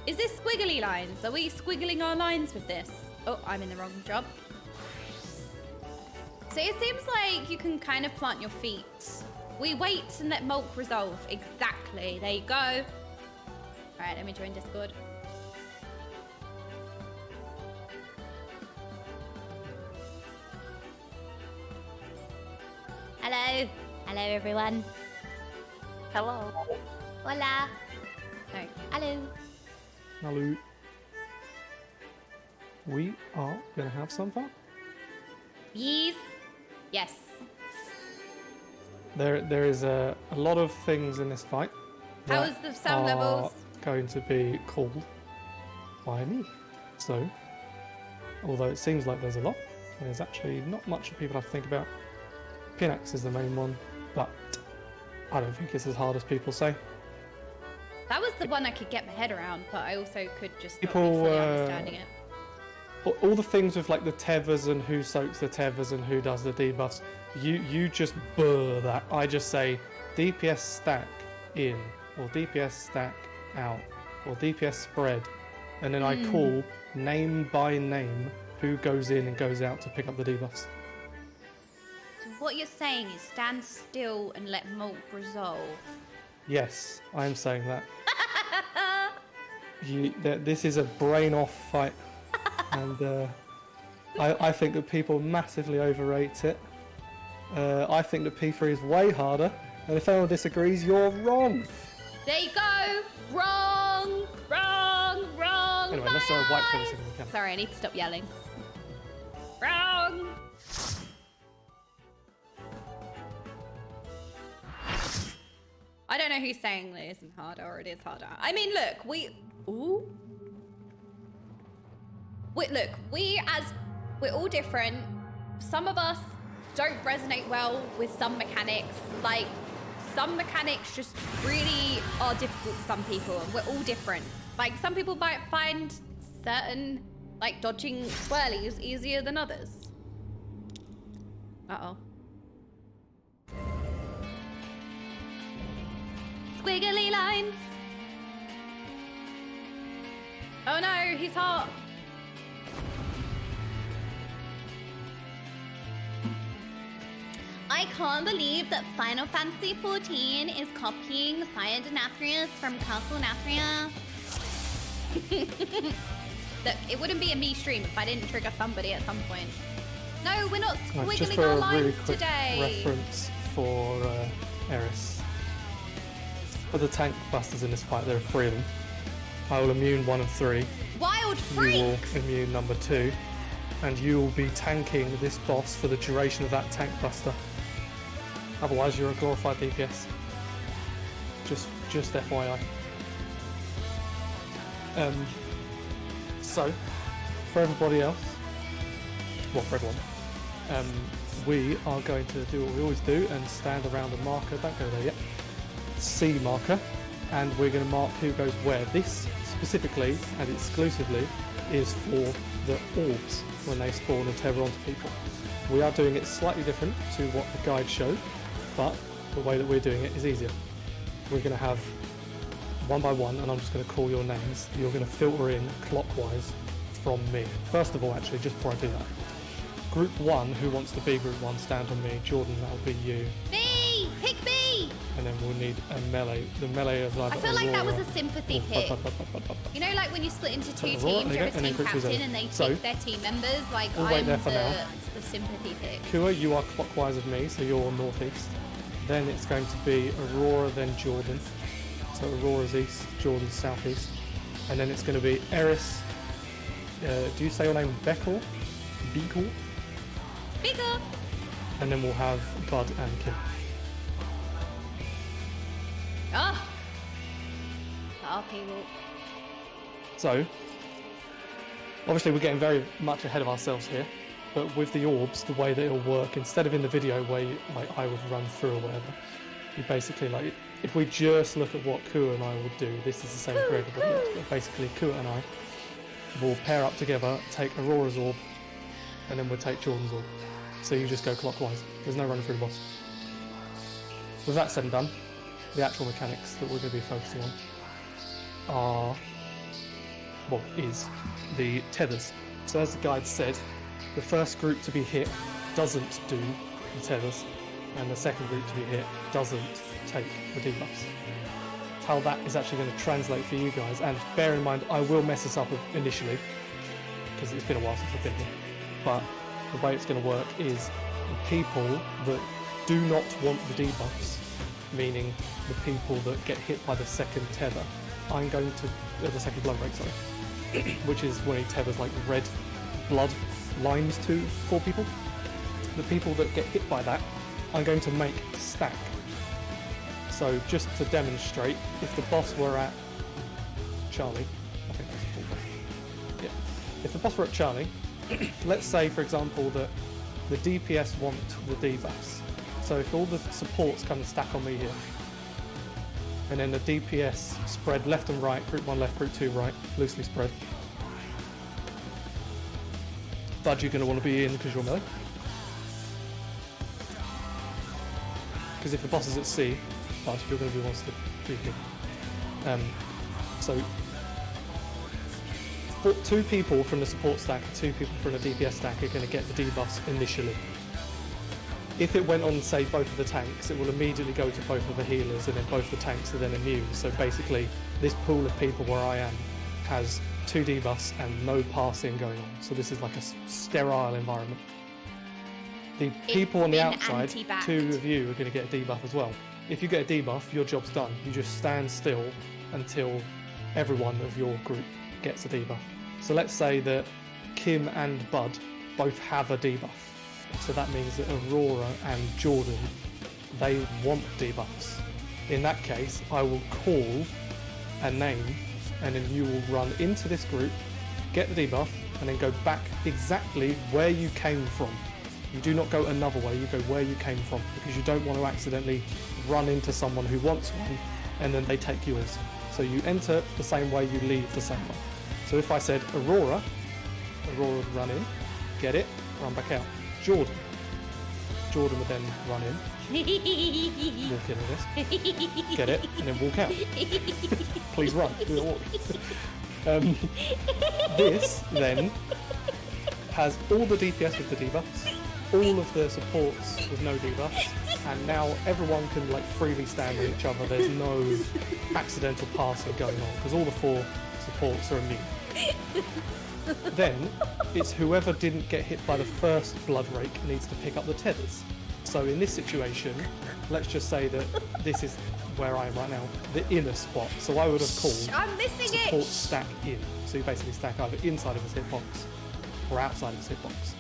Is this squiggly lines? Are we squiggling our lines with this? Oh, I'm in the wrong job. So it seems like you can kind of plant your feet. We wait and let Molk resolve. Exactly. There you go. All right, let me join Discord. Hello. Hello, everyone. Hello. Hola. Hello. We are gonna have some fun. Yes. Yes. There is a lot of things in this fight. How that is the sound are levels? going to be called by me. So, although it seems like there's a lot, there's actually not much that people have to think about. PINAX is the main one, but I don't think it's as hard as people say. That was the one I could get my head around, but I also could just not People, be fully understanding it. All the things with like the tethers and who soaks the tethers and who does the debuffs, you just burr that. I just say DPS stack in, or DPS stack out, or DPS spread, and then I call name by name who goes in and goes out to pick up the debuffs. So what you're saying is stand still and let Molt resolve. Yes, I am saying that. This is a brain off fight, and I think that people massively overrate it. I think that P3 is way harder, and if anyone disagrees, you're wrong. There you go. Wrong. Anyway, let's wipe for this if we can. Sorry, I need to stop yelling. Wrong. I don't know who's saying that it isn't harder or it is harder. I mean, look, we're all different. Some of us don't resonate well with some mechanics. Like, some mechanics just really are difficult for some people, and we're all different. Like, some people might find certain, like, dodging swirlies easier than others. Uh-oh. Squiggly lines. Oh no, he's hot. I can't believe that Final Fantasy XIV is copying Sire Denathrius from Castle Nathria. Look, it wouldn't be a me stream if I didn't trigger somebody at some point. No, we're not squiggling just for our a lines really quick today. reference for Eris. For the tank busters in this fight, there are 3 of them. I will immune 1 and 3. Wild You will freaks! immune number 2. And you will be tanking this boss for the duration of that tank buster. Otherwise, you're a glorified DPS. Just FYI. So, for everybody else, well, for everyone, we are going to do what we always do and stand around a marker. Don't go there yet. C marker, and we're going to mark who goes where. This specifically and exclusively is for the orbs when they spawn and tether onto people. We are doing it slightly different to what the guide showed, but the way that we're doing it is easier. We're going to have one by one, and I'm just going to call your names. You're going to filter in clockwise from me. First of all, actually, just before I do that, Group 1, who wants to be Group 1, stand on me. Jordan, that'll be you. Me! Pick me! And then we'll need a melee. The melee is either I feel like that was Aurora a sympathy pick. You know, like when you split into 2 teams, Aurora, you have a and then team Group 2's captain over. and they So, pick their team members. Like, we'll wait I'm there for now. the sympathy pick. Kua, you are clockwise of me, so you're northeast. Then it's going to be Aurora, then Jordan. So Aurora's east, Jordan's southeast. And then it's going to be Eris. Do you say your name Beckel? Beagle? Bigger! And then we'll have Bud and Kim. Oh! people. So, obviously we're getting very much ahead of ourselves here, but with the orbs, the way that it'll work, instead of in the video where you, like I would run through or whatever, you basically, like, if we just look at what Kua and I will do, this is the same for everybody else, but basically Kua and I will pair up together, take Aurora's orb, and then we'll take Jordan's orb. So you just go clockwise. There's no running through the boss. With that said and done, the actual mechanics that we're going to be focusing on are, well, is the tethers. So as the guide said, the first group to be hit doesn't do the tethers, and the second group to be hit doesn't take the debuffs. How that is actually going to translate for you guys, and bear in mind I will mess this up initially, because it's been a while since I've been here, but the way it's going to work is the people that do not want the debuffs, meaning the people that get hit by the second tether, I'm going to the second blood break, sorry, which is when he tethers like red blood lines to 4 people. The people that get hit by that, I'm going to make stack. So just to demonstrate, if the boss were at Charlie, I think that's the full boss. Yeah. If the boss were at Charlie, let's say for example that the DPS want the debuffs. So if all the supports come and stack on me here, and then the DPS spread left and right, group 1 left, group 2 right, loosely spread. Bud, you're going to want to be in because you're melee. Because if the boss is at C, Bud, you're going to be wants to be here. So 2 people from the support stack and 2 people from the DPS stack are going to get the debuffs initially. If it went on, say, both of the tanks, it will immediately go to both of the healers, and then both the tanks are then immune. So basically, this pool of people where I am has 2 debuffs and no passing going on. So this is like a sterile environment. The people on the outside, 2 of you are going to get a debuff as well. If you get a debuff, your job's done. You just stand still until everyone of your group gets a debuff. So let's say that Kim and Bud both have a debuff. So that means that Aurora and Jordan, they want debuffs. In that case, I will call a name, and then you will run into this group, get the debuff, and then go back exactly where you came from. You do not go another way, you go where you came from, because you don't want to accidentally run into someone who wants one, and then they take yours. So you enter the same way, you leave the same way. So if I said Aurora would run in, get it, run back out. Jordan would then run in, walk in with this, get it, and then walk out. Please run, do it walk. This then has all the DPS with the debuffs, all of the supports with no debuffs, and now everyone can like freely stand with each other. There's no accidental passing going on because all the 4 supports are immune. Then it's whoever didn't get hit by the first blood rake needs to pick up the tethers. So in this situation, let's just say that this is where I am right now, the inner spot. So I would have called I'm missing support it. stack in. So you basically stack either inside of his hitbox or outside of his hitbox.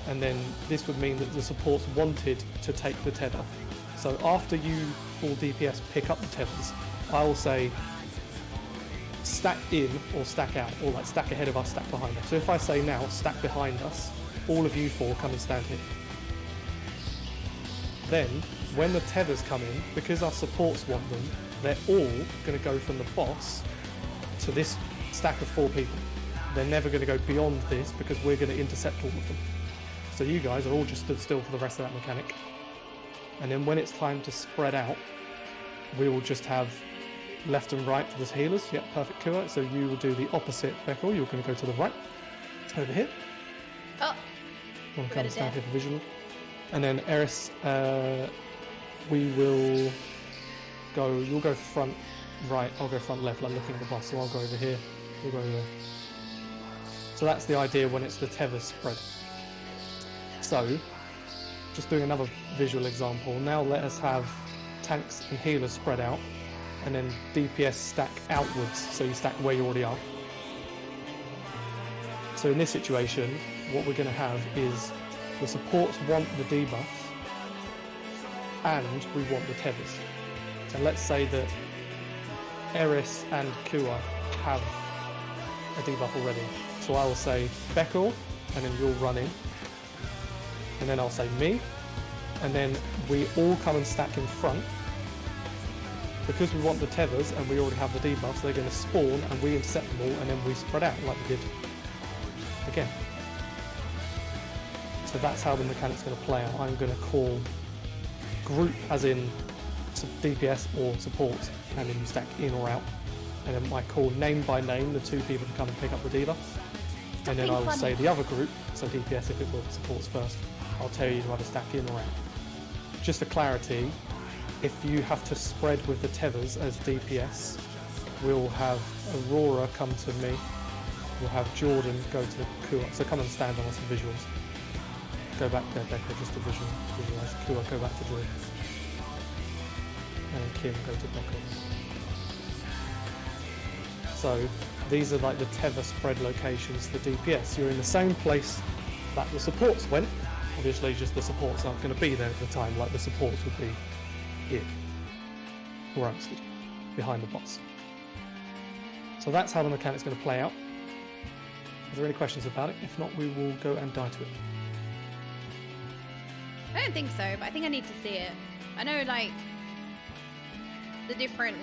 And then this would mean that the supports wanted to take the tether. So after you all DPS pick up the tethers, I will say stack in or stack out, or like stack ahead of us, stack behind us. So if I say now stack behind us, all of you 4 come and stand here. Then when the tethers come in, because our supports want them, they're all going to go from the boss to this stack of 4 people. They're never going to go beyond this because we're going to intercept all of them. So you guys are all just stood still for the rest of that mechanic. And then when it's time to spread out, we will just have left and right for the healers. Yep, perfect, Kua. So you will do the opposite, Beckel. You're going to go to the right, over here. Oh, We'll come stand here for visual. And then Eris, we will go, you'll go front right, I'll go front left, like looking at the boss. So I'll go over here, you'll go over there. So that's the idea when it's the tether spread. So, just doing another visual example, now let us have tanks and healers spread out, and then DPS stack outwards, so you stack where you already are. So in this situation, what we're going to have is the supports want the debuffs, and we want the tethers. And let's say that Eris and Kua have a debuff already. So I will say Beckel, and then you'll run in. And then I'll say me, and then we all come and stack in front. Because we want the tethers and we already have the debuffs, they're going to spawn and we intercept them all, and then we spread out like we did again. So that's how the mechanic's going to play out. I'm going to call group as in DPS or support, and then you stack in or out. And then I call name by name the 2 people to come and pick up the debuff. And then I will say the other group, so DPS if it were supports first, I'll tell you to either stack in or out. Just for clarity, if you have to spread with the tethers as DPS, we'll have Aurora come to me, we'll have Jordan go to Kua, so come and stand on us for visuals. Go back there, Becca, just to visualise. Kua, go back to Jordan. And then Kim, go to Becca. So these are like the tether spread locations for DPS. You're in the same place that the supports went. Obviously, just the supports aren't going to be there at the time, like the supports would be here, where I'm stood, behind the boss. So that's how the mechanic's going to play out. Are there any questions about it? If not, we will go and die to it. I don't think so, but I think I need to see it. I know, like, the different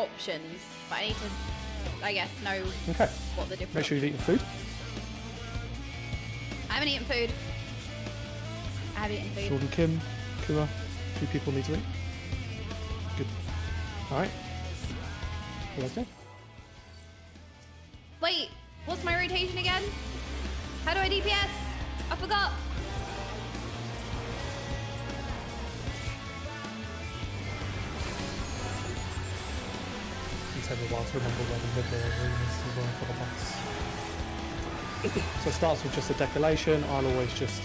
options, but I need to, I guess, know what the different. Make sure you've eaten food. I haven't eaten food. I have eaten food. Jordan, Kim, Kuma, 2 people need to eat. Good. Alright. Let's go. Wait, what's my rotation again? How do I DPS? I forgot. It takes me a while to remember where the middle room is as well for the boss. So it starts with just a decollation. I'll always just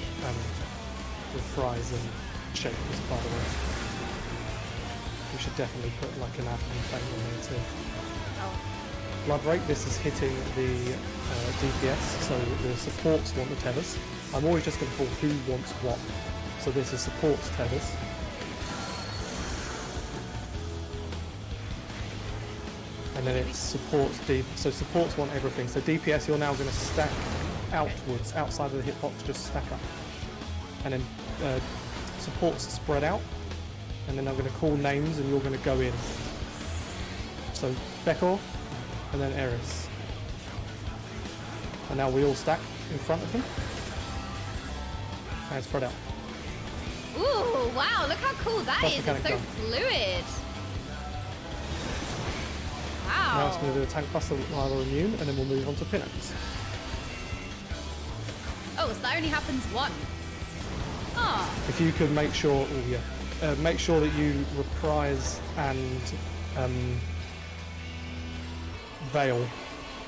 reprise and shape this, by the way. We should definitely put like an admin thing on there too. Oh. Blood rate, this is hitting the DPS, so the supports want the tethers. I'm always just going to pull who wants what. So this is supports tethers. And then it's supports deep. So supports want everything. So DPS, you're now going to stack outwards, outside of the hitbox, just stack up. And then supports spread out. And then I'm going to call names, and you're going to go in. So Bekor, and then Eris. And now we all stack in front of them. And spread out. Ooh, wow, look how cool that is. It's so fluid. Wow. Now it's going to do a tank buster while we're immune, and then we'll move on to PINAX. Oh, so that only happens once. Ah. If you could make sure, make sure that you reprise and veil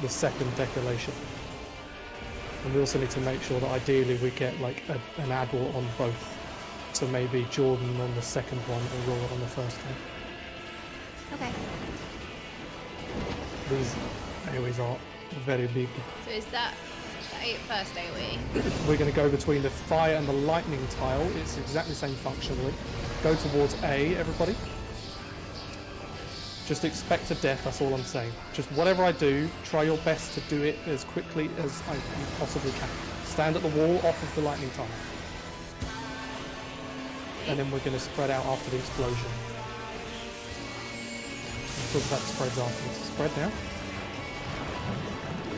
the second decollation. And we also need to make sure that ideally we get like an add-or on both. So maybe Jordan on the second one or Raw on the first one. Okay. These AoEs are very big. So is that first AoE? We're going to go between the fire and the lightning tile. It's exactly the same functionally. Go towards A, everybody. Just expect a death, that's all I'm saying. Just whatever I do, try your best to do it as quickly as you possibly can. Stand at the wall off of the lightning tile. And then we're going to spread out after the explosion. We'll talk about the spreads afterwards. Spread now.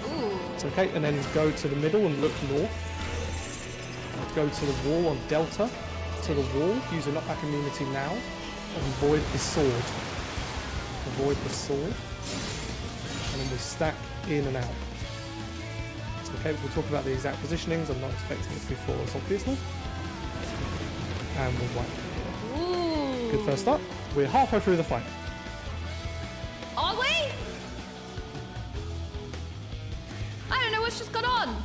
Ooh. It's okay, and then go to the middle and look north. Go to the wall on Delta. To the wall, use a knockback immunity now. And avoid the sword. Avoid the sword. And then we stack in and out. It's okay, we'll talk about the exact positionings. I'm not expecting it to be flawless, obviously. And we'll wipe. Ooh. Good first start. We're halfway through the fight. Are we? I don't know what's just gone on.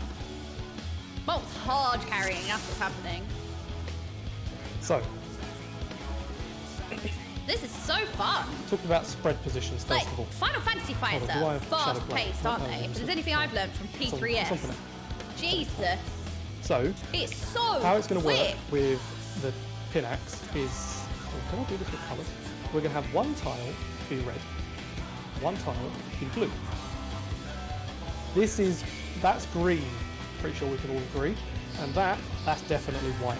Well, it's hard carrying, that's what's happening. So. This is so fun. Talk about spread positions first Like, of all. Final Fantasy fights are fast-paced, aren't they? If there's anything I've learned from P4S. Jesus. So. It's so how it's going to work quick. with the PINAX is... Oh, can I do this with colours? We're going to have one tile be red. One tile be blue. That's green. Pretty sure we can all agree. And that's definitely white.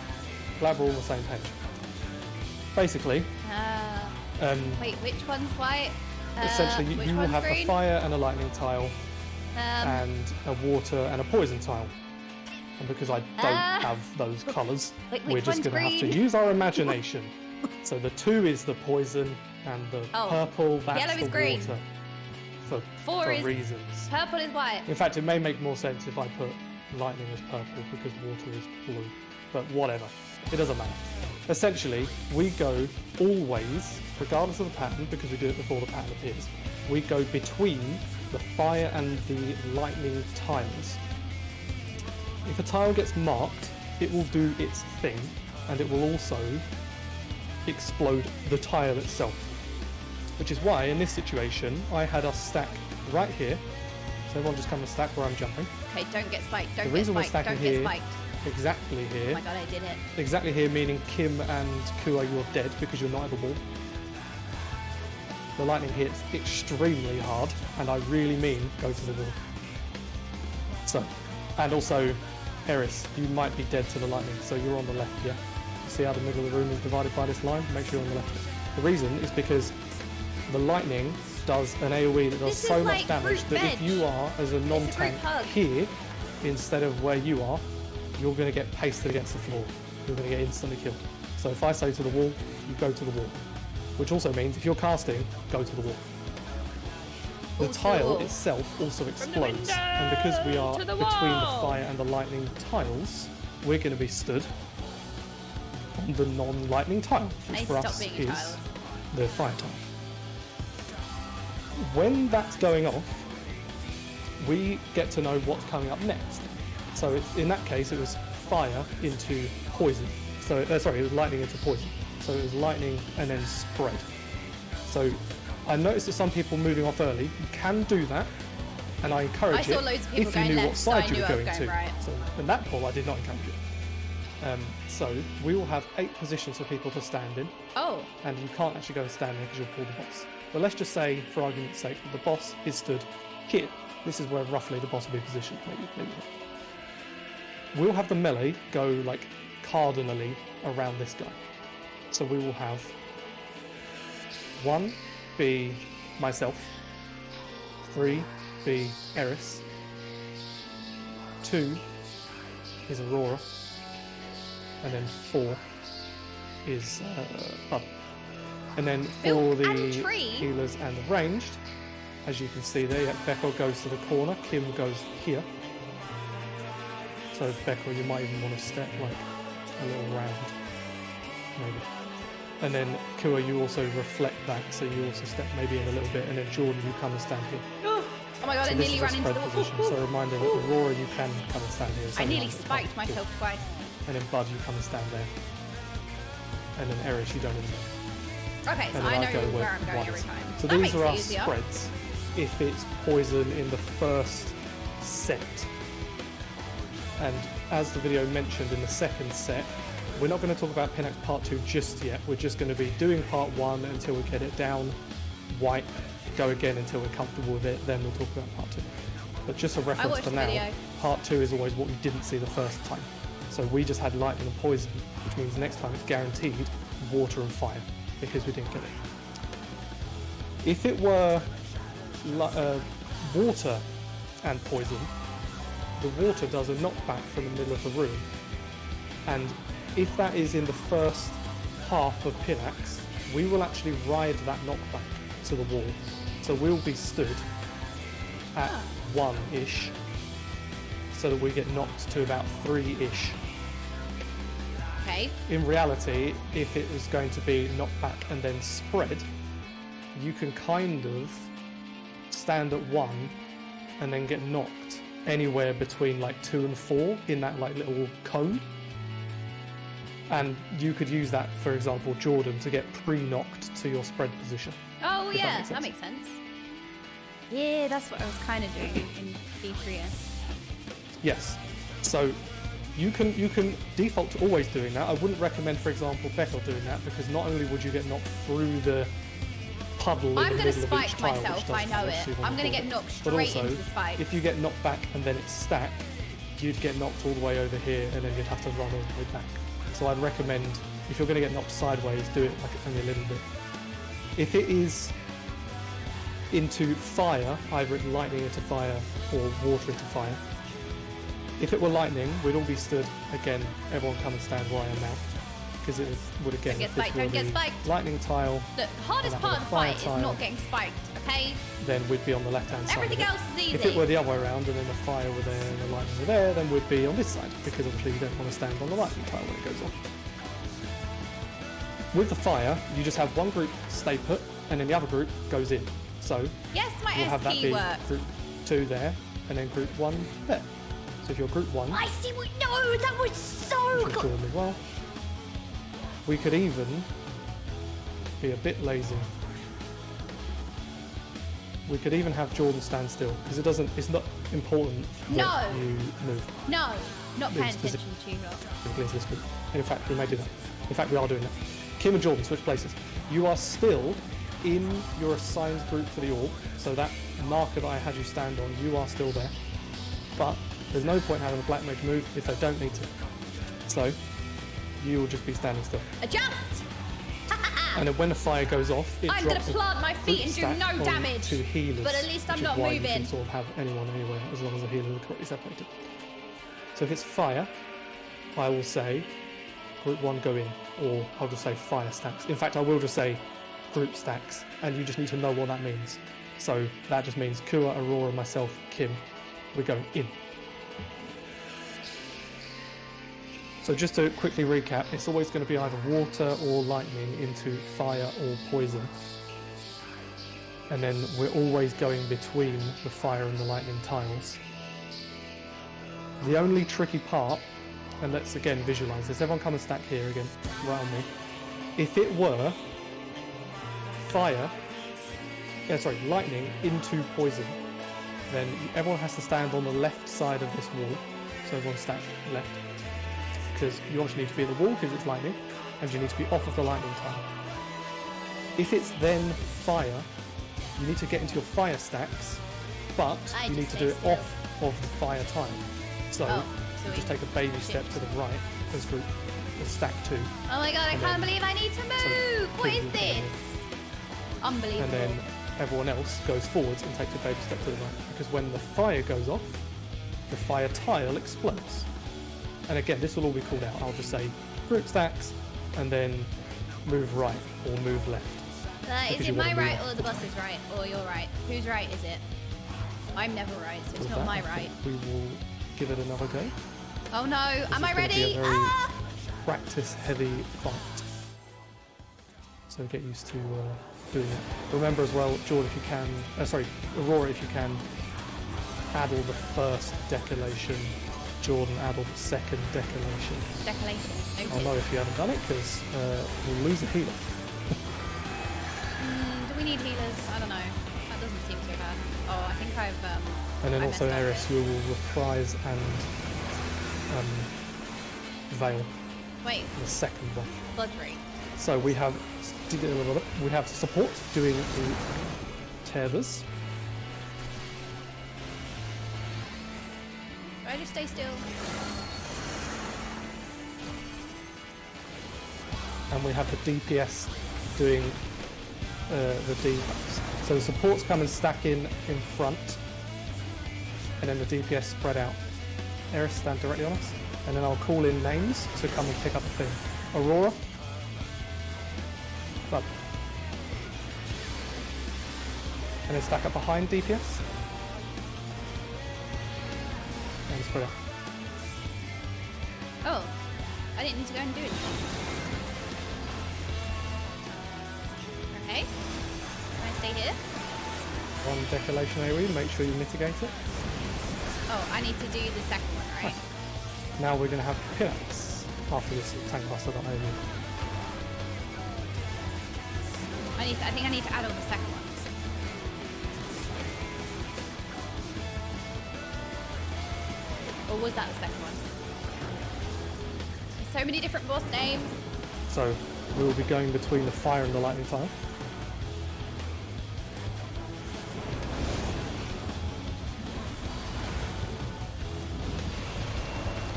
Glad we're all on the same page. Basically. Wait, which one's white? Essentially, you will have green? a fire and a lightning tile, and a water and a poison tile. And because I don't have those colours, we're just going to have to use our imagination. So the 2 is the poison, and the purple, that's yellow the is green. water. For reasons. Purple is white. In fact, it may make more sense if I put lightning as purple because water is blue. But whatever. It doesn't matter. Essentially, we go always, regardless of the pattern, because we do it before the pattern appears, we go between the fire and the lightning tiles. If a tile gets marked, it will do its thing, and it will also explode the tile itself. Which is why, in this situation, I had us stack right here. So everyone just come and stack where I'm jumping. Okay, don't get spiked. The Don't get reason we're spiked. stacking Don't get here, spiked. exactly here. Oh my god, I did it. Exactly here, meaning Kim and Kua, you're dead because you're not at the wall. The lightning hits extremely hard, and I really mean go to the wall. So, and also, Eris, you might be dead to the lightning, so you're on the left, yeah? See how the middle of the room is divided by this line? Make sure you're on the left. The reason is because the lightning does an AoE that does so much damage that if you are, as a non-tank, here, instead of where you are, you're going to get pasted against the floor. You're going to get instantly killed. So if I say to the wall, you go to the wall. Which also means if you're casting, go to the wall. The tile itself also explodes, and because we are between the fire and the lightning tiles, we're going to be stood on the non-lightning tile, which for us is the fire tile. When that's going off, we get to know what's coming up next. So it's, in that case, it was fire into poison. So sorry, it was lightning into poison. So it was lightning and then spread. So I noticed that some people moving off early. You can do that, and I encourage it. I saw loads of people if you going knew left, what so side I you knew were I was going going to. right. So in that poll, I did not encourage it. So we will have 8 positions for people to stand in. Oh. And you can't actually go and stand there because you'll pull the boss. But let's just say, for argument's sake, that the boss is stood here. This is where roughly the boss will be positioned. Maybe not. We'll have the melee go like cardinally around this guy. So we will have 1 be myself, 3 be Eris, 2 is Aurora, and then 4 is Bud. And then for the healers and the ranged, as you can see there, yeah, Beko goes to the corner, Kim goes here. So Beko, you might even want to step like a little round, maybe. And then Kua, you also reflect back, so you also step maybe in a little bit, and then Jordan, you come and stand here. Oh my god, so I nearly ran into the wall. position. So a reminder that Aurora, you can come and stand here. I nearly spiked myself twice. And then Bud, you come and stand there. And then Eris, you don't even. Okay, so I know where I'm going every time. So that these are our easier. spreads if it's poison in the first set. And as the video mentioned in the second set, we're not going to talk about PINAX Part 2 just yet. We're just going to be doing Part 1 until we get it down, wipe, go again until we're comfortable with it, then we'll talk about Part 2. But just a reference for now, Part 2 is always what we didn't see the first time. So we just had lightning and poison, which means next time it's guaranteed water and fire, because we didn't get it. If it were water and poison, the water does a knockback from the middle of the room, and if that is in the first half of PINAX, we will actually ride that knockback to the wall. So we'll be stood at 1-ish, so that we get knocked to about 3-ish. Okay. In reality, if it was going to be knockback and then spread, you can kind of stand at 1 and then get knocked anywhere between like 2 and 4 in that like little cone. And you could use that, for example, Jordan, to get pre-knocked to your spread position. Oh yeah, that makes sense. Yeah, that's what I was kind of doing in P4S. Yes. So you can default to always doing that. I wouldn't recommend, for example, Beko doing that, because not only would you get knocked through the puddle in the middle of each tile, I'm going to spike myself, I know it. I'm going to get knocked straight into the spike. If you get knocked back and then it's stacked, you'd get knocked all the way over here and then you'd have to run all the way back. So I'd recommend, if you're going to get knocked sideways, do it like only a little bit. If it is into fire, either lightning into fire or water into fire. If it were lightning, we'd all be stood again. Everyone come and stand where I am now, because it would again. Don't get spiked. Lightning tile. The hardest part of the fight is not getting spiked. Okay. Then we'd be on the left-hand side. Everything else is easy. If it were the other way around, and then the fire were there and the lightning were there, then we'd be on this side, because obviously you don't want to stand on the lightning tile when it goes off. With the fire, you just have one group stay put, and then the other group goes in. So yes, my you'll have that be group 2 there, and then group 1 there. So if you're group 1, I see what. No, that was so good. As well. We could even be a bit lazy we could even have Jordan stand still because it's not important that you move. No, not paying attention Specifically to you lot. into this group. In fact, we may do that. In fact, we are doing that. Kim and Jordan switch places. You are still in your assigned group for the orb, so that marker that I had you stand on, you are still there. But there's no point having a black mage move if they don't need to. So you will just be standing still. Adjust! And then when the fire goes off, it I'm going drops to plant my feet and do no damage. to healers, But at least I'm which is not why moving. You can sort of have anyone anywhere as long as the healers are correctly separated. So if it's fire, I will say group 1 go in, or I'll just say fire stacks. In fact, I will just say group stacks, and you just need to know what that means. So that just means Kua, Aurora, myself, Kim, we're going in. So just to quickly recap, it's always going to be either water or lightning into fire or poison. And then we're always going between the fire and the lightning tiles. The only tricky part, and let's again visualise this, everyone come and stack here again, right on me. If it were lightning into poison, then everyone has to stand on the left side of this wall. So everyone stack left. Because you obviously need to be at the wall because it's lightning, and you need to be off of the lightning tile. If it's then fire, you need to get into your fire stacks, but you need to do it off of the fire tile. So you just take a baby step to the right as group stack 2. Oh my god, I can't believe I need to move! What is this? Unbelievable. And then everyone else goes forwards and takes a baby step to the right. Because when the fire goes off, the fire tile explodes. And again, this will all be called out. I'll just say group stacks and then move right or move left. Is it my right or the boss's right? Or your right? Whose right is it? I'm never right, so it's not my right. We will give it another go. Oh no, am I ready? Be a very practice-heavy fight. So get used to doing it. Remember as well, Jordan, if you can, Aurora, if you can, add all the first decolation. Jordan, add all the second decolation. Decolation. Okay. I'll know if you haven't done it because we'll lose a healer. Do we need healers? I don't know. That doesn't seem so bad. Oh, I think I've. And then also, Eris, you will reprise and veil. Wait. The second one. Blood ring. So we have support doing the tethers. Do I just stay still? And we have the DPS doing the debuffs. So the supports come and stack in front, and then the DPS spread out. Eris, stand directly on us, and then I'll call in names to come and pick up the thing. Aurora. Up. And then stack up behind DPS. And spread out. Oh, I didn't need to go and do it. Okay. Can I stay here? One decolation AoE to make sure you mitigate it. Oh, I need to do the second one, right? Now we're going to have PINAX after this tank buster that AoE. I think I need to add all the second ones. Or was that the second one? There's so many different boss names. So we will be going between the fire and the lightning tile.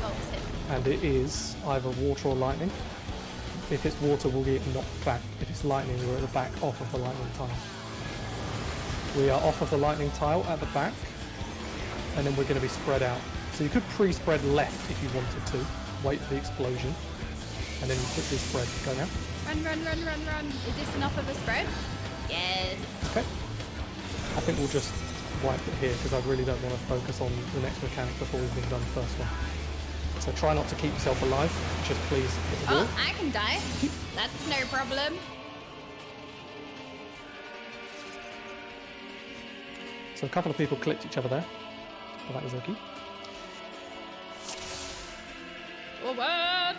Oh, it's it. And it is either water or lightning. If it's water, we'll get knocked back. If it's lightning, we're at the back off of the lightning tile. We are off of the lightning tile at the back, and then we're going to be spread out. So you could pre-spread left if you wanted to. Wait for the explosion, and then you quickly spread. Go now. Run, run, run, run, run. Is this enough of a spread? Yes. Okay. I think we'll just wipe it here because I really don't want to focus on the next mechanic before we've been done the first one. So try not to keep yourself alive. Just please hit the wall. Oh, I can die. That's no problem. So a couple of people clipped each other there. Well, that is okay. Forward.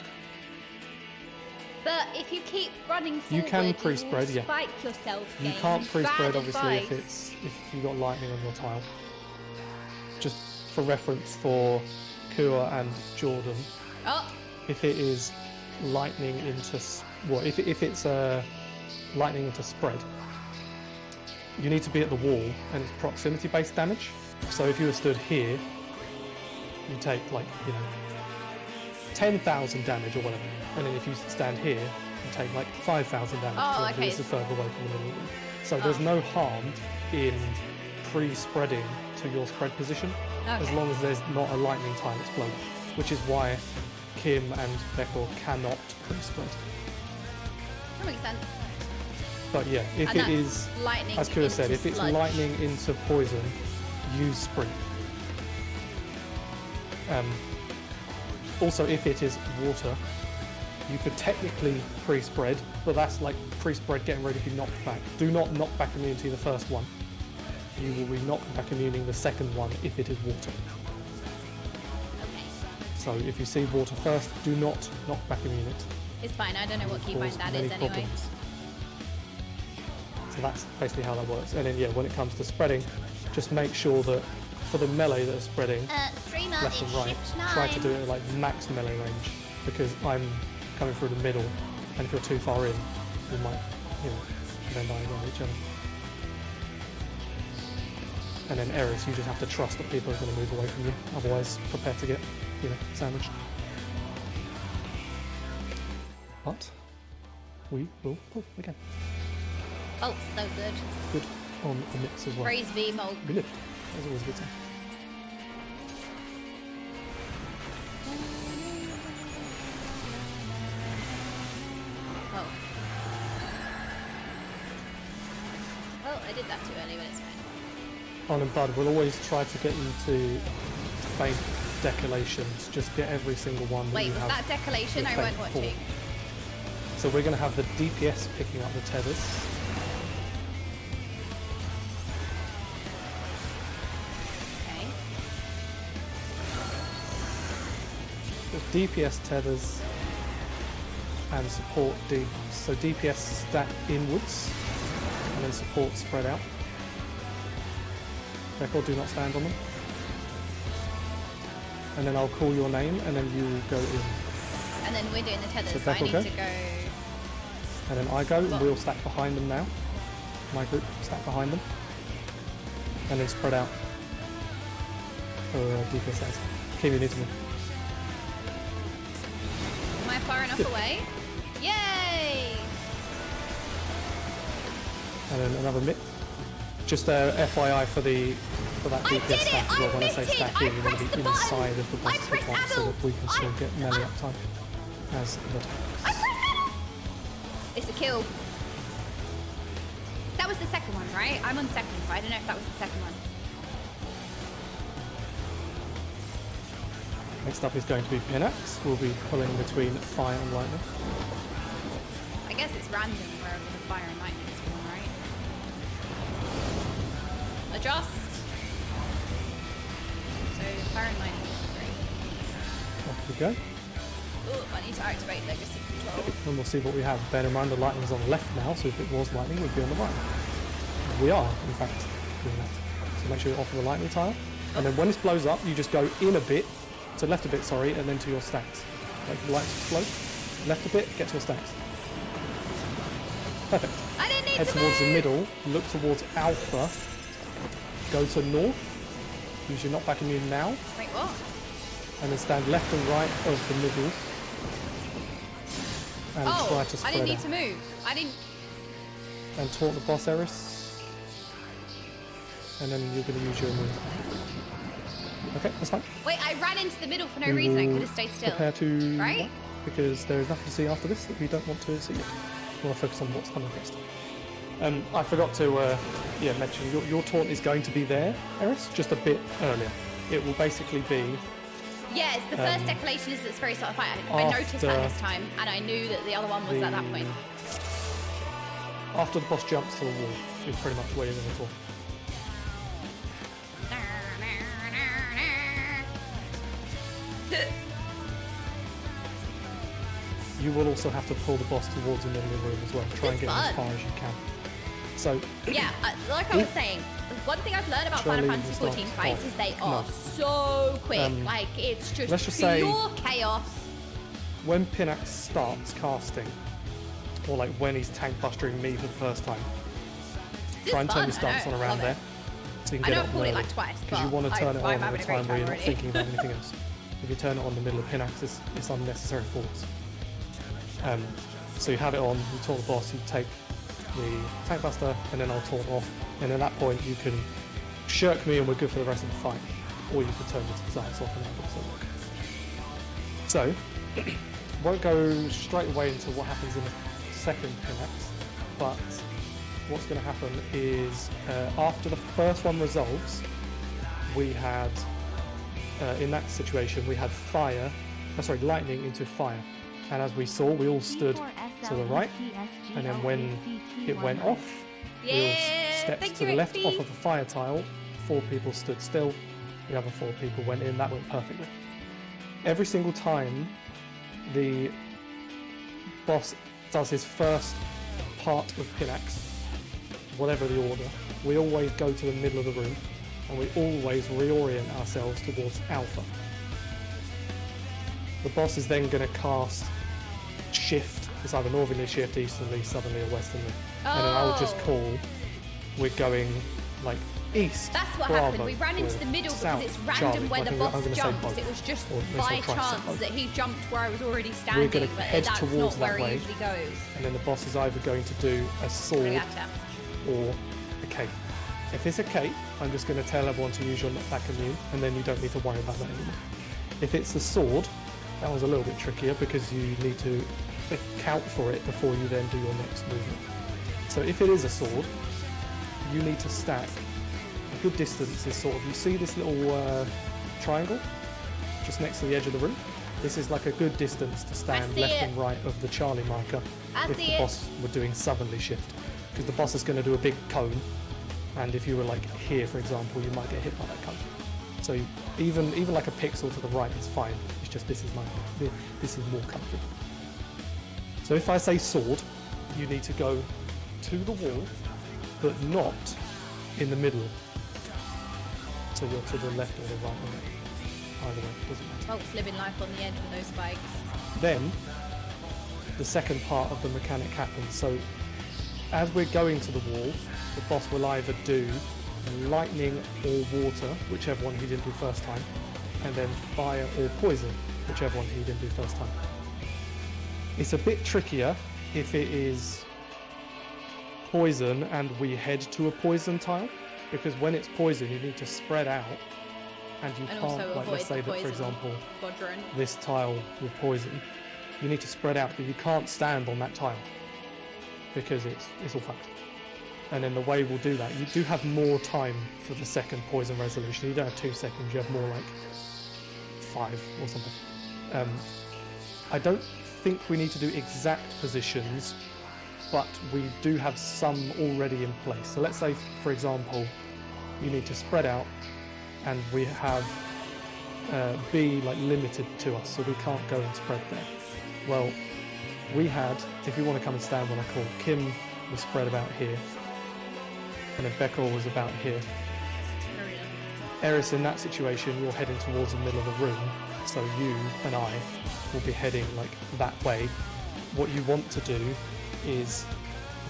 But if you keep running forward, You can pre-spread, will yeah. spike yourself. You Game. can't pre-spread Bad obviously advice. if you got lightning on your tile. Just for reference for Kua and Jordan, Oh, if it is lightning into if it's lightning into spread, you need to be at the wall and it's proximity based damage. So if you were stood here, you take 10,000 damage or whatever, and then if you stand here, you take 5,000 damage. Oh, because okay. This is further away from the middle. So there's no harm in pre-spreading to your spread position, as Okay. long as there's not a lightning tile explode, which is why Kim and Beckle cannot pre-spread. that makes sense. But yeah, if And it that's is, lightning as Kura said, into if it's sludge. lightning into poison, use sprint. Also, if it is water, you could technically pre-spread, but that's like pre-spread getting ready to be knocked back. Do not knock back immunity the first one. You will be knocked back immuning the second one if it is water. So if you see water first, do not knock back immune it. It's fine. I don't know what keybind Cause that many is anyway. problems. So that's basically how that works. And then yeah, when it comes to spreading, just make sure that for the melee that are spreading Streamer, left and it's right, shift try to time. do it at like max melee range, because I'm coming through the middle, and if you're too far in, you might, then die around each other. And then Eris, you just have to trust that people are going to move away from you, otherwise prepare to get, sandwiched. But we will pull again. Oh, so good. Good on the mix as well. Praise V Mog. We lived. That's always a good thing. Oh. Oh, I did that too early, but it's fine. On and Bud, we'll always try to get you to faint decolations. Just get every single one that Wait, you was have. that decolation? with I weren't faint for. watching. So we're going to have the DPS picking up the tethers. Okay. There's DPS tethers and support D. So DPS stack inwards and then support spread out. Therefore, do not stand on them. And then I'll call your name and then you will go in. And then we're doing the tethers, So so I Beck will need go. to go. And then I go, and we'll stack behind them now. My group stack behind them. And then spread out for DPS as. Kim, you need to move. Am I far enough Good. away? Yay! And then another mitt. Just FYI for that DPS stack as well. When I say stack in, you want to be inside of the boss spot so that we can still get melee uptime as the tanks. It's a kill. That was the second one, right? I'm on second, but I don't know if that was the second one. Next up is going to be PINAX. We'll be pulling between fire and lightning. I guess it's random wherever the fire and lightning is from, right? Adjust. So fire and lightning is great. Off we go. Ooh, I need to activate legacy control. And we'll see what we have. Bear in mind the lightning's on the left now, so if it was lightning, we'd be on the right. We are, in fact, doing that. So make sure you offer the lightning tile. And then when this blows up, you just go in a bit, to left a bit, sorry, and then to your stacks. Like the lights explode, left a bit, get to your stacks. Perfect. I didn't need Head to towards the move. middle, look towards Alpha, go to north, use your knockback immune now, Wait, what? and then stand left and right of the middle. And try Oh, to I spread didn't need out. to move. I didn't. And taunt the boss Eris. And then you're going to use your move. Okay, that's fine. Wait, I ran into the middle for no We reason. I will could have stayed still. Prepare to Right? what? Because there is nothing to see after this that we don't want to see yet. We want to focus on what's coming first. I forgot to mention your taunt is going to be there, Eris, just a bit earlier. It will basically be Yeah, it's the first declaration is it's very sort of fight. I noticed that this time, and I knew that the other one was at that point. after the boss jumps to the wall is pretty much where you're going to taunt. you will also have to pull the boss towards the middle of the room as well. Try and get him as far as you can. So yeah, like I was saying, one thing I've learned about Final Fantasy 14 fights is they are so quick. Like it's just let's just pure chaos. When PINAX starts casting, or like when he's tank bustering me for the first time, try and turn your stance on around there, so you can get it on early. Like twice, because you want to turn it on at a time where you're not thinking about anything else. If you turn it on in the middle of PINAX, it's unnecessary force. So you have it on, you taunt the boss, you take the tank buster, and then I'll taunt off. And at that point, you can shirk me and we're good for the rest of the fight. Or you can turn the stance off and that also work. So, won't go straight away into what happens in the second PINAX, but what's going to happen is after the first one resolves, we had, in that situation, we had lightning into fire. And as we saw, we all stood to the right, and then when it went off, we all stepped to the left off of the fire tile. 4 people stood still, the other 4 people went in. That went perfectly. Every single time the boss does his first part of PINAX, whatever the order, we always go to the middle of the room, and we always reorient ourselves towards Alpha. The boss is then going to cast shift. It's either northerly shift, easterly, southerly, or westernly. And then I'll just call, we're going like east. That's what Bravo, happened. We ran into the middle because it's random Charlie. where the boss jumps. It was just by chance that he jumped where I was already standing, we're going to head that's towards not where that way, he usually goes. And then the boss is either going to do a sword or a cape. If it's a cape, I'm just going to tell everyone to use your knockback immune, and then you don't need to worry about that anymore. If it's the sword, that was a little bit trickier because you need to account for it before you then do your next movement. So if it is a sword, you need to stack. A good distance is sort of, you see this little triangle just next to the edge of the room? This is like a good distance to stand left and right of the Charlie marker if the boss were doing southerly shift. Because the boss is going to do a big cone, and if you were like here, for example, you might get hit by that cone. So even like a pixel to the right is fine. It's just this is more comfy. So if I say sword, you need to go to the wall, but not in the middle. So you're to the left or the right of it. Either way, doesn't matter. Folks living life on the edge with those spikes. Then the second part of the mechanic happens. So as we're going to the wall, the boss will either do lightning or water, whichever one he didn't do first time, and then fire or poison, whichever one he didn't do first time. It's a bit trickier if it is poison and we head to a poison tile, because when it's poison you need to spread out, and you can't, like, let's say that for example this tile with poison, you need to spread out, but you can't stand on that tile because it's all fucked. And then the way we'll do that, you do have more time for the second poison resolution. You don't have 2 seconds, you have more like 5 or something. I don't think we need to do exact positions, but we do have some already in place. So let's say, for example, you need to spread out, and we have B like limited to us, so we can't go and spread there. Well, we had, if you want to come and stand when I call, Kim was spread about here, and then Becca was about here. Eris, in that situation, you're heading towards the middle of the room, so you and I will be heading like that way. What you want to do is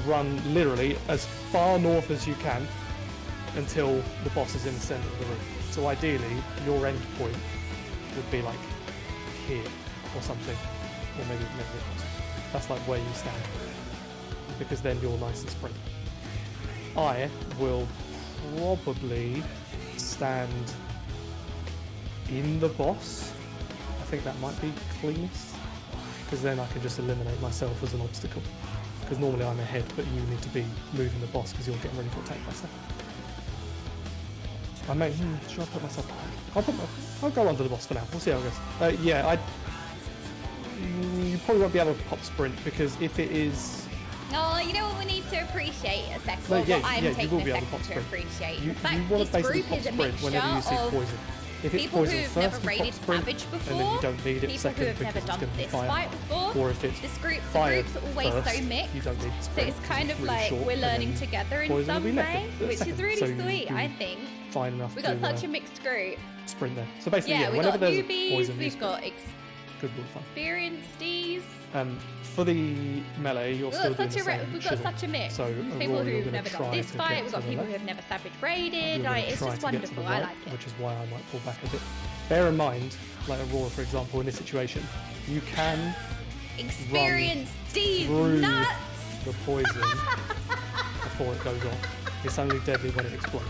run literally as far north as you can until the boss is in the center of the room. So ideally, your end point would be like here or something, or maybe that's like where you stand, because then you're nice and spread. I will probably stand in the boss. I think that might be cleanest, because then I can just eliminate myself as an obstacle. Because normally I'm ahead, but you need to be moving the boss because you're getting ready for attack buster. I may, should I put myself behind? I'll go under the boss for now. We'll see how it goes. Yeah, you probably won't be able to pop sprint, because if it is... Oh, you know what we need to appreciate a second? No, I'm taking a second to appreciate. You the fact want this to basically group pop is a sprint mixture whenever you see of poison. If it's people poison who've first, never you pop raided sprint, Savage and then before, you don't need it people second who have because never it's done going to be this fire. fight before, Or if it's the groups fired are always first, so mixed. you don't need So sprint it's because kind of really like short, we're and learning then together in poison will some be way, second, which is second. really So you sweet, do I think. fine enough We to got such a mixed group. sprint there. So basically, Yeah, yeah, we whenever got there's a newbies, poison, you we've sprint. got Good rule of thumb. experienced. For the melee, you're still doing the same. We've got chisel. such a mix. So People Aurora, you're who've gonna never try done this to fight. get We've to got the people left. who've never savage You're raided. gonna It's try just to get to the wonderful. I right, like it. which is why I might pull back a bit. Bear in mind, like Aurora, for example, in this situation, you can Experience these through nuts. the poison before it goes off. It's only deadly when it explodes.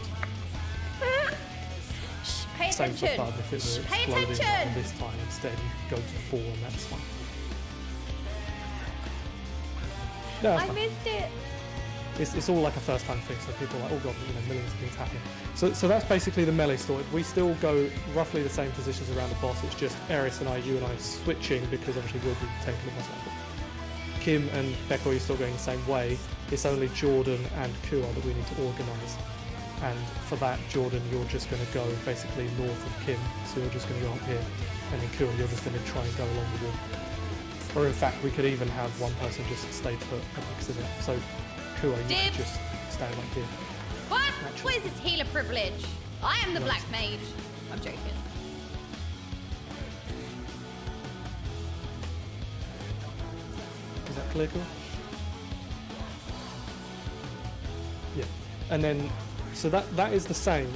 Shh, pay Same for attention. Bud, if it were Pay exploding attention. on this time instead, you could go to 4 and that's fine. No, that's I fine. missed it. It's all like a first time thing, so people are like, oh god, millions of things happen. So that's basically the melee story. We still go roughly the same positions around the boss, it's just Eris and you and I switching because obviously we'll be taking the boss out. Kim and Becco are still going the same way. It's only Jordan and Kua that we need to organise. And for that, Jordan, you're just going to go basically north of Kim, so you're just going to go up here. And then Kua, you're just going to try and go along the wall. Or in fact, we could even have one person just stay put and exit it. So Kua, you could just stand like here. What? What is this healer privilege? I am the black mage. I'm joking. Is that clear, Kua? Yeah. And then, so that is the same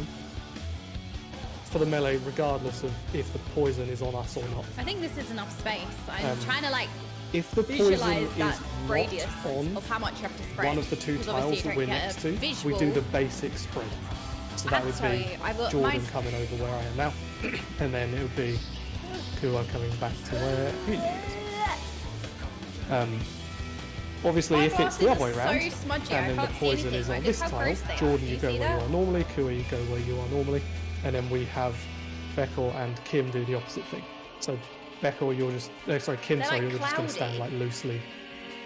for the melee, regardless of if the poison is on us or not. I think this is enough space. I'm trying to like if the poison visualize is that radius on of how much you have to spread. one of the two 'Cause tiles obviously that you we're don't get next a to, visual. we do the basic spread. So that would Sorry, be I've got Jordan mine- coming over where I am now, and then it would be Kua coming back to where he is. Obviously, My if it's the other way glasses are around, so smudgy, I and then the can't see poison anything. is on Like, this look how tile, gross they are. Jordan, Do you you go see where you that? are normally, Kua, you go where you are normally, and then we have Beckel and Kim do the opposite thing. So Beckel, you're just, Kim, They're, sorry, like, you're just going to stand cloudy. like loosely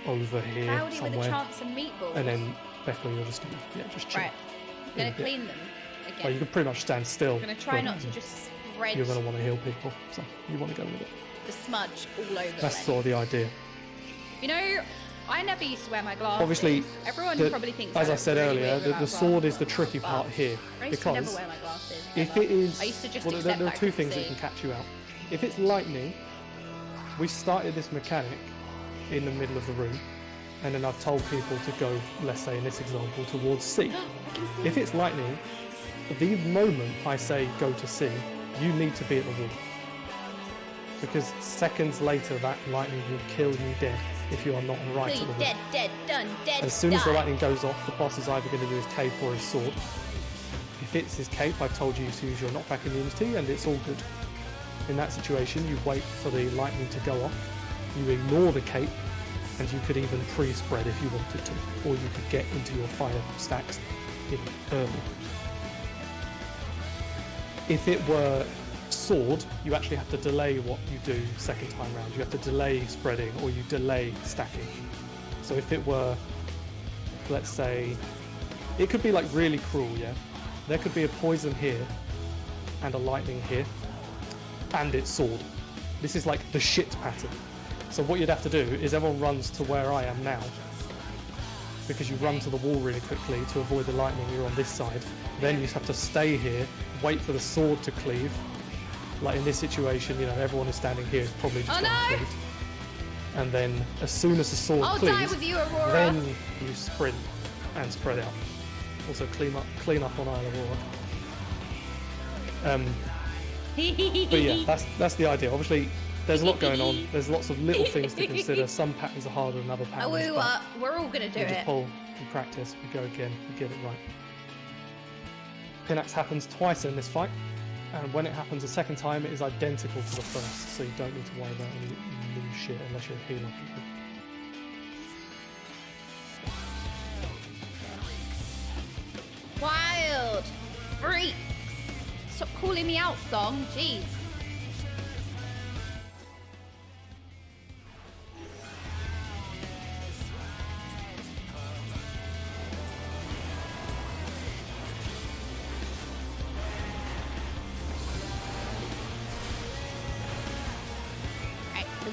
over here Cloudy somewhere. with a chance of meatballs. And then Beckel, you're just going to, just chill. Right. I'm gonna in a bit. clean them again. Well, you could pretty much stand still. I'm gonna try but not to just spread You're going to want to heal people, so you want to go with it. the smudge all over. That's the sort of the idea. You know, I never used to wear my glasses. Obviously, Everyone probably thinks as I look said really earlier, weird the without sword is glasses the tricky on, part but here I used to never because wear my glasses. if ever. it is, I used to just well, accept there are that I two couldn't things that see. can catch you out. If it's lightning, we started this mechanic in the middle of the room, and then I've told people to go, let's say in this example, towards C. If it's lightning, the moment I say go to C, you need to be at the wall. Because seconds later, that lightning will kill you dead if you are not right at the wall. Dead, done, dead. As soon as the die. lightning goes off, the boss is either going to do his cape or his sword. If it's his cape, I've told you to use your knockback immunity, and it's all good. In that situation, you wait for the lightning to go off, you ignore the cape, and you could even pre-spread if you wanted to, or you could get into your fire stacks early. If it were sword, you actually have to delay what you do second time round. You have to delay spreading, or you delay stacking. So if it were, let's say, it could be like really cruel, yeah? There could be a poison here, and a lightning here, and it's sword. This is like the shit pattern. So what you'd have to do is everyone runs to where I am now, because you run to the wall really quickly to avoid the lightning. You're on this side. Then you just have to stay here, wait for the sword to cleave. Like in this situation, you know, everyone is standing here is probably just going to cleave. And then as soon as the sword I'll cleaves, die with you, Aurora. then you sprint and spread out. Also clean up on Isle Aurora. But yeah, that's the idea. Obviously, there's a lot going on. There's lots of little things to consider. Some patterns are harder than other patterns. Oh, we're all gonna do we just it. pull, we practice, we go again, we get it right. PINAX happens twice in this fight, and when it happens a second time, it is identical to the first, so you don't need to worry about any new shit unless you're a healer. Wild freaks. Stop calling me out, song. Jeez.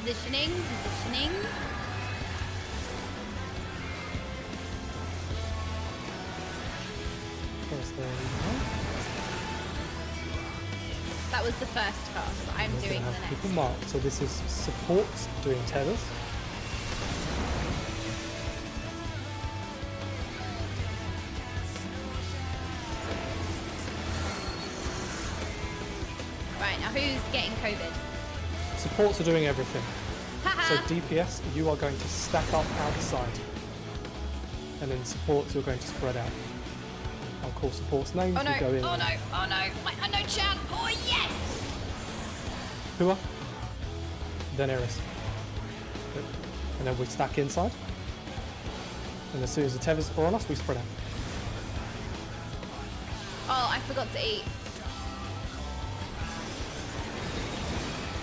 Positioning. That was the first cast. I'm doing the next. People marked. So this is support doing tethers. Right, now who's getting COVID? Supports are doing everything. So DPS, you are going to stack up outside. And then supports, you're going to spread out. I'll call supports names. Oh no, we go in. oh no, oh no. I know Chan. Oh yes! Hua. Then Eris. And then we stack inside. And as soon as the tethers are on us, we spread out. Oh, I forgot to eat.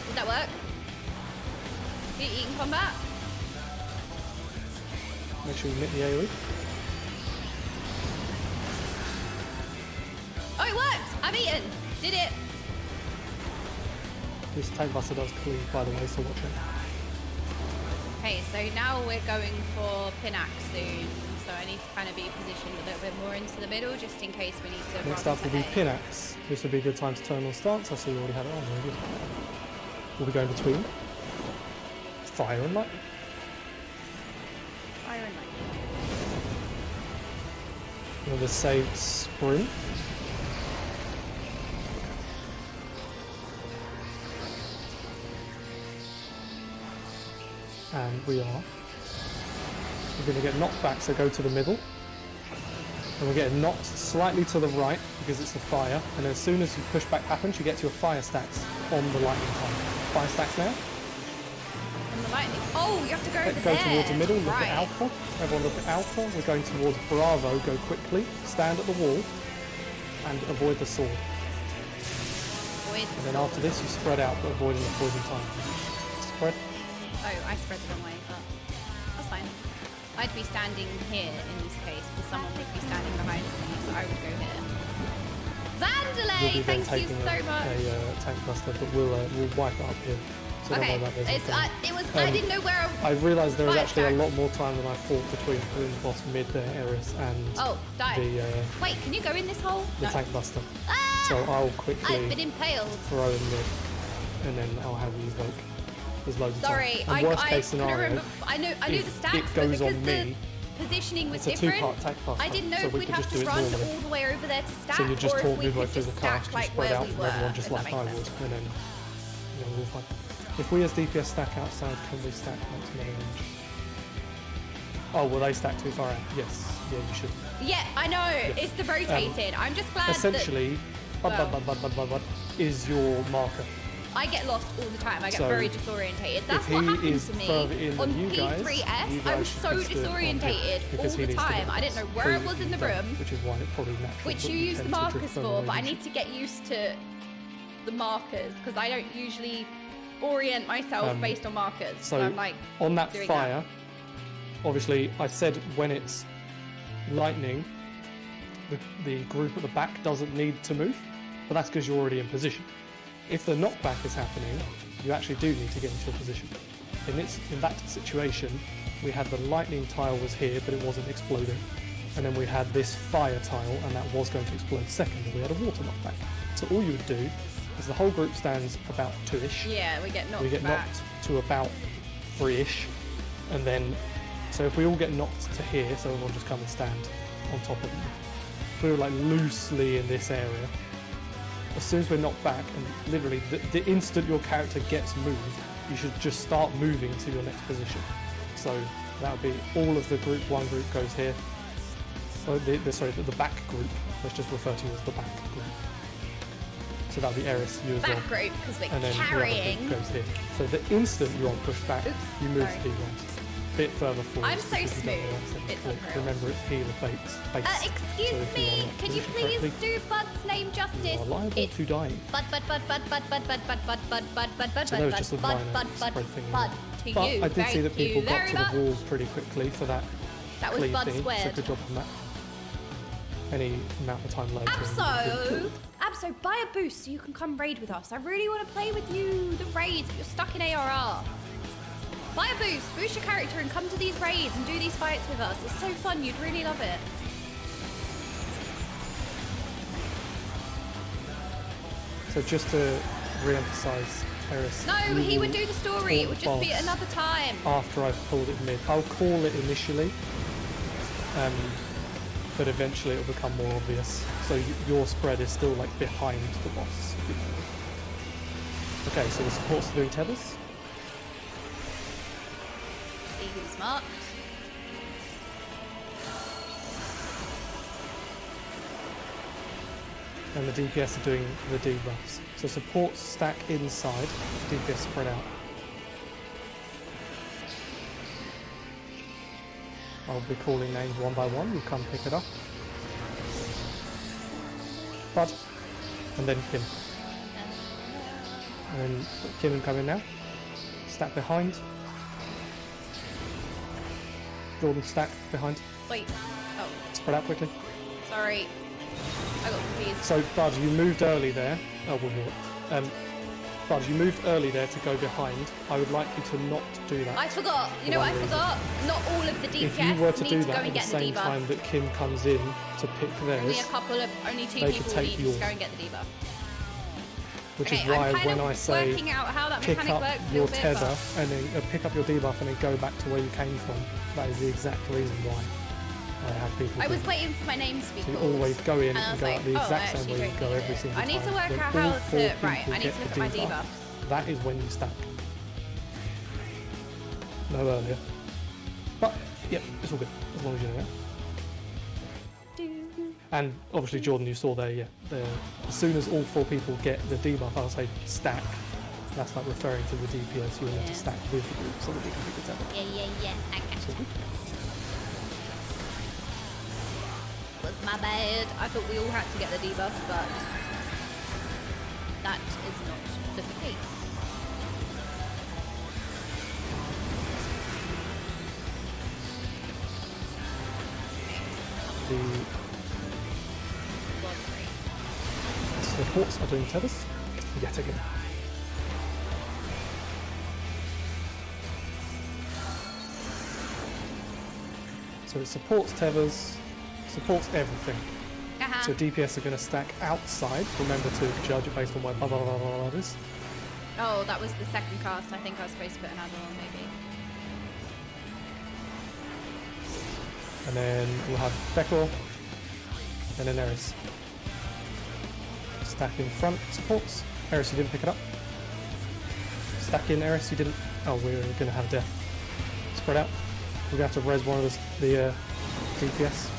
Did that work? Did you eat in combat? Make sure you hit the AoE. Oh, it worked! I'm eaten! Did it! This tank buster does cleave, by the way, so watch it. Okay, so now we're going for PINAX soon. So I need to kind of be positioned a little bit more into the middle, just in case we need to. Next up will be PINAX. This would be a good time to turn on stance. I see you already have it on. Very good. We'll be going between fire and lightning. Fire and lightning. We'll just say sprint. And we're going to get knocked back, so go to the middle. And we're getting knocked slightly to the right because it's the fire. And as soon as your pushback happens, you get to your fire stacks on the lightning time. Fire stacks now. On the lightning. Oh, you have to go over Go there. towards the middle, look right. at Alpha. Everyone look at Alpha. We're going towards Bravo. Go quickly. Stand at the wall. And avoid the sword. And then after this, you spread out, but avoiding the poison time. Spread. Oh, I spread the wrong way, but that's fine. I'd be standing here in this case, because someone would be standing behind me, so I would go here. Vandalay, thank you so much. A tank buster, but we'll wipe it up here. So Okay, don't worry about this. it was. I didn't know where. I realised there was fire actually a stacks. lot more time than I thought between the boss mid there, Eris, and Oh, die. the Wait, can you go in this hole? the No. tank buster. Ah! So I'll I've quickly been impaled. throw in mid, and then I'll have you evoke. There's loads of Sorry, time. And worst case couldn't scenario, remember. I knew the if stats, it but goes because on the me, positioning was it's a different, two-part tank buster, I didn't know so if we we'd could have just to do it run normally. all the way over there to stack, So you just or talk if we midway could through just the stack cast, you like spread where out we from were. everyone just if like that I makes would, sense. and then we'll fight. If we as DPS stack outside, can we stack maximum range? Oh, will they stack too far out? Yes. Yeah, you should. Yeah, I know. It's the rotated. I'm just glad Essentially, that is your marker. I get lost all the time. I get So, very disorientated. That's if what he happened is to me further in on than you guys, P4S. you I was guys so should just do it on him, disorientated all because he the needs to time. get I didn't know where I was in the previously done, room, which is why it probably naturally which you use the tend to drift markers further for. away But I than you need to get used to the markers because I don't usually orient myself based on markers. So I'm like on that doing fire, obviously I said when it's lightning, the group at the back doesn't need to move, but that's because you're already in position. If the knockback is happening, you actually do need to get into a position. In that situation, we had the lightning tile was here, but it wasn't exploding. And then we had this fire tile, and that was going to explode second, and we had a water knockback. So all you would do is the whole group stands about 2-ish. Yeah, we get knocked We get back. knocked to about 3-ish, and then, so if we all get knocked to here, so everyone just come and stand on top of them. If we were like loosely in this area, as soon as we're knocked back, and literally the instant your character gets moved, you should just start moving to your next position. So that would be all of the group, one group goes here. So the back group, let's just refer to you as the back group. So that would be Eris, you as well. Back group because we're And then the other carrying. group goes here. So the instant you're on pushback, you move sorry. to D1s. Bit further forward. I'm so because you don't know smooth. what's in It's the unreal. Remember, it's healer based. Excuse So if you me, are not can you positioned please correctly, do Bud's name justice? you are liable It's to dying. Bud. So that was just a minor spread thing. Bud. To But you. I did see that Thank people you got very to much. the wall pretty quickly for that. That was cleave Bud thing, So squared. good job on that. Any amount of time later. Abso, buy a boost so you can come raid with us. I really want to play with you. The raids, but you're stuck in ARR. Buy a boost, boost your character and come to these raids and do these fights with us. It's so fun, you'd really love it. So just to re-emphasize, Terrace. No, he would do the story. It would just be another time. After I've pulled it mid. I'll call it initially, but eventually it'll become more obvious. So your spread is still like behind the boss. Okay, so the supports are doing tethers. See who's marked. And the DPS are doing the debuffs. So supports stack inside, DPS spread out. I'll be calling names one by one, you'll come pick it up. Bud, and then Kim. And then Kim and come in now. Stack behind. Jordan stack behind. Wait. Oh. Spread out quickly. Sorry. I got confused. So, Bud, you moved early there. Oh, Bud, you moved early there to go behind. I would like you to not do that. I forgot. You know what I forgot? Not all of the DPS if you were to need do to go that and at the get the same debuff. time that Kim comes in to pick theirs, Only two they people could take need to yours. go and get the debuff. Which Okay, is why I'm kind when of I say working out how that pick mechanic up works a your little bit, tether but- and then pick up your debuff and then go back to where you came from, that is the exact reason why I have people I do was that. waiting for my name to be So you called. always go in and I and was go like, out the oh, I exact same actually way you don't go need every it. single I need to time. work When out all how four to. Right, people I need get to look the at my debuff, debuffs. That is when you stack. No earlier. But, yep, it's all good, as long as you know that. And obviously, Jordan, you saw there, as soon as all four people get the debuff, I'll say stack. That's like referring to the DPS you want to stack with the group so that we can pick it up. Yeah. I got So good. Was my bad. I thought we all had to get the debuff, but that is not the case. The supports are doing tethers yet again. So it supports tethers, supports everything. So DPS are going to stack outside. Remember to judge it based on where blah blah blah blah blah is. Oh, that was the second cast. I think I was supposed to put an add on, maybe. And then we'll have Bekor and then Eris. Stack in front supports. Eris, you didn't pick it up. Stack in Eris, you didn't. Oh, we're going to have death. Spread out. We're going to have to res one of the DPS.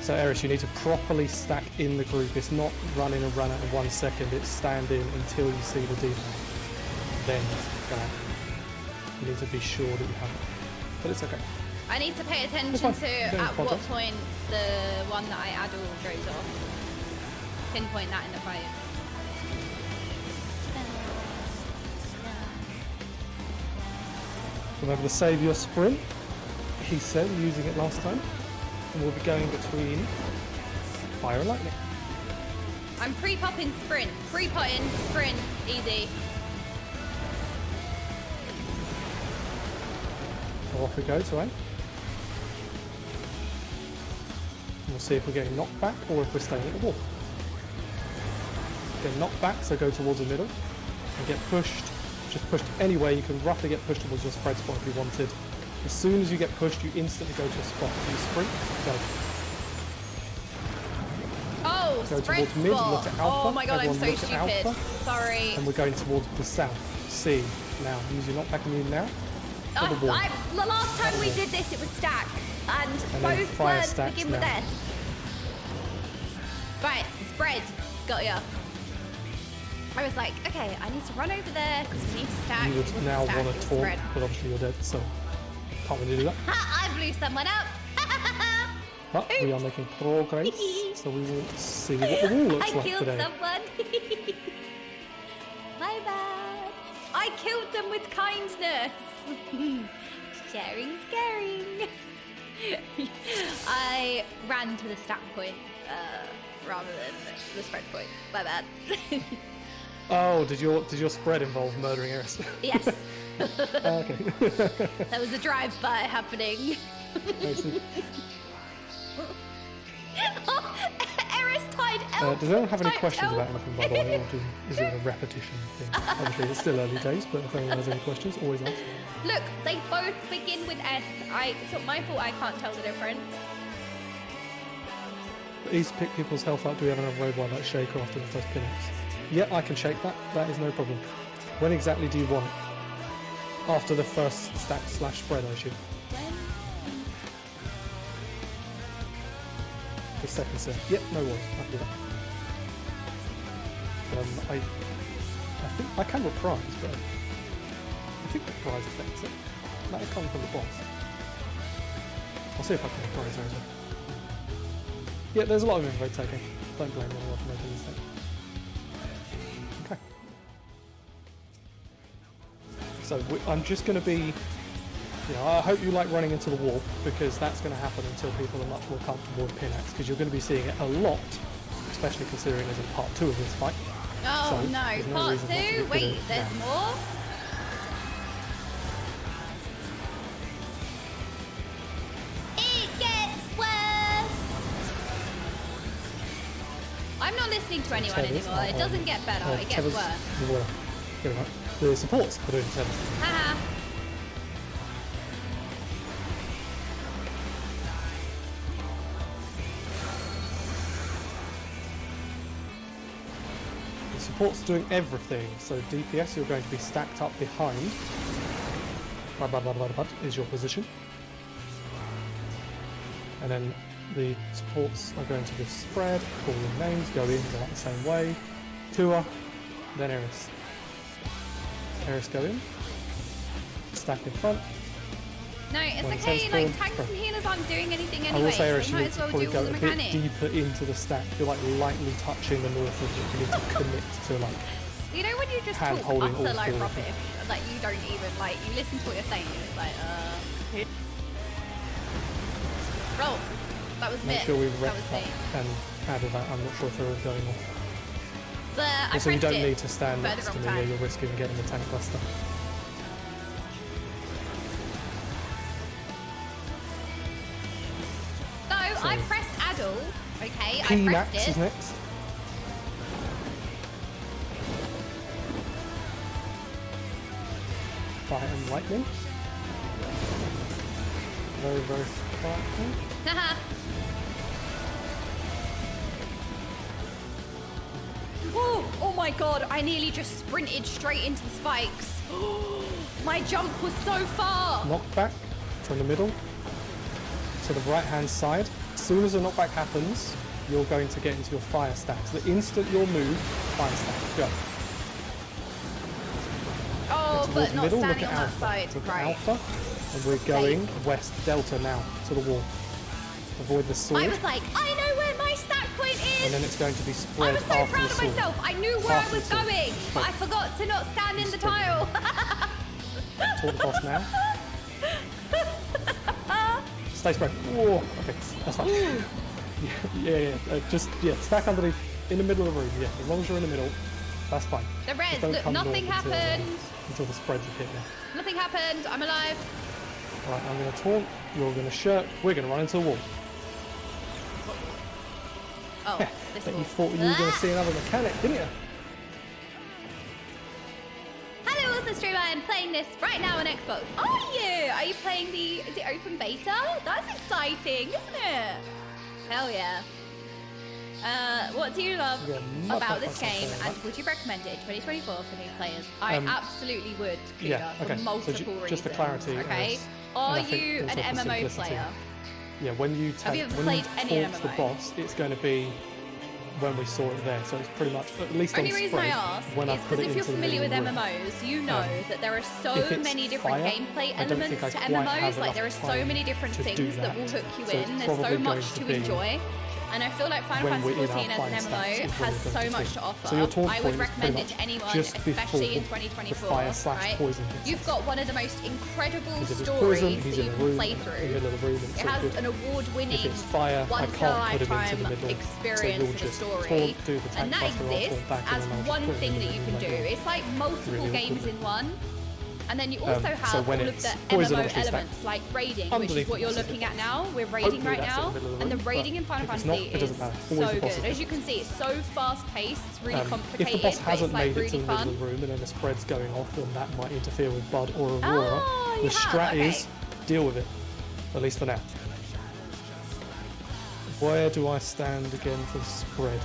So Eris, you need to properly stack in the group. It's not run in and run out in 1 second. It's stand in until you see the debuff. Then go out. You need to be sure that you have it. But it's okay. I need to pay attention fine. to Don't at what apologise. point the one that I add all goes off. Pinpoint that in the fight. Remember to save your sprint, he said, using it last time. And we'll be going between fire and lightning. I'm pre-popping sprint. Pre-potting sprint. Easy. So off we go to aim. We'll see if we're getting knocked back or if we're staying at the wall. Get knocked back, so go towards the middle. And get pushed. Just pushed anywhere. You can roughly get pushed towards your spread spot if you wanted. As soon as you get pushed, you instantly go to a spot. You sprint, go. Oh, Go spread towards mid, spot. look at alpha. Oh my god, I'm Everyone so look at stupid. alpha. Sorry. And we're going towards the south. C. Now, use your knockback immune now. For the wall. The last time we did this, it was stack. And then both fire words stacks begin with now. S. Right, spread. Got ya. I was like, okay, I need to run over there because we need to stack. You It would wasn't now stack, want it to was talk, spread. but obviously you're dead, so can't really do that. Ha! I blew someone up. But we are making progress, so we will see what the wall looks I like killed today. someone. My bad. I killed them with kindness. Sharing's caring. I ran to the stat point rather than the spread point. My bad. Oh, did your spread involve murdering Eris? Yes. Okay. There was a drive-by happening. Eris tied elf. Does anyone have any questions about anything, by the way, or is it a repetition thing? Obviously, it's still early days, but if anyone has any questions, always ask. Look, they both begin with S. It's not my fault I can't tell the difference. Easy to pick people's health up. Do we have another robot like Shaker after the first PINAX? Yeah, I can shake that. That is no problem. When exactly do you want it? After the first stack/spread, I assume. The second set. Yep, no worries. I can do that. I think I can reprise, but I think reprise affects it. That will come from the boss. I'll see if I can reprise there as well. Yeah, there's a lot of info taking. Don't blame anyone for making a mistake. Okay. So I'm just going to be... I hope you like running into the wall, because that's going to happen until people are much more comfortable with PINAX, because you're going to be seeing it a lot, especially considering there's a part 2 of this fight. Oh so, no, part 2? Wait, there's more? It gets worse! I'm not listening to anyone anymore. It doesn't get better, it gets worse. The supports are doing tethers. Haha. Support's doing everything, so DPS you're going to be stacked up behind is your position, and then the supports are going to be spread, calling names, go in, go out the same way, Tua, then Eris. Eris go in, stack in front. No, it's okay, like tanks and healers aren't doing anything I anyway, will say, Eris, so you might need as to well probably do go all the a bit mechanics. deeper into the stack. You're like lightly touching the north of it. You need to commit to like You know when you just talk hand-holding all utter like four of rubbish, like you don't even like you listen to what you're saying and it's like roll. That was make me. sure we That rep was that me. and added that. I'm not sure if they're all going off. But I Also, you pressed don't it, need to stand but at next the to wrong me, time. you're risking getting the tank buster. No, I pressed Addle. Okay, I PINAX pressed it. is next. Fire and lightning. Very, very sparkly. Haha. Oh my god, I nearly just sprinted straight into the spikes. My jump was so far. Knockback from the middle to the right hand side. As soon as a knockback happens, you're going to get into your fire stack. So the instant you're moved, fire stack, go. Oh, but not middle, standing look on at that Alpha. side. Look at Right. Alpha, and we're going west delta now to the wall. Avoid the sword. I was like, I know where my stack point is. And then it's going to be spread I was so after proud the of sword. myself. I knew where After I was the sword. going, but I forgot to not stand in the tile. Toward the boss now. Stay spread. Whoa. Okay, that's fine. Yeah. Stack underneath, in the middle of the room. Yeah, as long as you're in the middle, that's fine. The res, Just don't look, come nothing north happened. until the spreads have hit you. Nothing happened. I'm alive. Alright, I'm going to taunt, you're going to shirk, we're going to run into the wall. Oh, this But wall. you thought you were going to see another mechanic, didn't you? Hello, also streamer. I'm playing this right now on Xbox. Are you? Are you playing the? Is it open beta? That's exciting, isn't it? Hell yeah. What do you love about this game, and would you recommend it in 2024 for new players? I absolutely would, Kuda, Yeah, okay. for multiple reasons. Just for clarity, okay? and Are I think you an also for MMO simplicity. player? Yeah, when you Have you take ever when you played any taunt the MMO? boss, it's going to be when we saw it there. So it's pretty much at least Only on reason I spread, ask when I is put because it if you're into the familiar with middle room. MMOs, you know that there are so If it's many different fire, gameplay I don't think elements I to quite have MMOs. Like enough there are so time many different to do things that that. will hook you So it's in. There's so probably much going to to be enjoy. And I feel like Final when Fantasy we're in our 14 as an fire stacks MMO is when has we're so going to much see. to offer. So your taunt I would point is recommend pretty it to much anyone, just especially in before the 2024. fire/poison Right? hits You've us. got one of the most incredible Because if it's stories poison, that he's you in the can room, play in the through. middle of the room, it's It all has good. an award-winning, If it's fire, I can't put him into the once-in-a-lifetime middle. experience so you'll to the just story, taunt, do the tank and that buster, I'll taunt exists back, as and then I'll just one put him thing in that the you middle can of do. that door. It's like multiple Really games awkward. in one. And then you also have so all when of it's the poison, MMO obviously, it's elements, like raiding, which is underneath what you're the looking at now. We're raiding Hopefully right that's in now. the middle of the And the room, raiding but in Final if it's Fantasy not, it is doesn't matter. so Always the good. boss is As you can see, it's so fast-paced, it's really if complicated, the boss but hasn't it's like made it to really the middle fun. of the room and then the spread's going off, then that might interfere with Bud or Aurora. Oh, The you have, strat okay. is deal with it, at least for now. Where do I stand again for the spread?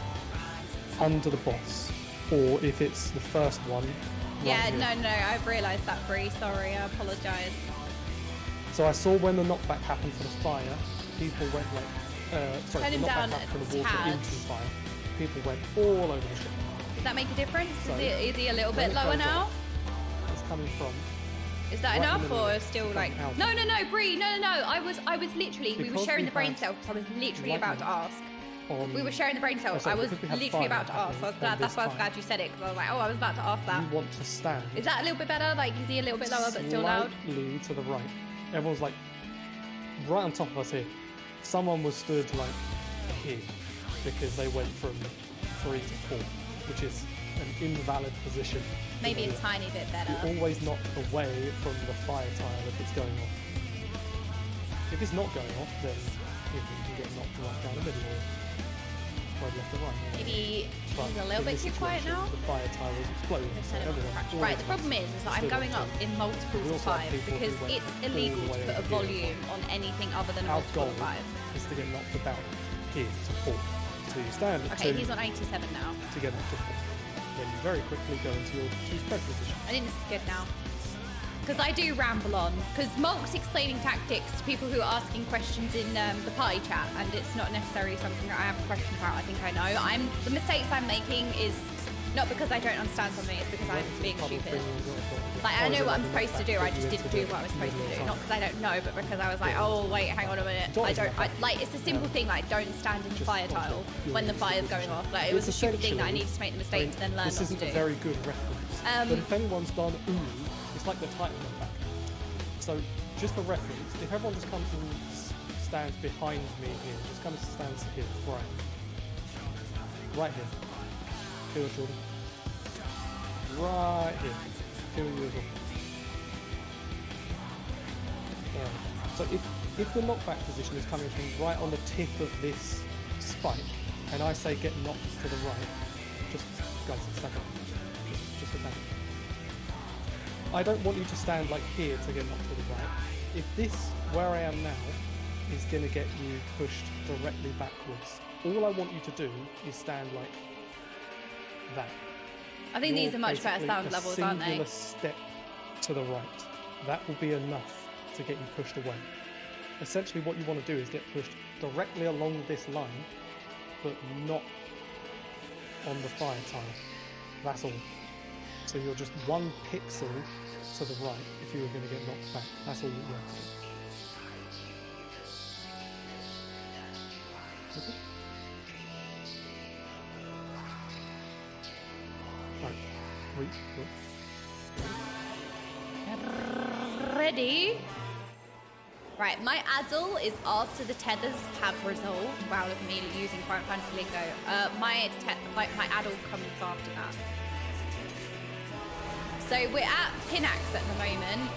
Under the boss, or if it's the first one. Yeah, right here. no, I've realised that, Bree. Sorry, I apologise. So I saw when the knockback happened for the fire, people went like, sorry, Turn the him knockback down happened from the a water tad. into fire. People went all over the ship. Does that make a difference? So, Is he a little when bit it lower goes now? off, it's coming from. Is that right in the enough, middle or of it, still from like? out. No, Bree, no. I was literally. We were Because sharing we the brain had cells. I was literally lightning about to ask. on- We were sharing the brain cells. sorry, I was because we had literally fire about to ask. So I was happening glad. on That's this why I was time. glad you said it, because I was like, oh, I was about to ask that. You want to stand. Is that a little bit better? Like, is he a little bit lower but still loud? Slightly to the right. Everyone's like right on top of us here. Someone was stood like here because they went from 3 to 4, which is an invalid position. Maybe a tiny bit better. You always knock away from the fire tile if it's going off. If it's not going off, then you can get knocked right down the middle or left or right. Maybe But he's a little in bit this too quiet situation, now. The fire tile was exploding. So Turn it on everyone crash. always Right, the problem is that I'm stood on going up top. in multiples We of also have 5 people who because went it's all illegal the to way put a over here. volume on anything other than a Our multiple goal of 5. is to get knocked about here to 4. So you stand at Okay, 2 he's on 87 now. to get knocked to 4. Then you very quickly go into your 2 spread position. I think this is good now. Because I do ramble on. Because Mulk's explaining tactics to people who are asking questions in the party chat, and it's not necessarily something that I have a question about. I think I know. The mistakes I'm making is not because I don't understand something, it's because I'm being stupid. Like, I know what I'm supposed to do, I just didn't do what I was supposed to do. Not because I don't know, but because I was like, oh, wait, hang on a minute. Like, it's a simple thing, like, don't stand in the fire tile when the fire's going off. Like, it was a stupid thing that I needed to make the mistake to then learn This not to isn't do. a very good reference. But if anyone's done ooh, it's like the title on the back. So, just for reference, if everyone just comes and stands behind me here, just comes and stands here, right here. Here, Jordan. Right here. Here you as well. So if the knockback position is coming from right on the tip of this spike, and I say get knocked to the right, just guys, stand up. Just attack. I don't want you to stand like here to get knocked to the right. If this, where I am now, is going to get you pushed directly backwards, all I want you to do is stand like that. I think these are much better basically sound a levels, aren't they? singular step to the right. That will be enough to get you pushed away. Essentially what you want to do is get pushed directly along this line, but not on the fire tile. That's all. So you're just 1 pixel to the right if you were going to get knocked back. That's all you have to do. Okay? Right. Ready? Right, my Addle is after the tethers have resolved. Wow, look at me using Final Fantasy lingo. My Addle comes after that. So we're at PINAX at the moment.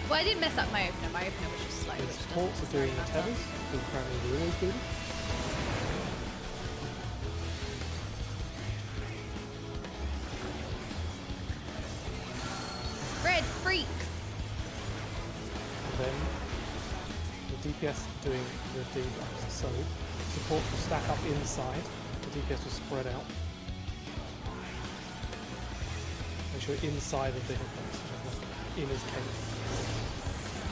Well, I didn't mess up my opener. My opener was just slow. The supports are doing the tethers, because apparently we always do them. Red freak. And then the DPS doing the debuffs. So support will stack up inside, the DPS will spread out. Make sure inside of the hitbox, in his case.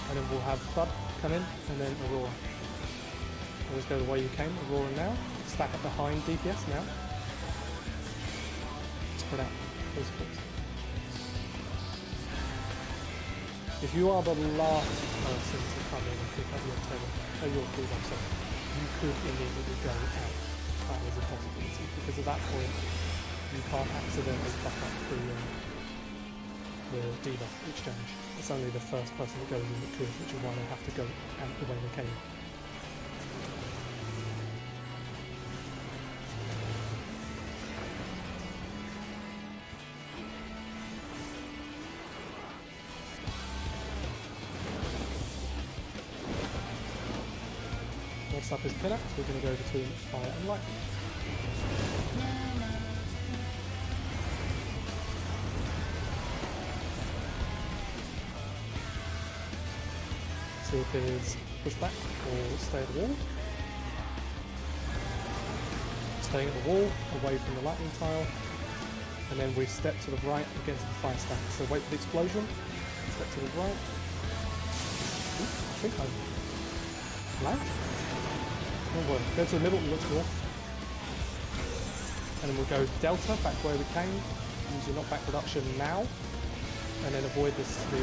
And then we'll have Bud come in, and then Aurora. Always go the way you came, Aurora now. Stack up behind DPS now. Spread out those supports. If you are the last person to come in and pick up your debuff, so you could immediately go out. That is a possibility, because at that point you can't accidentally fuck up the debuff exchange. It's only the first person that goes in that could, which is why they have to go out the way they came. Next up is PINAX. We're going to go between fire and lightning. See if there's pushback or stay at the wall. Staying at the wall, away from the lightning tile. And then we step to the right against the fire stack. So wait for the explosion. Step to the right. Ooh, I think I lagged. Oh, go to the middle and look north. And then we'll go delta back where we came. Use your knockback reduction now. And then avoid this sword.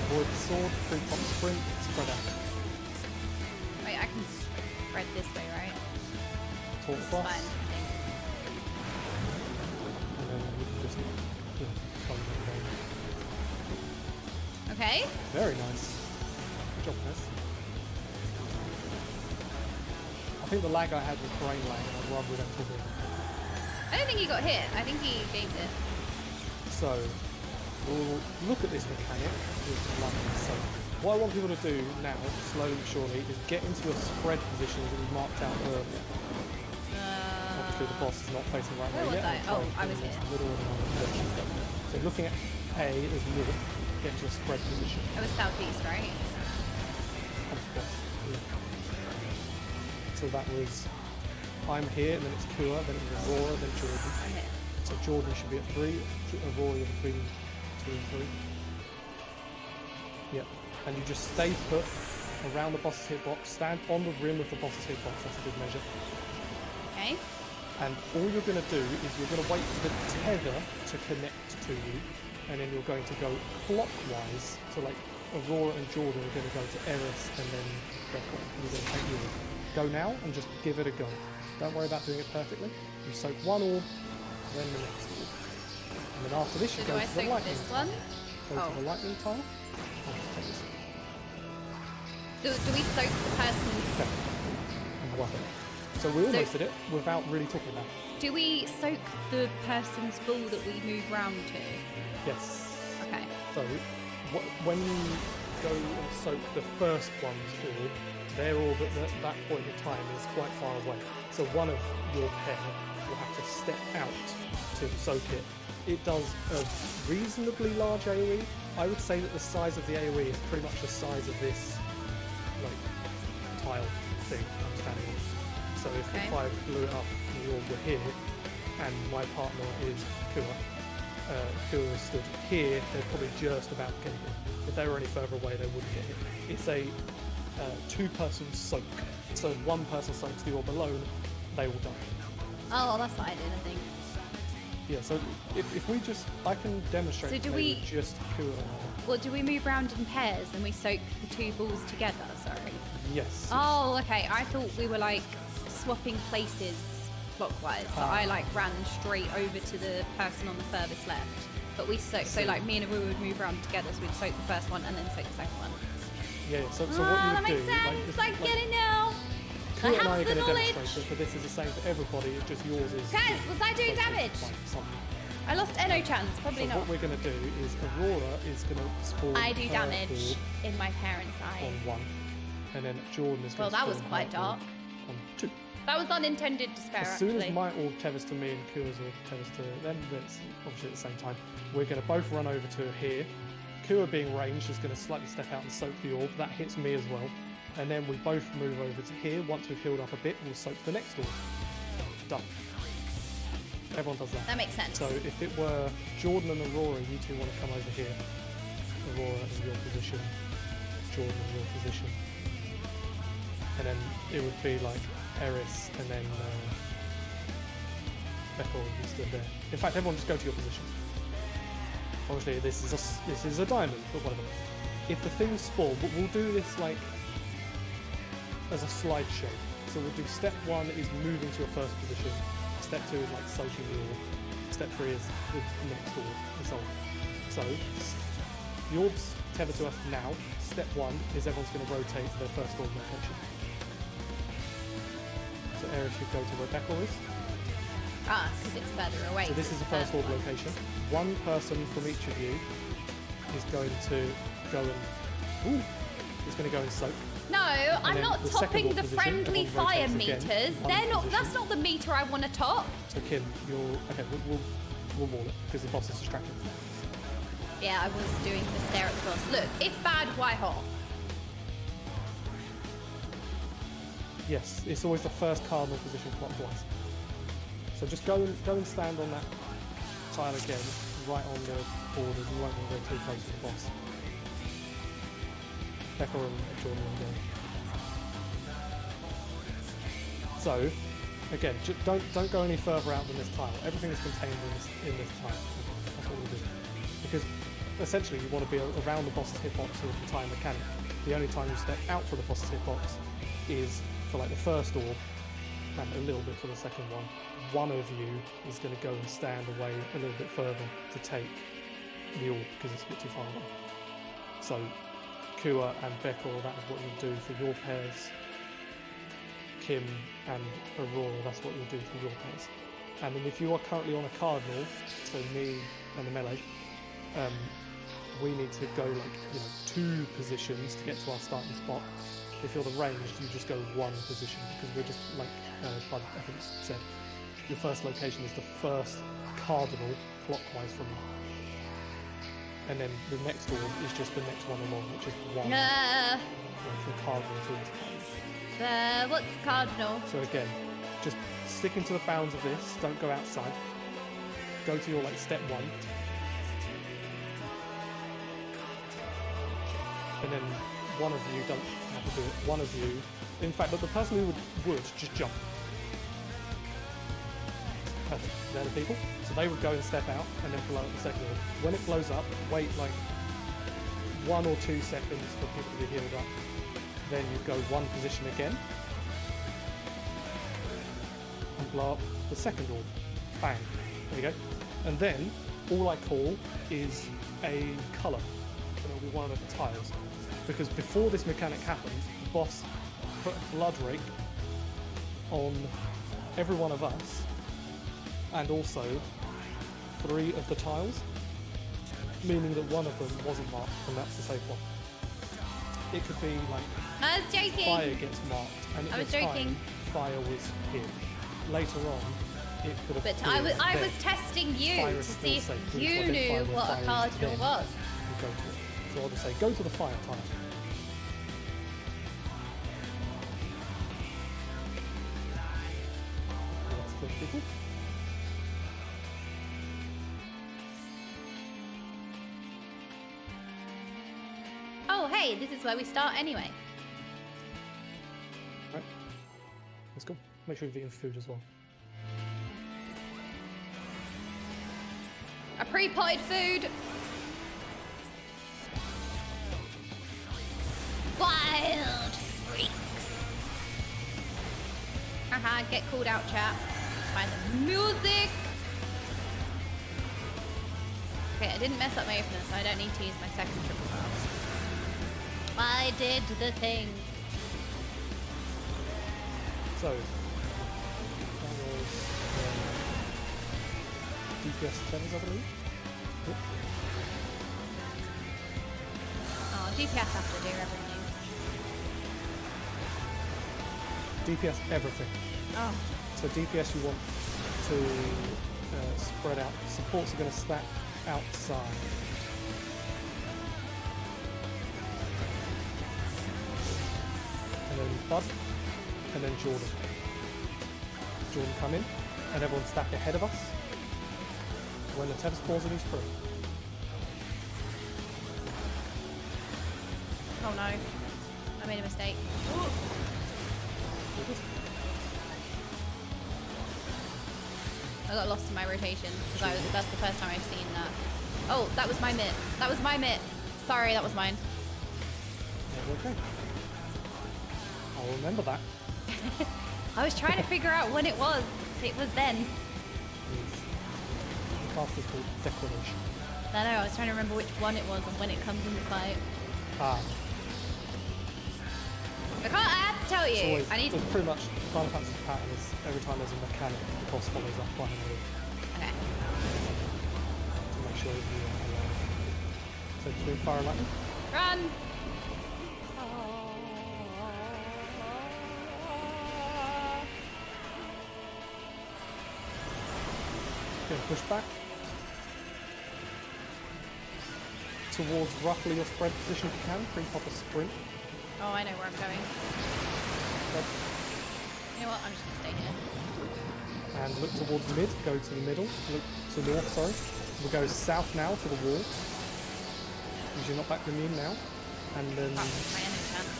Avoid the sword, free pop sprint, spread out. Wait, I can spread this way, right? Talk This is across. fine, I think. And then we can just come down. Okay. Very nice. Good job, Chris. I think the lag I had was brain lag, and I'd rather we don't talk about it. I don't think he got hit. I think he gamed it. So, we'll look at this mechanic with lightning. So, what I want people to do now, slowly but surely, is get into a spread position that we marked out earlier. Obviously, the boss is not facing right Where way was yet. I? Oh, I was here. So, looking at A as north, get into a spread position. I was southeast, right? Of course, yeah. So that was, I'm here, and then it's Kua, then it's Aurora, then Jordan. I'm here. So Jordan should be at 3, Aurora between 2 and 3. Yep. And you just stay put around the boss's hitbox, stand on the rim of the boss's hitbox, that's a good measure. Okay. And all you're going to do is you're going to wait for the tether to connect to you, and then you're going to go clockwise, so like Aurora and Jordan are going to go to Eris, and then Becca, and you're going to take yours. Go now and just give it a go. Don't worry about doing it perfectly. You soak one orb, then the next orb. And then after this, you So go do I to the soak lightning this tile. one? Go to the lightning tile. I'll just take this. Do we soak the person's... Okay. And one. So we almost did it without really talking about it. Do we soak the person's ball that we move round to? Yes. Okay. So when you go and soak the first one's orb, their orb at that point in time is quite far away. So one of your pair will have to step out to soak it. It does a reasonably large AoE. I would say that the size of the AoE is pretty much the size of this like tile thing I'm standing on. So if I blew it up and the orb were here, and my partner is Kua, Kua stood here, they're probably just about getting it. If they were any further away, they wouldn't get hit. It's a two-person soak. So if one person soaks the orb alone, they will die. Oh, well, that's what I did, I think. Yeah, so if we just... I can demonstrate So do maybe we- just Kua. Well, do we move round in pairs and we soak the two balls together? Sorry. Yes. Oh, okay. I thought we were like swapping places clockwise. So I like ran straight over to the person on the furthest left. But we soak, so like me and Aru would move around together, so we'd soak the first one and then soak the second one. Yeah, so what you that would makes do... sense. I get it now. Kua and I I are have the going to knowledge. demonstrate it, but this is the same for everybody, it's just yours is... Guys, was I doing closer to damage? something. I lost Eno chance. Probably So not. what we're going to do is Aurora is going to spawn I do her damage orb in my parents' eyes. on 1, and then Jordan is Well, going to that was spawn quite her orb dark. on 2. That was unintended despair, As soon actually. as my orb tethers to me and Kua's orb tethers to them, that's obviously at the same time, we're going to both run over to here. Kua being ranged is going to slightly step out and soak the orb. That hits me as well. And then we both move over to here. Once we've healed up a bit, we'll soak the next orb. Done. Everyone does that. That makes sense. So if it were Jordan and Aurora, you two want to come over here. Aurora in your position, Jordan in your position. And then it would be like Eris and then Becca would be stood there. In fact, everyone just go to your position. Obviously, this is a diamond, but whatever. If the things spawn, we'll do this like as a slideshow. So we'll do step 1 is moving to your first position. Step 2 is like soaking the orb. Step 3 is the next orb, and so on. So, the orbs tether to us now. Step 1 is everyone's going to rotate to their first orb location. So Ares should go to where Beckle is. Ah, because it's further away. So this is the first orb location. One person from each of you is going to go and... Ooh! Is going to go and soak. No, I'm not topping the friendly fire meters. They're not. Position. That's not the meter I want to top. So Kim, you're... Okay, we'll wall it, because the boss is distracted. Yeah, I was doing the stare at the boss. Look, if bad, why hot? Yes, it's always the first cardinal position clockwise. So just go and stand on that tile again, right on the borders. You won't want to go too close to the boss. Becca and Jordan again. So, again, don't go any further out than this tile. Everything is contained in this tile. That's what we'll do. Because essentially you want to be around the boss's hitbox all the time mechanic. The only time you step out for the boss's hitbox is for like the first orb and a little bit for the second one. One of you is going to go and stand away a little bit further to take the orb because it's a bit too far away. So Kua and Beckel, that is what you'll do for your pairs. Kim and Aurora, that's what you'll do for your pairs. And then if you are currently on a cardinal, so me and the melee, we need to go like 2 positions to get to our starting spot. If you're the ranged, you just go 1 position because we're just like Bud I think said, your first location is the first cardinal clockwise from you. And then the next orb is just the next one along, which is 1 from cardinal to cardinal. What's cardinal? So again, just sticking to the bounds of this, don't go outside. Go to your like step 1. And then one of you don't have to do it. One of you, in fact, the person who would just jump. Perfect. They're the people. So they would go and step out and then blow up the second orb. When it blows up, wait like 1 or 2 seconds for people to be healed up. Then you go 1 position again and blow up the second orb. Bang. There you go. And then all I call is a colour. And it'll be one of the tiles. Because before this mechanic happened, the boss put a blood rake on every one of us and also 3 of the tiles, meaning that one of them wasn't marked, and that's the safe one. It could be like I was joking. Fire gets marked, and I was at the joking. time, fire was hit. Later on, it could have. But I was testing you to see if you knew what a cardinal was. Go to it. So I'll just say, go to the fire tile. That's good, people. Oh, hey, this is where we start anyway. Right. Let's go. Make sure you've eaten food as well. A pre-potted food. Wild freaks. Haha, get called out, chat. Find the music. Okay, I didn't mess up my opener, so I don't need to use my second triple pass. I did the thing. So, that was DPS 7s, I believe. Yep. Oh, DPS have to do everything. DPS everything. Oh. So DPS you want to spread out. Supports are going to stack outside. And then Bud, and then Jordan. Jordan come in, and everyone stack ahead of us. When the tether spawns in, he's free. Oh no, I made a mistake. I got lost in my rotation because that's the first time I've seen that. Oh, that was my mitt. That was my mitt. Sorry, that was mine. Okay. I'll remember that. I was trying to figure out when it was. It was then. The cast is called Declination. I know, I was trying to remember which one it was and when it comes in the fight. Ah. I have to tell you. Always, I need. so pretty much Final Fantasy pattern is every time there's a mechanic, the boss follows up by a move. Okay. To make sure that you are alive. So between fire and lightning. Run! Okay, push back. Towards roughly your spread position if you can. Bring proper sprint. Oh, I know where I'm going. Okay. You know what? I'm just gonna stay here. And look towards mid. Go to the middle. Look to north, sorry. We'll go south now to the wall. Because you're not back immune now. And then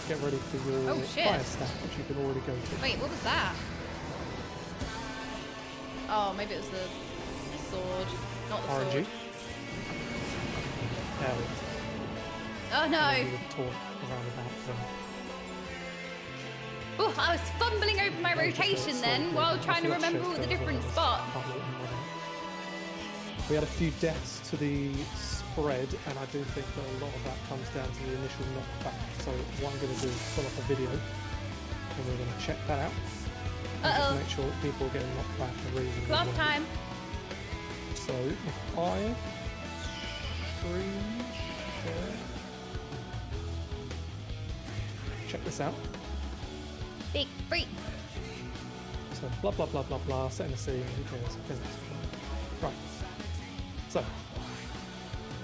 get ready for your fire stack, which you can already go to. Wait, what was that? Oh, maybe it was the sword. Not the RNG. sword. Yeah, Oh no! Oh, I was fumbling over my rotation then while trying to remember all the different spots. We had a few deaths to the spread, and I do think that a lot of that comes down to the initial knockback. So what I'm going to do is pull up a video, and we're going to check that out. And just make sure that people are getting knocked back a reasonable Last way. time. So if I screen share, check this out. Big freaks. So blah blah blah blah blah, setting the scene, who cares? Right. So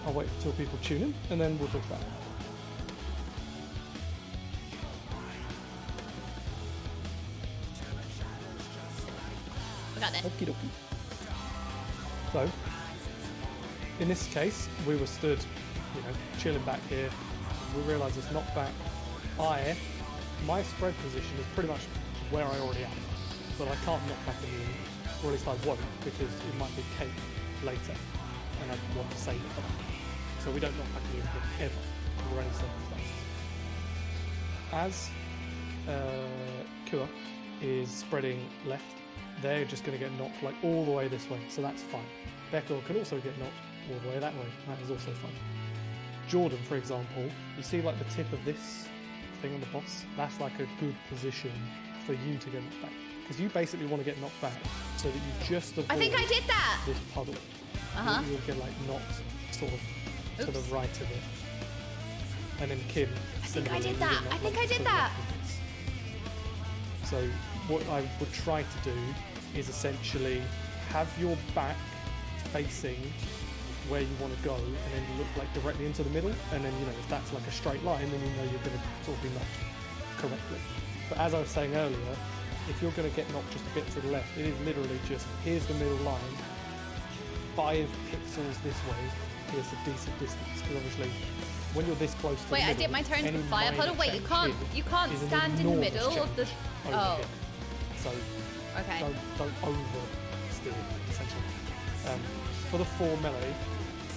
I'll wait until people tune in and then we'll talk about it. We got this. Okie dokie. So in this case, we were stood, chilling back here. We realised it's not back. My spread position is pretty much where I already am, but I can't knock back immune, or at least I won't, because it might be Kate later, and I want to save it for that. So we don't knock back immune ever, under any circumstances. As Kua is spreading left, they're just going to get knocked like all the way this way, so that's fine. Becker can also get knocked all the way that way, that is also fine. Jordan, for example, you see like the tip of this thing on the boss? That's like a good position for you to get knocked back. Because you basically want to get knocked back so that you just avoid I think I did that! this puddle. You'll get like knocked sort of to the right of it. And then Kim, I think I did that! I think I did that! So what I would try to do is essentially have your back facing where you want to go, and then you look like directly into the middle, and then if that's like a straight line, then you're going to sort of be knocked correctly. But as I was saying earlier, if you're going to get knocked just a bit to the left, it is literally just here's the middle line, 5 pixels this way, here's a decent distance, because obviously when you're this close to the middle, I dipped my toe into the fire puddle. Wait, you can't is an stand in the enormous middle of the. change over here. So Okay. don't oversteer it, essentially. For the 4 melee,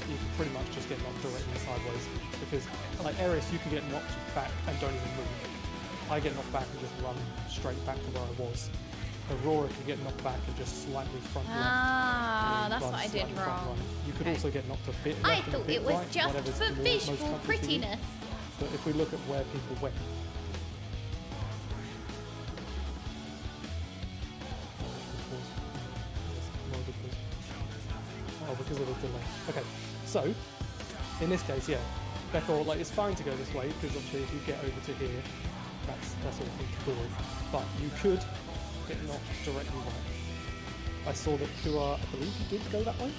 you can pretty much just get knocked directly sideways, because like Eris, you can get knocked back and don't even move. I get knocked back and just run straight back to where I was. Aurora can get knocked back and just slightly front left. That's what I did wrong. You could also get knocked a bit left I and a thought bit it was right, just whatever's for most visual comfortable for you. prettiness. But if we look at where people went, because of the delay. Okay, so in this case, yeah, Becker, like it's fine to go this way because obviously if you get over to here, that's all we can do. But you could get knocked directly right. I saw that Kua, I believe you did go that way.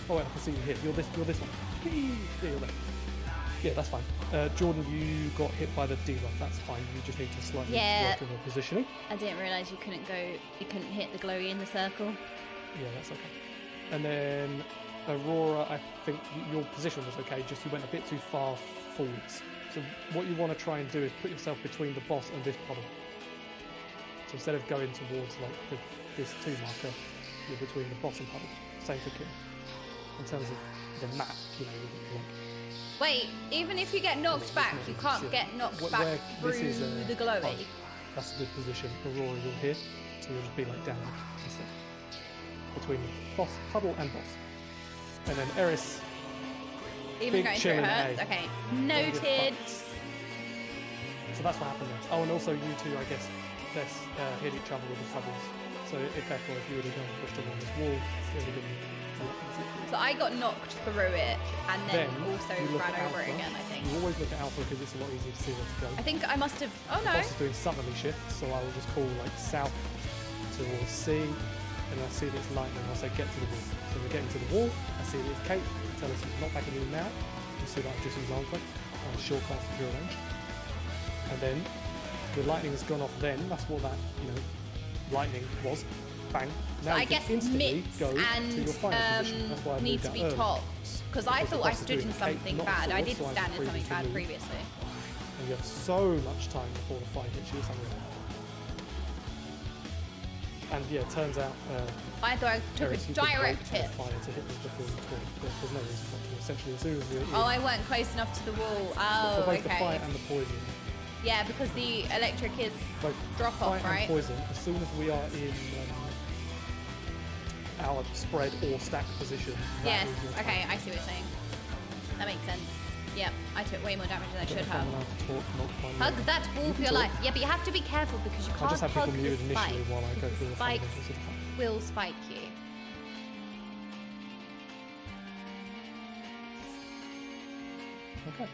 Oh wait, I can see you here. You're this one. Yeah, you're there. Yeah, that's fine. Jordan, you got hit by the debuff. That's fine. You just need to slightly work on your positioning. I didn't realise you couldn't hit the glowy in the circle. Yeah, that's okay. And then Aurora, I think your position was okay, just you went a bit too far forwards. So what you want to try and do is put yourself between the boss and this puddle. So instead of going towards like this 2 marker, you're between the boss and puddle. Same for Kim. In terms of the map, Wait, even if you get knocked back, you can't get knocked back through the glowy. That's a good position. Aurora, you're here, so you'll just be like down instead. between boss, puddle and boss. And then Eris, Even big going chill through in hurts. A. Okay, Don't give noted. fucks. So that's what happened there. Oh, and also you two, I guess, less hit each other with the puddles. So if therefore, if you would have gone pushed along this wall, it would have been a lot easier for you. So I got knocked through it and then also you look ran at over Alpha. it again, I think. You always look at Alpha because it's a lot easier to see where to go. I think I must have. Oh The no. boss is doing southerly shifts, so I will just call like south towards C, and I see that it's lightning. I'll say get to the wall. So we're getting to the wall. I see that it's Kate. Tell us not back in the now. You see that I've just used arm click on a short cast of your range. And then the lightning has gone off. Then that's what that lightning was. Bang. So Now I you can guess instantly mitts go to your final position. and That's why I need moved to that be early. topped because I Because the thought I boss is stood doing in something not bad. I sword, did so I stand in something previously bad moved. previously. And you have so much time before the fight hits you. And yeah, it turns out I thought I took Eris, a you could direct wait for the hit. fire to hit them before you talk. There's no reason not to. Essentially, as soon as you're Oh, I weren't close enough to the wall. for Oh, both the fire okay. and the poison, Yeah, because the electric is both drop off, fire right? and poison, as soon as we are in our spread or stack position. that Yes. is your Okay, time. I see what you're saying. That makes sense. Yep, I took way more damage than I Don't should know if I'm have. allowed to talk, not fine. Hug that wall You for can your talk. life. Yeah, but you have to be careful because you I can't just have people hug the muted initially spikes. while I go because through the the spikes fundamentals of the fight. will spike you. Okay.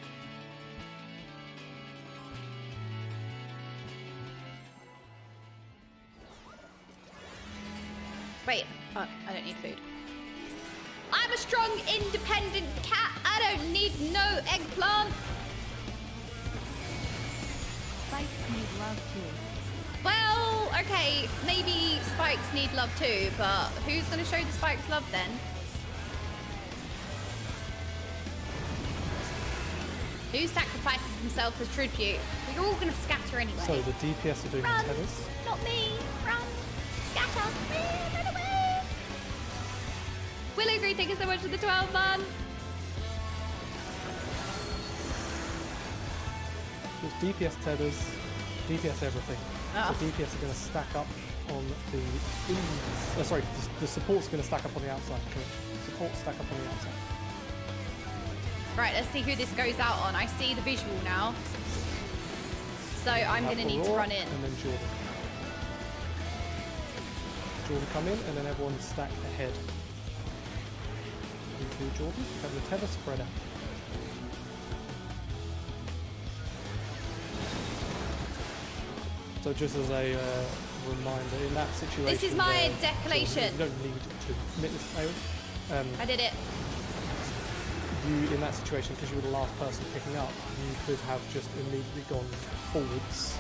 Wait, oh, I don't need food. I'm a strong, independent cat. I don't need no eggplant. Spikes need love too. Well, okay, maybe spikes need love too, but who's going to show the spikes love then? Who sacrifices himself as tribute? We're all going to scatter anyway. So the DPS are doing Run! the tethers. Not me. Run. Scatter. Run away. Willow Green, thank you so much for the 12 months. There's DPS tethers, DPS everything. Oh. So DPS are going to stack up on the the support's going to stack up on the outside. Correct. Support stack up on the outside. Right, let's see who this goes out on. I see the visual now. So I'm going to need to Aurora, run in. And then Jordan. Jordan come in, and then everyone stack ahead. Into Jordan. Have the tether spread out. So just as a reminder, in that situation, This is my where declaration. You don't need to commit this fail. I did it. You, in that situation, because you were the last person picking up, you could have just immediately gone forwards.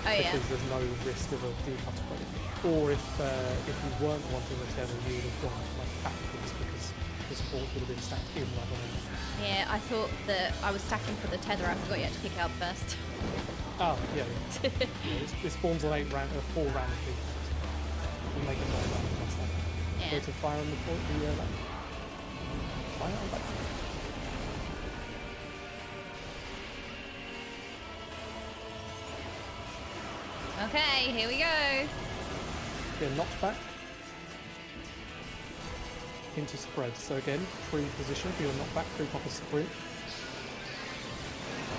Because there's no risk of a decut spread. Or if you weren't wanting the tether, you would have gone like backwards because the supports would have been stacked in rather than. Yeah, I thought that I was stacking for the tether. I forgot you had to pick it up first. Oh, yeah. Yeah, it spawns on 4 randomly. We'll make it not random, that's that. Yeah. Go to fire on the point, fire on back. Okay, here we go. Get knocked back into spread. So again, pre-position for your knockback, pre-proper sprint.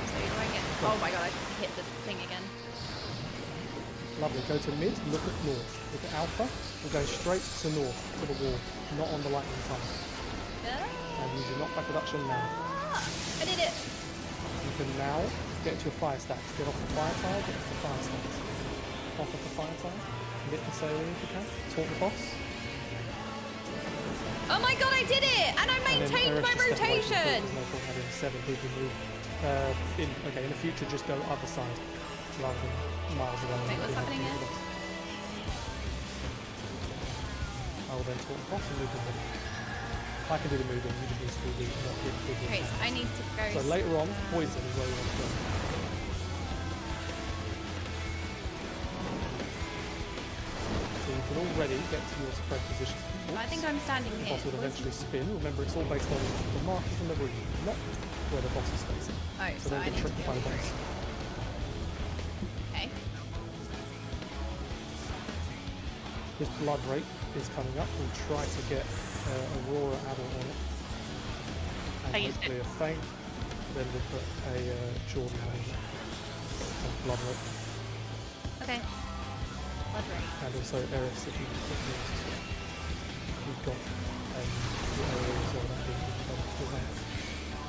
So do I get... Oh my god, I hit the thing again. Lovely. Go to mid, look at north. Look at alpha. We're going straight to north, to the wall, not on the lightning tunnel. And use your knockback reduction now. I did it. You can now get to your fire stacks. Get off the fire tile, get to the fire stacks. Off of the fire tile. Get the sailor if you can. Taunt the boss. Oh my god, I did it! And I maintained my rotation! There's no point having 7 people move. In the future, just go other side rather than miles away. Wait, what's happening here? I will then taunt the boss and move the middle. I can do the moving, you just need to do the not hit people. Okay, so I need to go... So later on, poison is where you want to go. So you can already get to your spread position. I think I'm standing The here. boss will eventually spin. Remember, it's all based on the markers on the room, not where the boss is facing. Oh, so so don't I get need to tricked be by the over boss. Okay. This blood rake is coming up. We'll try to get Aurora adult on it. And hopefully a Fang. Then we'll put a Jordan on it. And blood rake. Okay. Blood rake. And also Eris if you can put yours as well. We've got the area as well that being done.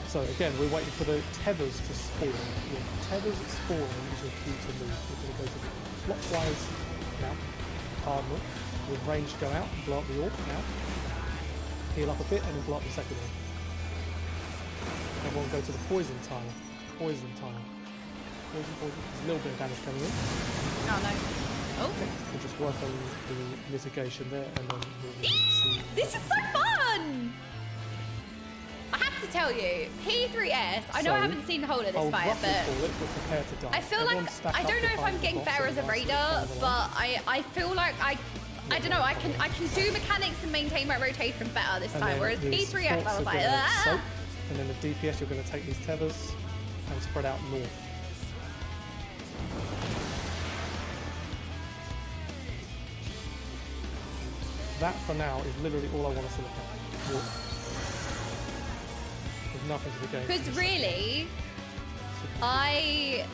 So again, we're waiting for the tethers to spawn. Your tethers spawning is your key to move. We're going to go to the clockwise now. Cardinal. With range go out and blow up the orb now. Heal up a bit and then blow up the second one. Everyone go to the poison tile. Poison tile. Poison. There's a little bit of damage coming in. Oh no. Oh. We'll just work on the mitigation there and then we'll see. This is so fun! I have to tell you, P4S, I know I haven't seen the whole of this fight, but prepare to die. I feel like, I don't know if I'm getting better as a raider, but I feel like I don't know, I can do mechanics and maintain my rotation better this time, whereas P4S I was like, ah! And then the DPS, you're going to take these tethers and spread out north. That for now is literally all I want us to look at. Walk. There's nothing to the game. Because really, I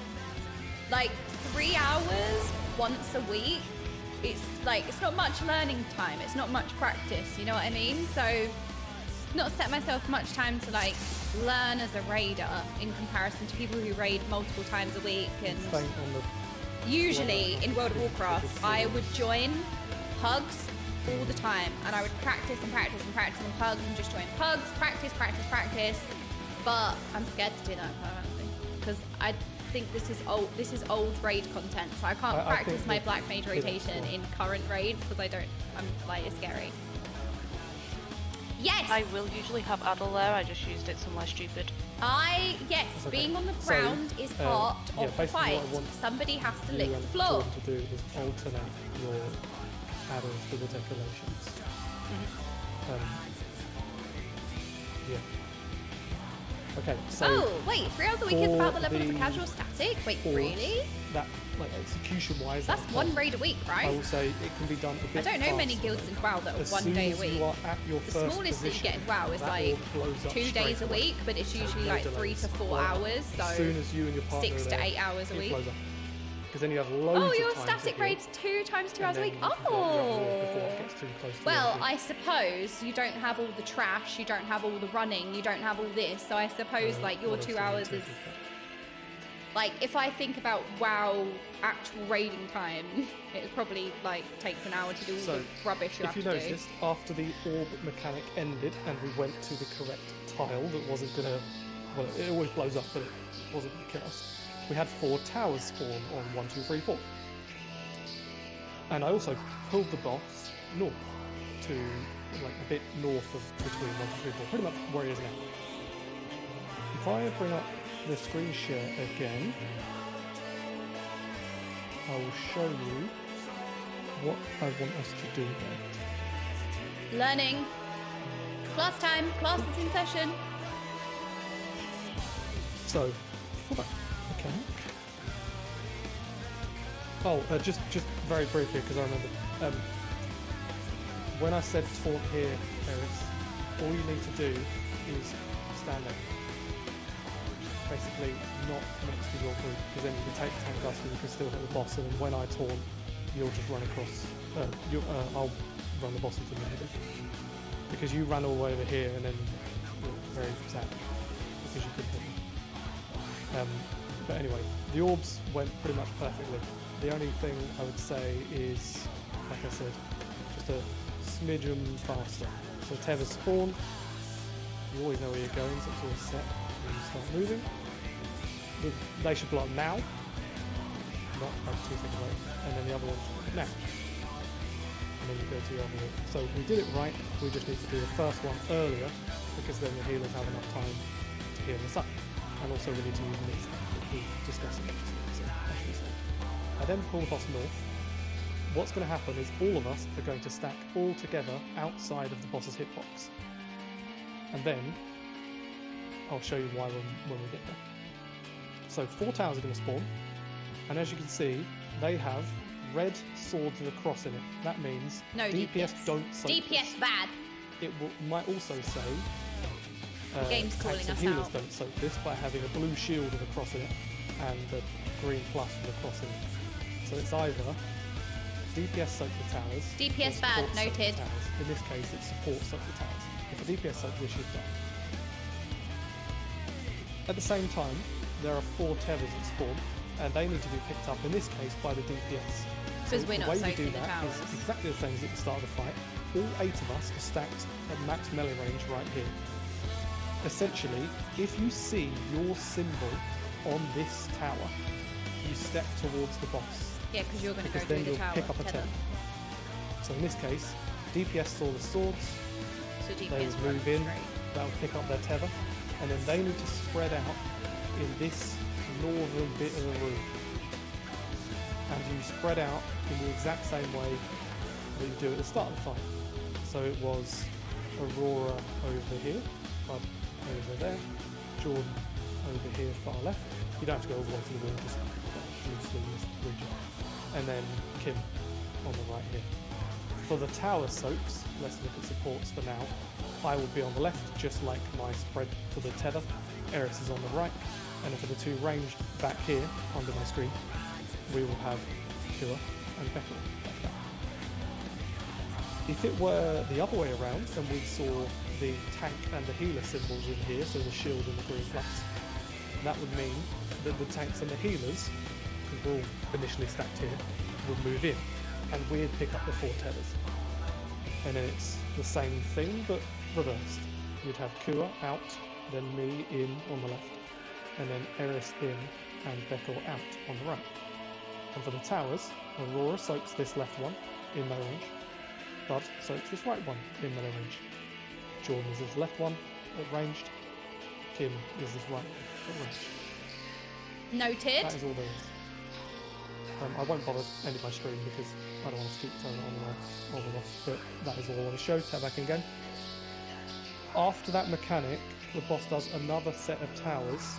like 3 hours once a week. It's like, it's not much learning time. It's not much practice. You know what I mean? So not set myself much time to like learn as a raider in comparison to people who raid multiple times a week. And usually in World of Warcraft, I would join pugs all the time, and I would practice and practice and practice in pugs and just join pugs, practice. But I'm scared to do that apparently because I think this is old raid content, so I can't practice my black mage rotation in current raids because I'm like, it's scary. Yes! I will usually have Adel there, I just used it somewhere stupid. Yes, being on the ground is part of the fight. Somebody has to lick the floor. What to do is alternate your adders for the decorations. Yeah. Okay, so... Oh, wait, 3 hours a week is about the level of a casual static? Wait, really? That, like, execution-wise... That's 1 raid a week, right? I will say it can be done a bit I don't know faster. many guilds in WoW that are 1 day a week. You are at your The first smallest that you get in position, WoW is like 2 days a week, but it's usually like 3 to 4 hours, so as soon as you and your partner 6 to 8 hours a week. Because then you have loads Oh, of your time static to raids 2 times 2 hours a week? before Oh! it gets too close to Well, the I suppose you don't have all the trash, you don't have all the running, you don't have all this, so I suppose like your 2 hours is... Like, if I think about WoW actual raiding time, it probably like takes an hour to do all the rubbish you have to do. If you noticed, after the orb mechanic ended and we went to the correct tile that wasn't going to... Well, it always blows up, but it wasn't going to kill us. We had 4 towers spawn on 1, 2, 3, 4. And I also pulled the boss north to like a bit north of between 1, 2, 3, 4, pretty much where he is now. If I bring up the screen share again, I will show you what I want us to do there. Learning. Class time. Class is in session. So, for that mechanic. Oh, just very briefly, because I remember. When I said taunt here, Eris, all you need to do is stand there. Basically, not next to your group, because then you can take the tank dust and you can still hit the boss, and then when I taunt, you'll just run across. I'll run the boss into the middle. Because you ran all the way over here, and then you're very sad because you couldn't hit me. But anyway, the orbs went pretty much perfectly. The only thing I would say is, like I said, just a smidgen faster. So tethers spawn, you always know where you're going, so it's always set when you start moving. They should blow up now, not like 2 seconds later, and then the other one now. And then you go to the other one. So we did it right, we just need to do the first one earlier, because then the healers have enough time to heal us up. And also we need to use mix that, which we discussed previously. I then pull the boss north. What's going to happen is all of us are going to stack all together outside of the boss's hitbox. And then I'll show you why when we get there. So 4 towers are going to spawn, and as you can see, they have red swords with a cross in it. That means No DPS don't soak DPS this. bad. It might also say The game's calling tanks and us healers out. don't soak this by having a blue shield with a cross in it and a green plus with a cross in it. So it's either DPS soak the towers. DPS or bad, support soak the noted. towers. In this case, it's support soak the towers. If a DPS soak this, you've done. At the same time, there are 4 tethers at spawn, and they need to be picked up in this case by the DPS. Because we're not the way we soaking do the that towers. is exactly the same as at the start of the fight. All 8 of us are stacked at max melee range right here. Essentially, if you see your symbol on this tower, you step towards the boss. Yeah, because you're going to go Because through then the you'll tower. pick up a tether. tether. So in this case, DPS saw the swords, So they DPS would run move in, straight. that'll pick up their tether, and then they need to spread out in this northern bit of the room. And you spread out in the exact same way that you do at the start of the fight. So it was Aurora over here, Bud over there, Jordan over here far left. You don't have to go all the way to the wall, just loosely in this region. And then Kim on the right here. For the tower soaks, let's look at supports for now. I will be on the left, just like my spread for the tether. Eris is on the right. And then for the 2 ranged back here, under my screen, we will have Kira and Becca like that. If it were the other way around, and we saw the tank and the healer symbols in here, so the shield and the green plus, that would mean that the tanks and the healers, because we're all initially stacked here, would move in, and we'd pick up the 4 tethers. And then it's the same thing, but reversed. You'd have Kua out, then me in on the left, and then Eris in, and Beckel out on the right. And for the towers, Aurora soaks this left one in melee range, Bud soaks this right one in melee range. Jordan is this left one at ranged, Kim is this right one at ranged. Noted. That is all there is. I won't bother ending my stream because I don't want to keep turning it on and off, but that is all I want to show. Tap back again. After that mechanic, the boss does another set of towers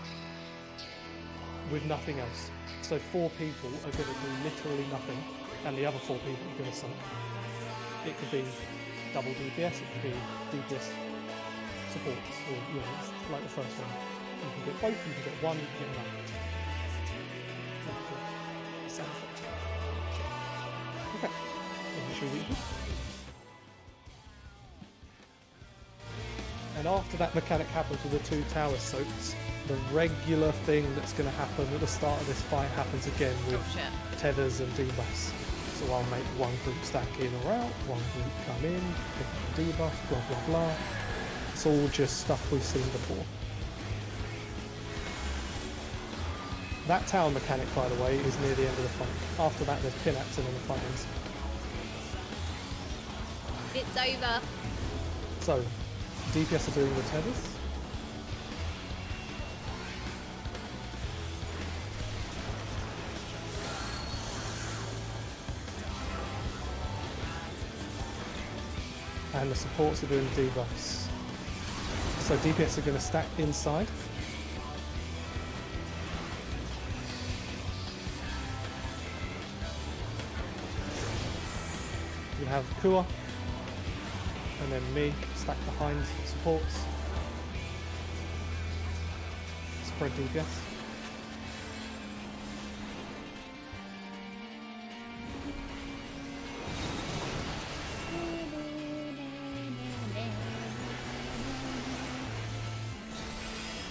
with nothing else. So 4 people are going to do literally nothing, and the other 4 people are going to soak. It could be double DPS, it could be DPS supports, or it's like the first one. You can get both, you can get one, you can get none. Sound effect. Okay. Initial weakness. And after that mechanic happens with the 2 tower soaks, the regular thing that's going to happen at the start of this fight happens again with tethers and debuffs. So I'll make one group stack in or out, one group come in, pick up a debuff, blah blah blah. It's all just stuff we've seen before. That tower mechanic, by the way, is near the end of the fight. After that there's PINAX and then the fight ends. It's over. So, DPS are doing the tethers. And the supports are doing debuffs. So DPS are going to stack inside. You have Kua, and then me stacked behind supports. Spread DPS.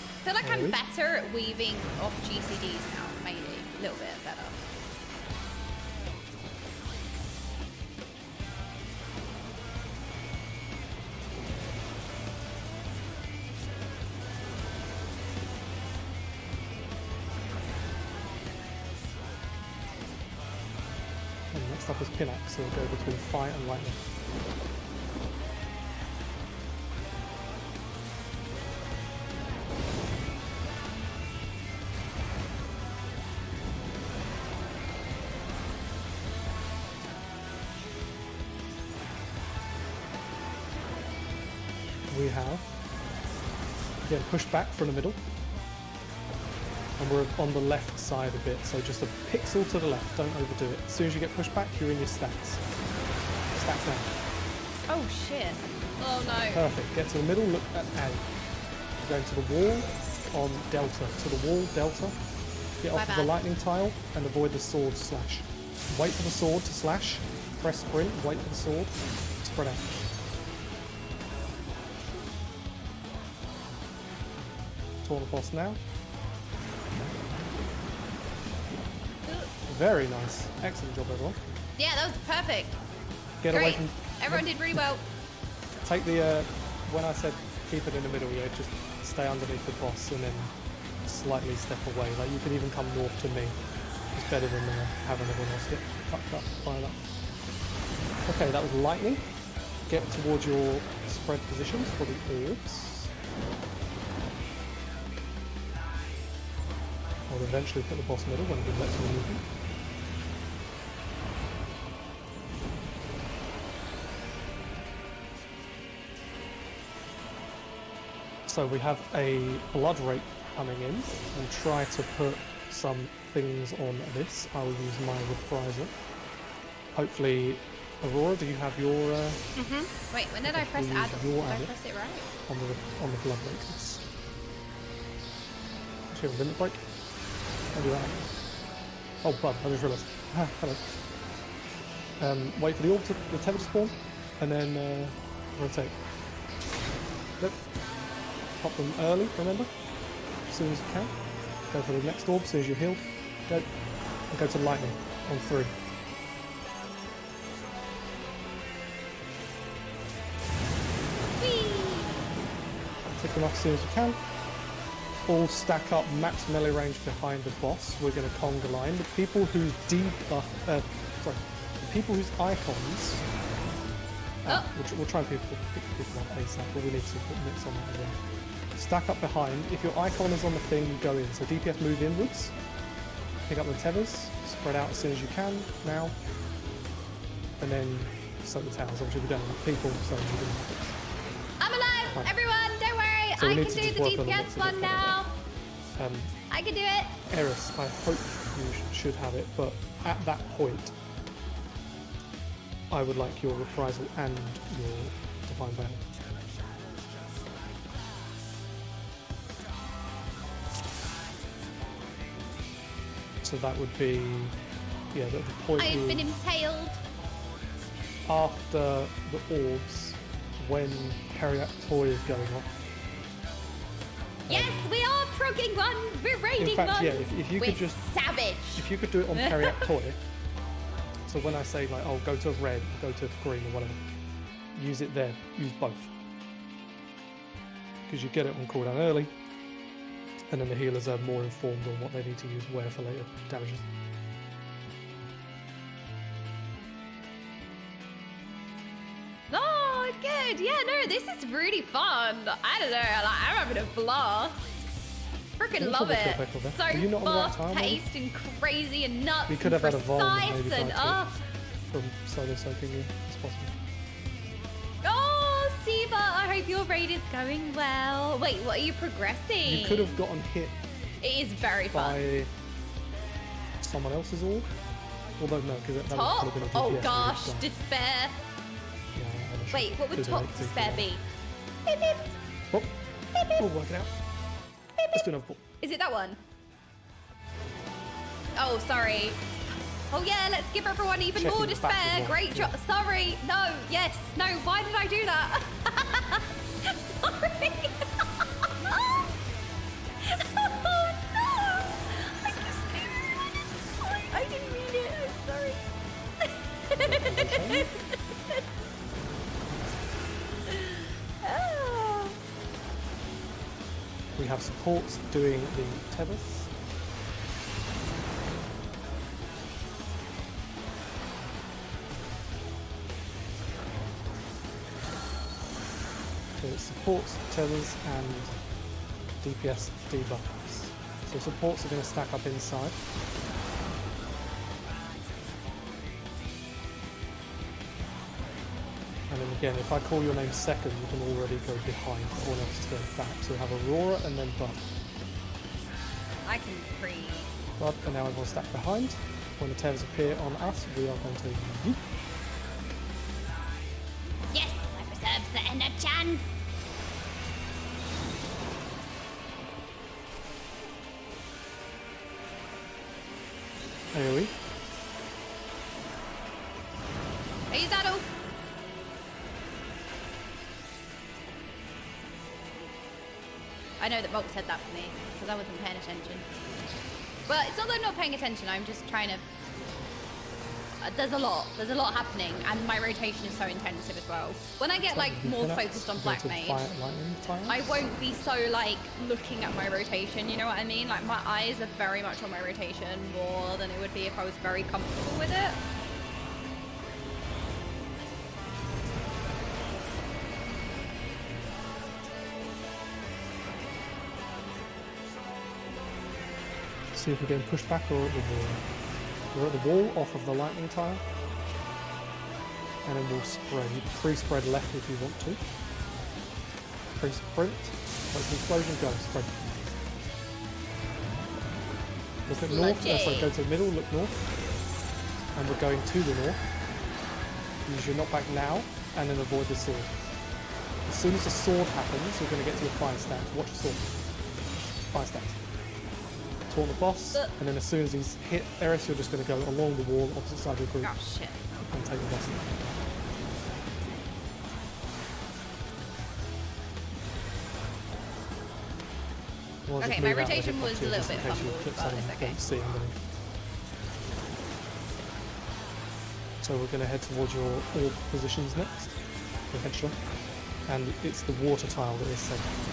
I feel like I'm better at weaving off GCDs now, maybe. A little bit better. And next up is PINAX, so we'll go between fire and lightning. We have, again, push back from the middle. And we're on the left side a bit, so just a pixel to the left, don't overdo it. As soon as you get pushed back, you're in your stacks. Stacks now. Oh shit. Oh no. Perfect. Get to the middle, look at A. You're going to the wall on Delta. To the wall, Delta. Get off of the lightning tile and avoid the sword slash. Wait for the sword to slash. Press sprint, wait for the sword. Spread out. Taunt the boss now. Very nice. Excellent job, everyone. Yeah, that was perfect. Get Great. away from... Everyone did really well. Take the... when I said keep it in the middle, yeah, just stay underneath the boss and then slightly step away. Like, you can even come north to me. It's better than having everyone else get fucked up by that. Okay, that was lightning. Get towards your spread positions for the orbs. I'll eventually put the boss middle when it lets me move him. So we have a blood rake coming in. We'll try to put some things on this. I will use my reprisal. Hopefully, Aurora, do you have your... Wait, when did I press add? Did I press it right? On the blood rake. Yes. Actually, a limit break. I'll do that. Oh, blood, I just realised. Hello. Wait for the orb the tether to spawn, and then rotate. Yep. Pop them early, remember? As soon as you can. Go for the next orb as soon as you're healed. Go. And go to lightning on 3. Take them off as soon as you can. All stack up max melee range behind the boss. We're going to conga line. The people whose the people whose icons. We'll try and pick people up ASAP, but we need to put mix on that as well. Stack up behind. If your icon is on the thing, you go in. So DPS move inwards. Pick up the tethers. Spread out as soon as you can. Now. And then set the towers. Obviously we don't have people, so we can... I'm alive, Right. everyone. Don't worry. So I we can need to do just the work on DPS mix a one bit now. better. I can do it. Eris, I hope you should have it, but at that point, I would like your reprisal and your divine banner. So that would be, yeah, the point. I've been impaled. After the orbs, when Periac Toy is going off. Yes, we are progging ones. We're raiding In fact, ones. yeah, if you We're could just savage. If you could do it on Periac Toy. So when I say like, oh, go to red, go to green or whatever, use it there. Use both. Because you get it on cooldown early, and then the healers are more informed on what they need to use where for later damages. Oh, good. Yeah, no, this is really fun. I don't know. Like, I'm having a blast. Freaking love it. So fast-paced and crazy and nuts We could and have had a Vol precise maybe and from solo soaking you. It's possible. Oh, Siva, I hope your raid is going well. Wait, what are you progressing? You could have gotten hit. It is very fun. By someone else's orb. Although no, because that Top? would have been a Oh DPS gosh, really despair. Yeah, I'm Wait, what would sure. top despair be? Beep, beep. Oh, we'll work it out. Let's do another ball. Is it that one? Oh, sorry. Oh yeah, let's give everyone even Checking more the back despair. as well, Great job. Sorry. No, yes. No, why did I do that? Sorry. Oh no. I didn't mean it. I'm sorry. Oh. We have supports doing the tethers. So it supports tethers and DPS debuffs. So supports are going to stack up inside. And then again, if I call your name second, you can already go behind. Everyone else is going back. So we have Aurora and then Bud. I can pre. Blood, and now everyone stack behind. When the tethers appear on us, we are going to yeet. Yes, I preserved the Ender-chan. AoE. Hey, Daddle. I know that Volk said that for me because I wasn't paying attention. But it's not that I'm not paying attention. I'm just trying to. There's a lot happening, and my rotation is so intensive as well. When I get like more focused on Black Mage, I won't be so like looking at my rotation. You know what I mean? Like my eyes are very much on my rotation more than it would be if I was very comfortable with it. See if we're getting pushed back or at the wall. We're at the wall off of the lightning tile. And then we'll spread. You can pre-spread left if you want to. Pre-sprint. Wait for the explosion, go. Spread. Look at north. Sorry, go to the middle, look north. And we're going to the north. Use your knockback now, and then avoid the sword. As soon as the sword happens, you're going to get to your fire stance. Watch the sword. Fire stance. Taunt the boss, and then as soon as he's hit Eris, you're just going to go along the wall, opposite side of the group. Oh shit. And take the boss. Okay, my rotation was a little bit fumbled, but it's okay. See underneath. So we're going to head towards your orb positions next, eventually. And it's the water tile that is safe.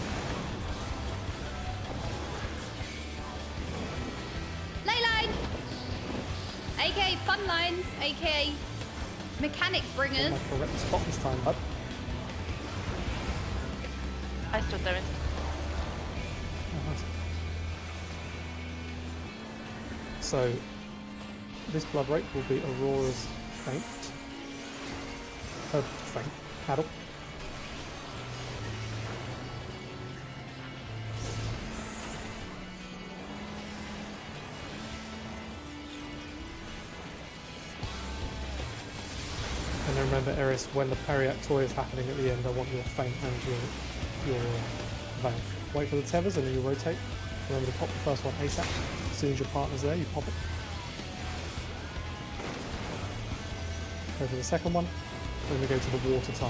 AK fun lines, AK mechanic bringers. My correct spot this time, bud. I stood there. So this blood rake will be Aurora's feint. Feint. Paddle. And then remember, Eris, when the Periac toy is happening at the end, I want your feint and your veil. Wait for the tethers and then you rotate. Remember to pop the first one ASAP. As soon as your partner's there, you pop it. Go for the second one. Then we go to the water tile.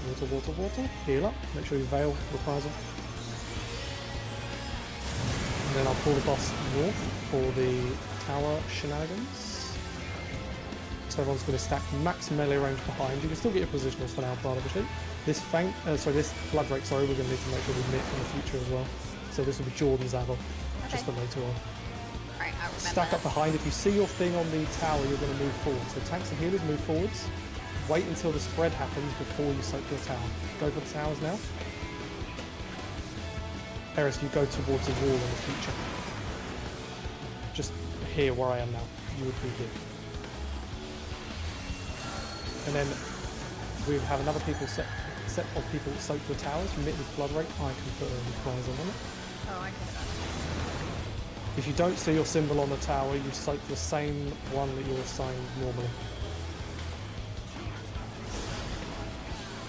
Water, water, water. Heal up. Make sure your veil reprisal. And then I'll pull the boss north for the tower shenanigans. So everyone's going to stack max melee range behind. You can still get your positionals for now, but obviously. This this blood rake, we're going to need to make sure we mitt in the future as well. So this will be Jordan's Avil, just for later on. Alright, I'll remember. Stack up behind. If you see your thing on the tower, you're going to move forward. So tanks and healers move forwards. Wait until the spread happens before you soak your tower. Go for the towers now. Eris, you go towards the wall in the future. Just here where I am now. You would be here. And then we have another set of people soak the towers. Mitt with blood rate. I can put a reprisal on it. Oh, I can do that. If you don't see your symbol on the tower, you soak the same one that you're assigned normally.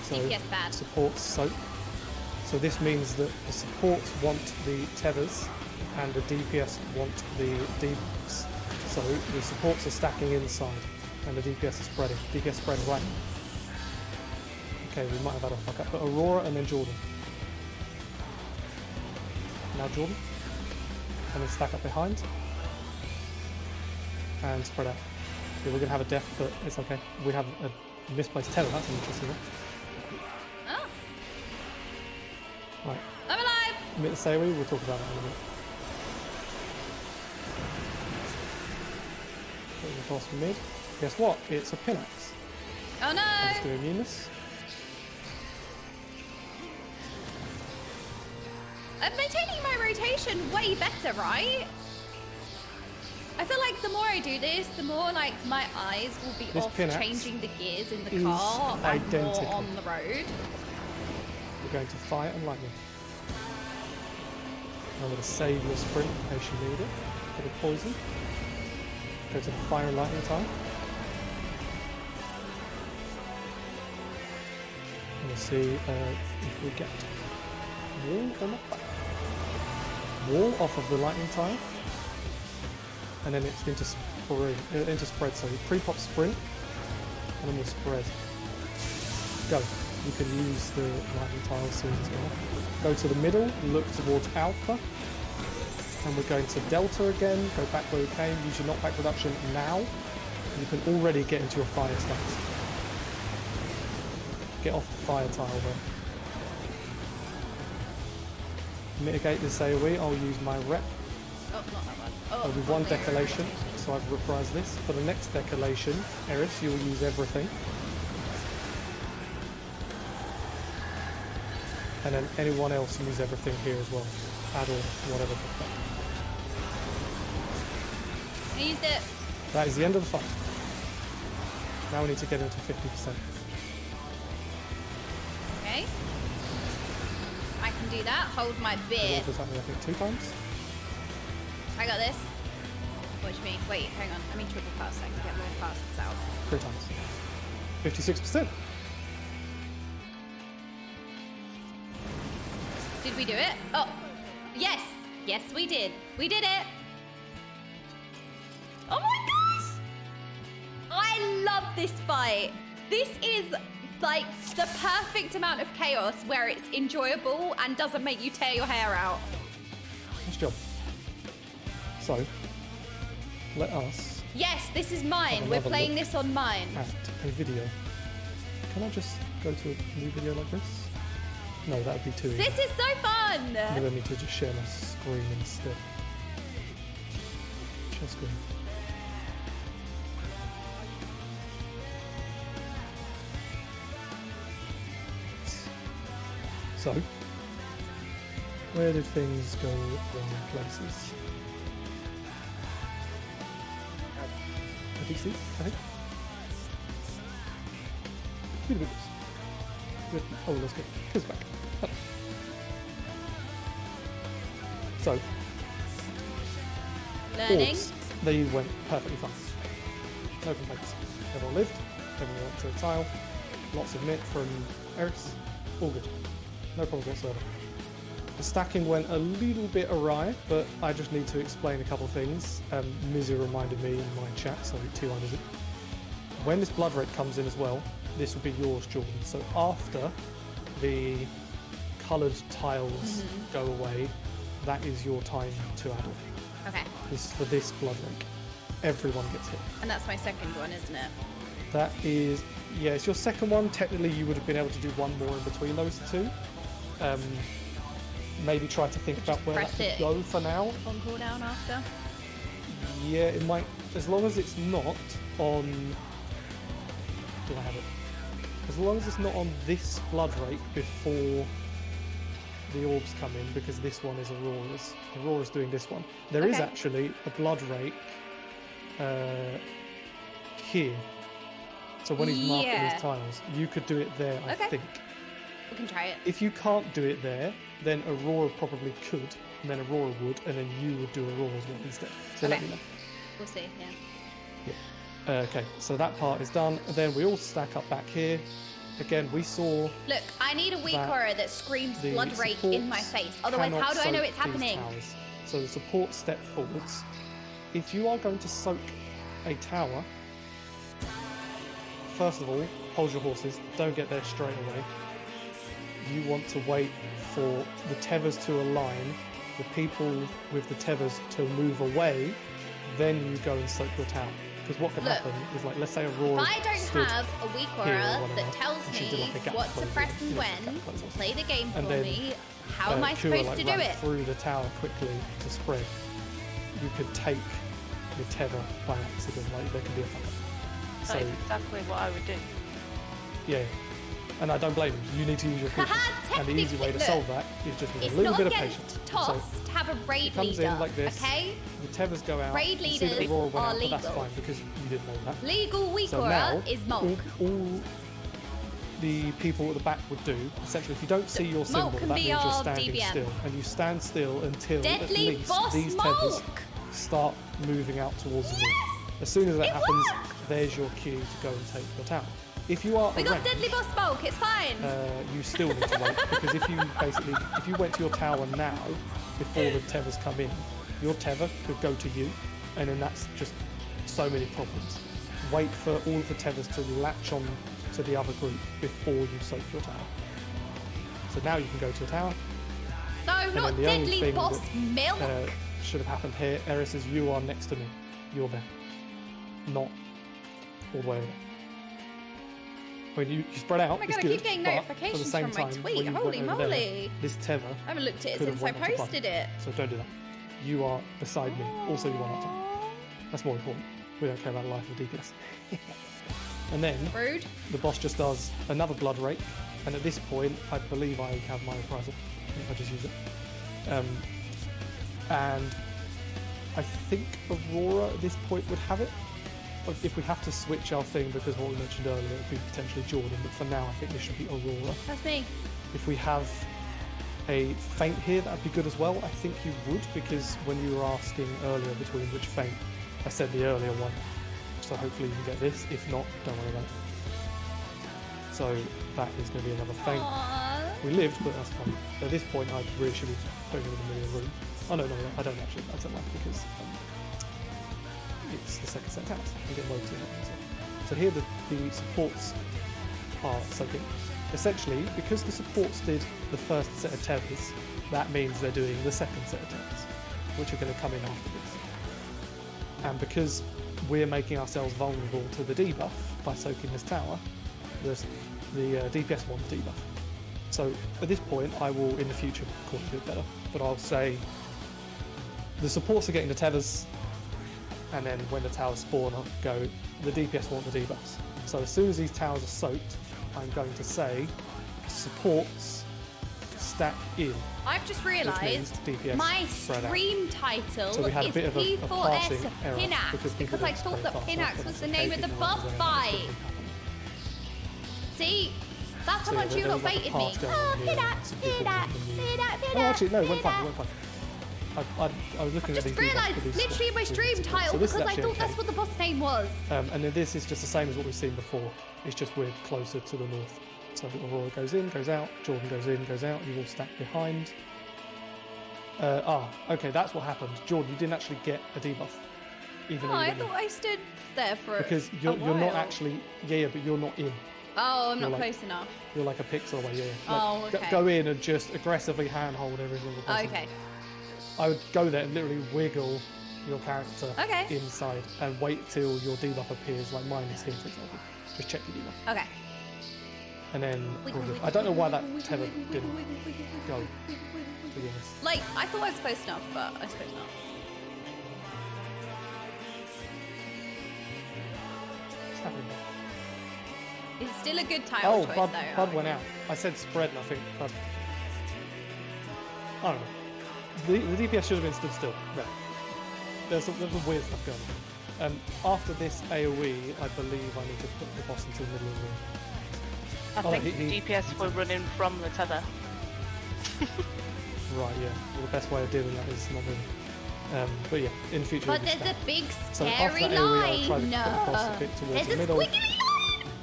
So DPS bad. Supports soak. So this means that the supports want the tethers and the DPS want the debuffs. So the supports are stacking inside and the DPS is spreading. DPS spread right. Okay, we might have had a fuck up, but Aurora and then Jordan. Now Jordan. And then stack up behind. And spread out. Yeah, we're going to have a death, but it's okay. We have a misplaced tether, that's an interesting one. Oh. Right. I'm alive! Mitt the Sailor, we'll talk about that in a minute. Putting the boss from mid. Guess what? It's a PINAX. Oh no! I'm just going to immune this. I'm maintaining my rotation way better, right? I feel like the more I do this, the more like my eyes will be This off PINAX changing the gears in the is car and identical. more on the road. We're going to fire and lightning. I'm going to save your sprint in case you need it for the poison. Go to the fire and lightning tile. And we'll see if we get wall or not. Wall off of the lightning tile. And then it's into spread. So you pre-pop sprint, and then we'll spread. Go. You can use the lightning tile soon as well. Go to the middle, look towards alpha. And we're going to delta again. Go back where we came. Use your knockback reduction now. You can already get into your fire stance. Get off the fire tile there. Mitigate this AoE. I'll use my rep. Oh, not that one. Oh, There'll be one decolation, so I've reprised this. For the next decolation, Eris, you'll use everything. And then anyone else use everything here as well. Add or whatever. I used it. That is the end of the fight. Now we need to get into 50%. Okay. I can do that. Hold my It bit. was happening, I think, 2 times. I got this. Watch me. Wait, hang on. I mean triple pass. I can get more passes out. 3 times. 56%. Did we do it? Oh, yes. Yes, we did. We did it. Oh my gosh. I love this fight. This is like the perfect amount of chaos where it's enjoyable and doesn't make you tear your hair out. Nice job. So, let us... Yes, this is mine. We're playing this on mine. At a video. Can I just go to a new video like this? No, that would be too easy. This is so fun! Maybe I need to just share my screen instead. Share screen. So, where did things go wrong places? DC, I think. Good. Oh, let's go. Here's back. So, learning. Orbs, they went perfectly fine. No complaints. Everyone lived. Everyone went to the tile. Lots of mitt from Eris. All good. No problems whatsoever. The stacking went a little bit awry, but I just need to explain a couple of things. Mizzy reminded me in my chat, so T1 is it. When this blood rate comes in as well, this will be yours, Jordan. So after the coloured tiles go away, that is your time to add it. Okay. This is for this blood rate. Everyone gets hit. And that's my second one, isn't it? That is, yeah, it's your second one. Technically, you would have been able to do one more in between those two. Maybe try to think about where that could go for now. On cooldown after? Yeah, it might, as long as it's not on... Do I have it? As long as it's not on this blood rate before the orbs come in, because this one is Aurora's. Aurora's doing this one. There is actually a blood rate here. So when he's marking his tiles, you could do it there, I think. We can try it. If you can't do it there, then Aurora probably could, and then Aurora would, and then you would do Aurora's one instead. So let me know. We'll see, yeah. Okay, so that part is done. And then we all stack up back here. Again, we saw... Look, I need a weak aura that screams blood rake in my face. Otherwise, how do I know it's happening? Towers. So the support step forwards. If you are going to soak a tower, first of all, hold your horses. Don't get there straight away. You want to wait for the tethers to align, the people with the tethers to move away, then you go and soak your tower. Because what can happen is, like, let's say Aurora. If I don't have a weak aura that tells me what to press and when, play the game for me, how am I supposed to do it? Through the tower quickly to spread, you could take the tether by accident. Like, there can be a fuck up. That is exactly what I would do. Yeah. And I don't blame you. You need to use your caution. And the easy way to solve that is just with a little bit of patience. It's not against TOS to have a raid it comes leader, in like this. okay? The tethers go out. Raid you see that leaders Aurora went are out, legal. but that's fine because you didn't know that. Legal weak so aura now, is monk. All the people at the back would do, essentially, if you don't see your symbol, can that be means you're our standing DBM. still. And you stand still until at Deadly least boss these tethers smoke. start moving out towards the roof. As soon as that happens, there's your cue to go and take your tower. If you are We got arranged, deadly boss smoke. It's fine. you still need to wait, because if you went to your tower now before the tethers come in, your tether could go to you, and then that's just so many problems. Wait for all of the tethers to latch on to the other group before you soak your tower. So now you can go to your tower. No, and not then the only deadly thing boss that, milk. should have happened here, Eris, is you are next to me. You're there. Not all the way over. When you spread out, Oh my it's God, I good, keep getting but notifications at the same from my time, tweet. when you Holy went over there, moly. this tether I haven't looked at it could have since I went onto posted it. So don't do that. You are beside me. Also, you are not time. That's more important. We don't care about the life of DPS. And then Rude. the boss just does another blood rake, and at this point, I believe I have my reprisal. If I just use it. And I think Aurora at this point would have it. If we have to switch our thing, because what we mentioned earlier, it would be potentially Jordan, but for now I think this should be Aurora. That's me. If we have a feint here, that'd be good as well. I think you would, because when you were asking earlier between which feint, I said the earlier one. So hopefully you can get this. If not, don't worry about it. So that is going to be another feint. We lived, but that's fine. At this point, I really should be putting in a million room. Oh no, I don't actually. I don't like because it's the second set tax. I get loads of it. So here the supports are soaking. Essentially, because the supports did the first set of tethers, that means they're doing the second set of tethers, which are going to come in after this. And because we're making ourselves vulnerable to the debuff by soaking this tower, the DPS wants debuff. So at this point, I will in the future call it a bit better, but I'll say the supports are getting the tethers, and then when the towers spawn, I'll go, the DPS want the debuffs. So as soon as these towers are soaked, I'm going to say supports stack in. I've just realised my stream title so we had a bit is of a passing P4S error PINAX because I thought that PINAX was the name of the boss fight. See? That's how much you got baited me. Oh, PINAX. Oh, actually, no, it went fine. I was looking at these. Just realised, literally my stream title, because I thought that's what the boss name was. And then this is just the same as what we've seen before. It's just we're closer to the north. So Aurora goes in, goes out, Jordan goes in, goes out, you all stack behind. Okay, that's what happened. Jordan, you didn't actually get a debuff. Even though I thought I stood there for because you're not actually, but you're not in. Oh, I'm You're not like- close enough. You're like a pixel away, Like, Oh, okay. Go in and just aggressively handhold every single person. Okay. I would go there and literally wiggle your character Okay. inside and wait till your debuff appears, like mine is here, for example. Just check your debuff. Okay. And then, I don't know why that tether didn't go, to be honest. Like, I thought I was close enough, but I suppose not. What's happening there? It's still a good title choice, though. Bud went out. I said spread and I think Bud... I don't know. The DPS should have been stood still. No. There's some weird stuff going on. After this AoE, I believe I need to put the boss into the middle of the room. I think DPS were running from the tether. Right, yeah. Well, the best way of doing that is not really. But yeah, in the future. But there's a big so after scary that AoE, I'll try to line. put the boss a bit towards There's the a middle. squiggly line.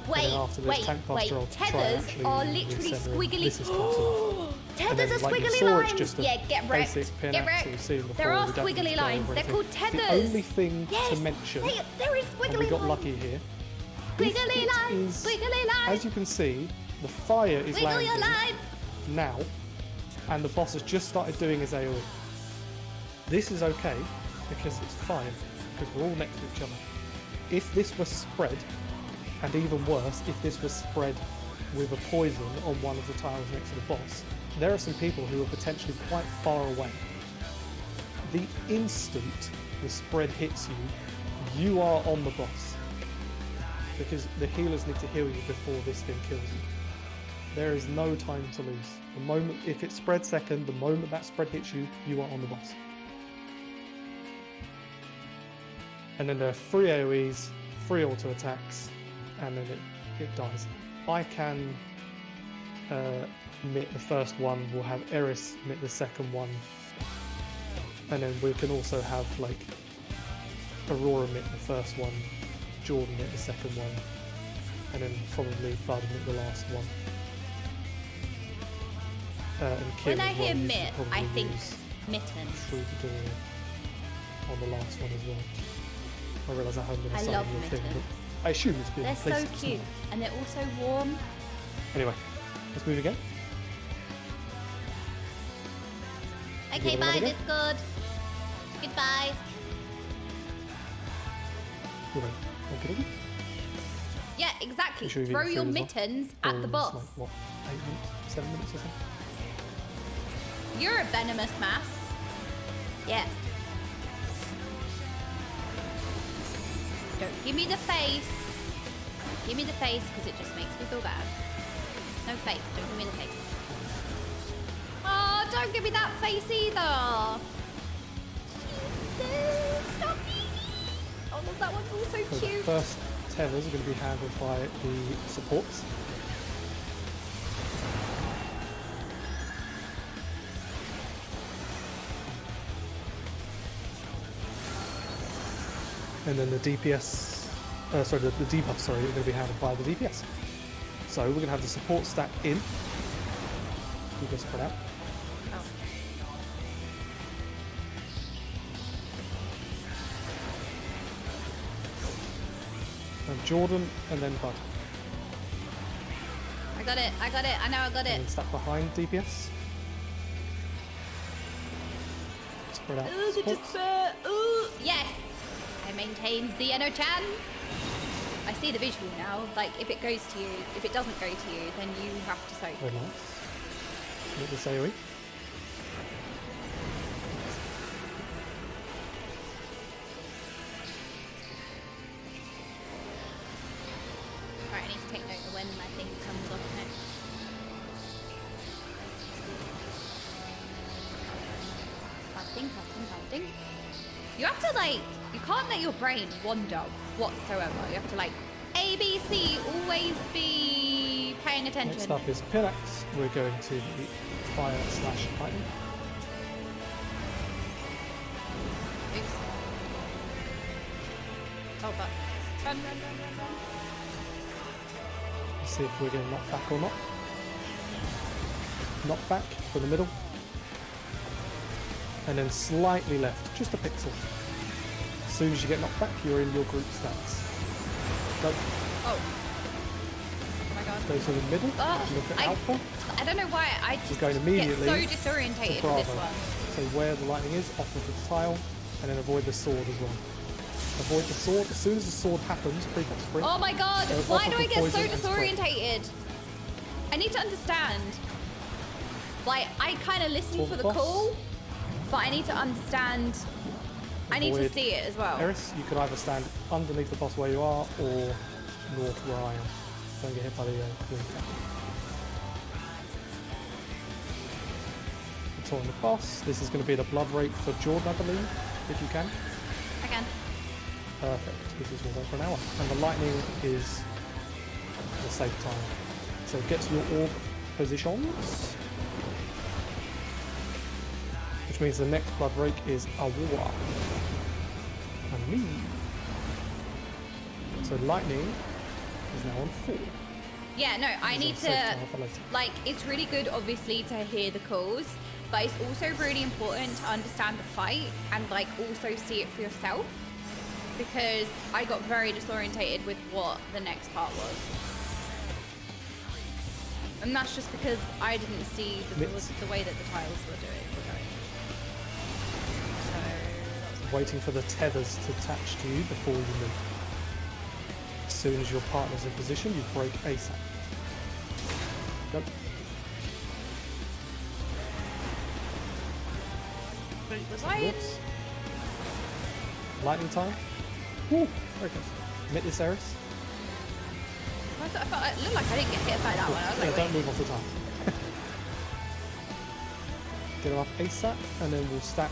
Wait. Tethers are literally squiggly. This is close Tethers are like you squiggly saw, it's lines. just a Yeah, get wrecked. basic Get PINAX wrecked. that we've seen before. There are We don't need to squiggly go lines. over They're anything. called tethers. The only thing to mention, there is and squiggly we got lines. lucky here. Squiggly lines. Squiggly lines. As you can see, the fire is Wiggle your landing line. now, and the boss has just started doing his AoE. This is okay because it's fine because we're all next to each other. If this was spread, and even worse, if this was spread with a poison on one of the tiles next to the boss, there are some people who are potentially quite far away. The instant the spread hits you, you are on the boss. Because the healers need to heal you before this thing kills you. There is no time to lose. The moment, if it spreads second, the moment that spread hits you, you are on the boss. And then there are 3 AoEs, 3 auto attacks, and then it dies. I can mitt the first one, we'll have Eris mitt the second one, and then we can also have like Aurora mitt the first one, Jordan mitt the second one, and then probably Bud mitt the last one. And Kim When I as well, hear you mitt, should I probably think use mittens. through the door on the last one as well. I realise I haven't been I assigned love your thing, mittens. but I assume it's been They're placed so small. cute, and they're also warm. Anyway, let's move again. Okay, Give it bye, another go. Discord. Goodbye. You're right. Okay, okay. Yeah, exactly. You sure you've Throw eaten your food as well? mittens at the Or boss. it's like, what, 8 minutes, 7 minutes or something? You're a venomous mass. Yeah. Don't give me the face. Give me the face because it just makes me feel bad. No face. Don't give me the face. Oh, don't give me that face either. Jesus, stop me. Oh, look, that one's also So the cute. first tethers are going to be handled by the supports. And then the DPS, sorry, the debuffs, sorry, are going to be handled by the DPS. So we're going to have the support stack in. Keep this spread out. And Jordan, and then Bud. I got it. I got it. I know I got it. And then stack behind DPS. Spread out. Ooh, the supports. despair. Ooh, yes. I maintained the Eno-chan. I see the visual now. Like, if it goes to you, if it doesn't go to you, then you have to soak. Very nice. With this AoE. Right, I need to take note of when my thing comes off next. Casting. You have to, like, you can't let your brain wander whatsoever. You have to, like, ABC, always be paying attention. Next up is PINAX. We're going to the fire/lightning. Oops. Oh, but run. Let's see if we're getting knocked back or not. Knocked back for the middle. And then slightly left, just a pixel. As soon as you get knocked back, you're in your group stats. Go. Oh my god. Go to the middle. Look at Alpha. I don't know why I just You're going get immediately so disorientated to with this Bravo. one. So where the lightning is, off of the tile, and then avoid the sword as well. Avoid the sword. As soon as the sword happens, prefab sprint. Oh my god, So why off do of I the get so poison and sprint. disorientated? I need to understand. Like, I kind of listen Sword for the boss. call, but I need to understand. I need to Avoid see it as well. Eris, you could either stand underneath the boss where you are, or north where I am. Don't get hit by the queen cap. It's on the boss. This is going to be the blood rake for Jordan, I believe, if you can. I can. Perfect. This is going to go for an hour. And the lightning is the safe time. So get to your orb positions. Which means the next blood rake is Aurora. And me. So lightning is now on 4. Yeah, no, I Is need on safe to, time for later. like, it's really good, obviously, to hear the calls, but it's also really important to understand the fight and, like, also see it for yourself, because I got very disorientated with what the next part was. And that's just because I didn't see the way that the tiles were going. Waiting for the tethers to attach to you before you move. As soon as your partner's in position, you break ASAP. Go. Was I in? Lightning time. Woo, very good. Mitt this Eris. I thought it looked like I didn't get hit by that one. I was Yeah, like, don't wait. move off the time. Get him up ASAP, and then we'll stack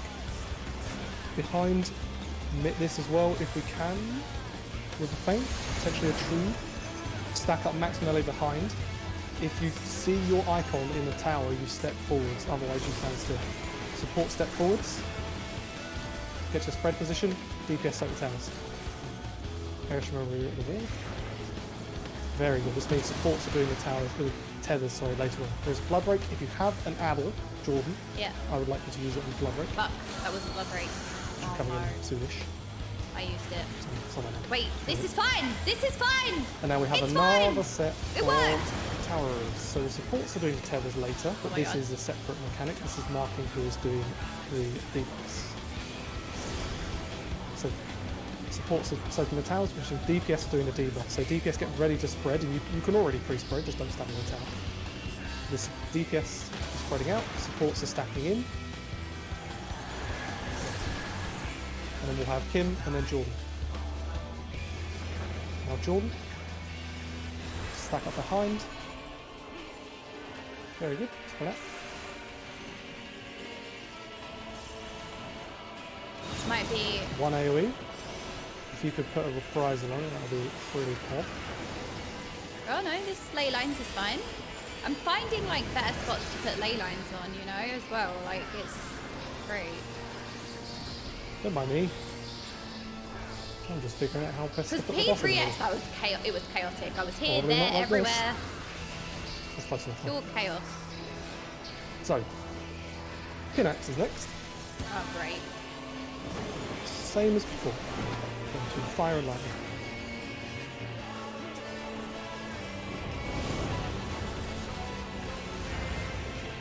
behind. Mitt this as well if we can with the feint, potentially a true. stack up max melee behind. If you see your icon in the tower, you step forwards, otherwise you stand still. Support step forwards. Get your spread position, DPS soak the towers. Perish remember you're at the wall. Very good. This means supports are doing the towers, the tethers, sorry, later on. There's Blood Break. If you have an Adder, Jordan, Yeah. I would like you to use it on Blood Break. Fuck, that wasn't Blood Break. Oh, Coming no. in soonish. I used it. Somewhere now. Wait, this is fine! This is fine! And now we have It's another fine! set It of worked! towers. So the supports are doing the tethers later, but my this God. is a separate mechanic. This is marking who is doing the debuffs. So supports are soaking the towers, which means DPS are doing the debuff. So DPS get ready to spread, and you can already pre-spread, just don't stand in the tower. This DPS is spreading out, supports are stacking in. And then we'll have Kim and then Jordan. Now Jordan, stack up behind. Very good, spread out. This might be... One AoE. If you could put a reprisal on it, that would be pretty cool. Oh no, this ley lines is fine. I'm finding like better spots to put ley lines on, you know, as well. Like, it's great. Don't mind me. I'm just figuring out how best to Because put the boss in P4S, there. it was chaotic. I was here, Probably there, not like everywhere. this. That's close enough. Pure chaos. So, PINAX is next. Oh, great. Same as before. Going to fire and lightning.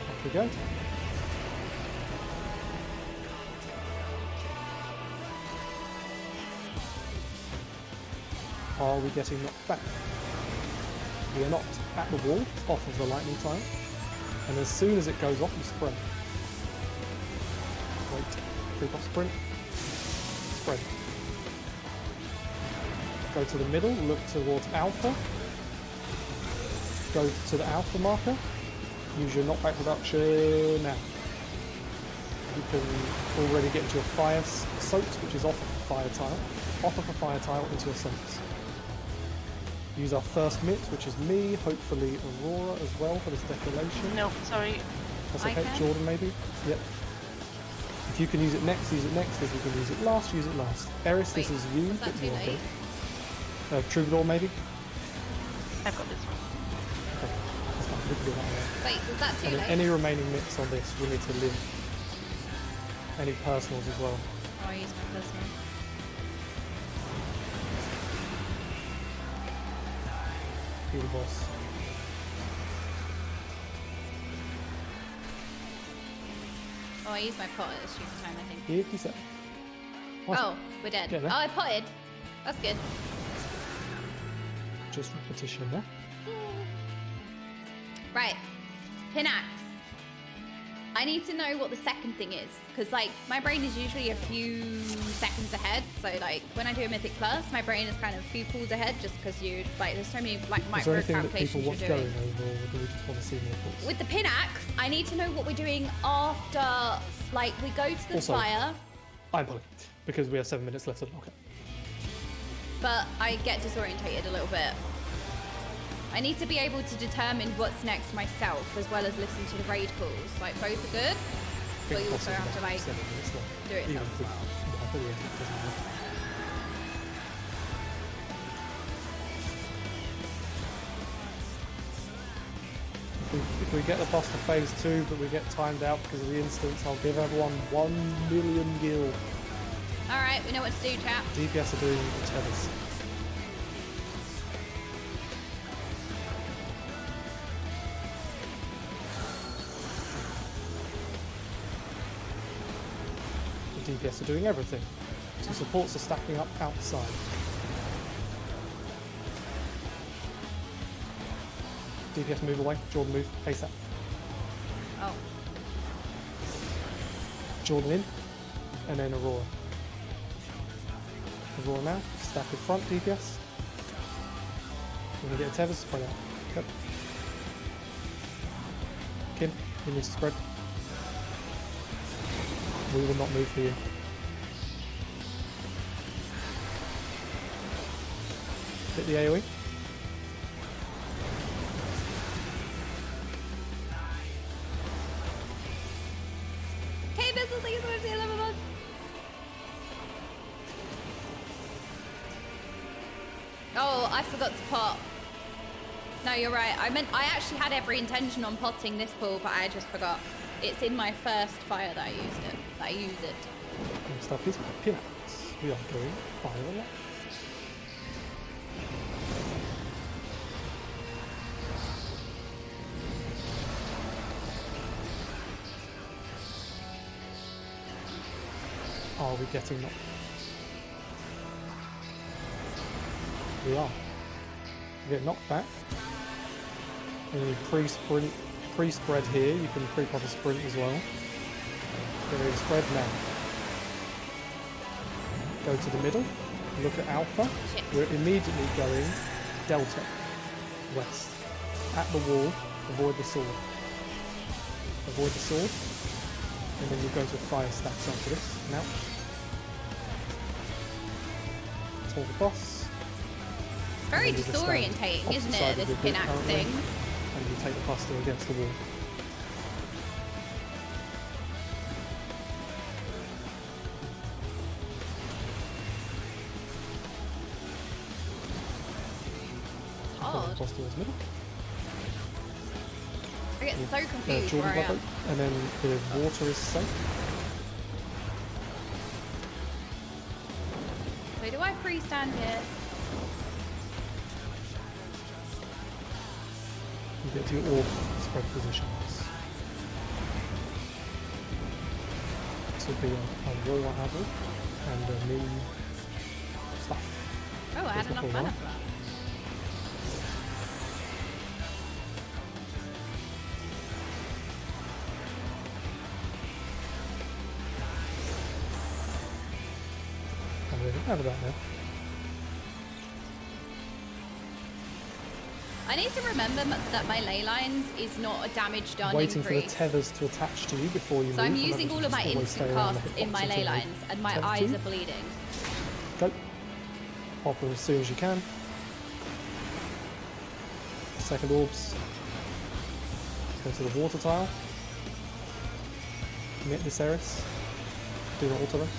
Off we go. Are we getting knocked back? We are knocked at the wall, off of the lightning tile, and as soon as it goes off, you spread. Wait, creep up sprint, spread. Go to the middle, look towards alpha, go to the alpha marker, use your knockback reduction now. You can already get into your fire soaks, which is off of the fire tile, off of the fire tile into your soaks. Use our first mix, which is me, hopefully Aurora as well for this declaration. No, sorry. That's I okay, can. Jordan maybe? Yep. If you can use it next, use it next. If you can use it last, use it last. Eris, this is you. Was that but too you're late? okay. Troubadour maybe? I've got this one. Okay. That's fine, we can do that one. Wait, was that too And then late? any remaining mix on this, we need to live. Any personals as well. Oh, I used my personal. Be the boss. Oh, I used my pot at a stupid time, I think. 57. Oh, we're dead. Getting Oh, there. I potted. That's good. Just repetition there. Right. PINAX. I need to know what the second thing is. Because, like, my brain is usually a few seconds ahead. So, like, when I do a Mythic Plus, my brain is kind of a few calls ahead just because you, like, there's so many, like, Is there micro anything that people calculations want you're going doing. over, or do we just want to see more thoughts? With the PINAX, I need to know what we're doing after, like, we go to the Also, fire, I'm pulling, because we have 7 minutes left of the locker. but I get disorientated a little bit. I need to be able to determine what's next myself, as well as listen to the raid calls. Like, both are good, but you also have to, like, do it Even yourself. if I put it in, it doesn't matter. If we get the boss to phase 2, but we get timed out because of the instance, I'll give everyone 1 million gil. Alright, we know what to do, chat. DPS are doing the tethers. The DPS are doing everything. So supports are stacking up outside. DPS move away. Jordan move. ASAP. Oh. Jordan in. And then Aurora. Aurora now. Stack in front, DPS. When you get a tether, spread out. Yep. Kim, you need to spread. We will not move for you. Hit the AoE. Oh, I forgot to pot. No, you're right. I actually had every intention on potting this pool, but I just forgot. It's in my first fire that I used it. I use it. Next up is PINAX. We are going fire left. Are we getting knocked? We are. We get knocked back. And you pre-spread here. You can pre-pop a sprint as well. Get ready to spread now. Go to the middle. Look at Alpha. Shit. We're immediately going Delta. West. At the wall. Avoid the sword. Avoid the sword. And then you go to fire stacks after this. Now. Taunt the boss. Very disorientating, isn't it, this PINAX thing? And you take the buster against the wall. It's hard. Boss towards middle. I get so confused Jordan where I am. and then the water is safe. So do I freestand here? You get to your orb spread positions. This will be a raw apple and a new stuff. Oh, I had enough mana for that. I'm really proud of that now. I need to remember that my ley lines is not a damage done Waiting increase. for the tethers to attach to you before you So move. I'm using all of my instant casts in my ley lines, and my eyes are bleeding. Go. Pop them as soon as you can. Second orbs. Go to the water tile. Commit this Eris. Do not alter them. I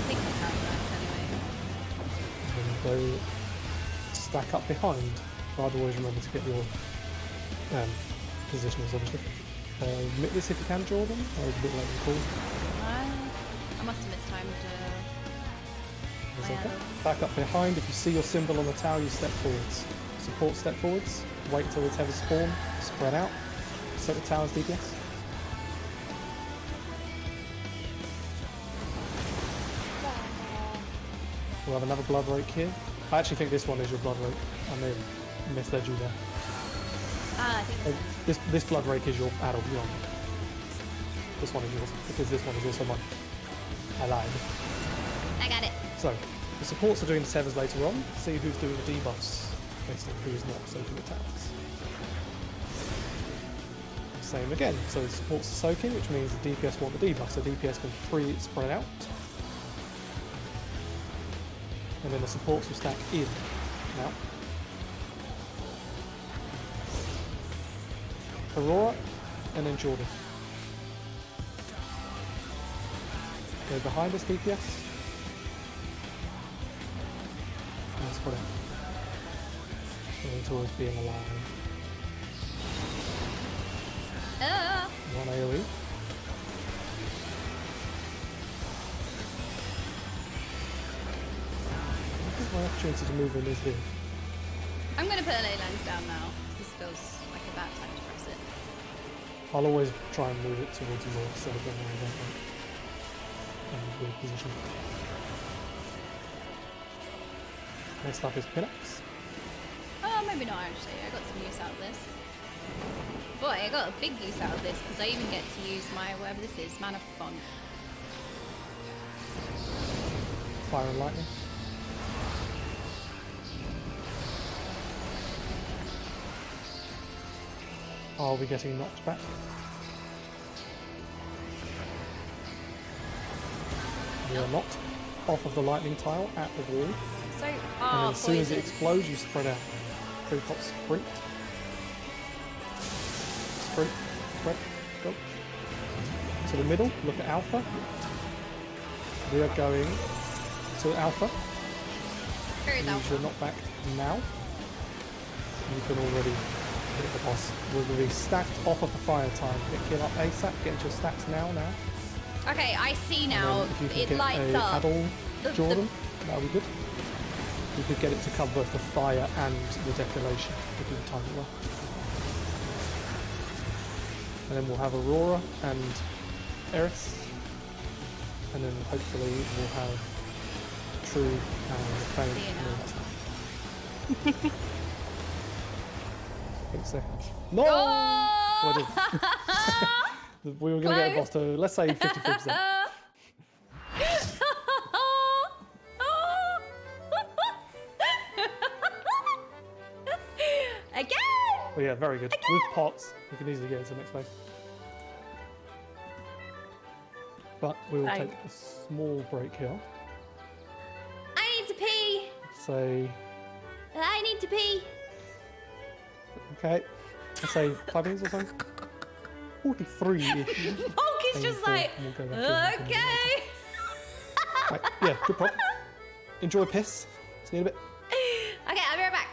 think that's how it works anyway. And go stack up behind. I'd always remember to get your positionals, obviously. Commit this if you can, Jordan. I was a bit late in the call. I must have mistimed It's my okay. arrow. Back up behind. If you see your symbol on the tower, you step forwards. Support step forwards. Wait till the tether spawn. Spread out. Set the tower's DPS. We'll have another blood rake here. I actually think this one is your blood rake. I may have misled you there. I think This blood rake is your adult beyond. This one is yours because this one is also mine. I lied. I got it. So the supports are doing the severs later on. See who's doing the debuffs based on who is not soaking attacks. Same again. So the supports are soaking, which means the DPS want the debuff, so DPS can free spread out. And then the supports will stack in. Now. Aurora, and then Jordan. Go behind us, DPS. And spread out. Going towards being alive. One AoE. My opportunity to move in is here. I'm going to put ley lines down now. This feels like a bad time to press it. I'll always try and move it towards the north so then I don't like weird position. Next up is PINAX. Oh, maybe not actually. I got some use out of this. Boy, I got a big use out of this because I even get to use my, whatever this is, Mana Font. Fire and lightning. Are we getting knocked back? We are knocked off of the lightning tile at the wall. So, And then as soon as it explodes, you spread out. Three pop sprint. Sprint. Spread. Go. To the middle, look at Alpha. We are going to Alpha. Where is use your knockback now. You can already hit the boss. We're going to be stacked off of the fire time. Get kill up ASAP. Get into your stacks now. Okay, I see now. If you can It get lights a up. paddle, Jordan, that would be good. You could get it to cover both the fire and the decollation if you time it well. And then we'll have Aurora and Eris. And then hopefully we'll have True and Fame and all that stuff. 8 seconds. No! What is we were going to get a boss to, let's say, 53%. Again! Oh yeah, very good. With pots, we can easily get into the next phase. But we will take a small break here. I need to pee. Say, I need to pee. okay, let's say 5 minutes or so. 43-ish. Bulk is just like, okay. Right, yeah, good prop. Enjoy a piss. See you in a bit. Okay, I'll be right back.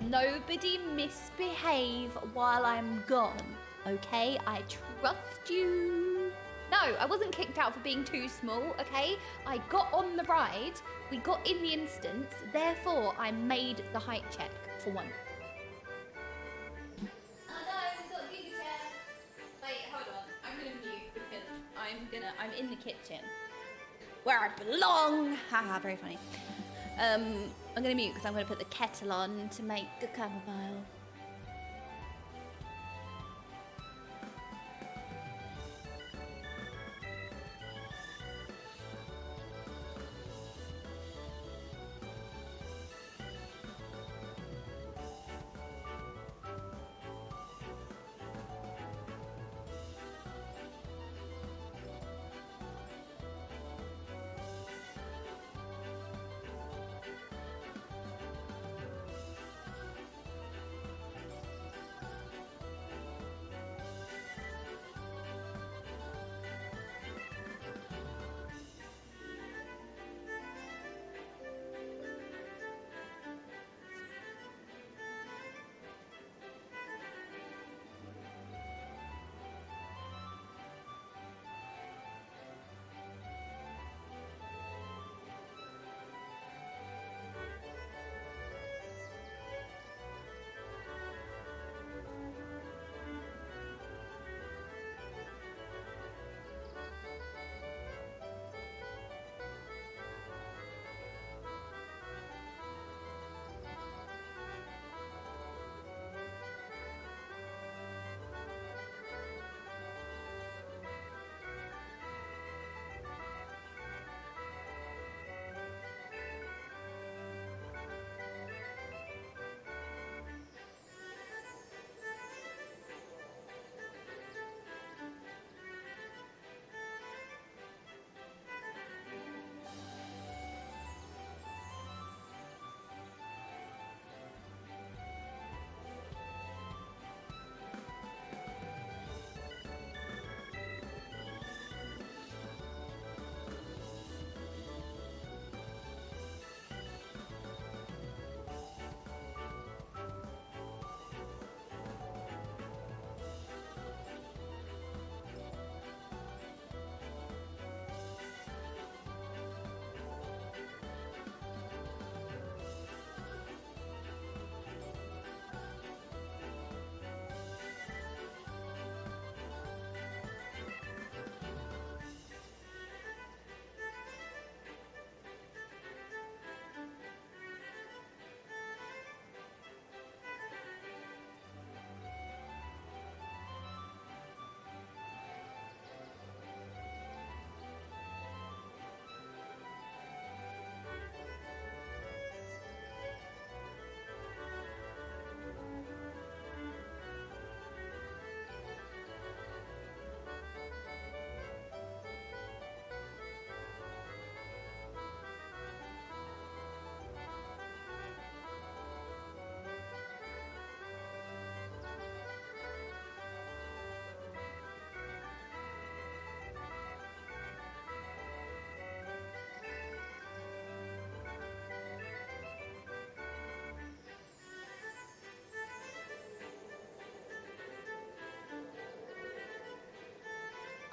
Nobody misbehave while I'm gone, okay? I trust you. No, I wasn't kicked out for being too small, okay? I got on the ride, we got in the instance, therefore I made the height check for one. Oh no, we've got Giga Chair. Wait, hold on. I'm gonna mute because I'm in the kitchen. Where I belong! Haha, very funny. I'm gonna mute because I'm gonna put the kettle on to make the chamomile.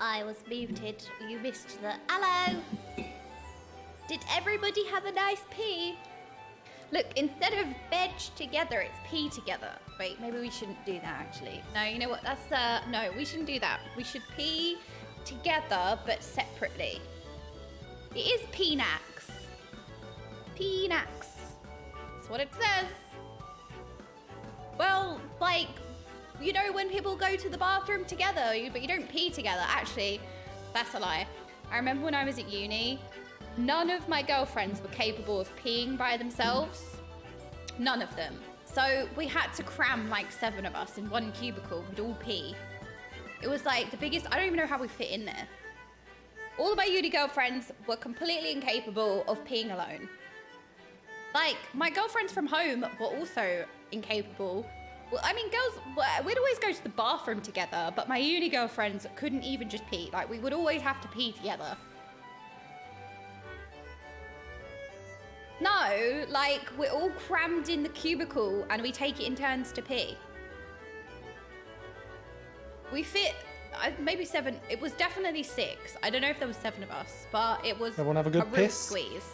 I was muted. You missed the... Hello! Did everybody have a nice pee? Look, instead of bench together, it's pee together. Wait, maybe we shouldn't do that, actually. No, you know what? That's, no, we shouldn't do that. We should pee together, but separately. It is PINAX. PINAX. That's what it says. Well, like, you know when people go to the bathroom together, but you don't pee together. Actually, that's a lie. I remember when I was at uni, none of my girlfriends were capable of peeing by themselves. None of them. So we had to cram like 7 of us in one cubicle. We'd all pee. It was like the biggest, I don't even know how we fit in there. All of my uni girlfriends were completely incapable of peeing alone. Like, my girlfriends from home were also incapable. Well, I mean, girls, we'd always go to the bathroom together, but my uni girlfriends couldn't even just pee. Like, we would always have to pee together. No, like, we're all crammed in the cubicle and we take it in turns to pee. We fit, maybe 7, it was definitely 6. I don't know if there was 7 of us, but it was Everyone have a good real piss? squeeze.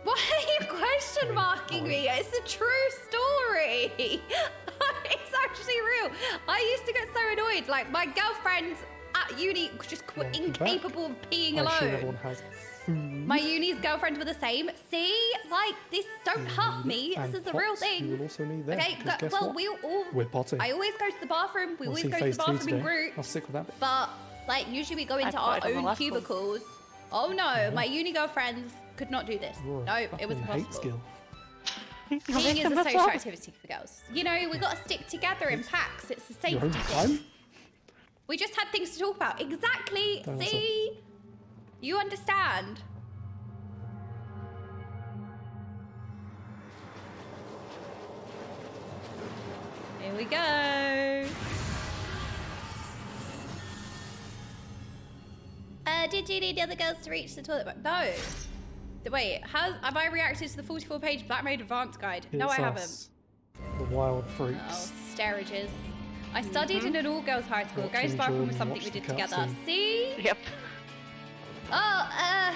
Why are you question marking me? It's a true story. It's actually real. I used to get so annoyed. Like, my girlfriends at uni were just incapable of peeing I'm sure alone. everyone has food. My uni's girlfriends were the same. See? Like, this, don't hurt me. And This is the real pots thing. You will also need them. Okay, 'cause guess well, what? we all... We're potting. I always go to the bathroom. We always go to the bathroom in groups. I'll stick with that bit. But, like, usually we go into our own cubicles. Oh, no. My uni girlfriends could not do this. You're a No, it was fucking hate impossible. skill. Peeing is a social activity for girls. You know, we got to stick together in packs. It's a Your own safety time? thing. We just had things to talk about. Exactly. Dinosaur. See? You understand. Here we go. Did you need the other girls to reach the toilet? No. Wait, have I reacted to the 44-page Black Maid Advanced Guide? No, It's I haven't. us, the wild freaks. Oh, Starages. I studied in an all-girls high school. Goes Watching bathroom Jordan was something we watch the did together. cutscene. See? Yep. Oh,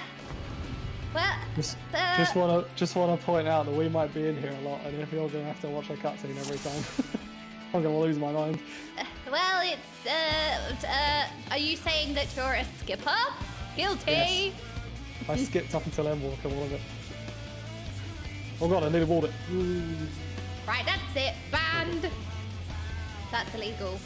well, Just wanna point out that we might be in here a lot, and if you're gonna have to watch a cutscene every time, I'm gonna lose my mind. well, it's, are you saying that you're a skipper? Guilty. Yes. I skipped up until Endwalker, all of it. Oh god, I nearly walled it. Ooh. Right, that's it. Banned. That's illegal.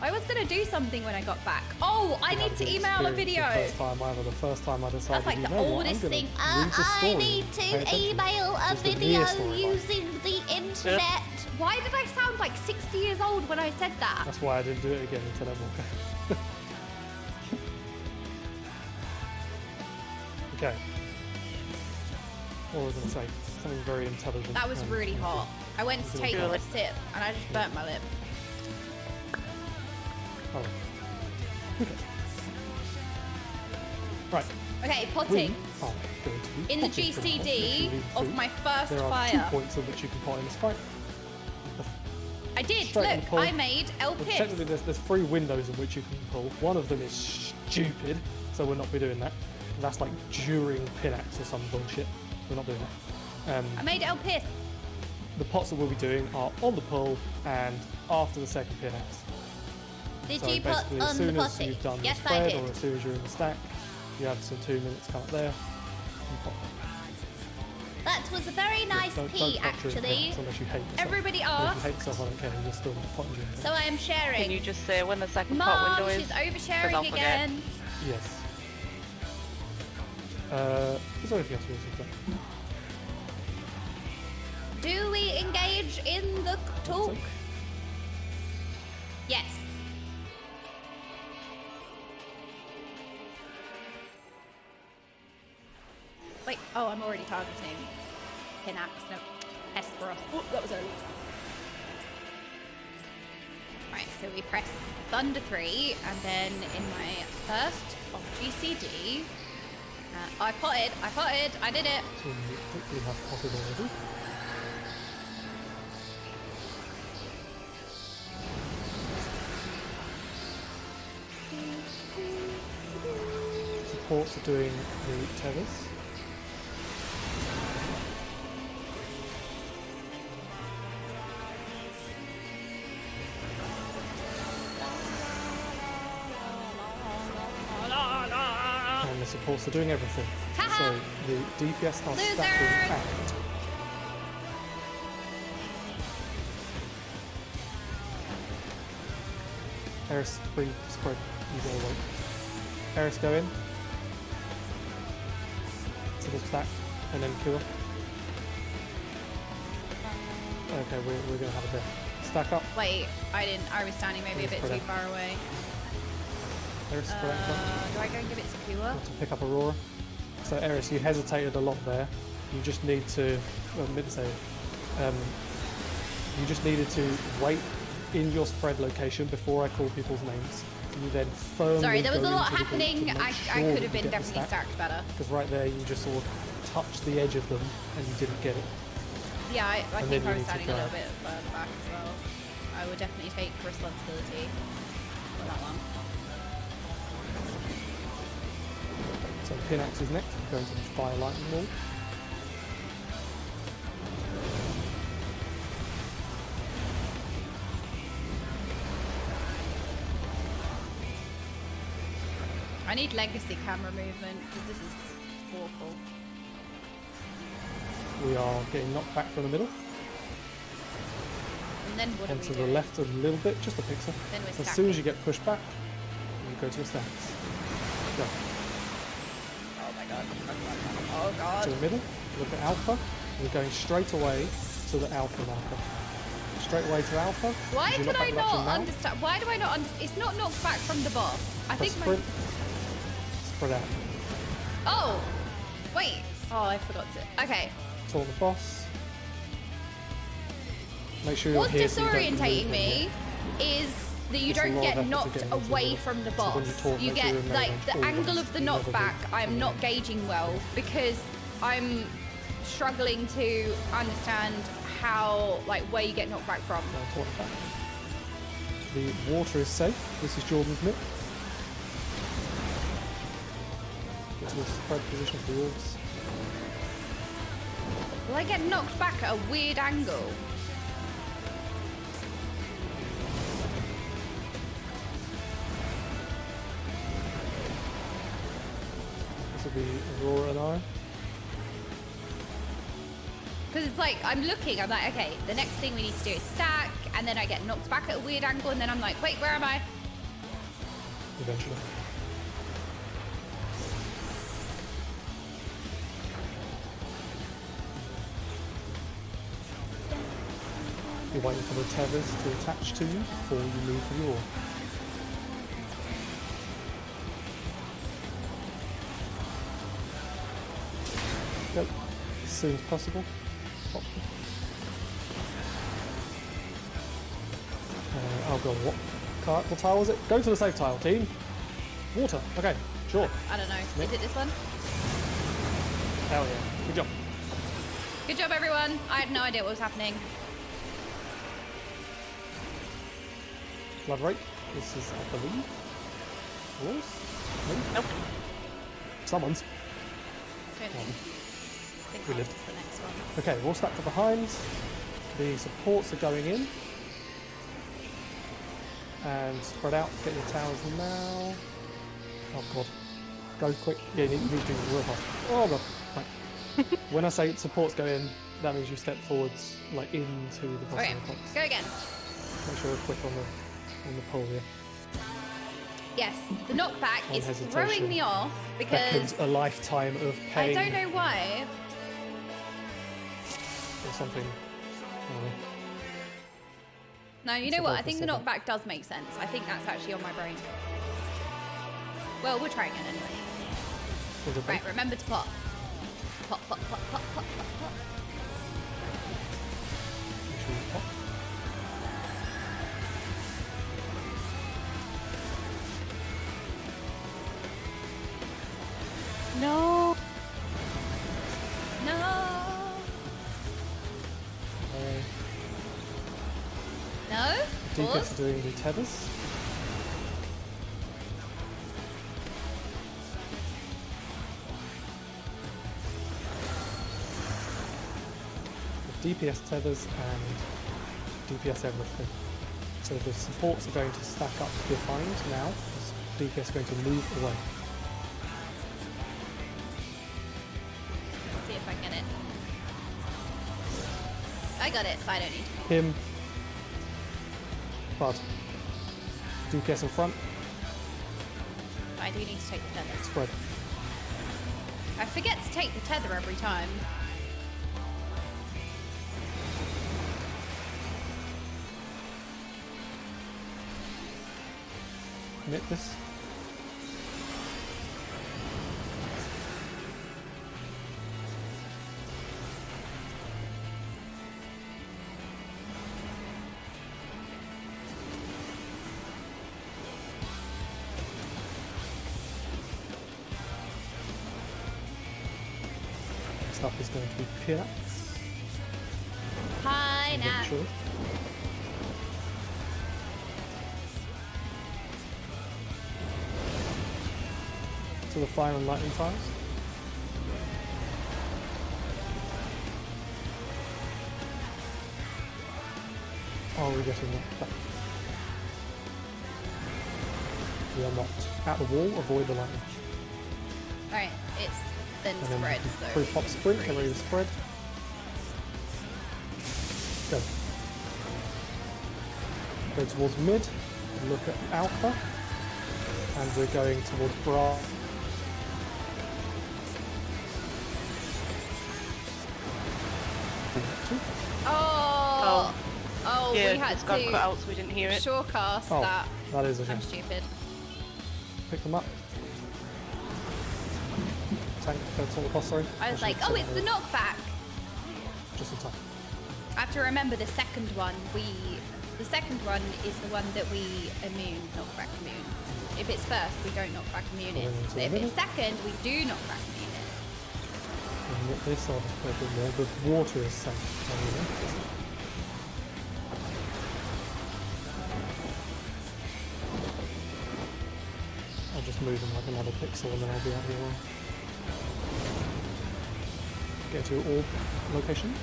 I was gonna do something when I got back. Oh, I need to email a video. The first time I decided, That's like you the know what, oldest I'm gonna thing. read the story. I need Pay to attention. email a It's the video Nia storyline. using the internet. Why did I sound like 60 years old when I said that? That's why I didn't do it again until Endwalker. Okay. What was I going to say? Something very intelligent. That was really hot. I went to take Really? a sip and I just burnt my lip. Oh. Okay. Right. Okay, We potting. are going to be In the potting for now. If GCD you read of through, my first there are fire. 2 points at which you can pot in this fight. I did. Straight in Look, the pull. I made El Well, Piss. technically, there's 3 windows in which you can pull. One of them is stupid, so we'll not be doing that. That's like during PINAX or some bullshit. We're not doing that. I made El Piss. The pots that we'll be doing are on the pull and after the second PINAX. Did So you put basically, on as the soon as potty? you've done Yes, the I spread, did. or as soon as you're in the stack, you have some 2 minutes come up there. And pot. That was a very nice Don't pee, pot during actually. PINAX unless you hate yourself. Everybody If asked. you hate yourself, I don't care. You're still not potting during So I am sharing. Can you just say when the second pot Mom, window is? she's 'Cause I'll oversharing forget. again. Yes. Is there anything else we want to say? Do we engage in the talk? Yes. Wait, oh, I'm already targeting PINAX, no, Esperos. Oh, that was early. Right, so we press Thunder 3, and then in my first of GCD, I potted, I did it. So you hopefully have potted already. supports are doing the tethers. And the supports are doing everything. So the DPS are stacking out. Eris, free spread. You gotta wait. Eris, go in to the stack and then kill her. Okay, we're gonna have a bit. Stack up. Wait, I didn't. I was standing maybe a bit too far away. Eris, spread out front. Do I go and give it to Kua? To pick up Aurora. So Eris, you hesitated a lot there. You just need to. Well, you just needed to wait in your spread location before I call people's names. You then firmly. Sorry, there was a go lot into the group happening. to make I sure could have you been get the definitely stack. stacked better. Because right there, you just sort of touched the edge of them and you didn't get it. Yeah, I And think then I you was need to standing a go. little bit further back as well. I would definitely take responsibility for that one. So PINAX is next. We're going to the fire lightning wall. I need legacy camera movement because this is awful. We are getting knocked back from the middle. And then what do And we to do? the left a little bit, just a pixel. Then we're As soon as you get pushed back, you go to a stance. Go. Oh my god. Oh god. To the middle, look at alpha. We're going straight away to the alpha marker. Straight away to alpha. Why Did you can I back action not now? understand? Why do I not understand? It's not knocked back from the boss. I Press think sprint. Spread out. Oh! Wait. Oh, I forgot to. Okay. Taunt the boss. Make sure you're What's here so you don't move disorientating them me is that you It's a don't lot of get effort to knocked get into away the- from the so boss. when you taunt, You make sure get, you're like, melee the range angle always. of the You never knockback, move I'm from not gauging well because I'm struggling to understand how, like, where you get knocked back from. I'll taunt back. The water is safe. This is Jordan's mitt. Get to the spread position for the orbs. Will I get knocked back at a weird angle? This will be Aurora and I. Because it's like, I'm looking, I'm like, okay, the next thing we need to do is stack, and then I get knocked back at a weird angle, and then I'm like, wait, where am I? Eventually. You're waiting for the tethers to attach to you before you move for the orb. Go as soon as possible. Pop. Oh god, what tile was it? Go to the safe tile, team. Water. Okay, sure. I don't know. Is it this one? Hell yeah. Good job. Good job, everyone. I had no idea what was happening. Blood rate. This is, I believe, yours? Maybe? Nope. Someone's. Don't One. think We I'll lived. use the next one. Okay, we're all stacked to behind. The supports are going in. And spread out. Get your towers now. Oh god. Go quick. Yeah, you need to do real fast. Oh god. Right. When I say supports go in, that means you step forwards, like into the bottom Okay, of the box. go again. Make sure we're quick on the pole here. Yes, the knockback On is hesitation. throwing me off because Beckons a lifetime of I pain. don't know why. Or something. No, you It's know a what? roll I for think the 7. knockback does make sense. I think that's actually on my brain. Well, we'll try again anyway. Right, remember to pop. Pop, pop, pop, pop, pop, pop, pop. Make sure you pop. No. No. No? DPS Pause. are doing the tethers. DPS tethers and DPS everything. So the supports are going to stack up behind now. The DPS are going to move away. Let's see if I get it. I got it, so I don't need to. Him. Bud. DPS in front. I do need to take the tether. Spread. I forget to take the tether every time. Knit this. Next up is going to be PINAX. PINAX. To the fire and lightning tiles. Oh, we're getting that. We are not. At the wall, avoid the lightning. Alright, it's then And spread, then so. pre-pop sprint, get ready to spread. Go. Go towards mid, look at alpha, and we're going towards bra. Oh, yeah, we had it's got to cut out so we didn't hear it. Shortcast Oh, that. that is a I'm shame. stupid. Pick them up. Tank, that's all the boss, sorry. I was like, oh, it's the knockback. Just in time. I have to remember the second one. The second one is the one that we immune, knockback immune. If it's first, we don't knockback immune it. But if it's second, we do knockback immune it. And this I'll just put a bit more. The water is safe. I'll just move them like another pixel and then I'll be out here. Get to orb locations.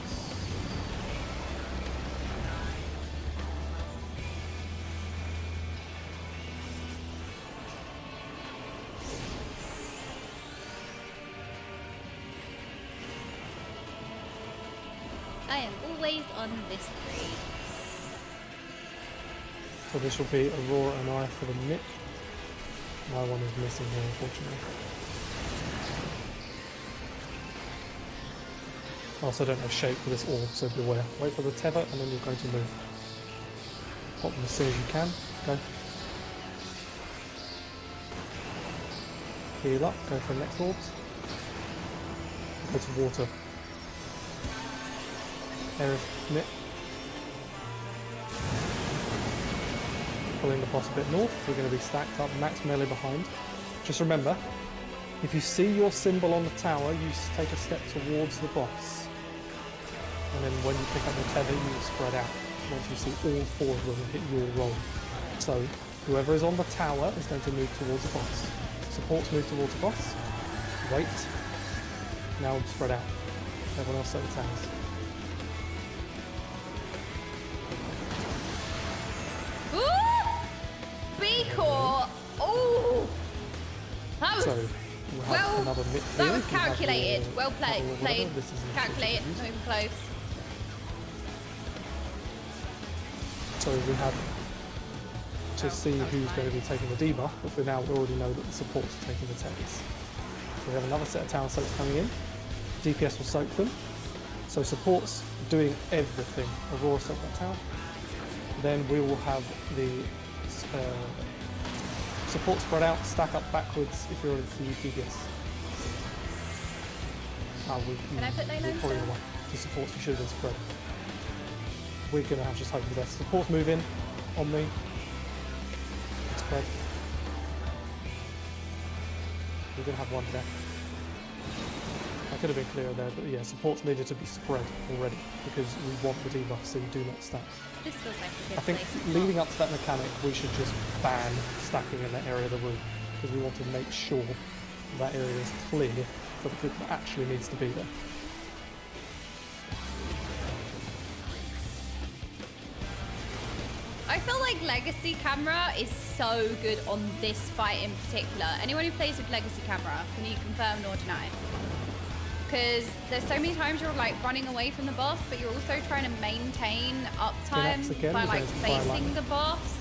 I am always on this tree. So this will be Aurora and I for the Nick. My one is missing here, unfortunately. I also don't have shape for this orb, so beware. Wait for the tether and then you're going to move. Pop them as soon as you can. Go. Heal up, go for the next orbs. Go to water. Aerith, Nick. Pulling the boss a bit north, we're going to be stacked up, max melee behind. Just remember, if you see your symbol on the tower, you take a step towards the boss. And then when you pick up the tether, you spread out. Once you see all four of them hit your roll. So, whoever is on the tower is going to move towards the boss. Supports move towards the boss. Wait. Now spread out. Everyone else set the towers. B-Core! Oh! That was, So, we'll have another mid that here. was You have calculated. your Well played. bubble or Played. whatever. This is an Calculated. efficient Not use. even close. So we have to see who's going to be taking the debuff, but for now we already know that the supports are taking the towers. So we have another set of tower soaks coming in. DPS will soak them. So supports doing everything. Aurora soak that tower. Then we will have the support spread out, stack up backwards if you're in the DPS. Can I put Leyline probably still? the one. The supports you should have been spread. We're going to have just hope for the best. Supports move in on me. Spread. We're going to have one there. I could have been clearer there, but yeah, supports needed to be spread already because we want the debuff so you do not stack. This feels like a good I think place. leading up to that mechanic, we should just ban stacking in that area of the room because we want to make sure that area is clear for the group that actually needs to be there. I feel like Legacy camera is so good on this fight in particular. Anyone who plays with Legacy camera, can you confirm or deny? Because there's so many times you're like running away from the boss, but you're also trying to maintain uptime again, by like there's fire facing lightning. the boss.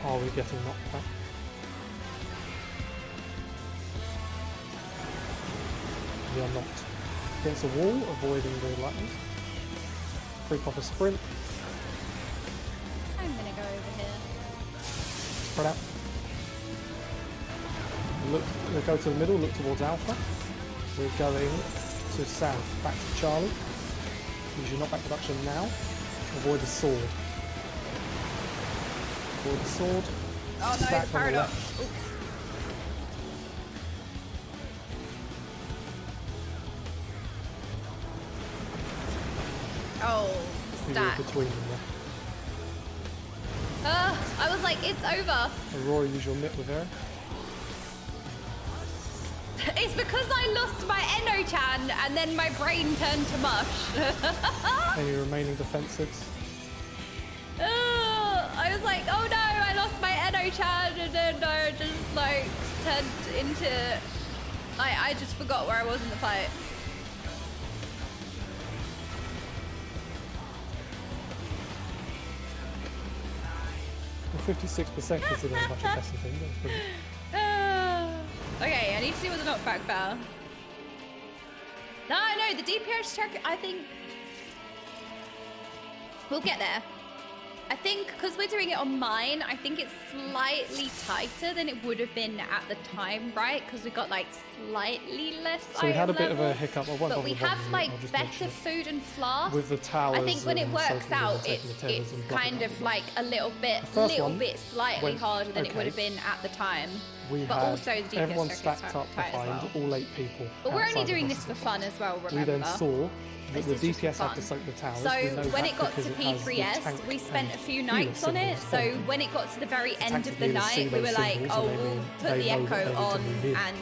Are we getting knocked back? We are not. Against a wall, avoiding the lightning. Creep off a sprint. I'm gonna go over here. Spread out. Look, go to the middle, look towards Alpha. We're going to south, back to Charlie. Use your knockback reduction now. Avoid the sword. Avoid the sword. Oh no, Back the on the paradox. left. Oops. Oh, Maybe stack. between them there. I was like, it's over. Aurora, use your mitt with Aaron. It's because I lost my Eno-chan and then my brain turned to mush. Any remaining defensives? I was like, oh no, I lost my Eno-chan and then I just like turned into... I just forgot where I was in the fight. Well, 56% considering much a better thing. That's pretty good. Okay, I need to see what the knockback fell. No, the DPS check, I think... We'll get there. I think, because we're doing it on mine, I think it's slightly tighter than it would have been at the time, right? Because we got like slightly less So we had a bit of a level, hiccup. I won't but bother we with have one, like I'll just better mention food and flasks. With the towers, I think when it and works so forth, out, and taking it's the tethers and blah, kind blah, of blah, blah. like a little bit, The first one slightly went harder than it would okay. have been at the time. We but had also the DPS everyone check is stacked up tight as behind well. all 8 people. But we're only outside doing the this for hospital. fun as well, We remember? then saw that This the is just for DPS had to fun. soak the towers. So We know when that it got because to it has the P4S, tank we spent a and few healer nights on it. symbols So on them. when it got to the very end of the Tactically, they see night, we those were like, symbols oh, and they we'll mean- put they the know that echo they need to on move in and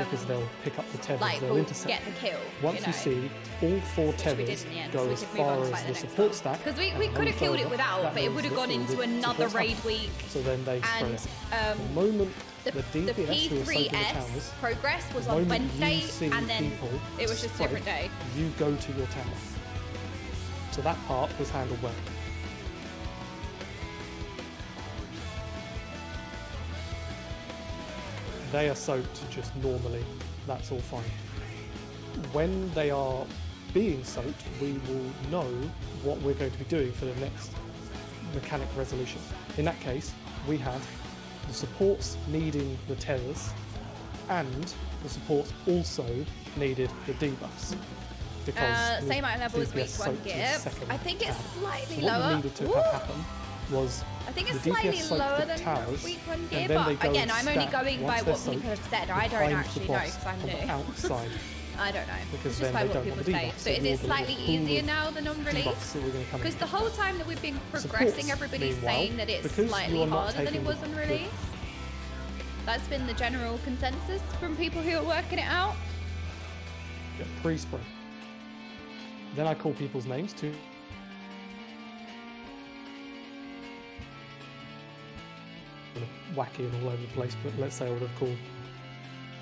because they'll pick up the tethers, like they'll we'll intercept. get the kill. Once you see all 4 tethers go as far as the support stack, Because we and could no have killed it further, without, that but it means would have that gone all into the another supports raid have. week. So then they spread And out. The moment the DPS who are soaking the P4S towers, progress was the on moment Wednesday, you see and then people it was just a spread, different day. You go to your tower. So that part was handled well. They are soaked just normally, that's all fine. When they are being soaked, we will know what we're going to be doing for the next mechanic resolution. In that case, we had the supports needing the tethers, and the supports also needed the debuffs. Because Same item level as DPS week 1 soaked in gear. second I think it's tab. slightly So what lower. needed to Ooh. have happen was I think it's the DPS slightly soaked lower the than towers, week 1 and gear, then they but go again, and I'm only stack going once by they're what people soaked have said. I don't behind the actually know boss because I'm on the new. outside. I don't know. Because It's then just by they what don't people have the say. debuffs, So so is all it the slightly little pool easier of now than on release? debuffs that we're gonna come Because in. the whole time that we've been progressing, Supports, everybody's meanwhile, saying that it's because you slightly are not harder than it taking was the- on release. That's been the general consensus from people who are working it out. Yeah, pre-spray. Then I call people's names too. Wacky and all over the place, but let's say I would have called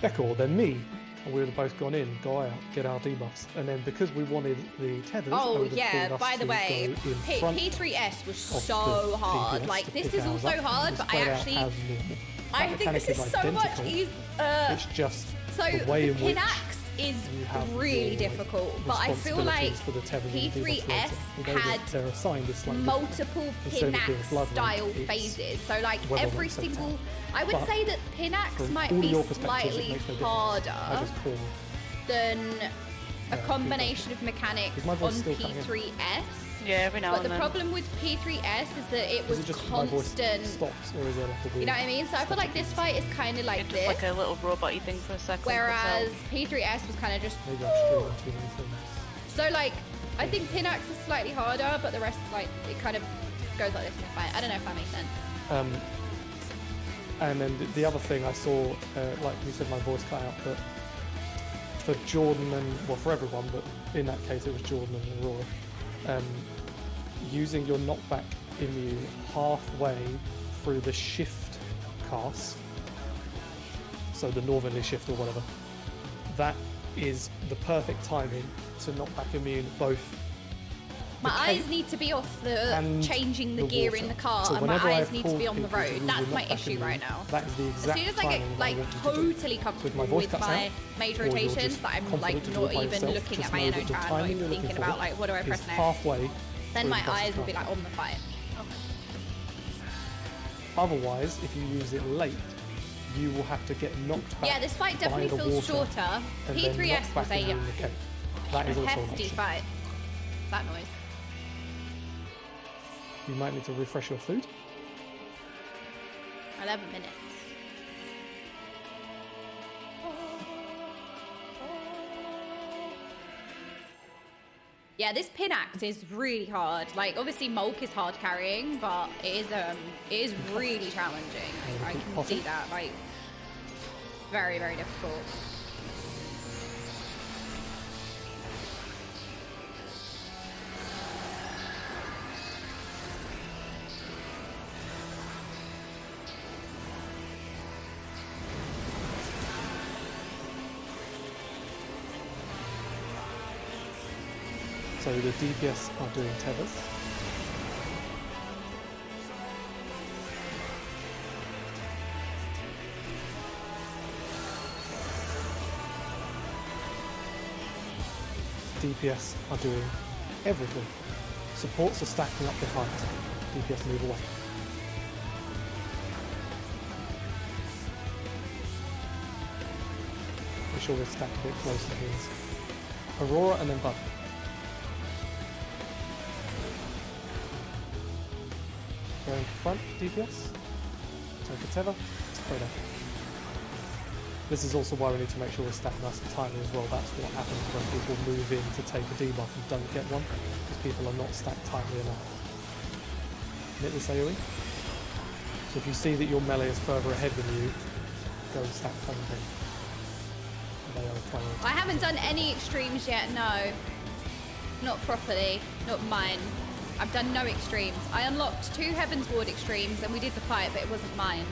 Becca, then me, and we would have both gone in, go out, get our debuffs, and then because we wanted the tethers, I Oh would have yeah, called us by the to way, go in front P3S was of so the hard. DPS Like to this pick is ours also up hard, and but I spread out actually as normal. I That think this mechanic is so much identical. easier. It's just So the way in which PINAX is you have really your difficult, but I feel like responsibilities for the tethers and debuffs later. P3S The way that had they're assigned is slightly multiple different. Instead of it being PINAX blood style rank, it's phases. So like whether or every not it's single, attacked. I would But say that PINAX from might all be your perspectives, it slightly makes no difference. I harder just call than a Yeah, combination of mechanics Is my on voice still coming in? P3S. Yeah, every now But and the then. problem with P3S is that it was Is it just my voice constant. stops, or is there like a weird You know what I mean? So I feel like this fight is kind of like Just this. like a little robot-y thing for a second. Whereas P3S was kind of just. Maybe I'm streaming too many things. So like, I think PINAX is slightly harder, but the rest like it kind of goes like this in the fight. I don't know if that makes sense. And then the other thing I saw, like you said, my voice cut out, but for Jordan and, well, for everyone, but in that case it was Jordan and Aurora, using your knockback immune halfway through the shift cast, so the northerly shift or whatever, that is the perfect timing to knock back immune both. My eyes need to be off the changing the gear water. in the car, So and my whenever eyes I've need to called be on the people to road. use That's your my knockback issue immune, right now. that is the As exact soon as I get timing like that I want you to do. totally So if comfortable my voice with cuts my out, mage or you're rotations, just that I'm confident like to do not it by even yourself, looking just at my know that inner the chat, not timing even you're thinking looking about for like what do I press is next. halfway Then through my the boss's eyes will be cast. like on the fight. Otherwise, if you use it late, you will have to get knocked back. Yeah, this fight by definitely the feels water shorter. and then P4S knocked was back a in the cave. That is also an hefty option. fight. That noise. You might need to refresh your food. 11 minutes. Yeah, this PINAX is really hard. Like, obviously Mulk is hard carrying, but it is really challenging. I can see that. Like, very, very difficult. So the DPS are doing tethers. DPS are doing everything. Supports are stacking up behind. DPS move away. Make sure we're stacked a bit closer to his. Aurora and then Bud. Going to front, DPS. Take a tether, spread out. This is also why we need to make sure we're stacked nice and tightly as well. That's what happens when people move in to take a debuff and don't get one, because people are not stacked tightly enough. Hit this AoE. So if you see that your melee is further ahead than you, go and stack something. They are playing. I haven't done any extremes yet, no. Not properly, not mine. I've done no extremes. I unlocked 2 Heaven's Ward extremes and we did the fight, but it wasn't mine.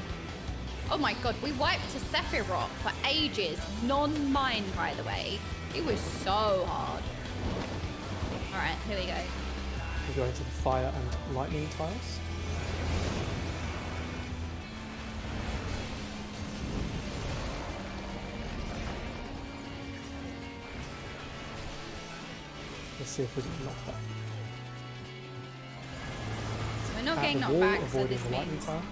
Oh my god, we wiped to Sephiroth for ages. Non-mine, by the way. It was so hard. Alright, here we go. We're going to the fire and lightning tiles. Let's see if we can knock that. So we're not At getting the knocked wall, back, so avoiding this the lightning means... tile.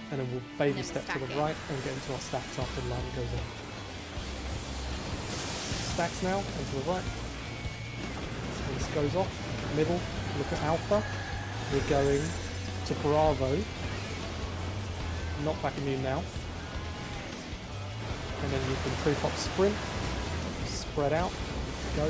And then we'll baby then step to the stacking. right and get into our stacks after the lightning goes off. Stacks now, and to the right. And this goes off. Middle, look at Alpha. We're going to Bravo. Knock back immune now. And then you can creep up sprint. Spread out. Go.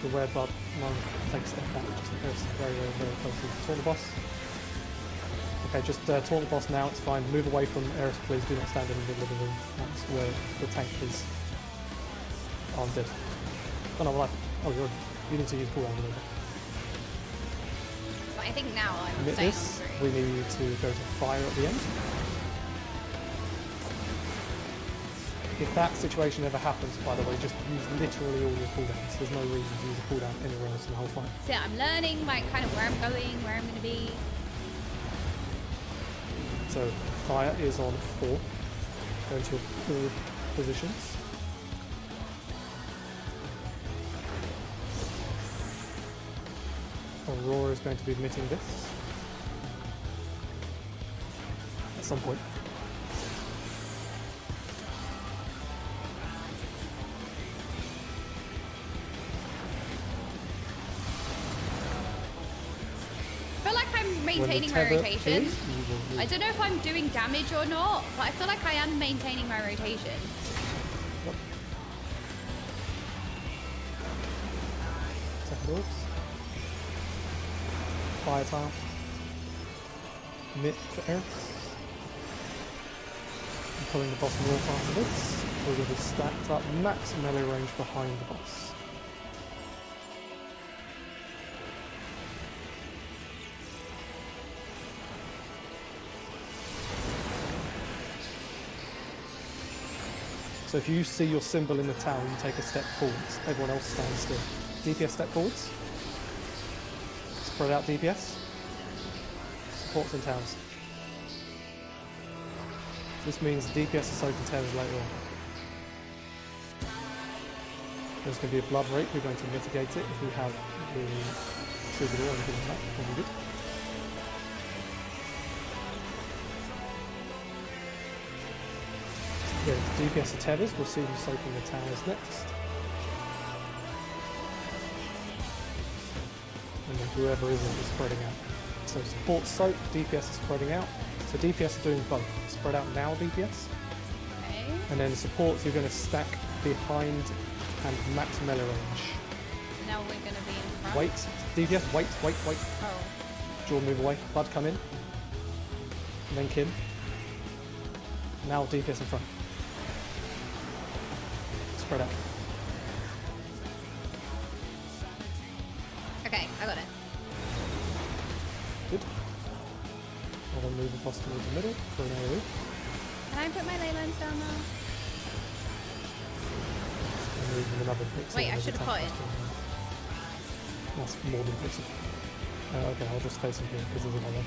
Beware Bud, one take a step back, just very, very, very close to taunt the boss. Okay, just taunt the boss now, it's fine. Move away from Eris, please, do not stand in the middle of the room. That's where the tank is. Oh, I'm dead. Oh no, well, you need to use cooldown a little bit. But I think now I'm Commit staying this, on through. we need to go to fire at the end. If that situation ever happens, by the way, just use literally all your cooldowns. There's no reason to use a cooldown anywhere else in the whole fight. So yeah, I'm learning like kind of where I'm going, where I'm going to be. So fire is on 4. Go into all positions. Aurora is going to be emitting this at some point. I feel like I'm maintaining my tether rotation. is, you will I don't know if I'm doing damage or not, but I feel like I am maintaining my rotation. Yep. Second orbs. Fire tile. mid for Eris. I'm pulling the boss north after this. We're going to be stacked up max melee range behind the boss. So if you see your symbol in the tower, you take a step forwards. Everyone else stands still. DPS step forwards. Spread out DPS. Supports and towers. This means DPS is soaking towers later on. There's going to be a blood rate. We're going to mitigate it if we have the trigger or anything like that. Probably good. Yeah, DPS of tethers. We'll see who's soaking the towers next. And then whoever isn't is spreading out. So support soak, DPS is spreading out. So DPS are doing both. Spread out now DPS. Okay. And then supports you're going to stack behind and max melee range. Now we're going to be in front. Wait, DPS, wait. Oh. Jordan, move away. Blood come in. And then Kim. Now DPS in front. Spread out. Okay, I got it. Good. I'll then move the boss towards the middle for an AoE. Can I put my ley lines down now? And move with another pixel. Wait, I should have put it. That's more than pixel. Okay, I'll just face him here because there's another.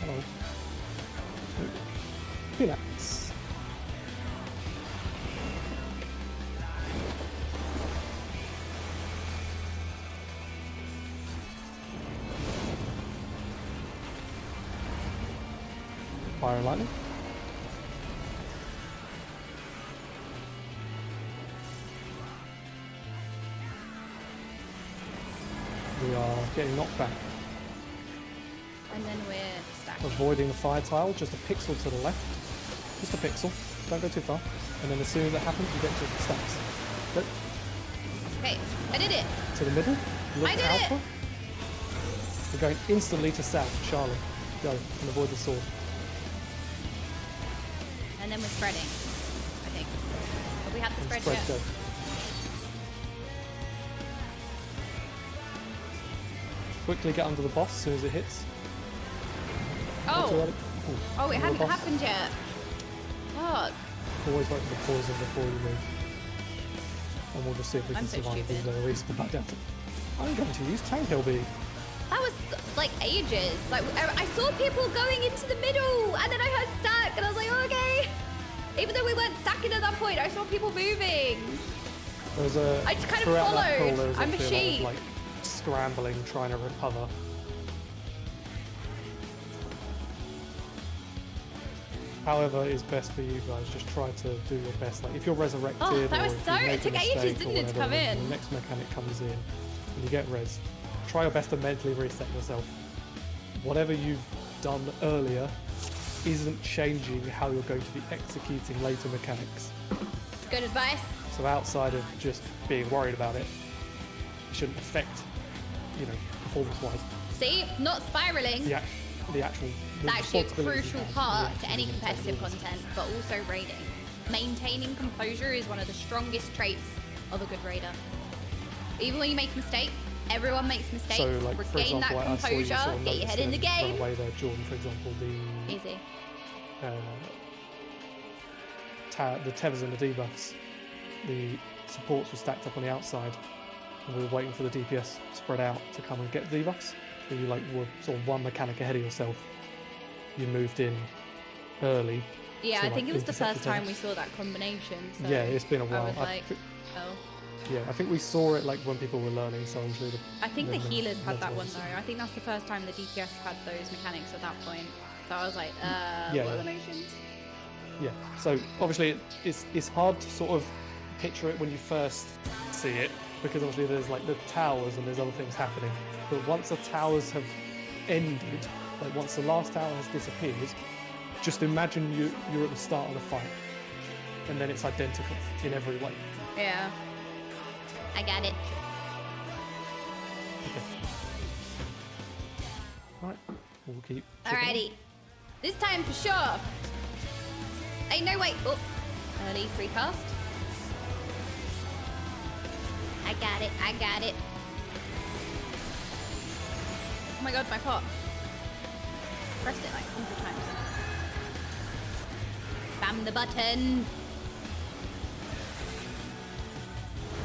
Hello. PINAX. Fire and lightning. We are getting knocked back. And then we're stacked. Avoiding the fire tile, just a pixel to the left. Just a pixel. Don't go too far. And then as soon as that happens, you get to the stacks. Go. Okay, I did it. To the middle. Look I did alpha. it. We're going instantly to south. Charlie, go and avoid the sword. And then we're spreading, I think. But we have to And spread spread, yet. go. Quickly get under the boss as soon as it hits. Not too Oh, early. Ooh, oh, it under the hadn't boss. happened yet. Fuck. Always wait for the poison before you move. And we'll just see if we I'm can so survive these stupid. AoEs to back down. I'm going to use Tank LB. That was like ages. Like I saw people going into the middle, and then I heard stack, and I was like, oh, okay. Even though we weren't stacking at that point, I saw people moving. There was a, I just kind of throughout that followed. pull, there was I'm a actually lot of, sheep. like scrambling, trying to recover. However, it's best for you guys. Just try to do your best. Like if you're resurrected, Oh, that or was if so. you make It took a ages, mistake or didn't it, to whatever, come and in? the next mechanic comes in, and you get res. Try your best to mentally reset yourself. Whatever you've done earlier isn't changing how you're going to be executing later mechanics. Good advice. So outside of just being worried about it, it shouldn't affect, you know, performance-wise. See, not spiraling. The actual. It's actually a responsibilities crucial of part the to any actual competitive responsibilities. content, but also raiding. Maintaining composure is one of the strongest traits of a good raider. Even when you make a mistake, everyone makes mistakes. So, like, for Regain example, that I saw you composure, sort of get your head in the notice them game. run away there, Jordan, for example, Easy. The tethers and the debuffs, the supports were stacked up on the outside, and we were waiting for the DPS spread out to come and get the debuffs. So you like were sort of one mechanic ahead of yourself. You moved in early. Yeah, to, I think like, it was the intercept first the time we tethers. saw that combination. So Yeah, it's been a while. I was I like, thi- oh. Yeah, I think we saw it like when people were learning. So obviously, I think the then healers had that one ones. though. I think that's the first time the DPS had those mechanics at that point. So I was like, Yeah, what are the yeah. motions? Yeah, so obviously it's hard to sort of picture it when you first see it, because obviously there's like the towers and there's other things happening. But once the towers have ended, like once the last tower has disappeared, just imagine you're at the start of the fight, and then it's identical in every way. Yeah. I got it. Right, we'll keep. chipping Alrighty. This time for sure. Hey, no, wait. Oh, early free cast. I got it. I got it. Oh my god, my pot. Pressed it like 100 times. Spam the button.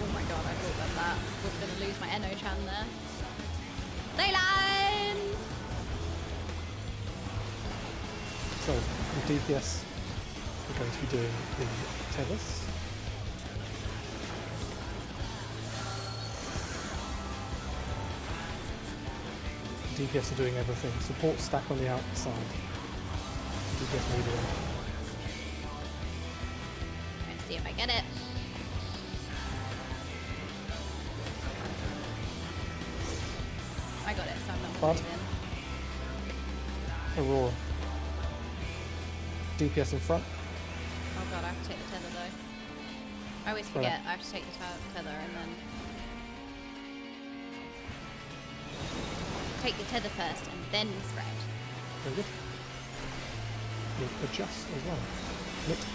Oh my god, I thought that was going to lose my Eno-chan there. Ley lines! So, the DPS we're going to be doing the tethers. DPS are doing everything. Support stack on the outside. DPS moving. Let's see if I get it. I got it, so I'm not Bud. moving. Aurora. DPS in front. Oh god, I have to take the tether though. I always forget I have to take the tether and then... Take the tether first and then spread. Very good. You'll adjust as well. Knit.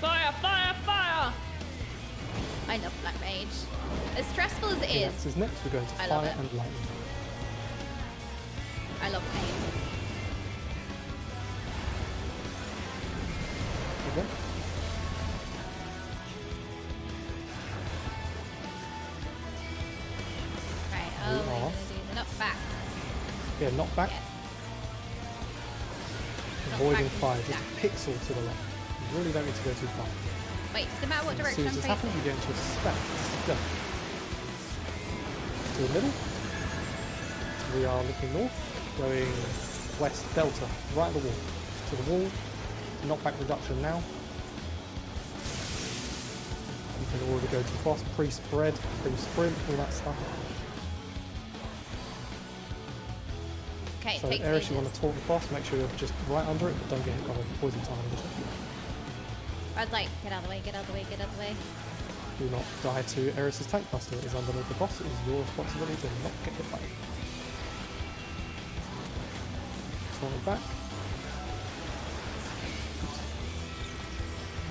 Fire, fire, fire! I love Black Mage. As stressful as it is. PINAX is next. We're going to I love fire it. and lightning. I love pain. Okay. Right, oh, we're gonna do the knockback. Yeah, knock back. Yes. Avoiding Knockback fire. and Just stack. pixel to the left. You really don't need to go too far. Wait, does it matter what As direction soon I'm as this facing? happens, you get into a stack. Go. To the middle. So we are looking north, going west, delta, right at the wall. To the wall. Knockback reduction now. You can already go to cross, pre-spread, pre-sprint, all that stuff. Okay, So take Eris, you stages. want to talk across, make sure you're just right under it, but don't get hit by the poison time. I was like, get out of the way, get out of the way, get out of the way. Do not die to Eris's tank buster. It is underneath the boss. It is your responsibility to not get hit by it. Turn it back.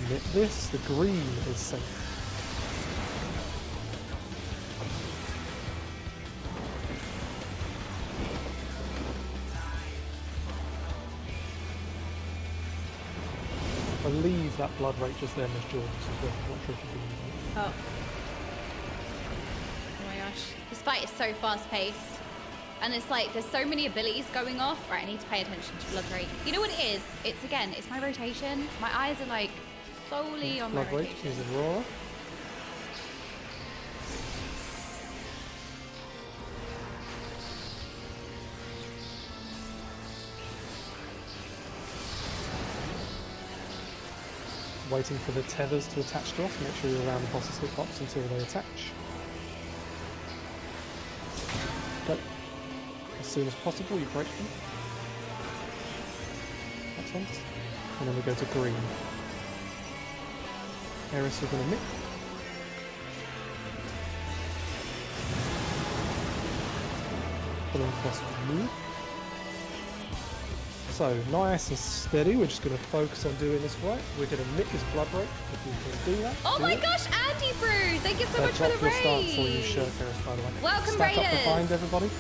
Knit this. The green is safe. I believe that blood rate just there was Jordan's as well. I'm not sure if you can. Oh. Oh my gosh. This fight is so fast paced. And it's like, there's so many abilities going off. Right, I need to pay attention to blood rate. You know what it is? It's again, it's my rotation. My eyes are like solely on my Blood rate rotation. is Aurora. Waiting for the tethers to attach to us. Make sure you're around the boss's hitbox until they attach. Go. As soon as possible, you break them. Next ones. And then we go to green. Eris, you're going to nick. Pulling across move. So, nice and steady. We're just going to focus on doing this right. We're going to nick his blood rate. If you can do that. Oh do my it. gosh, Andy Brew! Thank you so much for the Drop your stance or you raid! shirt, Eris, by the way. Welcome, Stack up raiders! behind everybody.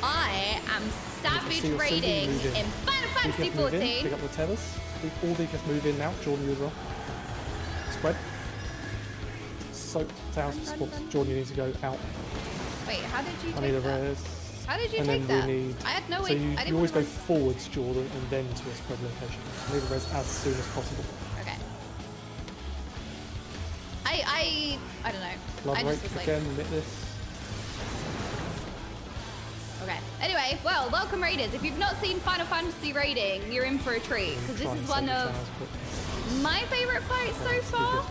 I am savage see your CD raiding move in. in Final Fantasy DPS move in, 14. pick up the tethers. All DPS move in now. Jordan, you as well. Spread. Soak down for sports. Jordan, you need to go out. Wait, how did you I need a take that? res. How did you and take then that? we need. I had no So idea. you, I didn't you always go realize- forwards, Jordan, and then to a spread location. I need a res as soon as possible. Okay. I don't know. Blood I rate just was like, again. Knit this. Okay. Anyway, well, welcome raiders. If you've not seen Final Fantasy raiding, you're in for a treat because this is one of my favorite fights so far.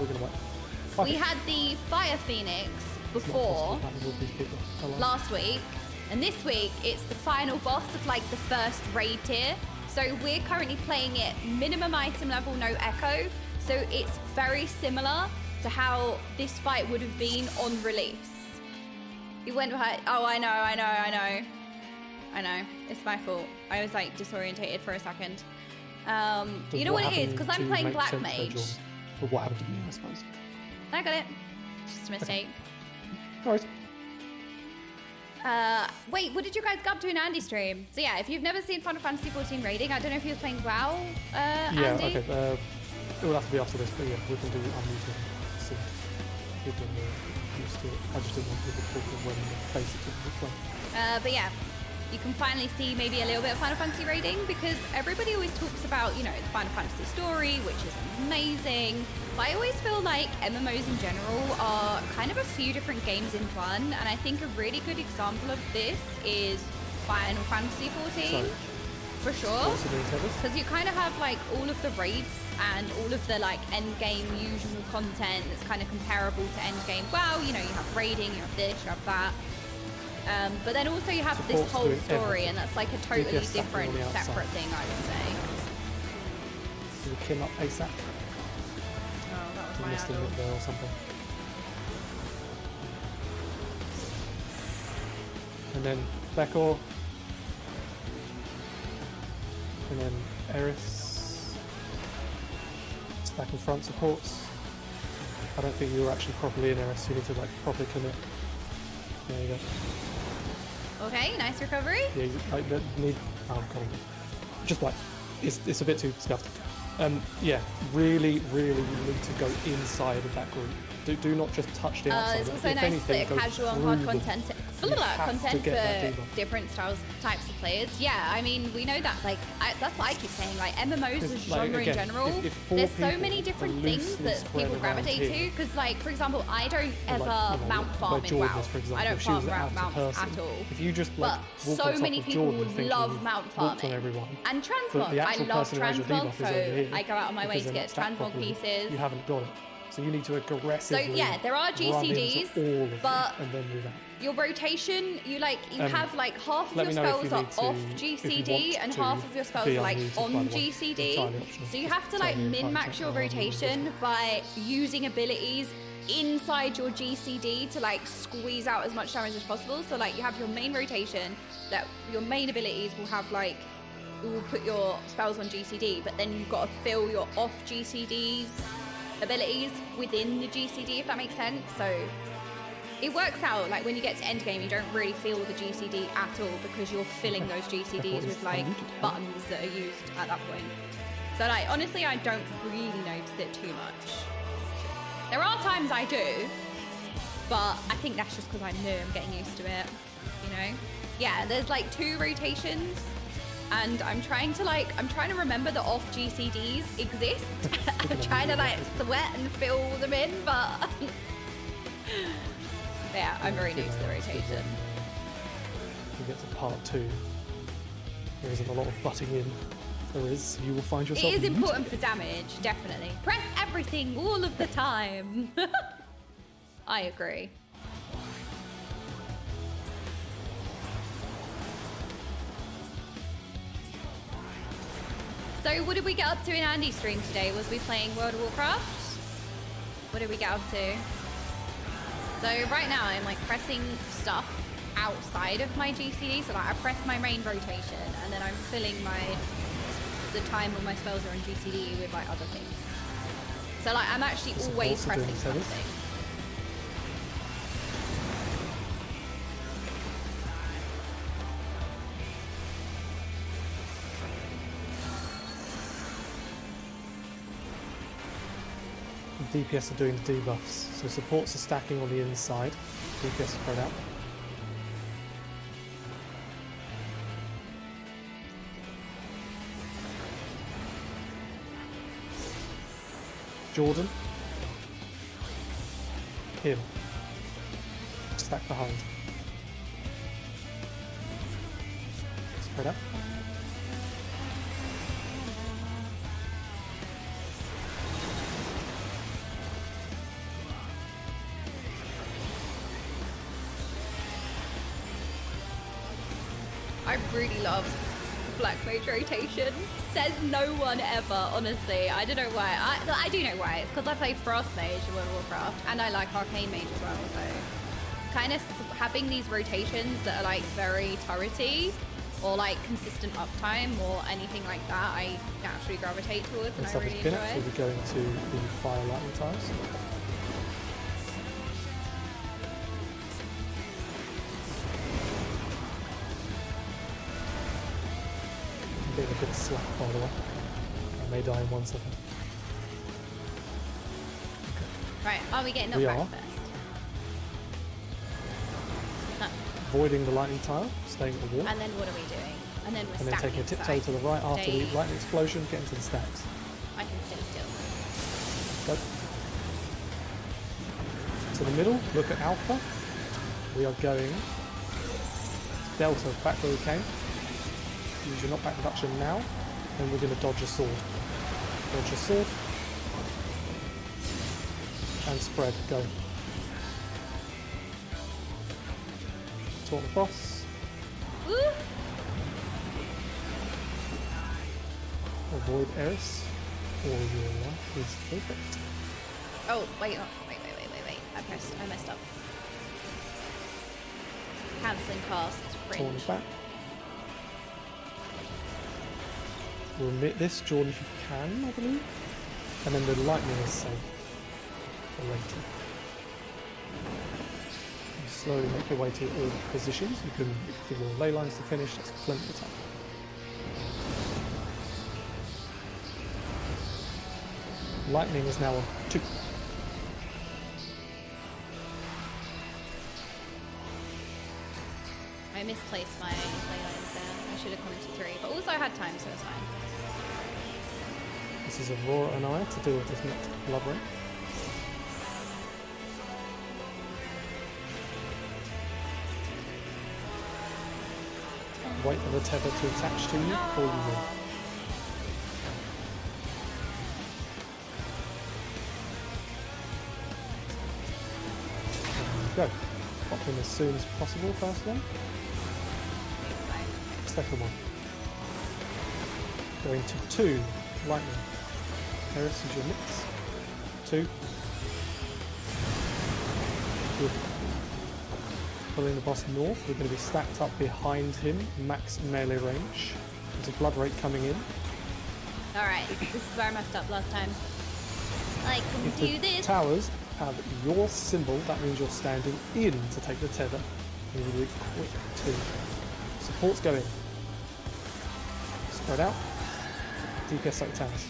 We had the Fire Phoenix before last week, and this week it's the final boss of like the first raid tier. So we're currently playing it minimum item level, no echo. So it's very similar to how this fight would have been on release. You went behind. Oh, I know. It's my fault. I was like disorientated for a second. You know what it is? Because I'm playing Black Mage. But what happened to me, I suppose. I got it. Just a mistake. Alright. Wait, what did you guys go up to in Andy's stream? So yeah, if you've never seen Final Fantasy 14 raiding, I don't know if he was playing WoW, Yeah, Andy? okay. It will have to be after this, but yeah, we can do unmuted soon. People are used to it. I just didn't want people talking when basically which one. But yeah, you can finally see maybe a little bit of Final Fantasy raiding because everybody always talks about, you know, the Final Fantasy story, which is amazing. But I always feel like MMOs in general are kind of a few different games in one, and I think a really good example of this is Final Fantasy 14. Sorry. For sure. Because you kind of have like all of the raids and all of the like end game usual content that's kind of comparable to end game. Well, you know, you have raiding, you have this, you have that. But then also you have this whole story, and that's like a totally different, separate thing, I would say. Do we kill up ASAP? Oh, that was my idol. There or something. And then Beckor. And then Eris. Stack and front supports. I don't think you were actually properly in Eris. You need to like properly commit. There you go. Okay, nice recovery. Yeah, I need. Oh, God. Just like it's a bit too scuffed. Yeah, really, you need to go inside of that group. Do not just touch the outside. It's also nice that casual and hard content for different types of players. Yeah, I mean, we know that, like, that's what I keep saying, like, MMOs as a genre in general, there's so many different things that people gravitate to, because, like, for example, I don't ever mount farm in WoW. I don't farm mount at all. If you just, but so many people love mount farming. And transmog. I love transmog, so I go out on my way to get transmog pieces. You haven't got it. So you need to aggressively. So yeah, there are GCDs, but and then do that. Your rotation, you have like half of your spells are off GCD and half of your spells are like on GCD. So you have to like min-max your rotation by using abilities inside your GCD to like squeeze out as much damage as possible. So like you have your main rotation, that your main abilities will have like, will put your spells on GCD, but then you've got to fill your off GCDs abilities within the GCD, if that makes sense. So it works out, like when you get to end game, you don't really feel the GCD at all because you're filling those GCDs with like buttons that are used at that point. So like honestly, I don't really notice it too much. There are times I do, but I think that's just because I'm new, I'm getting used to it, you know? Yeah, there's like 2 rotations, and I'm trying to remember that off GCDs exist. I'm trying to like sweat and fill them in, but yeah, I'm very new to the rotation. We get to part 2. There isn't a lot of butting in. There is. You will find yourself. It is important for damage, definitely. Press everything all of the time. I agree. So what did we get up to in Andy's stream today? Was we playing World of Warcraft? What did we get up to? So right now I'm like pressing stuff outside of my GCD. So like I press my main rotation and then I'm filling the time when my spells are on GCD with like other things. So like I'm actually always pressing something. DPS are doing the debuffs, so supports are stacking on the inside, DPS spread out. Jordan. Him. Stack behind. Spread out. I really love Black Mage rotation. Says no one ever, honestly. I don't know why. I do know why. It's because I play Frost Mage in World of Warcraft, and I like Okaymage as well, so kind of having these rotations that are like very turrety or like consistent uptime or anything like that, I naturally gravitate towards, and I really enjoy PINAX, it. we'll be going to the fire lightning tiles. A bit of slack, by the way. I may die in 1 second. Right, are we getting up We back are. first? No. Avoiding the lightning tile, staying at the wall. And then what are we doing? And then we're And then stacking. taking a tiptoe so I to the can right after the stay- lightning explosion, get into the stacks. I can stay still. Go. To the middle, look at Alpha. We are going Delta back where we came. Use your knockback reduction now, and we're going to dodge a sword. Dodge a sword. And spread, go. Taunt the boss. Woo! Avoid Eris, or your life is perfect. Oh, wait. I messed up. Cancelling cast. Taunt is back. We'll omit this, Jordan, if you can, I believe. And then the lightning is safe for later. You slowly make your way to all positions. You can do your ley lines to finish, that's plenty of time. Lightning is now on 2. I misplaced my ley lines there. I should have gone to 3, but also I had time, so it's fine. This is Aurora and I to deal with this next blood ring. Wait for the tether to attach to you before you move. There you go. Pop in as soon as possible, first one. Second one. Going to 2, lightning. Eris is your mix. 2. Good. Pulling the boss north, we're going to be stacked up behind him, max melee range. There's a blood rate coming in. Alright, this is where I messed up last time. I can If do the this. towers have your symbol, that means you're standing in to take the tether. You need to be quick too. Support's going. Spread out. DPS like towers.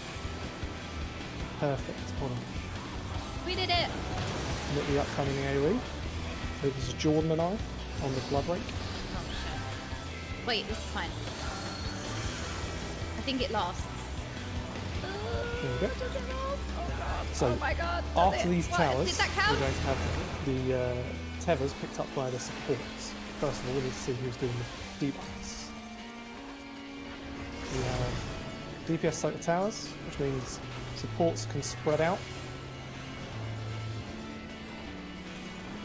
Perfect. Hold on. We did it! Look at the upcoming AoE. This is Jordan and I on the blood rake. Oh shit. Wait, this is fine. I think it lasts. There we go. Does it last? Oh god. So, oh my god. does after it? these What? towers, Did that count? we're going to have the tethers picked up by the supports. First of all, we need to see who's doing the debuffs. We have DPS soak the towers, which means supports can spread out.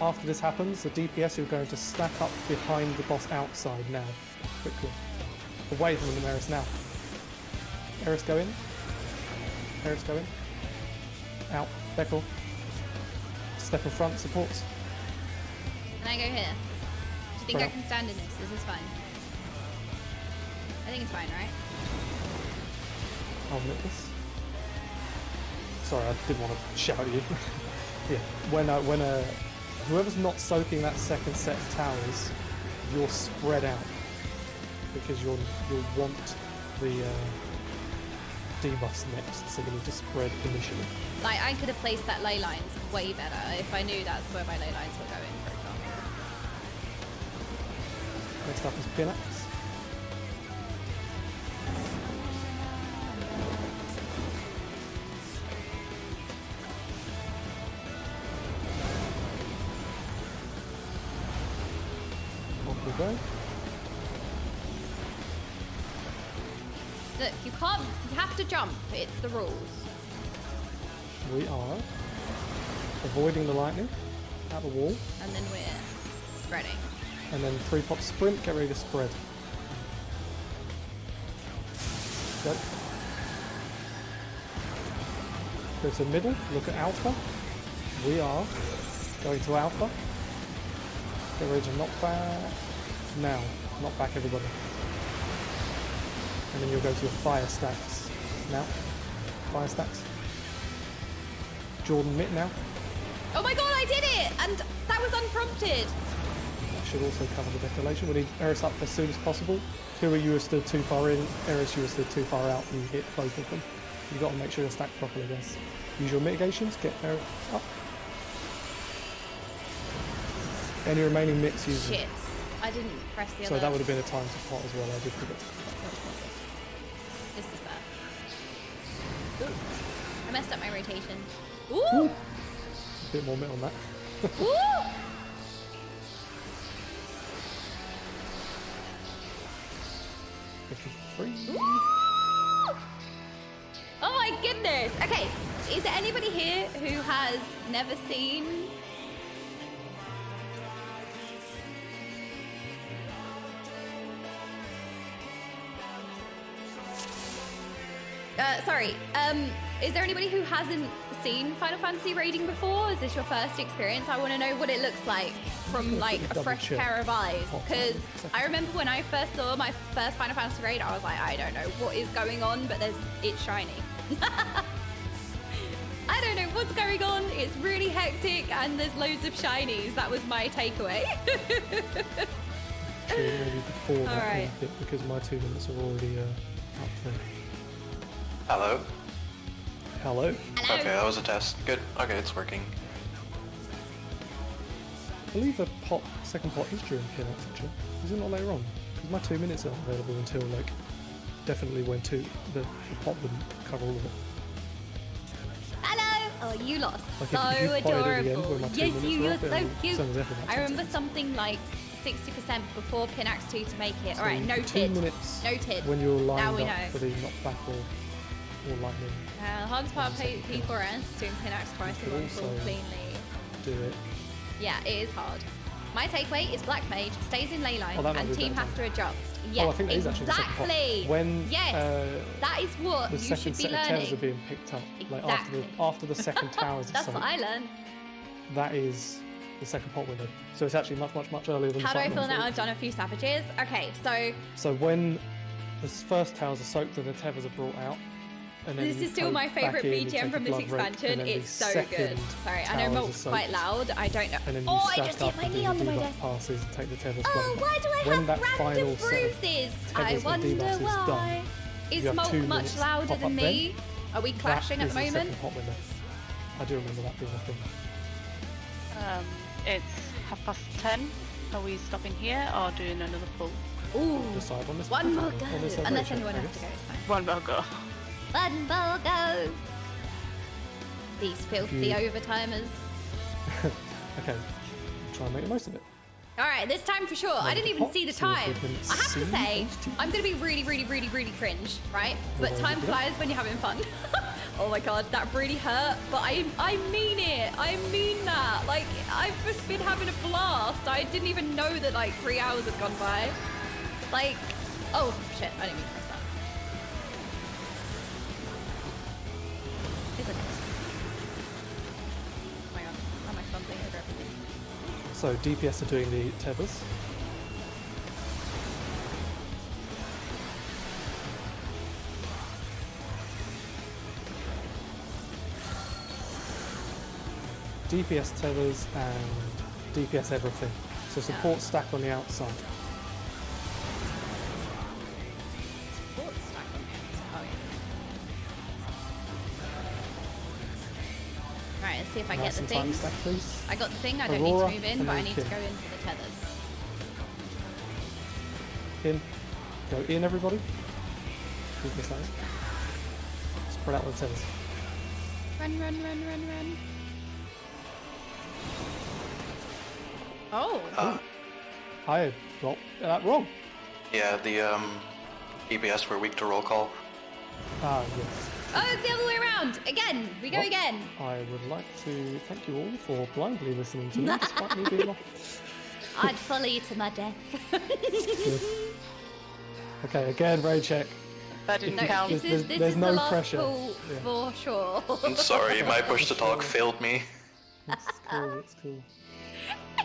After this happens, the DPS are going to stack up behind the boss outside now, quickly. Away from the Eris now. Eris go in. Eris go in. Out. Beckle. Step in front, supports. Can I go here? Do you think I can stand in this? Is this fine? I think it's fine, right? I'll admit this. Sorry, I didn't want to shout at you. Yeah, when whoever's not soaking that second set of towers, you're spread out because you'll want the debuffs next, so you need to spread initially. Like, I could have placed that ley lines way better if I knew that's where my ley lines were going, for example. Next up is PINAX. Off we go. Look, you can't. You have to jump. It's the rules. We are avoiding the lightning at the wall. And then we're spreading. And then 3-pop sprint, get ready to spread. Go. Go to the middle, look at alpha. We are going to alpha. Get ready to knock back. Now, knock back everybody. And then you'll go to your fire stacks. Now, fire stacks. Jordan mitt now. Oh my god, I did it! And that was unprompted. That should also cover the declaration. We need Eris up as soon as possible. Kua, you are still too far in. Eris, you are still too far out. You hit both of them. You've got to make sure you're stacked properly, guys. Use your mitigations. Get Eris up. Any remaining mix using. Shit. I didn't press the So other. that would have been a time to pot as well. I did forget to put that. This is bad. Ooh. I messed up my rotation. Ooh! A bit more mitt on that. Ooh! Ooh! Oh my goodness! Okay, is there anybody here who has never seen is there anybody who hasn't seen Final Fantasy raiding before? Is this your first experience? I want to know what it looks like from like a fresh pair of eyes. Because I remember when I first saw my first Final Fantasy raid, I was like, I don't know what is going on, but it's shiny. I don't know what's going on. It's really hectic and there's loads of shinies. That was my takeaway. Maybe before that Alright. bit, because my 2 minutes are already up there. Hello? Hello? Okay, that was a test. Good. Okay, it's working. I believe the second pot is during PINAX actually. Is it not later on? Because my 2 minutes aren't available until like definitely when the pot wouldn't cover all of it. Hello! Oh, you lot I are think so if you potted at the end adorable. when my 2 Yes, minutes you're were up, so then cute. same as everyone, I remember something like 60% before PINAX 2 to make it. So Alright, 2 noted. minutes Noted. when you're Now lined we up know. for the knockback or lightning. Hardest part of P4S, doing PINAX twice You in could one full also cleanly. do it. Yeah, it is hard. My takeaway is Black Mage stays in ley line Oh, that might and be team better. has to adjust. Oh, Yes, I think that is actually the second pot. exactly. When yes, that is what the you second should be set of towers are learning. being picked up, like Exactly. after the second towers are That's sunk, what I learned. that is the second pot window. So it's actually much earlier than How the do I front feel ones. now? I've done a few savages. Okay, so So when the first towers are soaked and the tethers are brought out, and then this you is still poke my back favourite in, you BGM take from a this blood rake, expansion. and then the It's so good. second Sorry, I know towers are Molt's quite soaked, loud. I don't know. And then you Oh, I stack just up hit my and do knee the under my debuff desk. passes and take the tethers Oh, blood why do I When have that random final set of bruises? I tethers and wonder debuffs is why. done, Is you have 2 Molt minutes much to louder pop than up me? Are we That clashing at is the moment? second pot window. I do remember that being a thing. It's 10:30. Are we stopping here or doing another pull? Ooh, Decide on this one more on go. this Unless celebration, anyone I has to guess. go, it's fine. One more go. One more go. These filthy You- overtimers. Okay, try and make the most of it. All right, this time for sure. I didn't even see the time. I have to say, I'm going to be really cringe, right? But time flies when you're having fun. Oh my god, that really hurt, but I mean it. I mean that. Like, I've just been having a blast. I didn't even know that like 3 hours had gone by. Like, oh shit, I didn't mean to press that. It's okay. Oh my god, how am I stumbling over everything? So DPS are doing the tethers. DPS tethers and DPS everything. So support stack on the outside. Support stack on the outside. Oh yeah. Right, let's see if I get Nice the and tiny things. stack, please. I got the thing, I don't Aurora, need to move in, and but I then need to Kim. go into the tethers. In. Go in, everybody. DPS that is. Spread out the tethers. Run. Oh. I got that wrong. Yeah, the DPS were weak to roll call. Ah, yes. Oh, it's the other way around. Again. We go Well, again. I would like to thank you all for blindly listening to me, despite me being off. I'd follow you to my death. Okay, again, raid check. That didn't No, count. this is There's no the last pressure. pull Yeah. for sure. I'm sorry, my push to talk failed me. It's cool, it's cool.